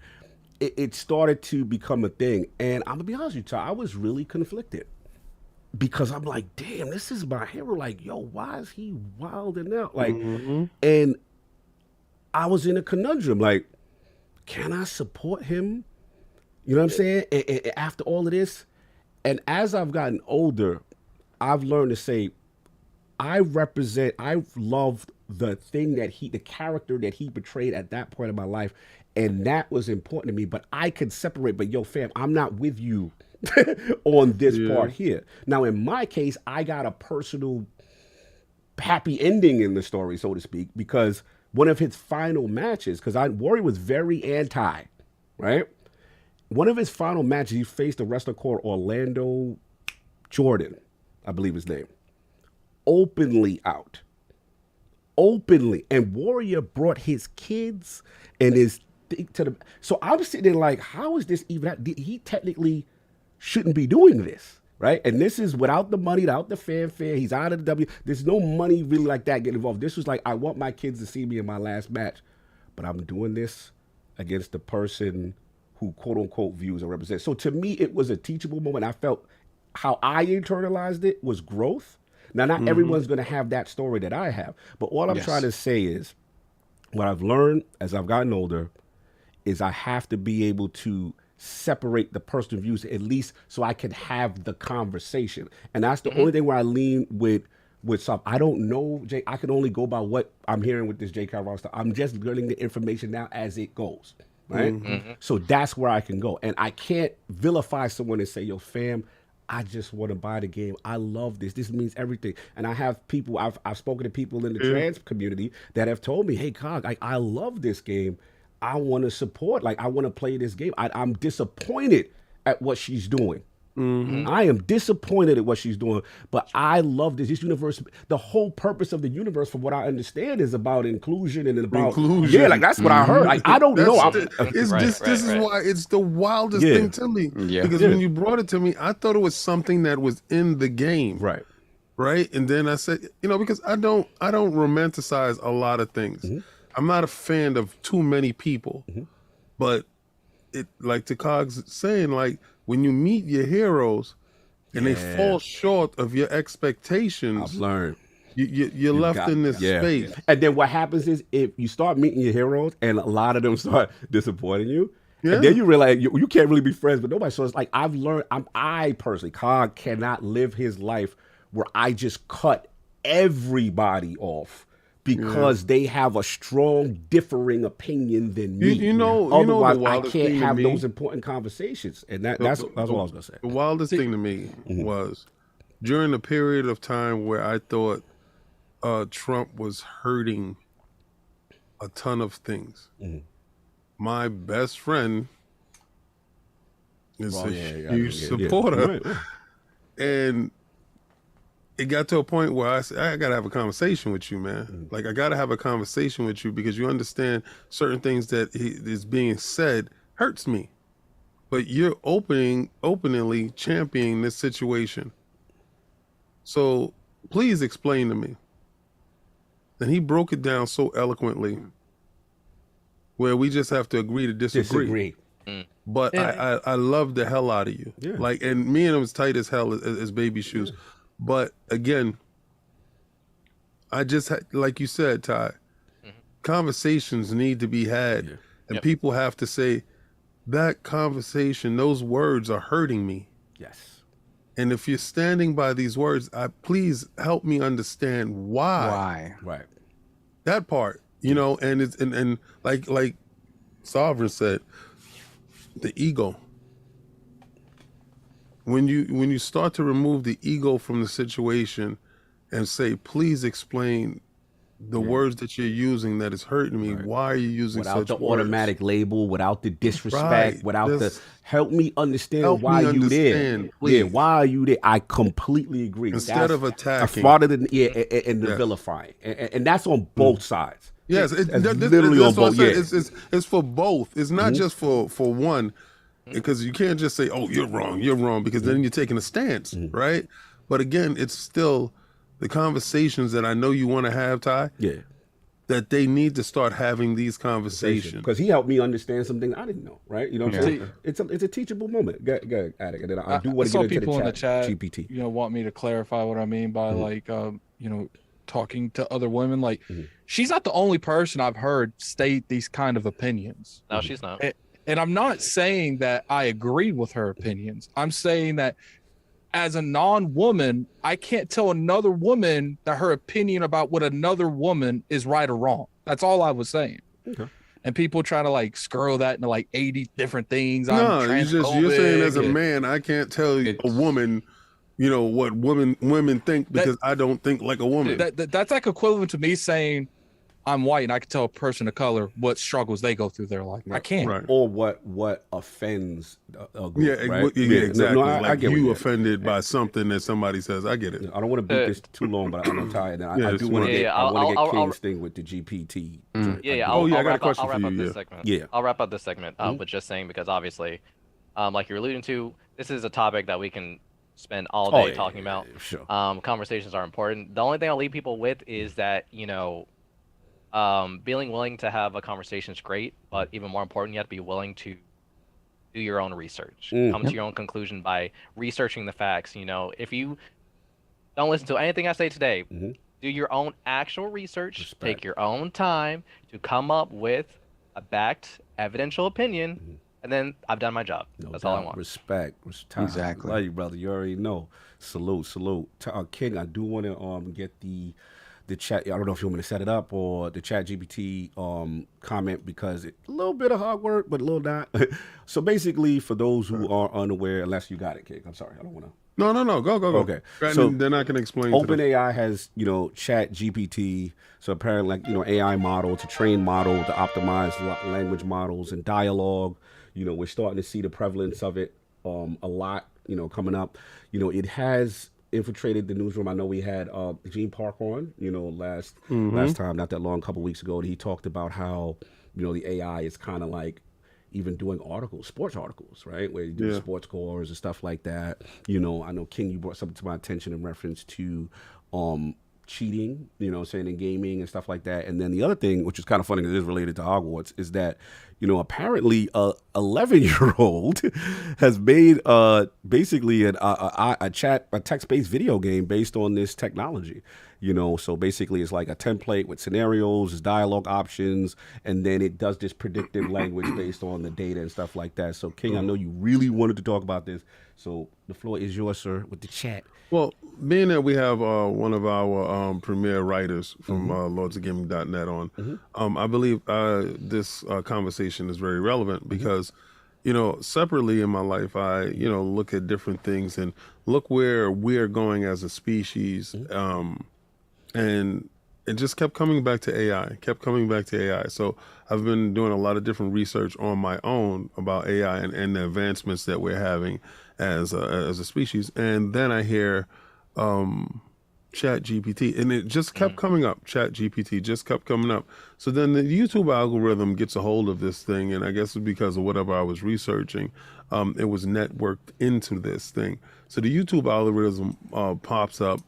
it started to become a thing. And I'm going to be honest with you, I was really conflicted. Because I'm like, damn, this is my hero. Like, yo, why is he wilding out? Like, and I was in a conundrum. Like, can I support him? You know what I'm saying? And after all of this, and as I've gotten older, I've learned to say, I loved the character that he portrayed at that point in my life, and that was important to me. But I could separate. But yo, fam, I'm not with you on this part here. Now, in my case, I got a personal happy ending in the story, so to speak, because one of his final matches, because Warrior was very anti, right? One of his final matches, he faced a wrestler called Orlando Jordan, I believe his name, openly out. And Warrior brought his kids and his thing to the. So I'm sitting there like, how is this even? He technically shouldn't be doing this, right? And this is without the money, without the fanfare. He's out of the W. There's no money really like that getting involved. This was like, I want my kids to see me in my last match, but I'm doing this against the person who quote unquote views or represents. So to me, it was a teachable moment. I felt how I internalized it was growth. Now, not everyone's going to have that story that I have, but all I'm trying to say is what I've learned as I've gotten older is I have to be able to separate the personal views, at least so I can have the conversation. And that's the only thing where I lean with some. I don't know, Jay. I can only go by what I'm hearing with this J.K. Rowling stuff. I'm just learning the information now as it goes, right? So that's where I can go. And I can't vilify someone and say, yo, fam, I just want to buy the game. I love this. This means everything. And I have people, I've spoken to people in the trans community that have told me, hey, Cog, I love this game. I want to support, I want to play this game. I'm disappointed at what she's doing. I am disappointed at what she's doing, but I love this universe. The whole purpose of the universe, from what I understand, is about inclusion and about inclusion. Yeah, like that's what I heard. Like I don't know. This is why it's the wildest thing to me. Because when you brought it to me, I thought it was something that was in the game. Right. And then I said, because I don't romanticize a lot of things. I'm not a fan of too many people. But it, like Takag's saying, like when you meet your heroes and they fall short of your expectations, I've learned. You're left in this space. And then what happens is if you start meeting your heroes and a lot of them start disappointing you, and then you realize you can't really be friends with nobody. So it's like I've learned, I personally, Cog cannot live his life where I just cut everybody off because they have a strong differing opinion than me. Otherwise, I can't have those important conversations. And that's what I was going to say. The wildest thing to me was during the period of time where I thought Trump was hurting a ton of things. My best friend is a huge supporter. And it got to a point where I said, I got to have a conversation with you, man. Like, I got to have a conversation with you because you understand certain things that is being said hurts me. But you're openly championing this situation. So please explain to me. And he broke it down so eloquently where we just have to agree to disagree. But I love the hell out of you. Like, and me and him was tight as hell as baby shoes. But again, I just like you said, Ty, conversations need to be had, and people have to say that conversation, those words are hurting me. Yes. And if you're standing by these words, please help me understand why. Right. That part, and it's and like Sovereign said, the ego. When you start to remove the ego from the situation and say, please explain the words that you're using that is hurting me. Why are you using without such the words? automatic label, without the disrespect, without the help me understand why you there. Please. Why are you there? I completely agree. Instead of attacking, farther than and the vilifying, and that's on both sides. Yes, literally on both. It's for both. It's not just for one. Because you can't just say, oh, you're wrong, because then you're taking a stance, right? But again, it's still the conversations that I know you want to have, Ty. That they need to start having these conversations. Because he helped me understand something I didn't know, right? You know what I'm saying? It's a teachable moment. Go ahead, Attic. And then I do want to get into the chat GPT. Want me to clarify what I mean by talking to other women. Like, she's not the only person I've heard state these kind of opinions. No, she's not. And I'm not saying that I agree with her opinions. I'm saying that as a non-woman, I can't tell another woman that her opinion about what another woman is right or wrong. That's all I was saying. Okay. And people try to like scroll that into like 80 different things. No, you're saying as a man, I can't tell a woman, what women think because I don't think like a woman. That's like equivalent to me saying I'm white and I can tell a person of color what struggles they go through their life. I can't. Right. Or what offends a group, right? Exactly. No, I get you offended by something that somebody says. I get it. I don't want to beat this too long, but I'm tired. And I do want to get King's thing with the GPT. I'll wrap up this segment. I'll wrap up this segment with just saying, because obviously, like you're alluding to, this is a topic that we can spend all day talking about. Sure. Conversations are important. The only thing I'll leave people with is that, being willing to have a conversation is great, but even more important, you have to be willing to do your own research. Come to your own conclusion by researching the facts. If you don't listen to anything I say today, do your own actual research, take your own time to come up with a backed, evidential opinion, and then I've done my job. That's all I want. Respect. Exactly. Love you, brother. You already know. Salute. King, I do want to get the chat. I don't know if you want me to set it up or the ChatGPT comment, because it's a little bit of hard work, but a little not. So basically, for those who are unaware, unless you got it, King, I'm sorry, I don't want to. No, go. Okay, so then I can explain. OpenAI has ChatGPT, so apparently AI model to train model to optimize language models and dialogue. We're starting to see the prevalence of it a lot, coming up. It has infiltrated the newsroom. I know we had Gene Park on, last time, not that long, a couple weeks ago, and he talked about how, the AI is kind of like even doing sports articles, right? Where you do sports scores and stuff like that. I know, King, you brought something to my attention in reference to cheating, saying in gaming and stuff like that. And then the other thing, which is kind of funny because it is related to Hogwarts, is that, apparently a 11-year-old has made basically a text-based video game based on this technology. So basically it's like a template with scenarios, dialogue options, and then it does this predictive language based on the data and stuff like that. So King, I know you really wanted to talk about this, so the floor is yours, sir, with the chat. Well, being that we have one of our premier writers from LordsOfGaming.net on, I believe this conversation is very relevant because, separately in my life, I, look at different things and look where we're going as a species. And it just kept coming back to AI, So I've been doing a lot of different research on my own about AI and the advancements that we're having as a species. And then I hear ChatGPT, and it just kept coming up. ChatGPT just kept coming up. So then the YouTube algorithm gets a hold of this thing, and I guess it's because of whatever I was researching, it was networked into this thing. So the YouTube algorithm pops up,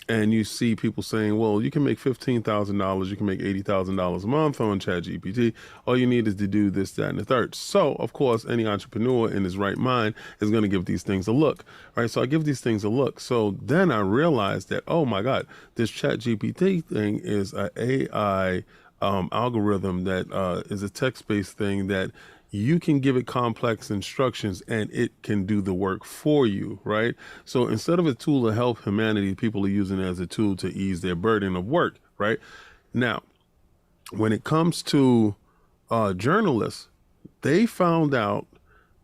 and you see people saying, well, you can make $15,000, you can make $80,000 a month on ChatGPT. All you need is to do this, that, and the third. So, of course, any entrepreneur in his right mind is going to give these things a look, right? So I give these things a look. So then I realized that, oh my God, this ChatGPT thing is an AI algorithm that is a text-based thing that you can give it complex instructions and it can do the work for you, right? So instead of a tool to help humanity, people are using it as a tool to ease their burden of work, right? Now, when it comes to journalists, they found out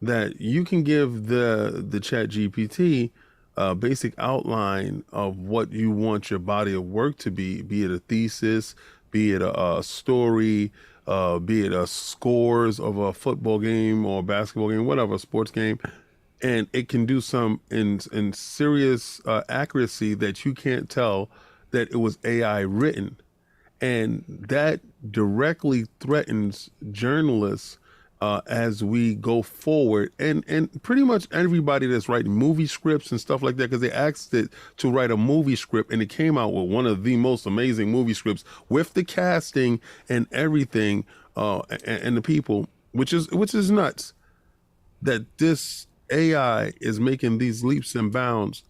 that you can give the ChatGPT a basic outline of what you want your body of work to be it a thesis, be it a story, be it a scores of a football game or a basketball game, whatever, a sports game, and it can do some in serious accuracy that you can't tell that it was AI written. And that directly threatens journalists as we go forward, and pretty much everybody that's writing movie scripts and stuff like that, because they asked it to write a movie script and it came out with one of the most amazing movie scripts with the casting and everything, and the people, which is nuts that this AI is making these leaps and bounds.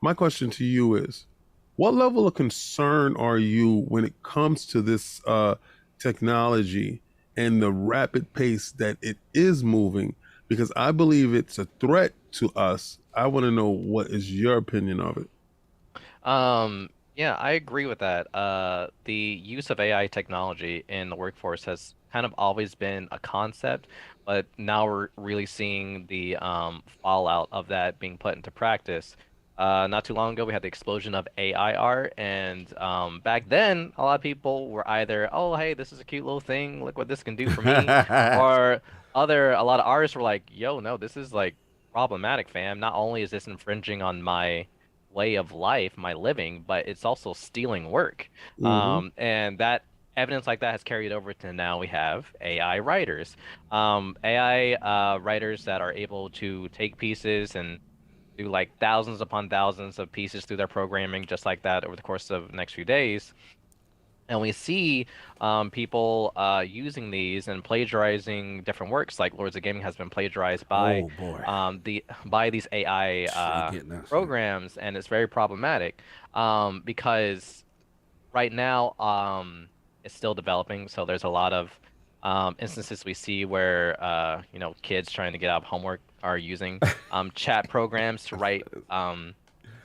My question to you is, what level of concern are you when it comes to this technology and the rapid pace that it is moving? Because I believe it's a threat to us. I want to know what is your opinion of it. Yeah, I agree with that. The use of AI technology in the workforce has kind of always been a concept, but now we're really seeing the fallout of that being put into practice. Not too long ago, we had the explosion of AI art, and back then, a lot of people were either, oh, hey, this is a cute little thing, look what this can do for me, or a lot of artists were like, yo, no, this is like problematic, fam. Not only is this infringing on my way of life, my living, but it's also stealing work. And that evidence like that has carried over to now we have AI writers. AI writers that are able to take pieces and do like thousands upon thousands of pieces through their programming just like that over the course of the next few days. And we see people using these and plagiarizing different works, like Lords of Gaming has been plagiarized by these AI programs, and it's very problematic because right now it's still developing. So there's a lot of instances we see where kids trying to get out of homework are using chat programs to write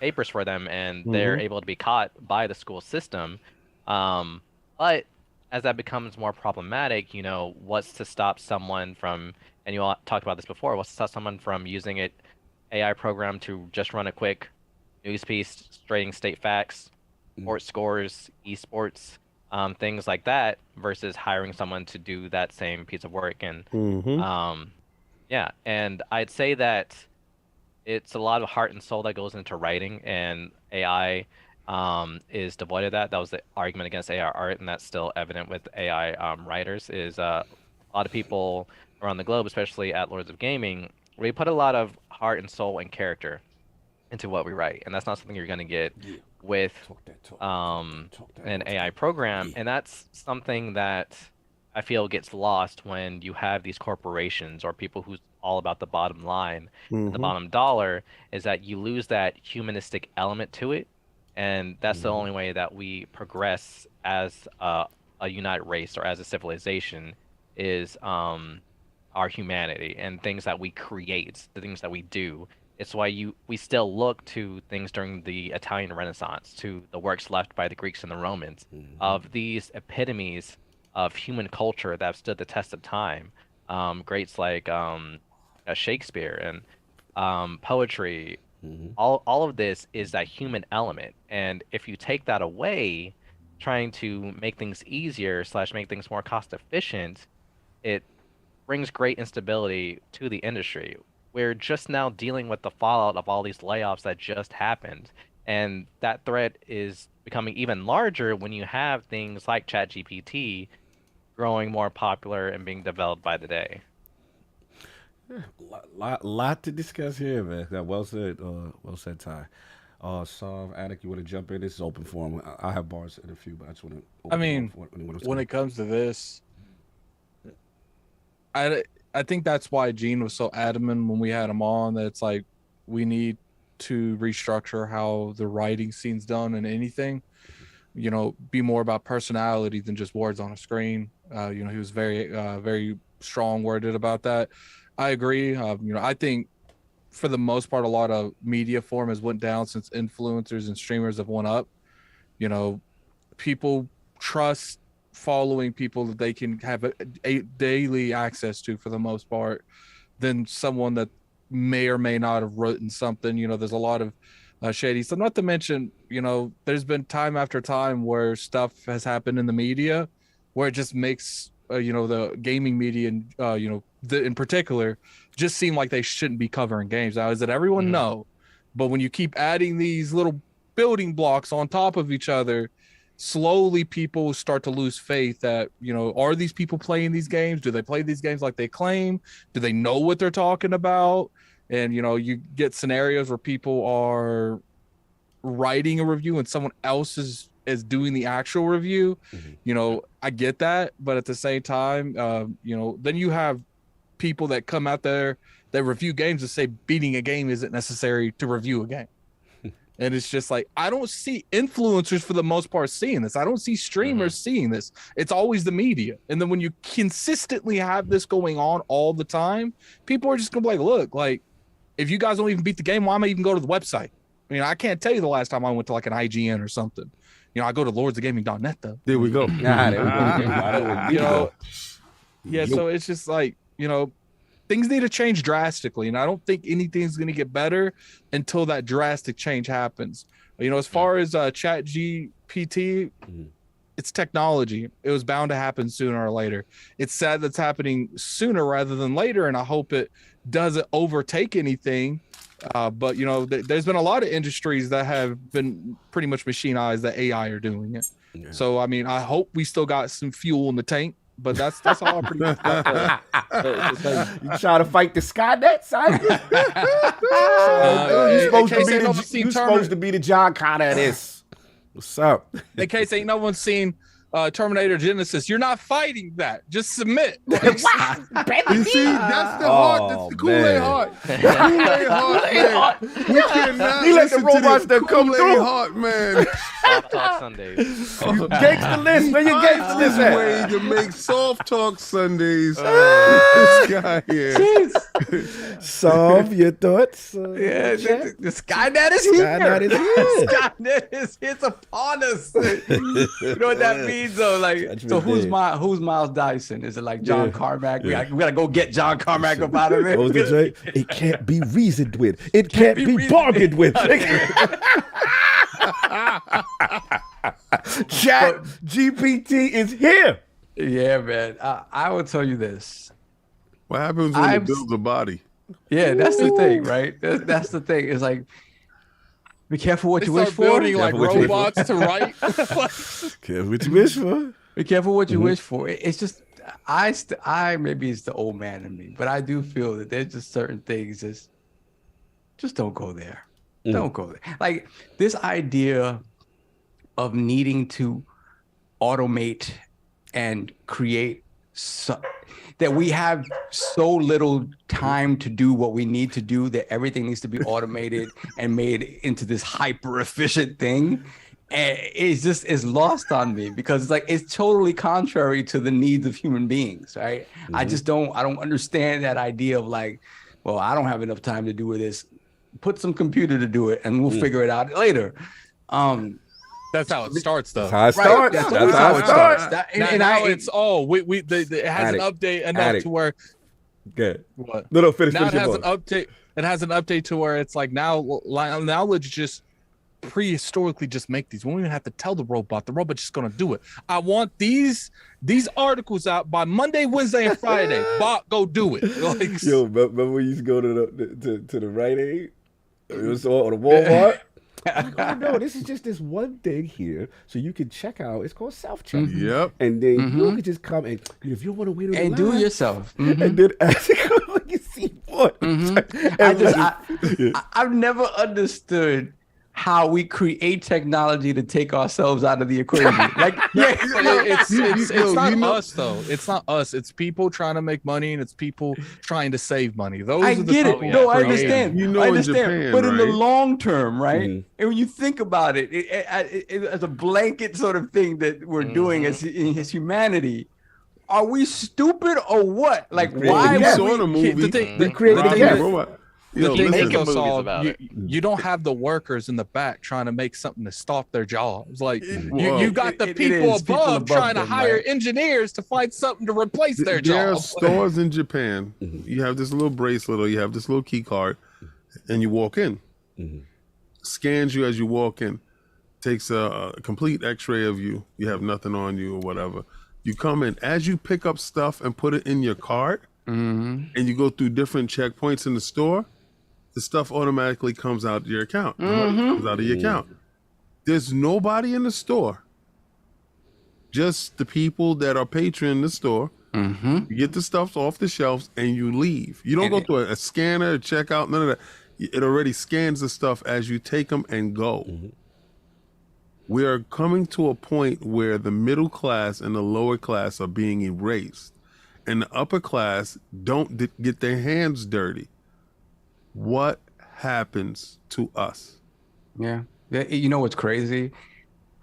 papers for them, and they're able to be caught by the school system. But as that becomes more problematic, what's to stop someone from, and you all talked about this before, what's to stop someone from using it, AI program to just run a quick news piece, stating state facts, sports scores, esports, things like that, versus hiring someone to do that same piece of work. And yeah, and I'd say that it's a lot of heart and soul that goes into writing, and AI is devoid of that. That was the argument against AI art, and that's still evident with AI writers. Is a lot of people around the globe, especially at Lords of Gaming, we put a lot of heart and soul and character into what we write, and that's not something you're going to get with an AI program, and that's something that I feel gets lost when you have these corporations or people who's all about the bottom line, the bottom dollar, is that you lose that humanistic element to it, and that's the only way that we progress as a united race or as a civilization is our humanity and things that we create, the things that we do. It's why we still look to things during the Italian Renaissance, to the works left by the Greeks and the Romans, of these epitomes of human culture that have stood the test of time. Greats like Shakespeare and poetry. All of this is that human element, and if you take that away, trying to make things easier / make things more cost efficient, it brings great instability to the industry. We're just now dealing with the fallout of all these layoffs that just happened, and that threat is becoming even larger when you have things like ChatGPT growing more popular and being developed by the day. Lot to discuss here, man. Well said, Ty. Solve, Attic, you want to jump in? This is open forum. I have bars in a few, but I just want to. I mean, when it comes to this, I think that's why Gene was so adamant when we had him on, that it's like we need to restructure how the writing scene's done and anything, be more about personality than just words on a screen. He was very strong worded about that. I agree. I think for the most part, a lot of media form has went down since influencers and streamers have went up. People trust following people that they can have a daily access to for the most part than someone that may or may not have written something. There's a lot of shady stuff, not to mention, there's been time after time where stuff has happened in the media where it just makes the gaming media and in particular just seem like they shouldn't be covering games. Now, is it everyone? No, but when you keep adding these little building blocks on top of each other, slowly people start to lose faith that, are these people playing these games? Do they play these games like they claim? Do they know what they're talking about? And, you get scenarios where people are writing a review and someone else is doing the actual review. I get that. But at the same time, then you have people that come out there that review games and say beating a game isn't necessary to review a game. And it's just like, I don't see influencers for the most part seeing this. I don't see streamers seeing this. It's always the media. And then when you consistently have this going on all the time, people are just going to be like, look, like, if you guys don't even beat the game, why am I even go to the website? I mean, I can't tell you the last time I went to like an IGN or something. I go to lordsofgaming.net though. There we go. So it's just like, things need to change drastically, and I don't think anything's going to get better until that drastic change happens. As far as ChatGPT, it's technology. It was bound to happen sooner or later. It's sad that's happening sooner rather than later, and I hope it doesn't overtake anything. But there's been a lot of industries that have been pretty much machinized that AI are doing it. Yeah. So I mean, I hope we still got some fuel in the tank. But that's all pretty much. You trying to fight the Skynet, son? You're supposed to be the John Connor of this. What's up? In case ain't no one seen Terminator Genesis, you're not fighting that. Just submit. You see, that's the heart. That's the Kool-Aid heart. Kool-Aid heart, man. We cannot listen to this Kool-Aid heart, man. Soft Talk Sundays. Gangsta list. Where your gangsta list at? Way to make Soft Talk Sundays. This guy here. Solve your thoughts. Yeah, the Skynet is here. Skynet is here. Skynet is it's upon us. You know what that means, though? Like, so who's Miles Dyson? Is it like John Carmack? We gotta go get John Carmack up out of there. What was the J? It can't be reasoned with. It can't be bargained with. Chat GPT is here. Yeah, man. I will tell you this. What happens when it builds a body? Yeah, that's the thing, right? That's the thing. It's like, be careful what They you wish start for. building like Careful what you wish robots to write. Careful what you wish for. Be careful what you wish for. It's just, I maybe it's the old man in me, but I do feel that there's just certain things just don't go there. Don't go there. Like this idea of needing to automate and create that we have so little time to do what we need to do, that everything needs to be automated and made into this hyper efficient thing. And it's lost on me, because it's like, it's totally contrary to the needs of human beings, right? I don't understand that idea of like, well, I don't have enough time to do this. Put some computer to do it and we'll figure it out later. That's how it starts, though. That's how it starts. Right. That's how it starts. Now it's it has an update enough to where. Good. What? No, finish. Now it has an update. It has an update to where it's like now let's just prehistorically just make these. We don't even have to tell the robot. The robot's just gonna do it. I want these articles out by Monday, Wednesday, and Friday. Bot, go do it. Like, Yo, remember we used to go to the Rite Aid? It was on the Walmart. Like, oh no, this is just this one thing here, so you can check out. It's called self-check. Yep. And then you can just come and if you want to wait on and the do line, it yourself. and then ask you see what. I've never understood how we create technology to take ourselves out of the equation. Like, it's not us though. It's not us. It's people trying to make money, and it's people trying to save money. Those I are the get it. people No, I creating. understand. I in understand. Japan, but in the right? long term, right? And when you think about it, as a blanket sort of thing that we're doing as humanity, are we stupid or what? Like, why? You saw the movie. The thing, They created a gap. The thing listen. is, though, Movies Saul, about it. you don't have the workers in the back trying to make something to stop their jobs. Like you got the it people is people above above trying to them, hire right? engineers to find something to replace their There are jobs. stores in Japan. You have this little bracelet or you have this little key card, and you walk in. Scans you as you walk in. Takes a complete X-ray of you. You have nothing on you or whatever. You come in. As you pick up stuff and put it in your cart, and you go through different checkpoints in the store, the stuff automatically comes out of your account. Comes out of your account. There's nobody in the store. Just the people that are patroning the store. You get the stuff off the shelves and you leave. You don't go through a scanner, a checkout, none of that. It already scans the stuff as you take them and go. We are coming to a point where the middle class and the lower class are being erased, and the upper class don't get their hands dirty. What happens to us? Yeah. You know what's crazy?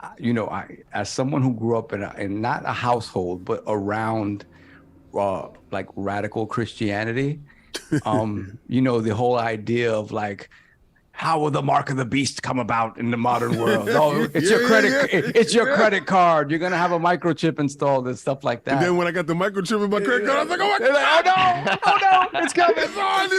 I as someone who grew up in not a household, but around like radical Christianity, the whole idea of like, how will the mark of the beast come about in the modern world? Oh, it's your credit. It's your credit card. You're gonna have a microchip installed and stuff like that. And then when I got the microchip in my credit card, I was like, oh my God! Oh no, it's coming. It's on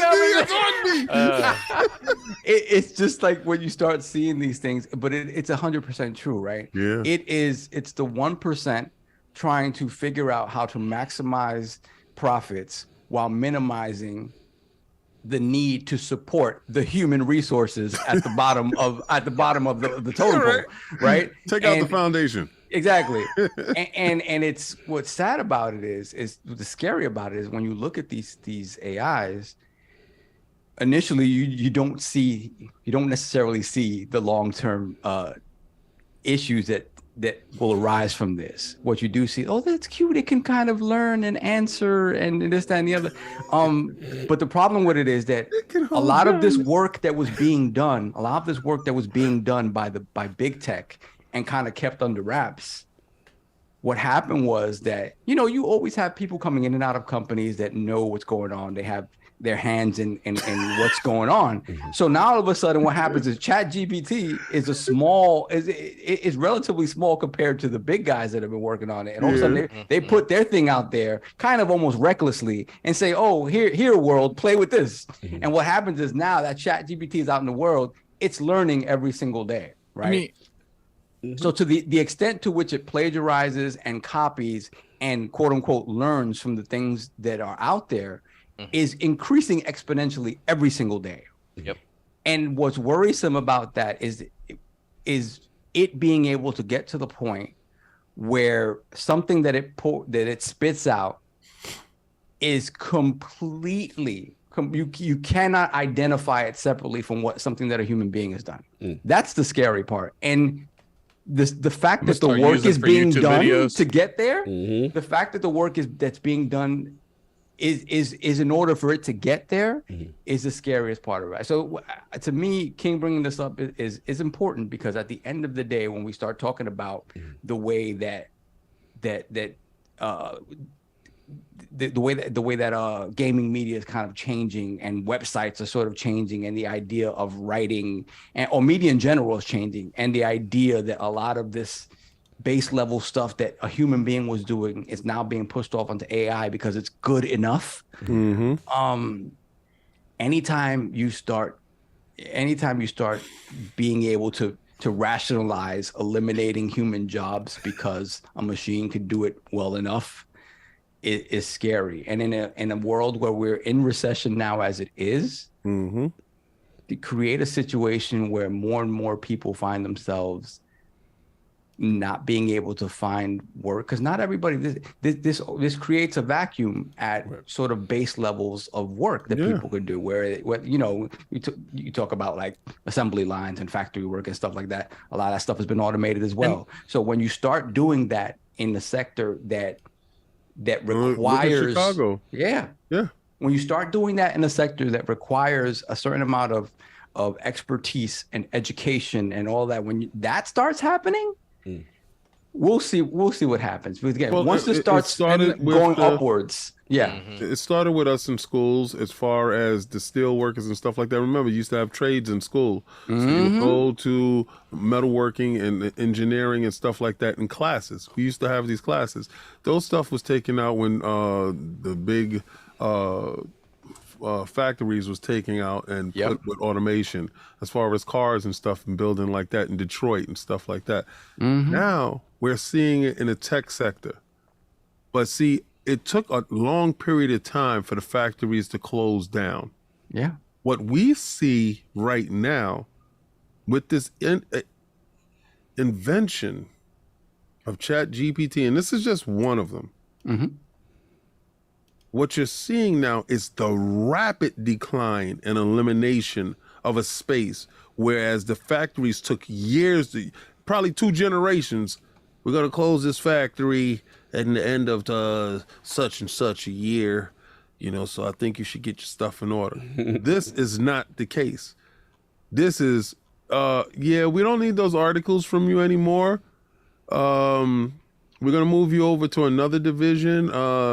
me. It's just like when you start seeing these things, but it's 100% true, right? Yeah. It's the 1% trying to figure out how to maximize profits while minimizing the need to support the human resources at the bottom of the totem pole, right? Take out the foundation. Exactly. and it's what's sad about it is what's scary about it is when you look at these AIs, initially you don't necessarily see the long-term issues that will arise from this. What you do see, oh, that's cute, it can kind of learn and answer and this, that, and the other. But the problem with it is that a lot of this work that was being done by big tech and kind of kept under wraps, what happened was that, you always have people coming in and out of companies that know what's going on. They have their hands in what's going on. So now all of a sudden what happens is ChatGPT is relatively small compared to the big guys that have been working on it. And all of a sudden they put their thing out there kind of almost recklessly and say, oh, here world, play with this. And what happens is now that ChatGPT is out in the world, it's learning every single day, right? So to the extent to which it plagiarizes and copies and quote unquote learns from the things that are out there, is increasing exponentially every single day. Yep. And what's worrisome about that is it being able to get to the point where something that it spits out is completely you cannot identify it separately from something that a human being has done. That's the scary part. And the fact that the work is being done to get there, the fact that the work that's being done is in order for it to get there is the scariest part of it. So to me, King bringing this up is important, because at the end of the day, when we start talking about the way that gaming media is kind of changing, and websites are sort of changing, and the idea of writing or media in general is changing, and the idea that a lot of this base level stuff that a human being was doing is now being pushed off onto AI because it's good enough. Anytime you start being able to rationalize eliminating human jobs because a machine could do it well enough, it is scary. And in a world where we're in recession now as it is, to create a situation where more and more people find themselves not being able to find work, because not everybody, this creates a vacuum at sort of base levels of work that people could do, where you talk about like assembly lines and factory work and stuff like that. A lot of that stuff has been automated as well. So when you start doing that in the sector that requires Chicago. When you start doing that in a sector that requires a certain amount of expertise and education and all that, when that starts happening, we'll see what happens. Because again, once it starts going upwards, it started with us in schools as far as the steel workers and stuff like that. Remember, you used to have trades in school. So you would go to metalworking and engineering and stuff like that in classes. We used to have these classes. Those stuff was taken out when the big factories was taken out and put with automation, as far as cars and stuff and building like that in Detroit and stuff like that. Now we're seeing it in the tech sector. But see, it took a long period of time for the factories to close down. What we see right now with this invention of ChatGPT, and this is just one of them, what you're seeing now is the rapid decline and elimination of a space, whereas the factories took years, probably 2 generations. We're going to close this factory at the end of such and such a year, so I think you should get your stuff in order. This is not the case. This is, we don't need those articles from you anymore. We're going to move you over to another division.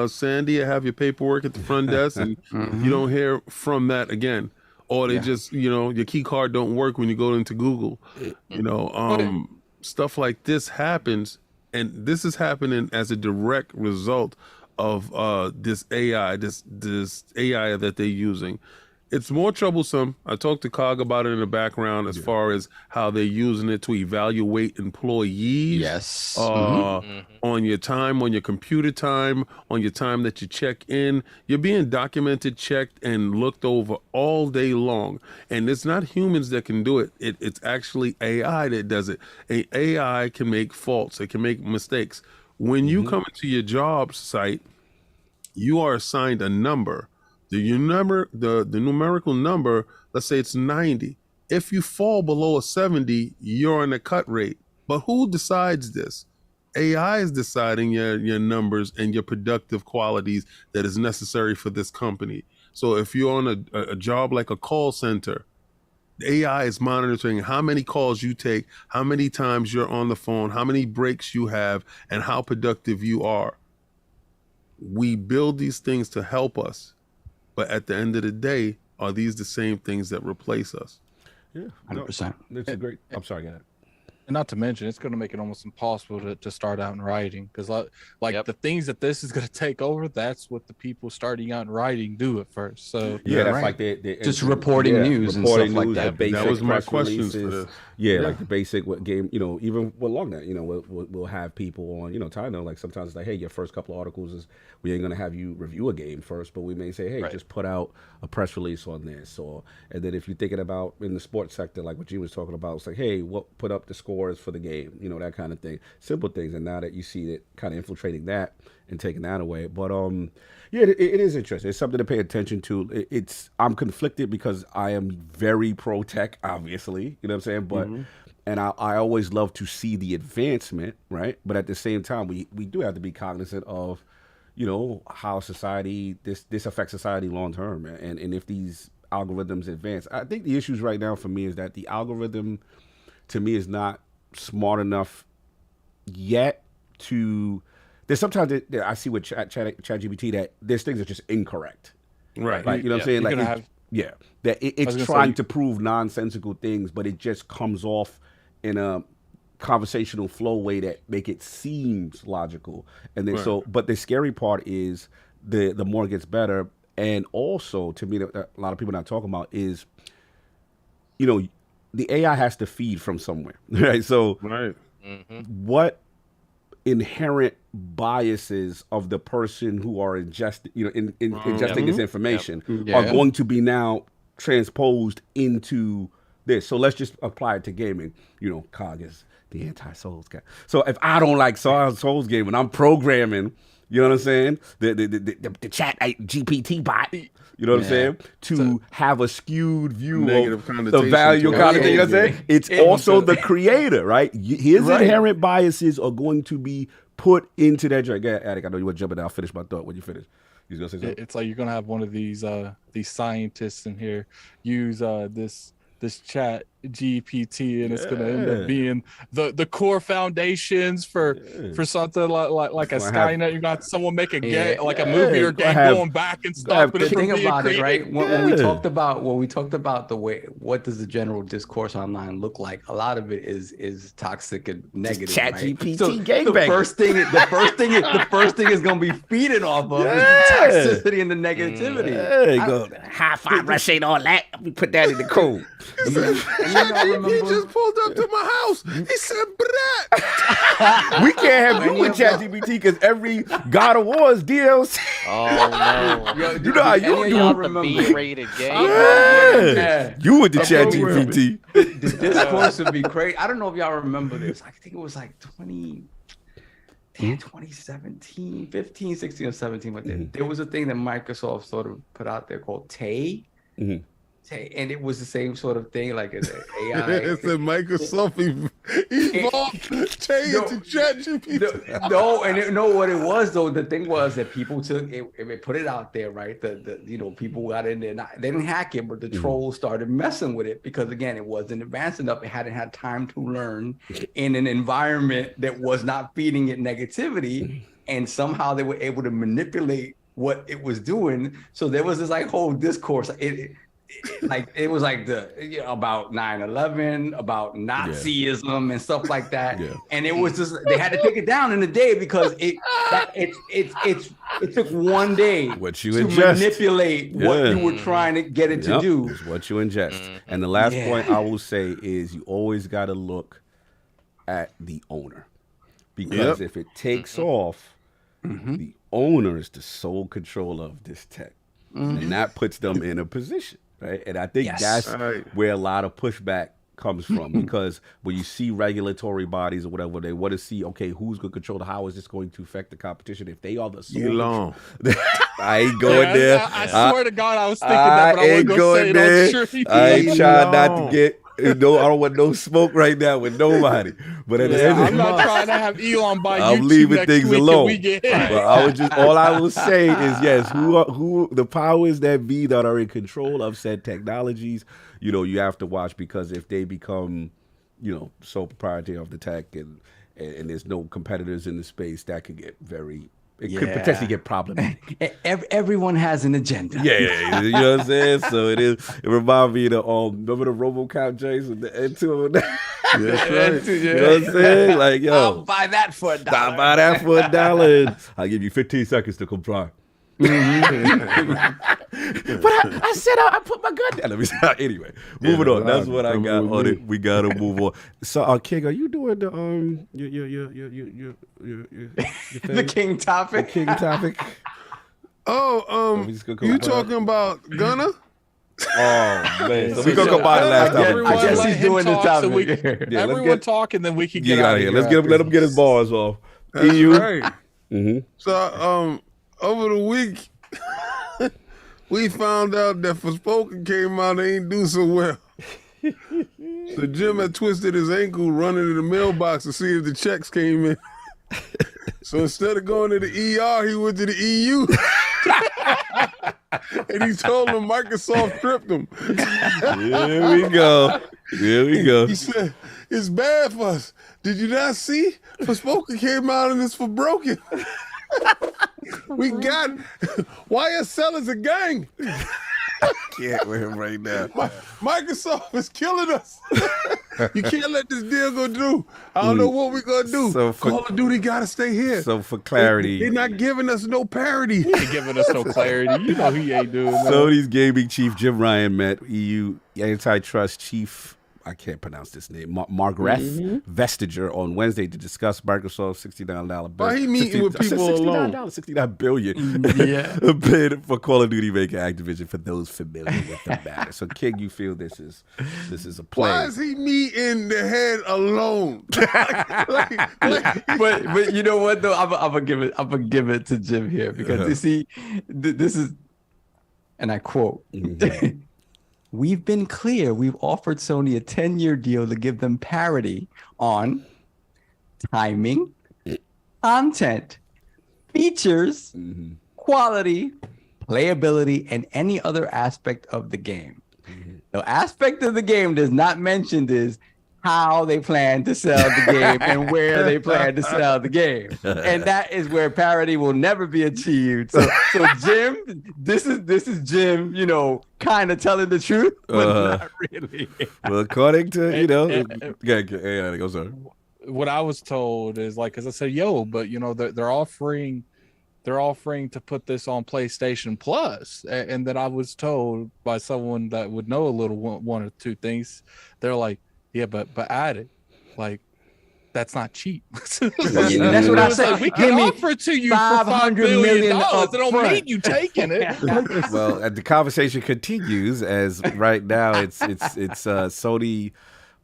Sandy, I have your paperwork at the front desk, and you don't hear from that again. Or they just, your key card don't work when you go into Google. Stuff like this happens, and this is happening as a direct result of this AI, this AI that they're using. It's more troublesome. I talked to Cog about it in the background as far as how they're using it to evaluate employees. On your time, on your computer time, on your time that you check in. You're being documented, checked, and looked over all day long. And it's not humans that can do it. It's actually AI that does it. AI can make faults. It can make mistakes. When you come into your job site, you are assigned a number. The numerical number, let's say it's 90. If you fall below a 70, you're on a cut rate. But who decides this? AI is deciding your numbers and your productive qualities that is necessary for this company. So if you're on a job like a call center, AI is monitoring how many calls you take, how many times you're on the phone, how many breaks you have, and how productive you are. We build these things to help us. But at the end of the day, are these the same things that replace us? Yeah, 100%. It's a great. I'm sorry, go ahead. And not to mention, it's going to make it almost impossible to start out in writing, because like the things that this is going to take over, that's what the people starting out in writing do at first. So that's like the just reporting news and stuff like that. That was my question for this. Yeah, like the basic game, even with LogNet, we'll have people on, Tyler, like sometimes it's like, hey, your first couple of articles is we ain't gonna have you review a game first, but we may say, hey, just put out a press release on this, and then if you're thinking about in the sports sector, like what G was talking about, it's like, hey, put up the scores for the game, that kind of thing, simple things. And now that you see it kind of infiltrating that and taking that away, but it is interesting. It's something to pay attention to. I'm conflicted because I am very pro tech, obviously, you know what I'm saying, but. And I always love to see the advancement, right? But at the same time, we do have to be cognizant of, how society, this affects society long term. And if these algorithms advance, I think the issues right now for me is that the algorithm, to me, is not smart enough yet to. There's sometimes that I see with ChatGPT that there's things that are just incorrect. Right. Like, you know what I'm saying? Like, that it's trying to prove nonsensical things, but it just comes off in a conversational flow way that make it seems logical. And then but the scary part is the more it gets better. And also, to me, a lot of people not talking about is, the AI has to feed from somewhere, right? So what inherent biases of the person who are ingesting this information are going to be now transposed into this. So let's just apply it to gaming. COG is the anti-Souls guy. So if I don't like Souls game and I'm programming, you know what I'm saying, the chat GPT bot, you know what I'm saying, to have a skewed view of the value kind of thing, you know what I'm saying? It's also the creator, right? His inherent biases are going to be put into that drink. Attic, I know you were jumping out. I'll finish my thought when you finish. You was gonna say something? It's like you're gonna have one of these scientists in here use this chat GPT, and it's gonna end up being the core foundations for something like a Skynet. You got someone make a game, like a movie or game going back and stuff. The thing about it, right? When we talked about the way, what does the general discourse online look like? A lot of it is toxic and negative. Chat right? GPT so gangbang. The first thing is gonna be feeding off of is the toxicity and the negativity. You go, HiFiRush ain't all that. We put that in the code. He just pulled up to my house. He said, "Brat." We can't have you with ChatGPT because every God of War is DLC. Oh no! You know how you do the B-rated game. You with the ChatGPT. The discourse would be crazy. I don't know if y'all remember this. I think it was like 2017, 15, 16, or 17. But there was a thing that Microsoft sort of put out there called Tay. And it was the same sort of thing, like an AI. It's a Microsoft evolved Tay into ChatGPT. No, and you know what it was though. The thing was that people took it, put it out there, right? The people got in there. They didn't hack it, but the trolls started messing with it because again, it wasn't advanced enough. It hadn't had time to learn in an environment that was not feeding it negativity, and somehow they were able to manipulate what it was doing. So there was this like whole discourse. It was like about 9/11, about Nazism and stuff like that, and it was just they had to take it down in a day because it took one day to manipulate what you were trying to get it to do. It's what you ingest. And the last point I will say is you always got to look at the owner, because if it takes off, the owner is the sole controller of this tech, and that puts them in a position. Right. And I think that's where a lot of pushback comes from, because when you see regulatory bodies or whatever, they want to see, okay, who's going to control how is this going to affect the competition? If they are the sole I ain't going there. I swear to God, I was thinking that, but I wasn't going to say it. I ain't trying not to get. I don't want no smoke right now with nobody. But at the end of I'm not trying to have Elon buy I'm YouTube leaving next things week alone. And we get hit. But all I will say is yes, who the powers that be that are in control of said technologies, you have to watch, because if they become, sole proprietary of the tech and there's no competitors in the space, that could get could potentially get problematic. Everyone has an agenda. Yeah, you know what I'm saying? So it reminds me of remember the RoboCop Jason, That's right. You know what I'm saying? Like, yo, I'll buy that for $1. I'll buy that for $1. I'll give you 15 seconds to comply. But I said I put my gun down. Let me stop. Anyway, moving on. That's what I got on it. We gotta move on. So, King, are you doing the The King topic? King topic? Oh, you talking about Gunna? Oh man, so we gonna go by the last topic. I guess he's doing the topic. So everyone talk, and then we can get out of here. Let him get his bars off. That's EU. right. So, over the week, we found out that Forspoken came out and ain't do so well. So Jim had twisted his ankle running to the mailbox to see if the checks came in. So instead of going to the ER, he went to the EU. And he told them Microsoft tripped him. Here we go. He said, it's bad for us. Did you not see? Forspoken came out and it's for broken. We got YSL is a gang. Can't with him right now. Microsoft is killing us. You can't let this deal go through. I don't know what we're gonna do. So Call of Duty gotta stay here. So for clarity, they're not giving us no parity. He ain't giving us no clarity. You know he ain't doing that. Sony's gaming chief Jim Ryan met EU antitrust chief, I can't pronounce this name, Margaret Vestager on Wednesday to discuss Microsoft's $69 bill. Why he meeting with people alone? $69 billion Yeah. bid for Call of Duty maker Activision, for those familiar with the matter. So, King, you feel this is a play? Why is he meeting the head alone? But you know what though? I'm gonna give it to Jim here because you see, this is, and I quote. We've been clear. We've offered Sony a 10-year deal to give them parity on timing, content, features, quality, playability, and any other aspect of the game. The aspect of the game that's not mentioned is how they plan to sell the game and where they plan to sell the game. And that is where parity will never be achieved. So Jim, this is Jim, kind of telling the truth, but not really. Well, according to, I'm sorry. What I was told is because I said, but they're offering to put this on PlayStation Plus, and then I was told by someone that would know a little one or two things. They're like, yeah, but add it, that's not cheap. That's what I said. We can offer it to you for $500 million. It don't mean you taking it. Well, the conversation continues as right now it's Sony.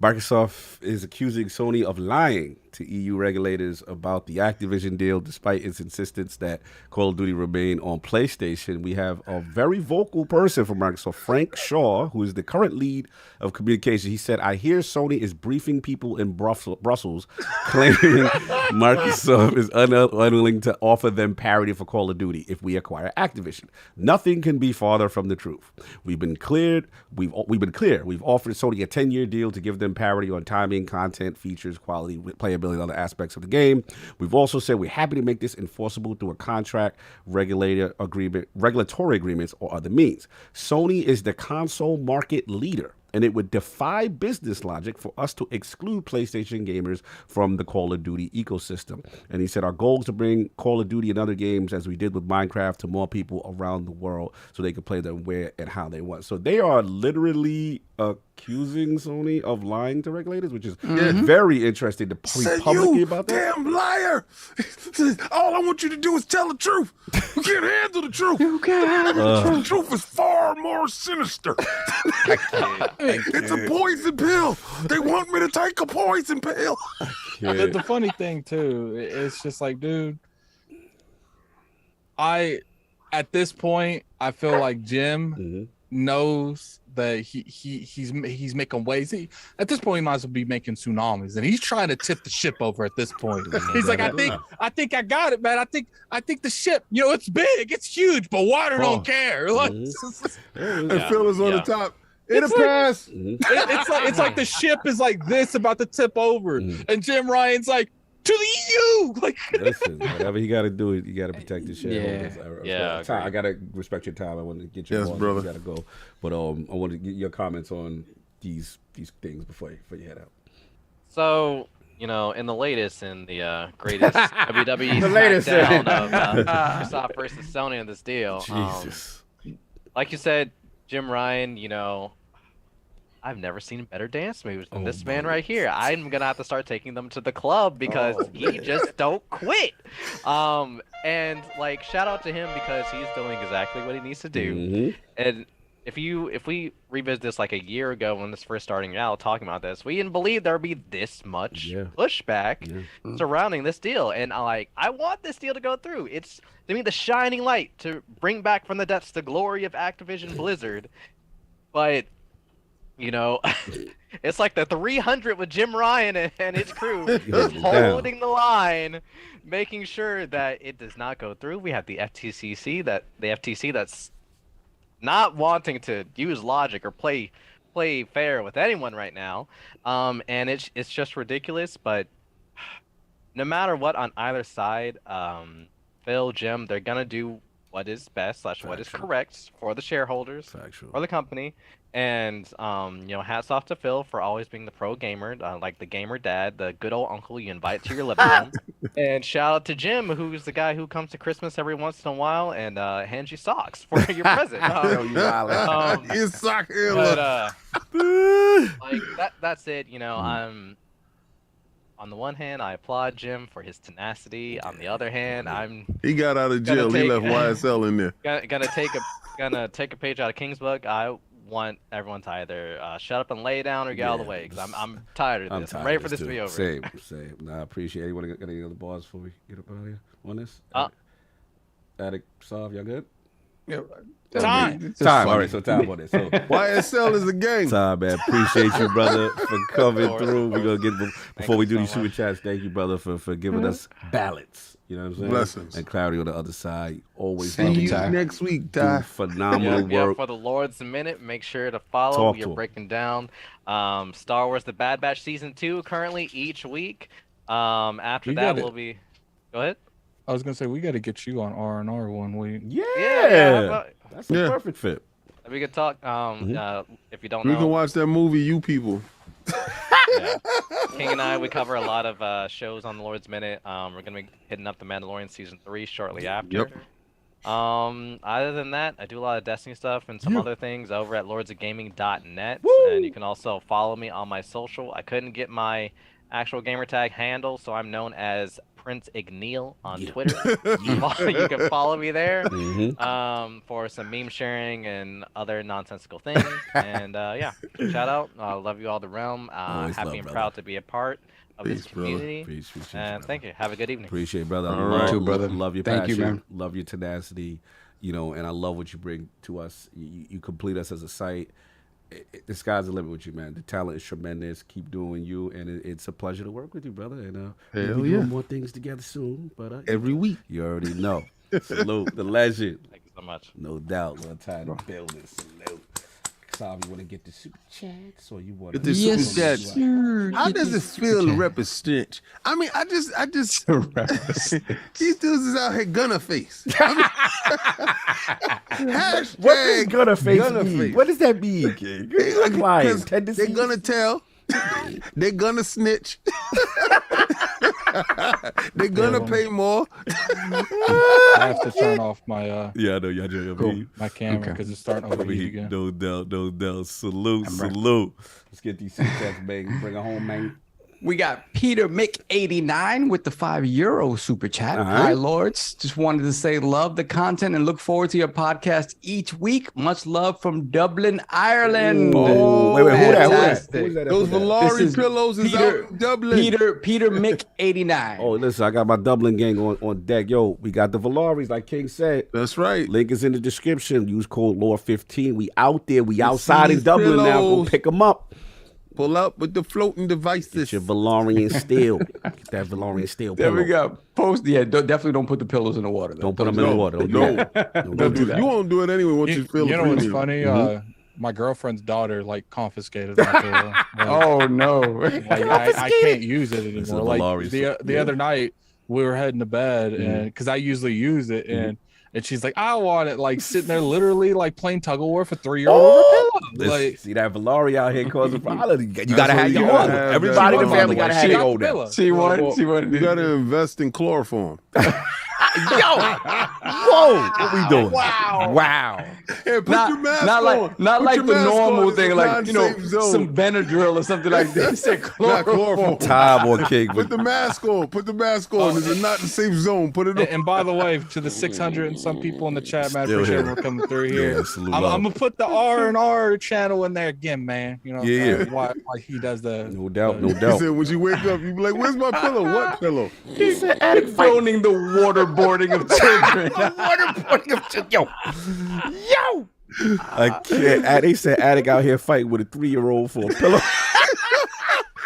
Microsoft is accusing Sony of lying to EU regulators about the Activision deal, despite its insistence that Call of Duty remain on PlayStation. We have a very vocal person from Microsoft, Frank Shaw, who is the current lead of communication. He said, I hear Sony is briefing people in Brussels, claiming Microsoft is unwilling to offer them parity for Call of Duty if we acquire Activision. Nothing can be farther from the truth. We've been clear. We've offered Sony a 10-year deal to give them parity on timing, content, features, quality, playability, and other aspects of the game. We've also said we're happy to make this enforceable through a contract, regulatory agreements, or other means. Sony is the console market leader, and it would defy business logic for us to exclude PlayStation gamers from the Call of Duty ecosystem. And he said our goal is to bring Call of Duty and other games, as we did with Minecraft, to more people around the world so they can play them where and how they want. So they are literally accusing Sony of lying to regulators, which is very interesting to speak publicly about that. Damn liar! All I want you to do is tell the truth. You can't handle the truth. You can't handle the truth. The truth is far more sinister. It's a poison pill. They want me to take a poison pill. The funny thing too, it's just like, dude, at this point, I feel like Jim knows that he's making waves. At this point, he might as well be making tsunamis, and he's trying to tip the ship over at this point. He's like, I think I got it, man. I think the ship, it's big, it's huge, but water don't care. Like, and Phil is on the top. It'll pass. It's like the ship is like this, about to tip over, and Jim Ryan's like, to the EU. Like, listen, whatever you got to do, you got to protect the shareholders. I got to respect your time. I want to get your brother. You got to go, but I want to get your comments on these things before you head out. So, in the latest and the greatest WWE The latest. SmackDown of Microsoft versus Sony in this deal. Jesus. Like you said, Jim Ryan, I've never seen better dance moves than this man right here. I'm gonna have to start taking them to the club because he just don't quit. And like shout out to him because he's doing exactly what he needs to do. And if we revisit this like a year ago when this first starting out talking about this, we didn't believe there would be this much pushback surrounding this deal. And I want this deal to go through. It's to me the shining light to bring back from the depths the glory of Activision Blizzard. But it's like the 300 with Jim Ryan and his crew is holding the line, making sure that it does not go through. We have the FTC that's not wanting to use logic or play fair with anyone right now, and it's just ridiculous. But no matter what on either side, Phil, Jim, they're gonna do what is best / what is correct for the shareholders, for the company. And hats off to Phil for always being the pro gamer, like the gamer dad, the good old uncle you invite to your living room. And shout out to Jim, who's the guy who comes to Christmas every once in a while and hands you socks for your present. You sock but, that's it. I'm on the one hand, I applaud Jim for his tenacity. On the other hand, he got out of jail. He left YSL in there. Gonna take a page out of King's book. I want everyone to either shut up and lay down or get out of the way because I'm tired of this. I'm ready for this to be over. Same. Nah, I appreciate it. You want to get any other bars before we get up out of here on this? Addict, Solve, y'all good? Yeah, Time. All right, so time on it. So YSL is a gang. Time, man. Appreciate you, brother, for coming through. We're gonna get before we do these super chats. Thank you, brother, for giving us balance. You know what I'm saying? Blessings. And clarity on the other side. Always see you next week, Ty. Phenomenal work. For the Lord's Minute, make sure to follow. We're breaking down Star Wars: The Bad Batch Season 2 currently each week. After that, we'll be. Go ahead. I was gonna say we got to get you on R&R one week. Yeah. That's a perfect fit. We could talk. If you don't know, we can watch that movie. You people. King and I, we cover a lot of shows on the Lord's Minute. We're gonna be hitting up the Mandalorian season 3 shortly after. Other than that, I do a lot of Destiny stuff and some other things over at lordsofgaming.net. And you can also follow me on my social. I couldn't get my actual gamer tag handle, so I'm known as Prince Igneal on Twitter. You can follow me there for some meme sharing and other nonsensical things. And shout out. I love you all the realm. Happy and proud to be a part of this community. And thank you. Have a good evening. Appreciate it, brother. Love your passion. You, man. Love your tenacity. And I love what you bring to us. You complete us as a site. The sky's the limit with you, man. The talent is tremendous. Keep doing you, and it's a pleasure to work with you, brother. And we'll be doing more things together soon. But every week, you already know. Salute the legend. Thank you so much. No doubt. We're tired of building. Salute. Sav, you want to get the super chats, or you want to? Yes, sir. How does it feel to rep a stench? I mean, I just these dudes is out here gunner face. What does gunner face mean? What does that mean, kid? They're gonna tell. They're gonna snitch. They're gonna pay more. I have to turn off my I know y'all do. My camera because it's starting to overheat again. No doubt. Salute. Let's get these chats, man. Bring it home, man. We got Peter Mick89 with the €5 super chat. Hi, Lords. Just wanted to say love the content and look forward to your podcast each week. Much love from Dublin, Ireland. Oh, wait, who that? Those Valari pillows is out in Dublin. Peter Mick89. Oh, listen, I got my Dublin gang on deck. Yo, we got the Valaris, like King said. That's right. Link is in the description. Use code LORD15. We out there. We outside in Dublin now. Go pick them up. Pull up with the floating devices. Get your Valorian steel. Get that Valorian steel. There we go. Definitely don't put the pillows in the water. Don't put them in the water. Don't do that. You won't do it anyway once you feel it. You know what's funny? My girlfriend's daughter confiscated my pillow. Oh no! I can't use it anymore. Like the other night, we were heading to bed, and because I usually use it, and And she's like, I want it, like sitting there literally like playing tug of war for 3-year-old over a pillow. Like, see that Valari out here causing problems. You That's gotta why have you your gotta own. have Everybody in that the family own. gotta have their own. pillow. She wanted. You gotta invest in chloroform. Yo, whoa, what we doing? Wow. Hey, put your mask not on. like not Put like your the mask normal on. It's thing, a like non-safe zone. some Benadryl or something like that. He said Not chloroform. chloroform. Time on King. Put the mask on. Put the mask on. This is not the safe zone. Put it on. and by the way, to the 600 and some people in the chat, man, Still appreciate here. everyone coming through here. Yeah, salute I'm love. gonna put the R&R channel in there again, man. You know, Yeah. why he does the No doubt, no He doubt. said when you wake up, you be like, "Where's my pillow? What pillow?" He said condoning the waterboarding of children. Yo. I can't. They said Attic out here fighting with a 3-year-old for a pillow.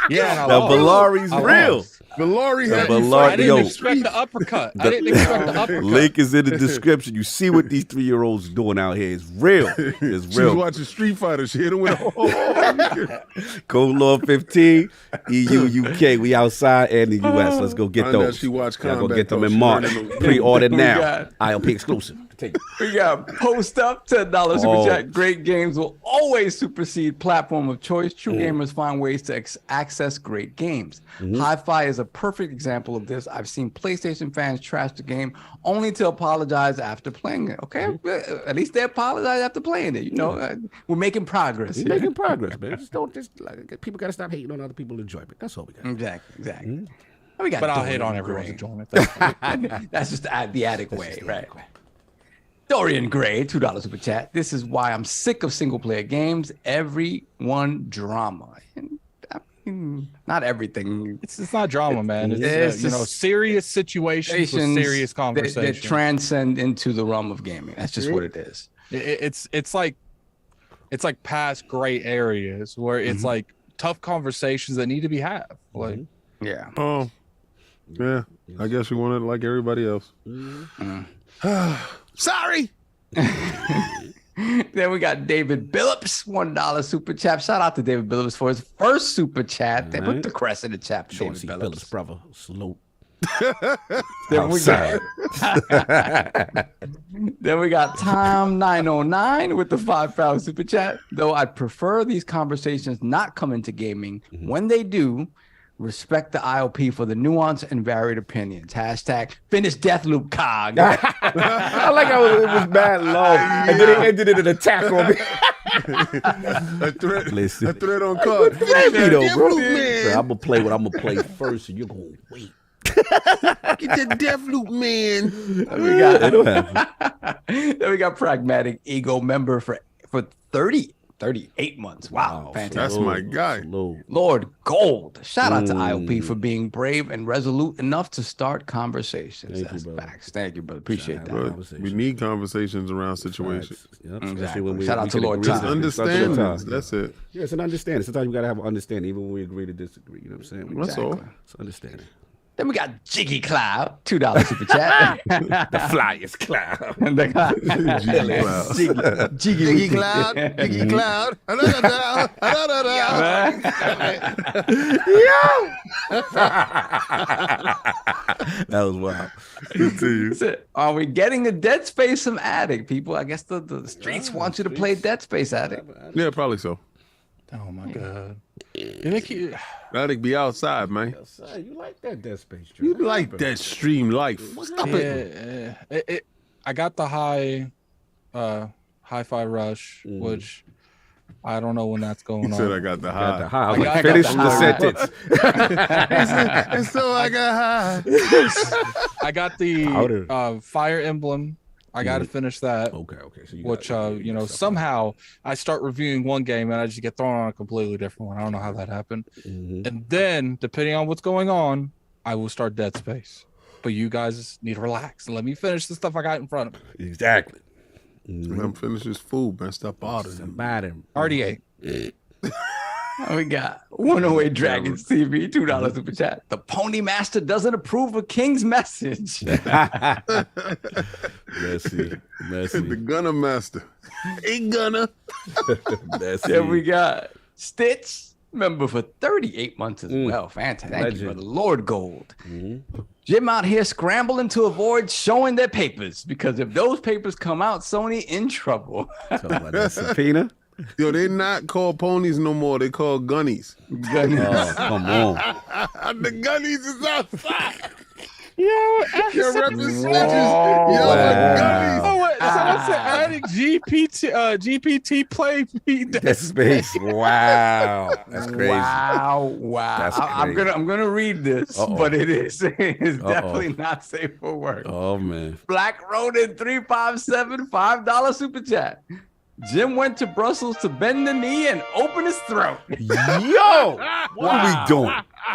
yeah. Now Valari's real. Valari had The you Valari- fighting I didn't Yo. expect the uppercut. I didn't expect the uppercut. Link is in the description. You see what these 3-year-olds doing out here. It's real. It's She was real. watching Street Fighter. She hit him with a Code Lord 15, EU, UK. We outside and the US. Let's go get Find out those. she watched Gotta go Combat, get them though. in She March. learning them. Pre-order We now. got- ILP exclusive. Take it. We got post up $10 super Oh. chat. Great games will always supersede platform of choice. True gamers find ways to access great games. Hi-Fi is a perfect example of this. I've seen PlayStation fans trash the game only to apologize after playing it. Okay, at least they apologize after playing it. You know, we're making progress. We're making progress, man. Just like people gotta stop hating on other people's enjoyment. That's all we got. Exactly. We got But I'll Dorian hate on everyone's Gray. enjoyment. That's just the attic way, right? Dorian Gray, $2 super chat. This is why I'm sick of single player games. Everyone drama. And, I mean, not everything. It's not drama, man. It's It's you know, just serious situations with serious That conversations. transcend into the realm of gaming. That's just what it is. It's like past gray areas where it's like tough conversations that need to be had. Like, Yeah. Oh, yeah. I guess you wanted it like everybody else. Sorry. Then we got David Billups, $1 super chat. Shout out to David Billups for his first super chat. They put the crest in the chat. Sean David C. Billups. Phillips, brother. Salute. Then we Outside. Then we got Tom909 with the $5 super chat. Though I'd prefer these conversations not come into gaming. When they do, respect the IOP for the nuance and varied opinions. Hashtag finish Deathloop Cog. I like how it was bad love, and then it ended in an attack on me. A threat. Listen. A threat on card. Blame me though, bro. Man. I'm gonna play what I'm gonna play first, and you're gonna wait. Get the Deathloop, man. It'll happen. Then we got Pragmatic Ego member for 38 months. Wow, fantastic. That's my guy. Salute. Lord Gold. Shout out to IOP for being brave and resolute enough to start conversations. Thank you, That's brother. facts. Thank you, brother. Appreciate that. But Conversation. we need conversations around situations. Yep, Exactly. especially when we Shout out we to can Lord agree Tom. to Understanding. disagree. That's it. Yeah, it's an understanding. Sometimes you gotta have an understanding, even when we agree to disagree. You know what I'm saying? That's all. It's understanding. Then we got Jiggy Cloud, $2 super chat. The flyest cloud. The cloud. Jiggy Cloud. Jiggy Cloud. Jiggy Cloud. That was wild. Are we getting a Dead Space from Addict, people? I guess the streets want you to play Dead Space Addict. Yeah, probably so. oh my god, you think you? That'd be outside, man. You like that Dead Space? You like that stream life. Stop it. I got the HiFiRush, which I don't know when that's going He on. said I got the high. I was I like, got finish the the high. sentence. And so I got high. I got the Fire Emblem. I got to finish that. Okay. So you Which got- you know, somehow I start reviewing one game and I just get thrown on a completely different one. I don't know how that happened. And then, depending on what's going on, I will start Dead Space. But you guys need to relax and let me finish the stuff I got in front of me. Exactly. Let him finish his food, man. Stop bothering him. Bad him. Already ate. We got 108 Dragons TV, $2 super chat. The Pony Master doesn't approve of King's message. Messy. The Gunner Master. Hey, Gunner. Messy. Then we got Stitch, member for 38 months as well. Fantastic. Thank you, Legend. brother. Lord Gold. Jim out here scrambling to avoid showing their papers because if those papers come out, Sony in trouble. Talking about that subpoena. Yo, they not called ponies no more. They called gunnies. Oh, come on. The gunnies is outside. Yo, Your representatives. Yo, Wow. the gunnies. oh, wait, someone said adding GPT play feed. That's space. Wow. That's crazy. Wow. That's I'm crazy. gonna read this, but it's definitely not safe for work. Oh, man. Black Ronin 357 $5 super chat. Jim went to Brussels to bend the knee and open his throat. Yo, what are we doing?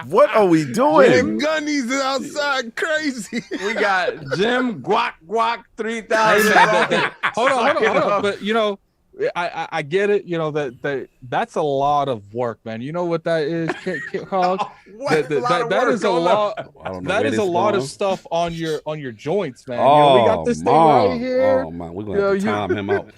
What are we The doing? gunnies is outside crazy. We got Jim Guac 3000. Hold on. But you know, I get it. You know that's a lot of work, man. You know what that is, Hog? That is a lot. I don't know That where is this a lot from. of stuff on your joints, man. Oh, we got this thing right here. Oh, man. We're going to have to time him out.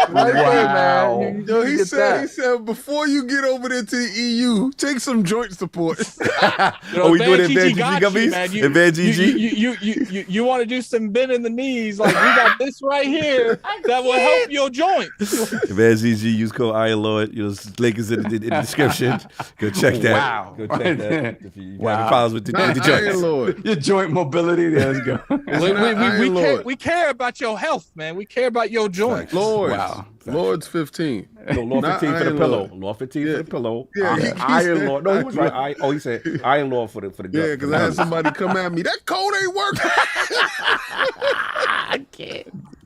Right there, man. Yo, You he get said that. before you get over there to the EU, take some joint support. You know, Oh, we doing it Van in Van GG GG got you, gummies? man. In Van GG? You want to do some bending the knees? Like we got this right here that will help your joints. If SGG use code Iron Lord, link is in the description. Go check that. Wow. Go check that. If you got any Wow. problems with the Not Iron joints. Lord. Your joint mobility. There, let's go. We care about your health, man. We care about your joints. Lords. Wow. Lords 15. No, Lord Not 15 for the Iron pillow. Lord. Lord 15 for the pillow. Yeah, he Iron said- Lord. No, he was right. He said Iron Lord for the gut. Yeah, because I had somebody come at me. That code ain't working.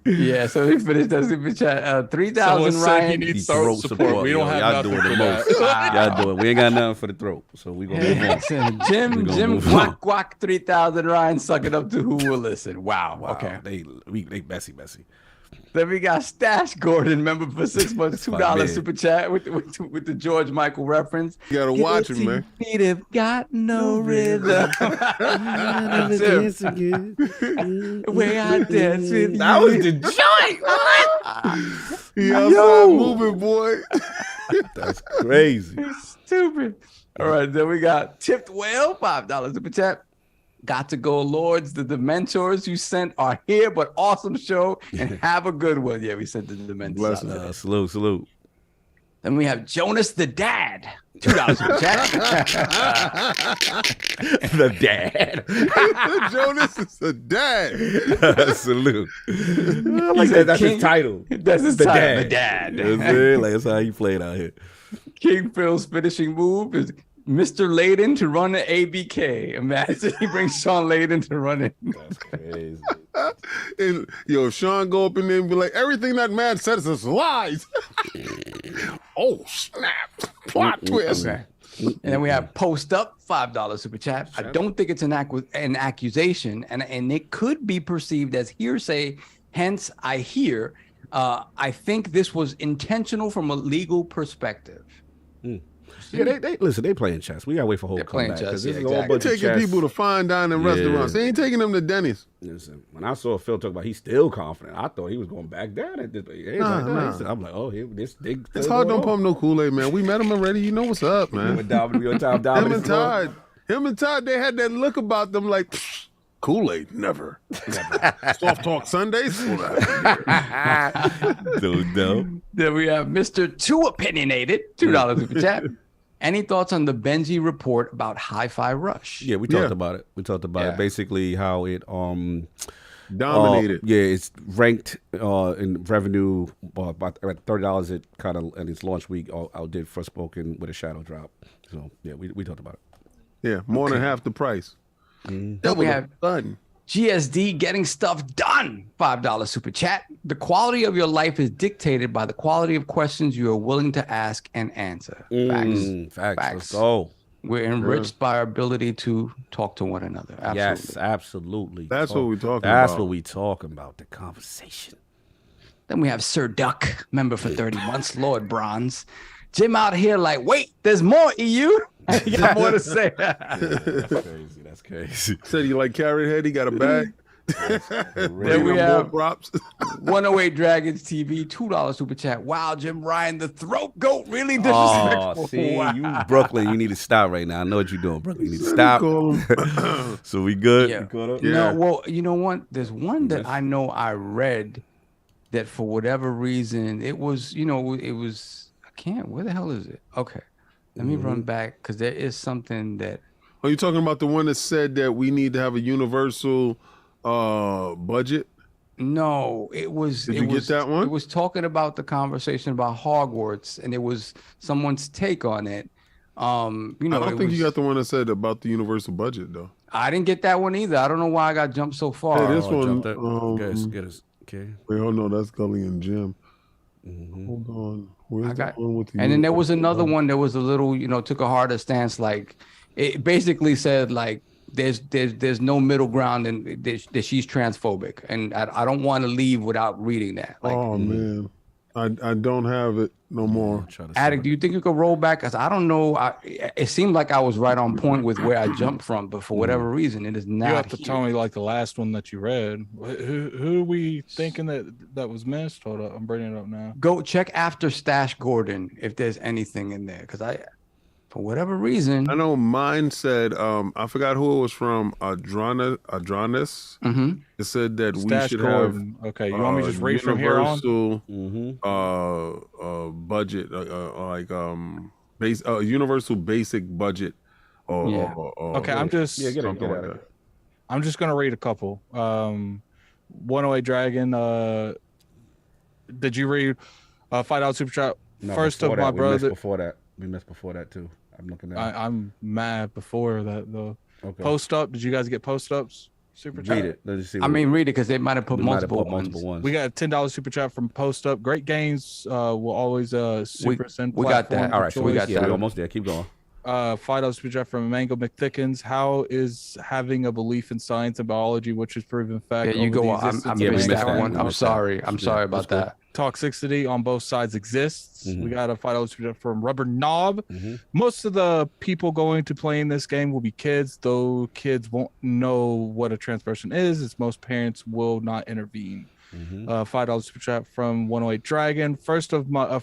Yeah, so we finished that super chat. Someone 3,000 said Ryan. he needs throat support. We don't have Y'all nothing doing for the that. most. Y'all doing. We ain't got nothing for the throat, so we gonna move on. We Jim gonna move on. Guac 3000 Ryan sucking up to who will listen. Wow. Okay. They messy. Then we got Stash Gordon, member for 6 months, my $2 man. super chat with the George Michael reference. You gotta watch him, man. Feet have got no rhythm. That's him. The way I dance with you. That was the joint. He outside moving, boy. That's crazy. Stupid. All right, then we got Tipped Whale, $5 super chat. Got to go, Lords. The Dementors you sent are here, but awesome show and have a good one. Yeah, we sent the Dementors. Bless out him. today. Salute. Then we have Jonas the Dad, $2 super chat. The dad. Jonas is a dad. Salute. I like He's that. a That's king. his title. That's his The title, dad. the Dad. You know what I'm saying? Like, that's how he played out here. King Phil's finishing move is Mr. Layden to run an ABK. Imagine he brings Sean Layden to run it. That's crazy. And yo, Sean go up in there and be like, everything that man says is lies. Oh, snap. Plot twist. Okay. And then we have Post Up, $5 super chat. I don't think it's an accusation, and it could be perceived as hearsay. Hence, I hear. I think this was intentional from a legal perspective. Yeah, they listen. They playing chess. We gotta wait for whole They're playing comeback, 'cause chess, this yeah, is a whole exactly. bunch of Taking chess. people to fine dining restaurants. They ain't taking them to Denny's. Listen, when I saw Phil talk about he's still confident, I thought he was going back down at this. Nah. I'm like, oh, this big. It's hard don't pump no Kool-Aid, man. We met him already. You know what's up, man. Him and Todd, they had that look about them like, Kool-Aid, never. Soft Talk Sundays? Dude, no. Then we have Mr. Too Opinionated, $2 super chat. Any thoughts on the Benji report about HiFiRush? Yeah, we talked about it. We talked about it. Basically, how it dominated. It's ranked in revenue about at $30. It kind of in its launch week outdid Forspoken with a shadow drop. So yeah, we talked about it. Yeah, more than half the price. Then we have Done. GSD getting stuff done, $5 super chat. The quality of your life is dictated by the quality of questions you are willing to ask and answer. Facts. Let's go. We're enriched by our ability to talk to one another. Absolutely. Yes, absolutely. That's what we're talking about. That's what we talking about. The conversation. Then we have Sir Duck, member for 30 months, Lord Bronze. Jim out here like, wait, there's more EU? You got more to say. That's crazy. Said you like carrot head, he got a bag. Then we have props. 108 Dragons TV, $2 super chat. Wow, Jim Ryan, the throat goat, really Oh, disrespectful. see, Wow. you Brooklyn, you need to stop right now. I know what you're doing, Brooklyn. You need to stop. So we good? Yeah. You caught up? No, well, you know what? There's one that I know I read that for whatever reason, it was, I can't, where the hell is it? Okay. Let me run back because there is something that. Are you talking about the one that said that we need to have a universal budget? No, it was. Did you get that one? It was talking about the conversation about Hogwarts, and it was someone's take on it. I don't think you got the one that said about the universal budget though. I didn't get that one either. I don't know why I got jumped so far. Hey, this one. Get us. Okay. Wait, oh no, that's Gully and Jim. Hold on. Where's the one with the And then there was another one that was a little, took a harder stance. Like it basically said like there's no middle ground and that she's transphobic. And I don't want to leave without reading that. Like, oh man, I don't have it no more. Addict, do you think you could roll back? Because I don't know. It seemed like I was right on point with where I jumped from, but for whatever reason, it is not. You have to tell me like the last one that you read. Who are we thinking that was missed? Hold up, I'm bringing it up now. Go check after Stash Gordon if there's anything in there, because for whatever reason, I know mine said I forgot who it was from. Adronis. It said that Stash we should Gordon. have. Okay, you want me to just read from here on? Budget universal basic budget. Okay, I'm just get it. I'm just gonna read a couple. 108 Dragon. Did you read $5 super chat? No, First of my brother. We missed before that too. I'm looking at. I'm mad before that though. Okay. Post up. Did you guys get post ups? Super chat. Read it. Let's see. read it because they might have put multiple ones. We got a $10 super chat from Post Up. Great games will always super send. We got that. All right, so we got that. We're almost there. Keep going. $5 super chat from Mango McThickens. How is having a belief in science and biology, which is proven fact? Yeah, you go. I missed that one. I'm sorry. I'm sorry about that. Toxicity on both sides exists. We got a $5 super chat from Rubber Knob. Most of the people going to playing this game will be kids, though kids won't know what a trans person is, as most parents will not intervene. $5 super chat from 108 Dragon. First of my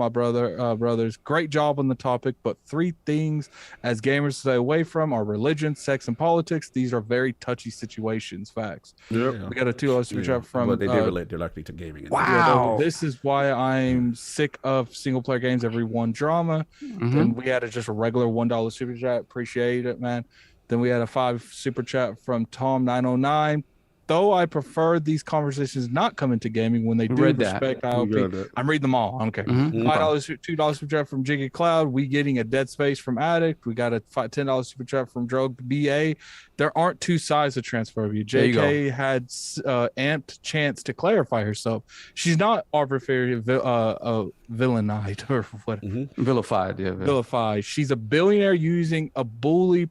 brothers, great job on the topic, but 3 things as gamers stay away from are religion, sex, and politics. These are very touchy situations. Facts. Yep. We got a $2 super chat from. But they did relate directly to gaming. Wow. This is why I'm sick of single player games. Everyone drama. Then we had just a regular $1 super chat. Appreciate it, man. Then we had a 5 super chat from Tom909. Though I prefer these conversations not coming to gaming when they do respect IOP. I'm reading them all. I don't care. $2 super chat from Jiggy Cloud. We getting a Dead Space from Addict. We got a $10 super chat from Drug BA. There aren't 2 sides of transphobia. JK had amped chance to clarify herself. She's not arbitrarily villainized or what? Vilified. Yeah. Vilified. She's a billionaire using a bully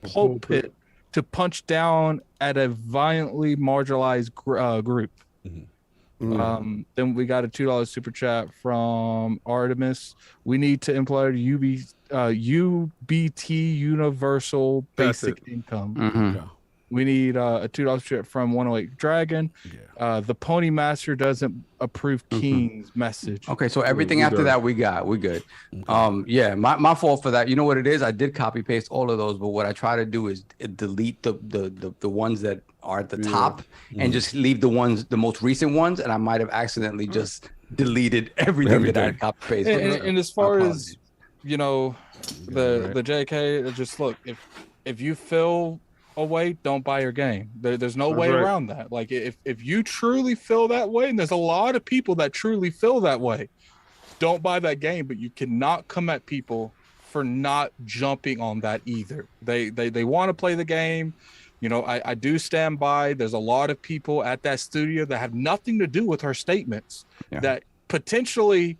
pulpit to punch down at a violently marginalized group. Then we got a $2 super chat from Artemis. We need to implement UBT universal basic income. We need a $2 super chat from 108 Dragon. The Pony Master doesn't approve King's message. Okay, so everything after that we got. We good. Yeah, my fault for that. You know what it is? I did copy paste all of those, but what I try to do is delete the ones that are at the top and just leave the most recent ones, and I might have accidentally just deleted everything that I copy pasted. And as far as the JK, just look, if you feel a way, don't buy your game. There's no way around that. Like if you truly feel that way, and there's a lot of people that truly feel that way, don't buy that game. But you cannot come at people for not jumping on that either. They want to play the game. I do stand by. There's a lot of people at that studio that have nothing to do with her statements that potentially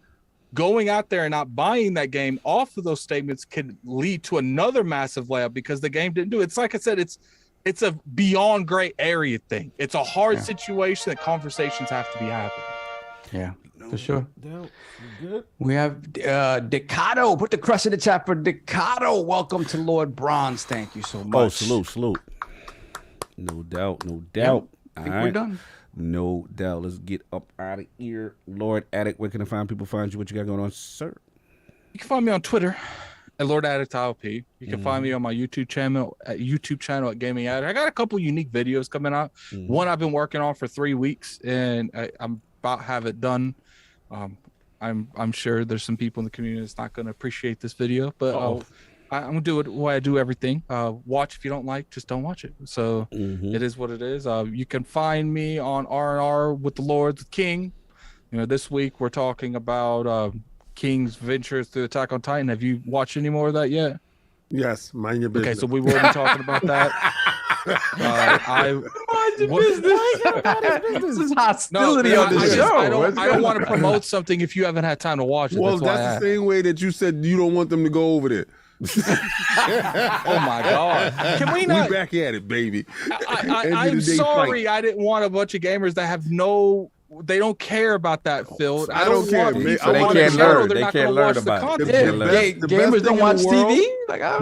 going out there and not buying that game off of those statements could lead to another massive layup because the game didn't do it. It's like I said, it's a beyond gray area thing. It's a hard situation that conversations have to be happening. Yeah, for sure. We have Decado. Put the crust in the chat for Decado. Welcome to Lord Bronze. Thank you so much. Oh, salute. No doubt. No doubt. I think we're done. No doubt. Let's get up out of here. Lord Addict, where can I find people find you? What you got going on, sir? You can find me on Twitter at Lord Addict ILP. You can find me on my YouTube channel at Gaming Addict. I got a couple unique videos coming out. One I've been working on for 3 weeks, and I'm about to have it done. I'm sure there's some people in the community that's not going to appreciate this video, but I'm gonna do it the way I do everything. Watch if you don't like, just don't watch it. So it is what it is. You can find me on R&R with the Lords with King. This week we're talking about King's ventures through Attack on Titan. Have you watched any more of that yet? Yes, mind your business. Okay, so we will be talking about that. This is hostility on the show. I don't want to promote something if you haven't had time to watch it. Well, that's the same way that you said you don't want them to go over there. Oh my God! Can we not? We back at it, baby. I'm sorry, I didn't want a bunch of gamers that have they don't care about that field. I don't care. They can't learn. They can't learn about it. Gamers don't watch TV.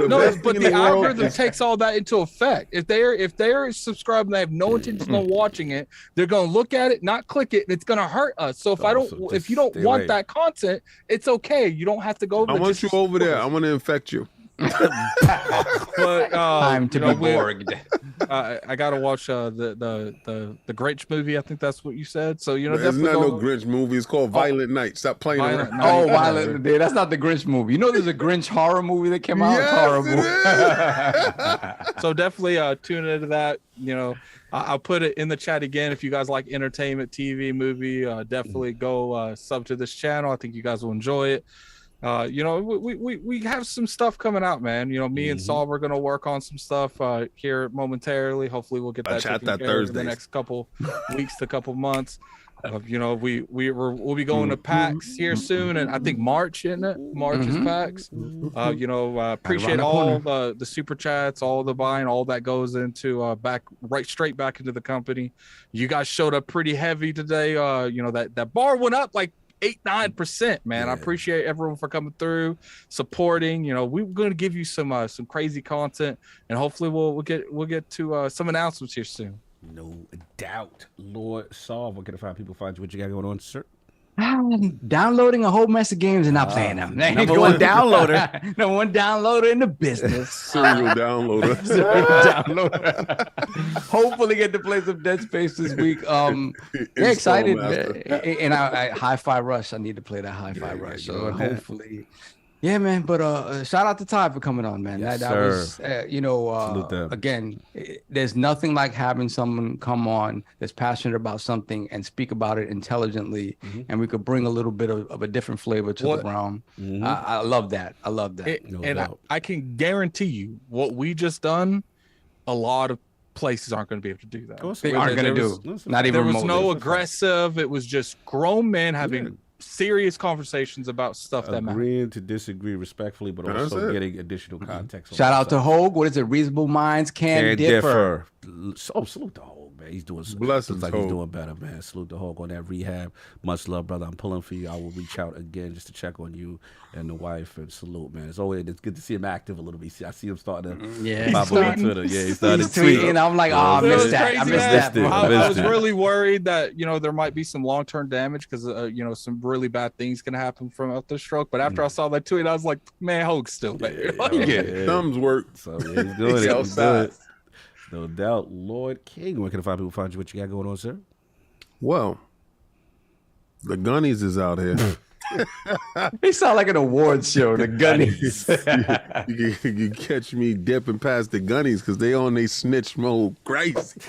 No, but the algorithm takes all that into effect. If they're subscribed and they have no intention of watching it, they're gonna look at it, not click it, and it's gonna hurt us. So if you don't want that content, it's okay. You don't have to go. I want you over there. I want to infect you. But time to be borged. I gotta watch the Grinch movie. I think that's what you said. So it's not no Grinch movie. It's called Violent Night. Stop playing around. Violent Night. That's not the Grinch movie. There's a Grinch horror movie that came out. Yes, horrible. So definitely tune into that. I'll put it in the chat again. If you guys like entertainment, TV, movie, definitely go sub to this channel. I think you guys will enjoy it. We have some stuff coming out, man. Me and Saul, we're gonna work on some stuff here momentarily. Hopefully, we'll get that taken care of in the next couple weeks to couple months. We'll be going to PAX here soon, and I think March, isn't it? March is PAX. Appreciate all the super chats, all the buying, all that goes into straight back into the company. You guys showed up pretty heavy today. That bar went up like 8-9%, man. I appreciate everyone for coming through, supporting. We're going to give you some crazy content, and hopefully we'll get to some announcements here soon. No doubt. Lord Saul, where can I find people find you? What you got going on, sir? Downloading a whole mess of games and not playing them. Number one downloader. Number one downloader in the business. Serial downloader. Hopefully get to play some Dead Space this week. Excited. And I HiFiRush. I need to play that HiFiRush. So hopefully. Yeah, man. But shout out to Ty for coming on, man. Yes, that was, again, there's nothing like having someone come on that's passionate about something and speak about it intelligently, and we could bring a little bit of a different flavor to the realm. I love that. I can guarantee you what we just done, a lot of places aren't going to be able to do that. They aren't going to do. Not even there was no aggressive. It was just grown men having serious conversations about stuff that matters. Agreeing to disagree respectfully, but also getting additional context. Shout out to Hogue. What is it? Reasonable minds can differ. Salute to Hogue, man. He's doing blessings. Like he's doing better, man. Salute to Hogue on that rehab. Much love, brother. I'm pulling for you. I will reach out again just to check on you and the wife. And salute, man. It's good to see him active a little bit. I see him starting to pop on Twitter. Yeah, he's starting to tweet. And I'm like, I missed that. I missed that. I was really worried that there might be some long-term damage because some really bad things can happen from after stroke. But after I saw that tweet, I was like, man, Hogue's still there. Thumbs work. So yeah, he's doing it. He's doing it. No doubt. Lord King, where can I find people find you? What you got going on, sir? Well, the Gunnies is out here. They sound like an awards show, the Gunnies. you catch me dipping past the Gunnies because they on they snitch mode crazy.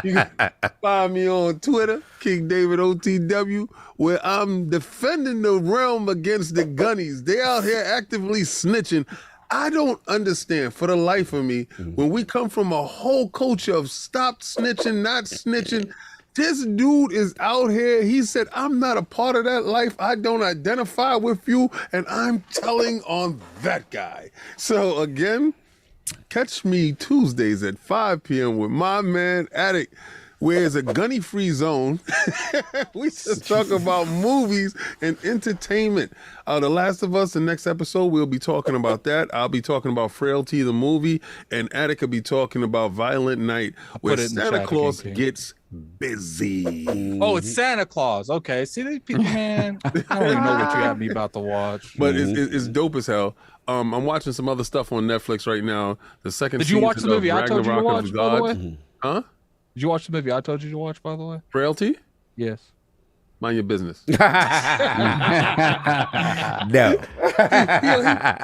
You can find me on Twitter, King David OTW, where I'm defending the realm against the Gunnies. They out here actively snitching. I don't understand for the life of me when we come from a whole culture of stop snitching, not snitching. This dude is out here. He said, I'm not a part of that life. I don't identify with you. And I'm telling on that guy. So again, catch me Tuesdays at 5 p.m. with my man Addict where it's a gunny-free zone. We just talk about movies and entertainment. The Last of Us, the next episode, we'll be talking about that. I'll be talking about Frailty, the movie, and Attica be talking about Violent Night, where Santa Claus gets busy. Oh, it's Santa Claus. Okay. See, these people, man, I don't even know what you have me about to watch. But it's dope as hell. I'm watching some other stuff on Netflix right now. The second Did you watch the season of movie I told you to Ragnarok watch, of by the Gods. way? Huh? Did you watch the movie I told you to watch, by the way? Frailty? Yes. Mind your business. No.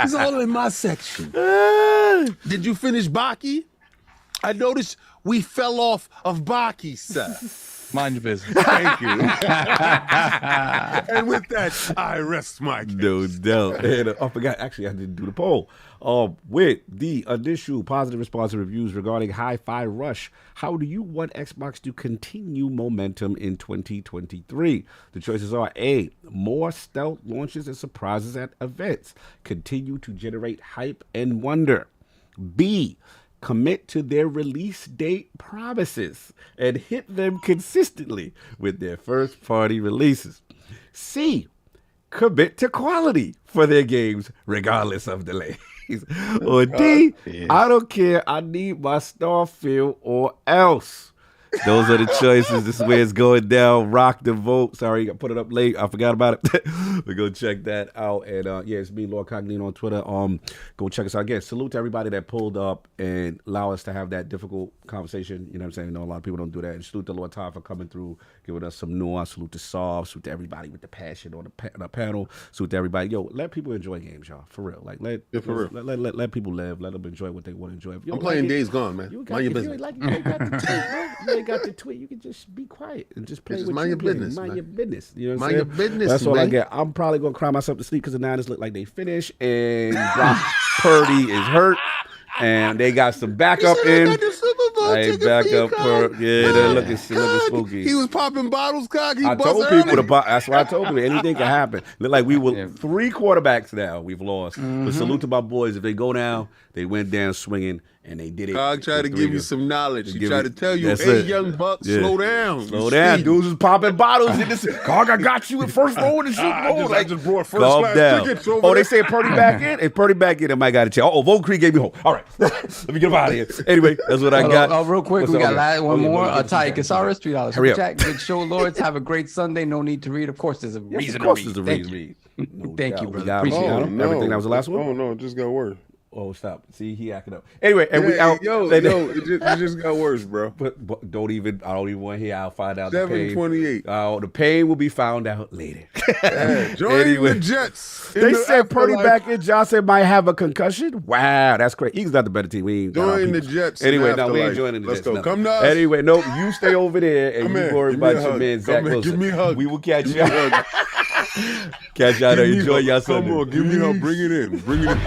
He's all in my section. Did you finish Baki? I noticed we fell off of Baki, sir. Mind your business. Thank you. And with that, I rest my case. No doubt. And I forgot, actually, I didn't do the poll. With the initial positive response and reviews regarding HiFiRush, how do you want Xbox to continue momentum in 2023? The choices are A, more stealth launches and surprises at events. Continue to generate hype and wonder. B, commit to their release date promises and hit them consistently with their first-party releases. C, commit to quality for their games regardless of delays. Or D, I don't care, I need my Starfield or else. Those are the choices. This is where it's going down. Rock the vote. Sorry, I put it up late. I forgot about it. But go check that out. And yeah, it's me, LordCognito on Twitter. Go check us out. Again, salute to everybody that pulled up and allow us to have that difficult conversation. You know what I'm saying? You know, a lot of people don't do that. And salute to Lord Todd for coming through, giving us some nuance. Salute to Saw. Salute to everybody with the passion on the panel. Salute to everybody. Yo, let people enjoy games, y'all. For real. Like let people live. Let them enjoy what they want to enjoy. I'm playing Days Gone, man. Mind your business. You ain't got the tweet, bro. You ain't got the tweet. You can just be quiet and just play. Just mind your business. Mind your business. You know what I'm saying? Mind your business. That's all I get. I'm probably gonna cry myself to sleep because the Niners look like they finished and Brock Purdy is hurt. And they got some backup in. Hey, backup. Yeah, they're looking spooky. He was popping bottles, cock. I told people to buy. That's why I told people anything can happen. Look like we were 3 quarterbacks now. We've lost. But salute to my boys. If they go down, they went down swinging. And they did it. Cog tried to give you some knowledge. He tried to tell you, hey, young buck, slow down. Slow down. Dudes was popping bottles in this. Cog, I got you at first row in the Super Bowl. I just brought first class tickets over there. They say Purdy back in? If Purdy back in, I might got a check. Oh, Vote Creek gave me home. All right. Let me get him out of here. Anyway, that's what I got. Oh, real quick, we got one more. Ty Casares, $3. Hurry up. Chat. Good show, Lords. Have a great Sunday. No need to read. Of course, there's a reason to read. Of course, there's a reason to read. Thank you, brother. Appreciate it. Everything that was the last one? Oh, no, it just got worse. Oh, stop. See, he acting up. Anyway, and we out. Yo, it just got worse, bro. But I don't even want to hear. I'll find out. 7:28. The pain will be found out later. Join the Jets. They said Purdy back in. Johnson might have a concussion. Wow, that's crazy. He's not the better team. We ain't join the Jets. Anyway, no, we ain't joining the Let's Jets. go. No. Come to us. Anyway, no, you stay over there and you worry about your man Zach Wilson. Give me a hug. We will catch you. Catch y'all there. Enjoy y'all Sunday. Come on, give me a hug. Bring it in. Bring it in.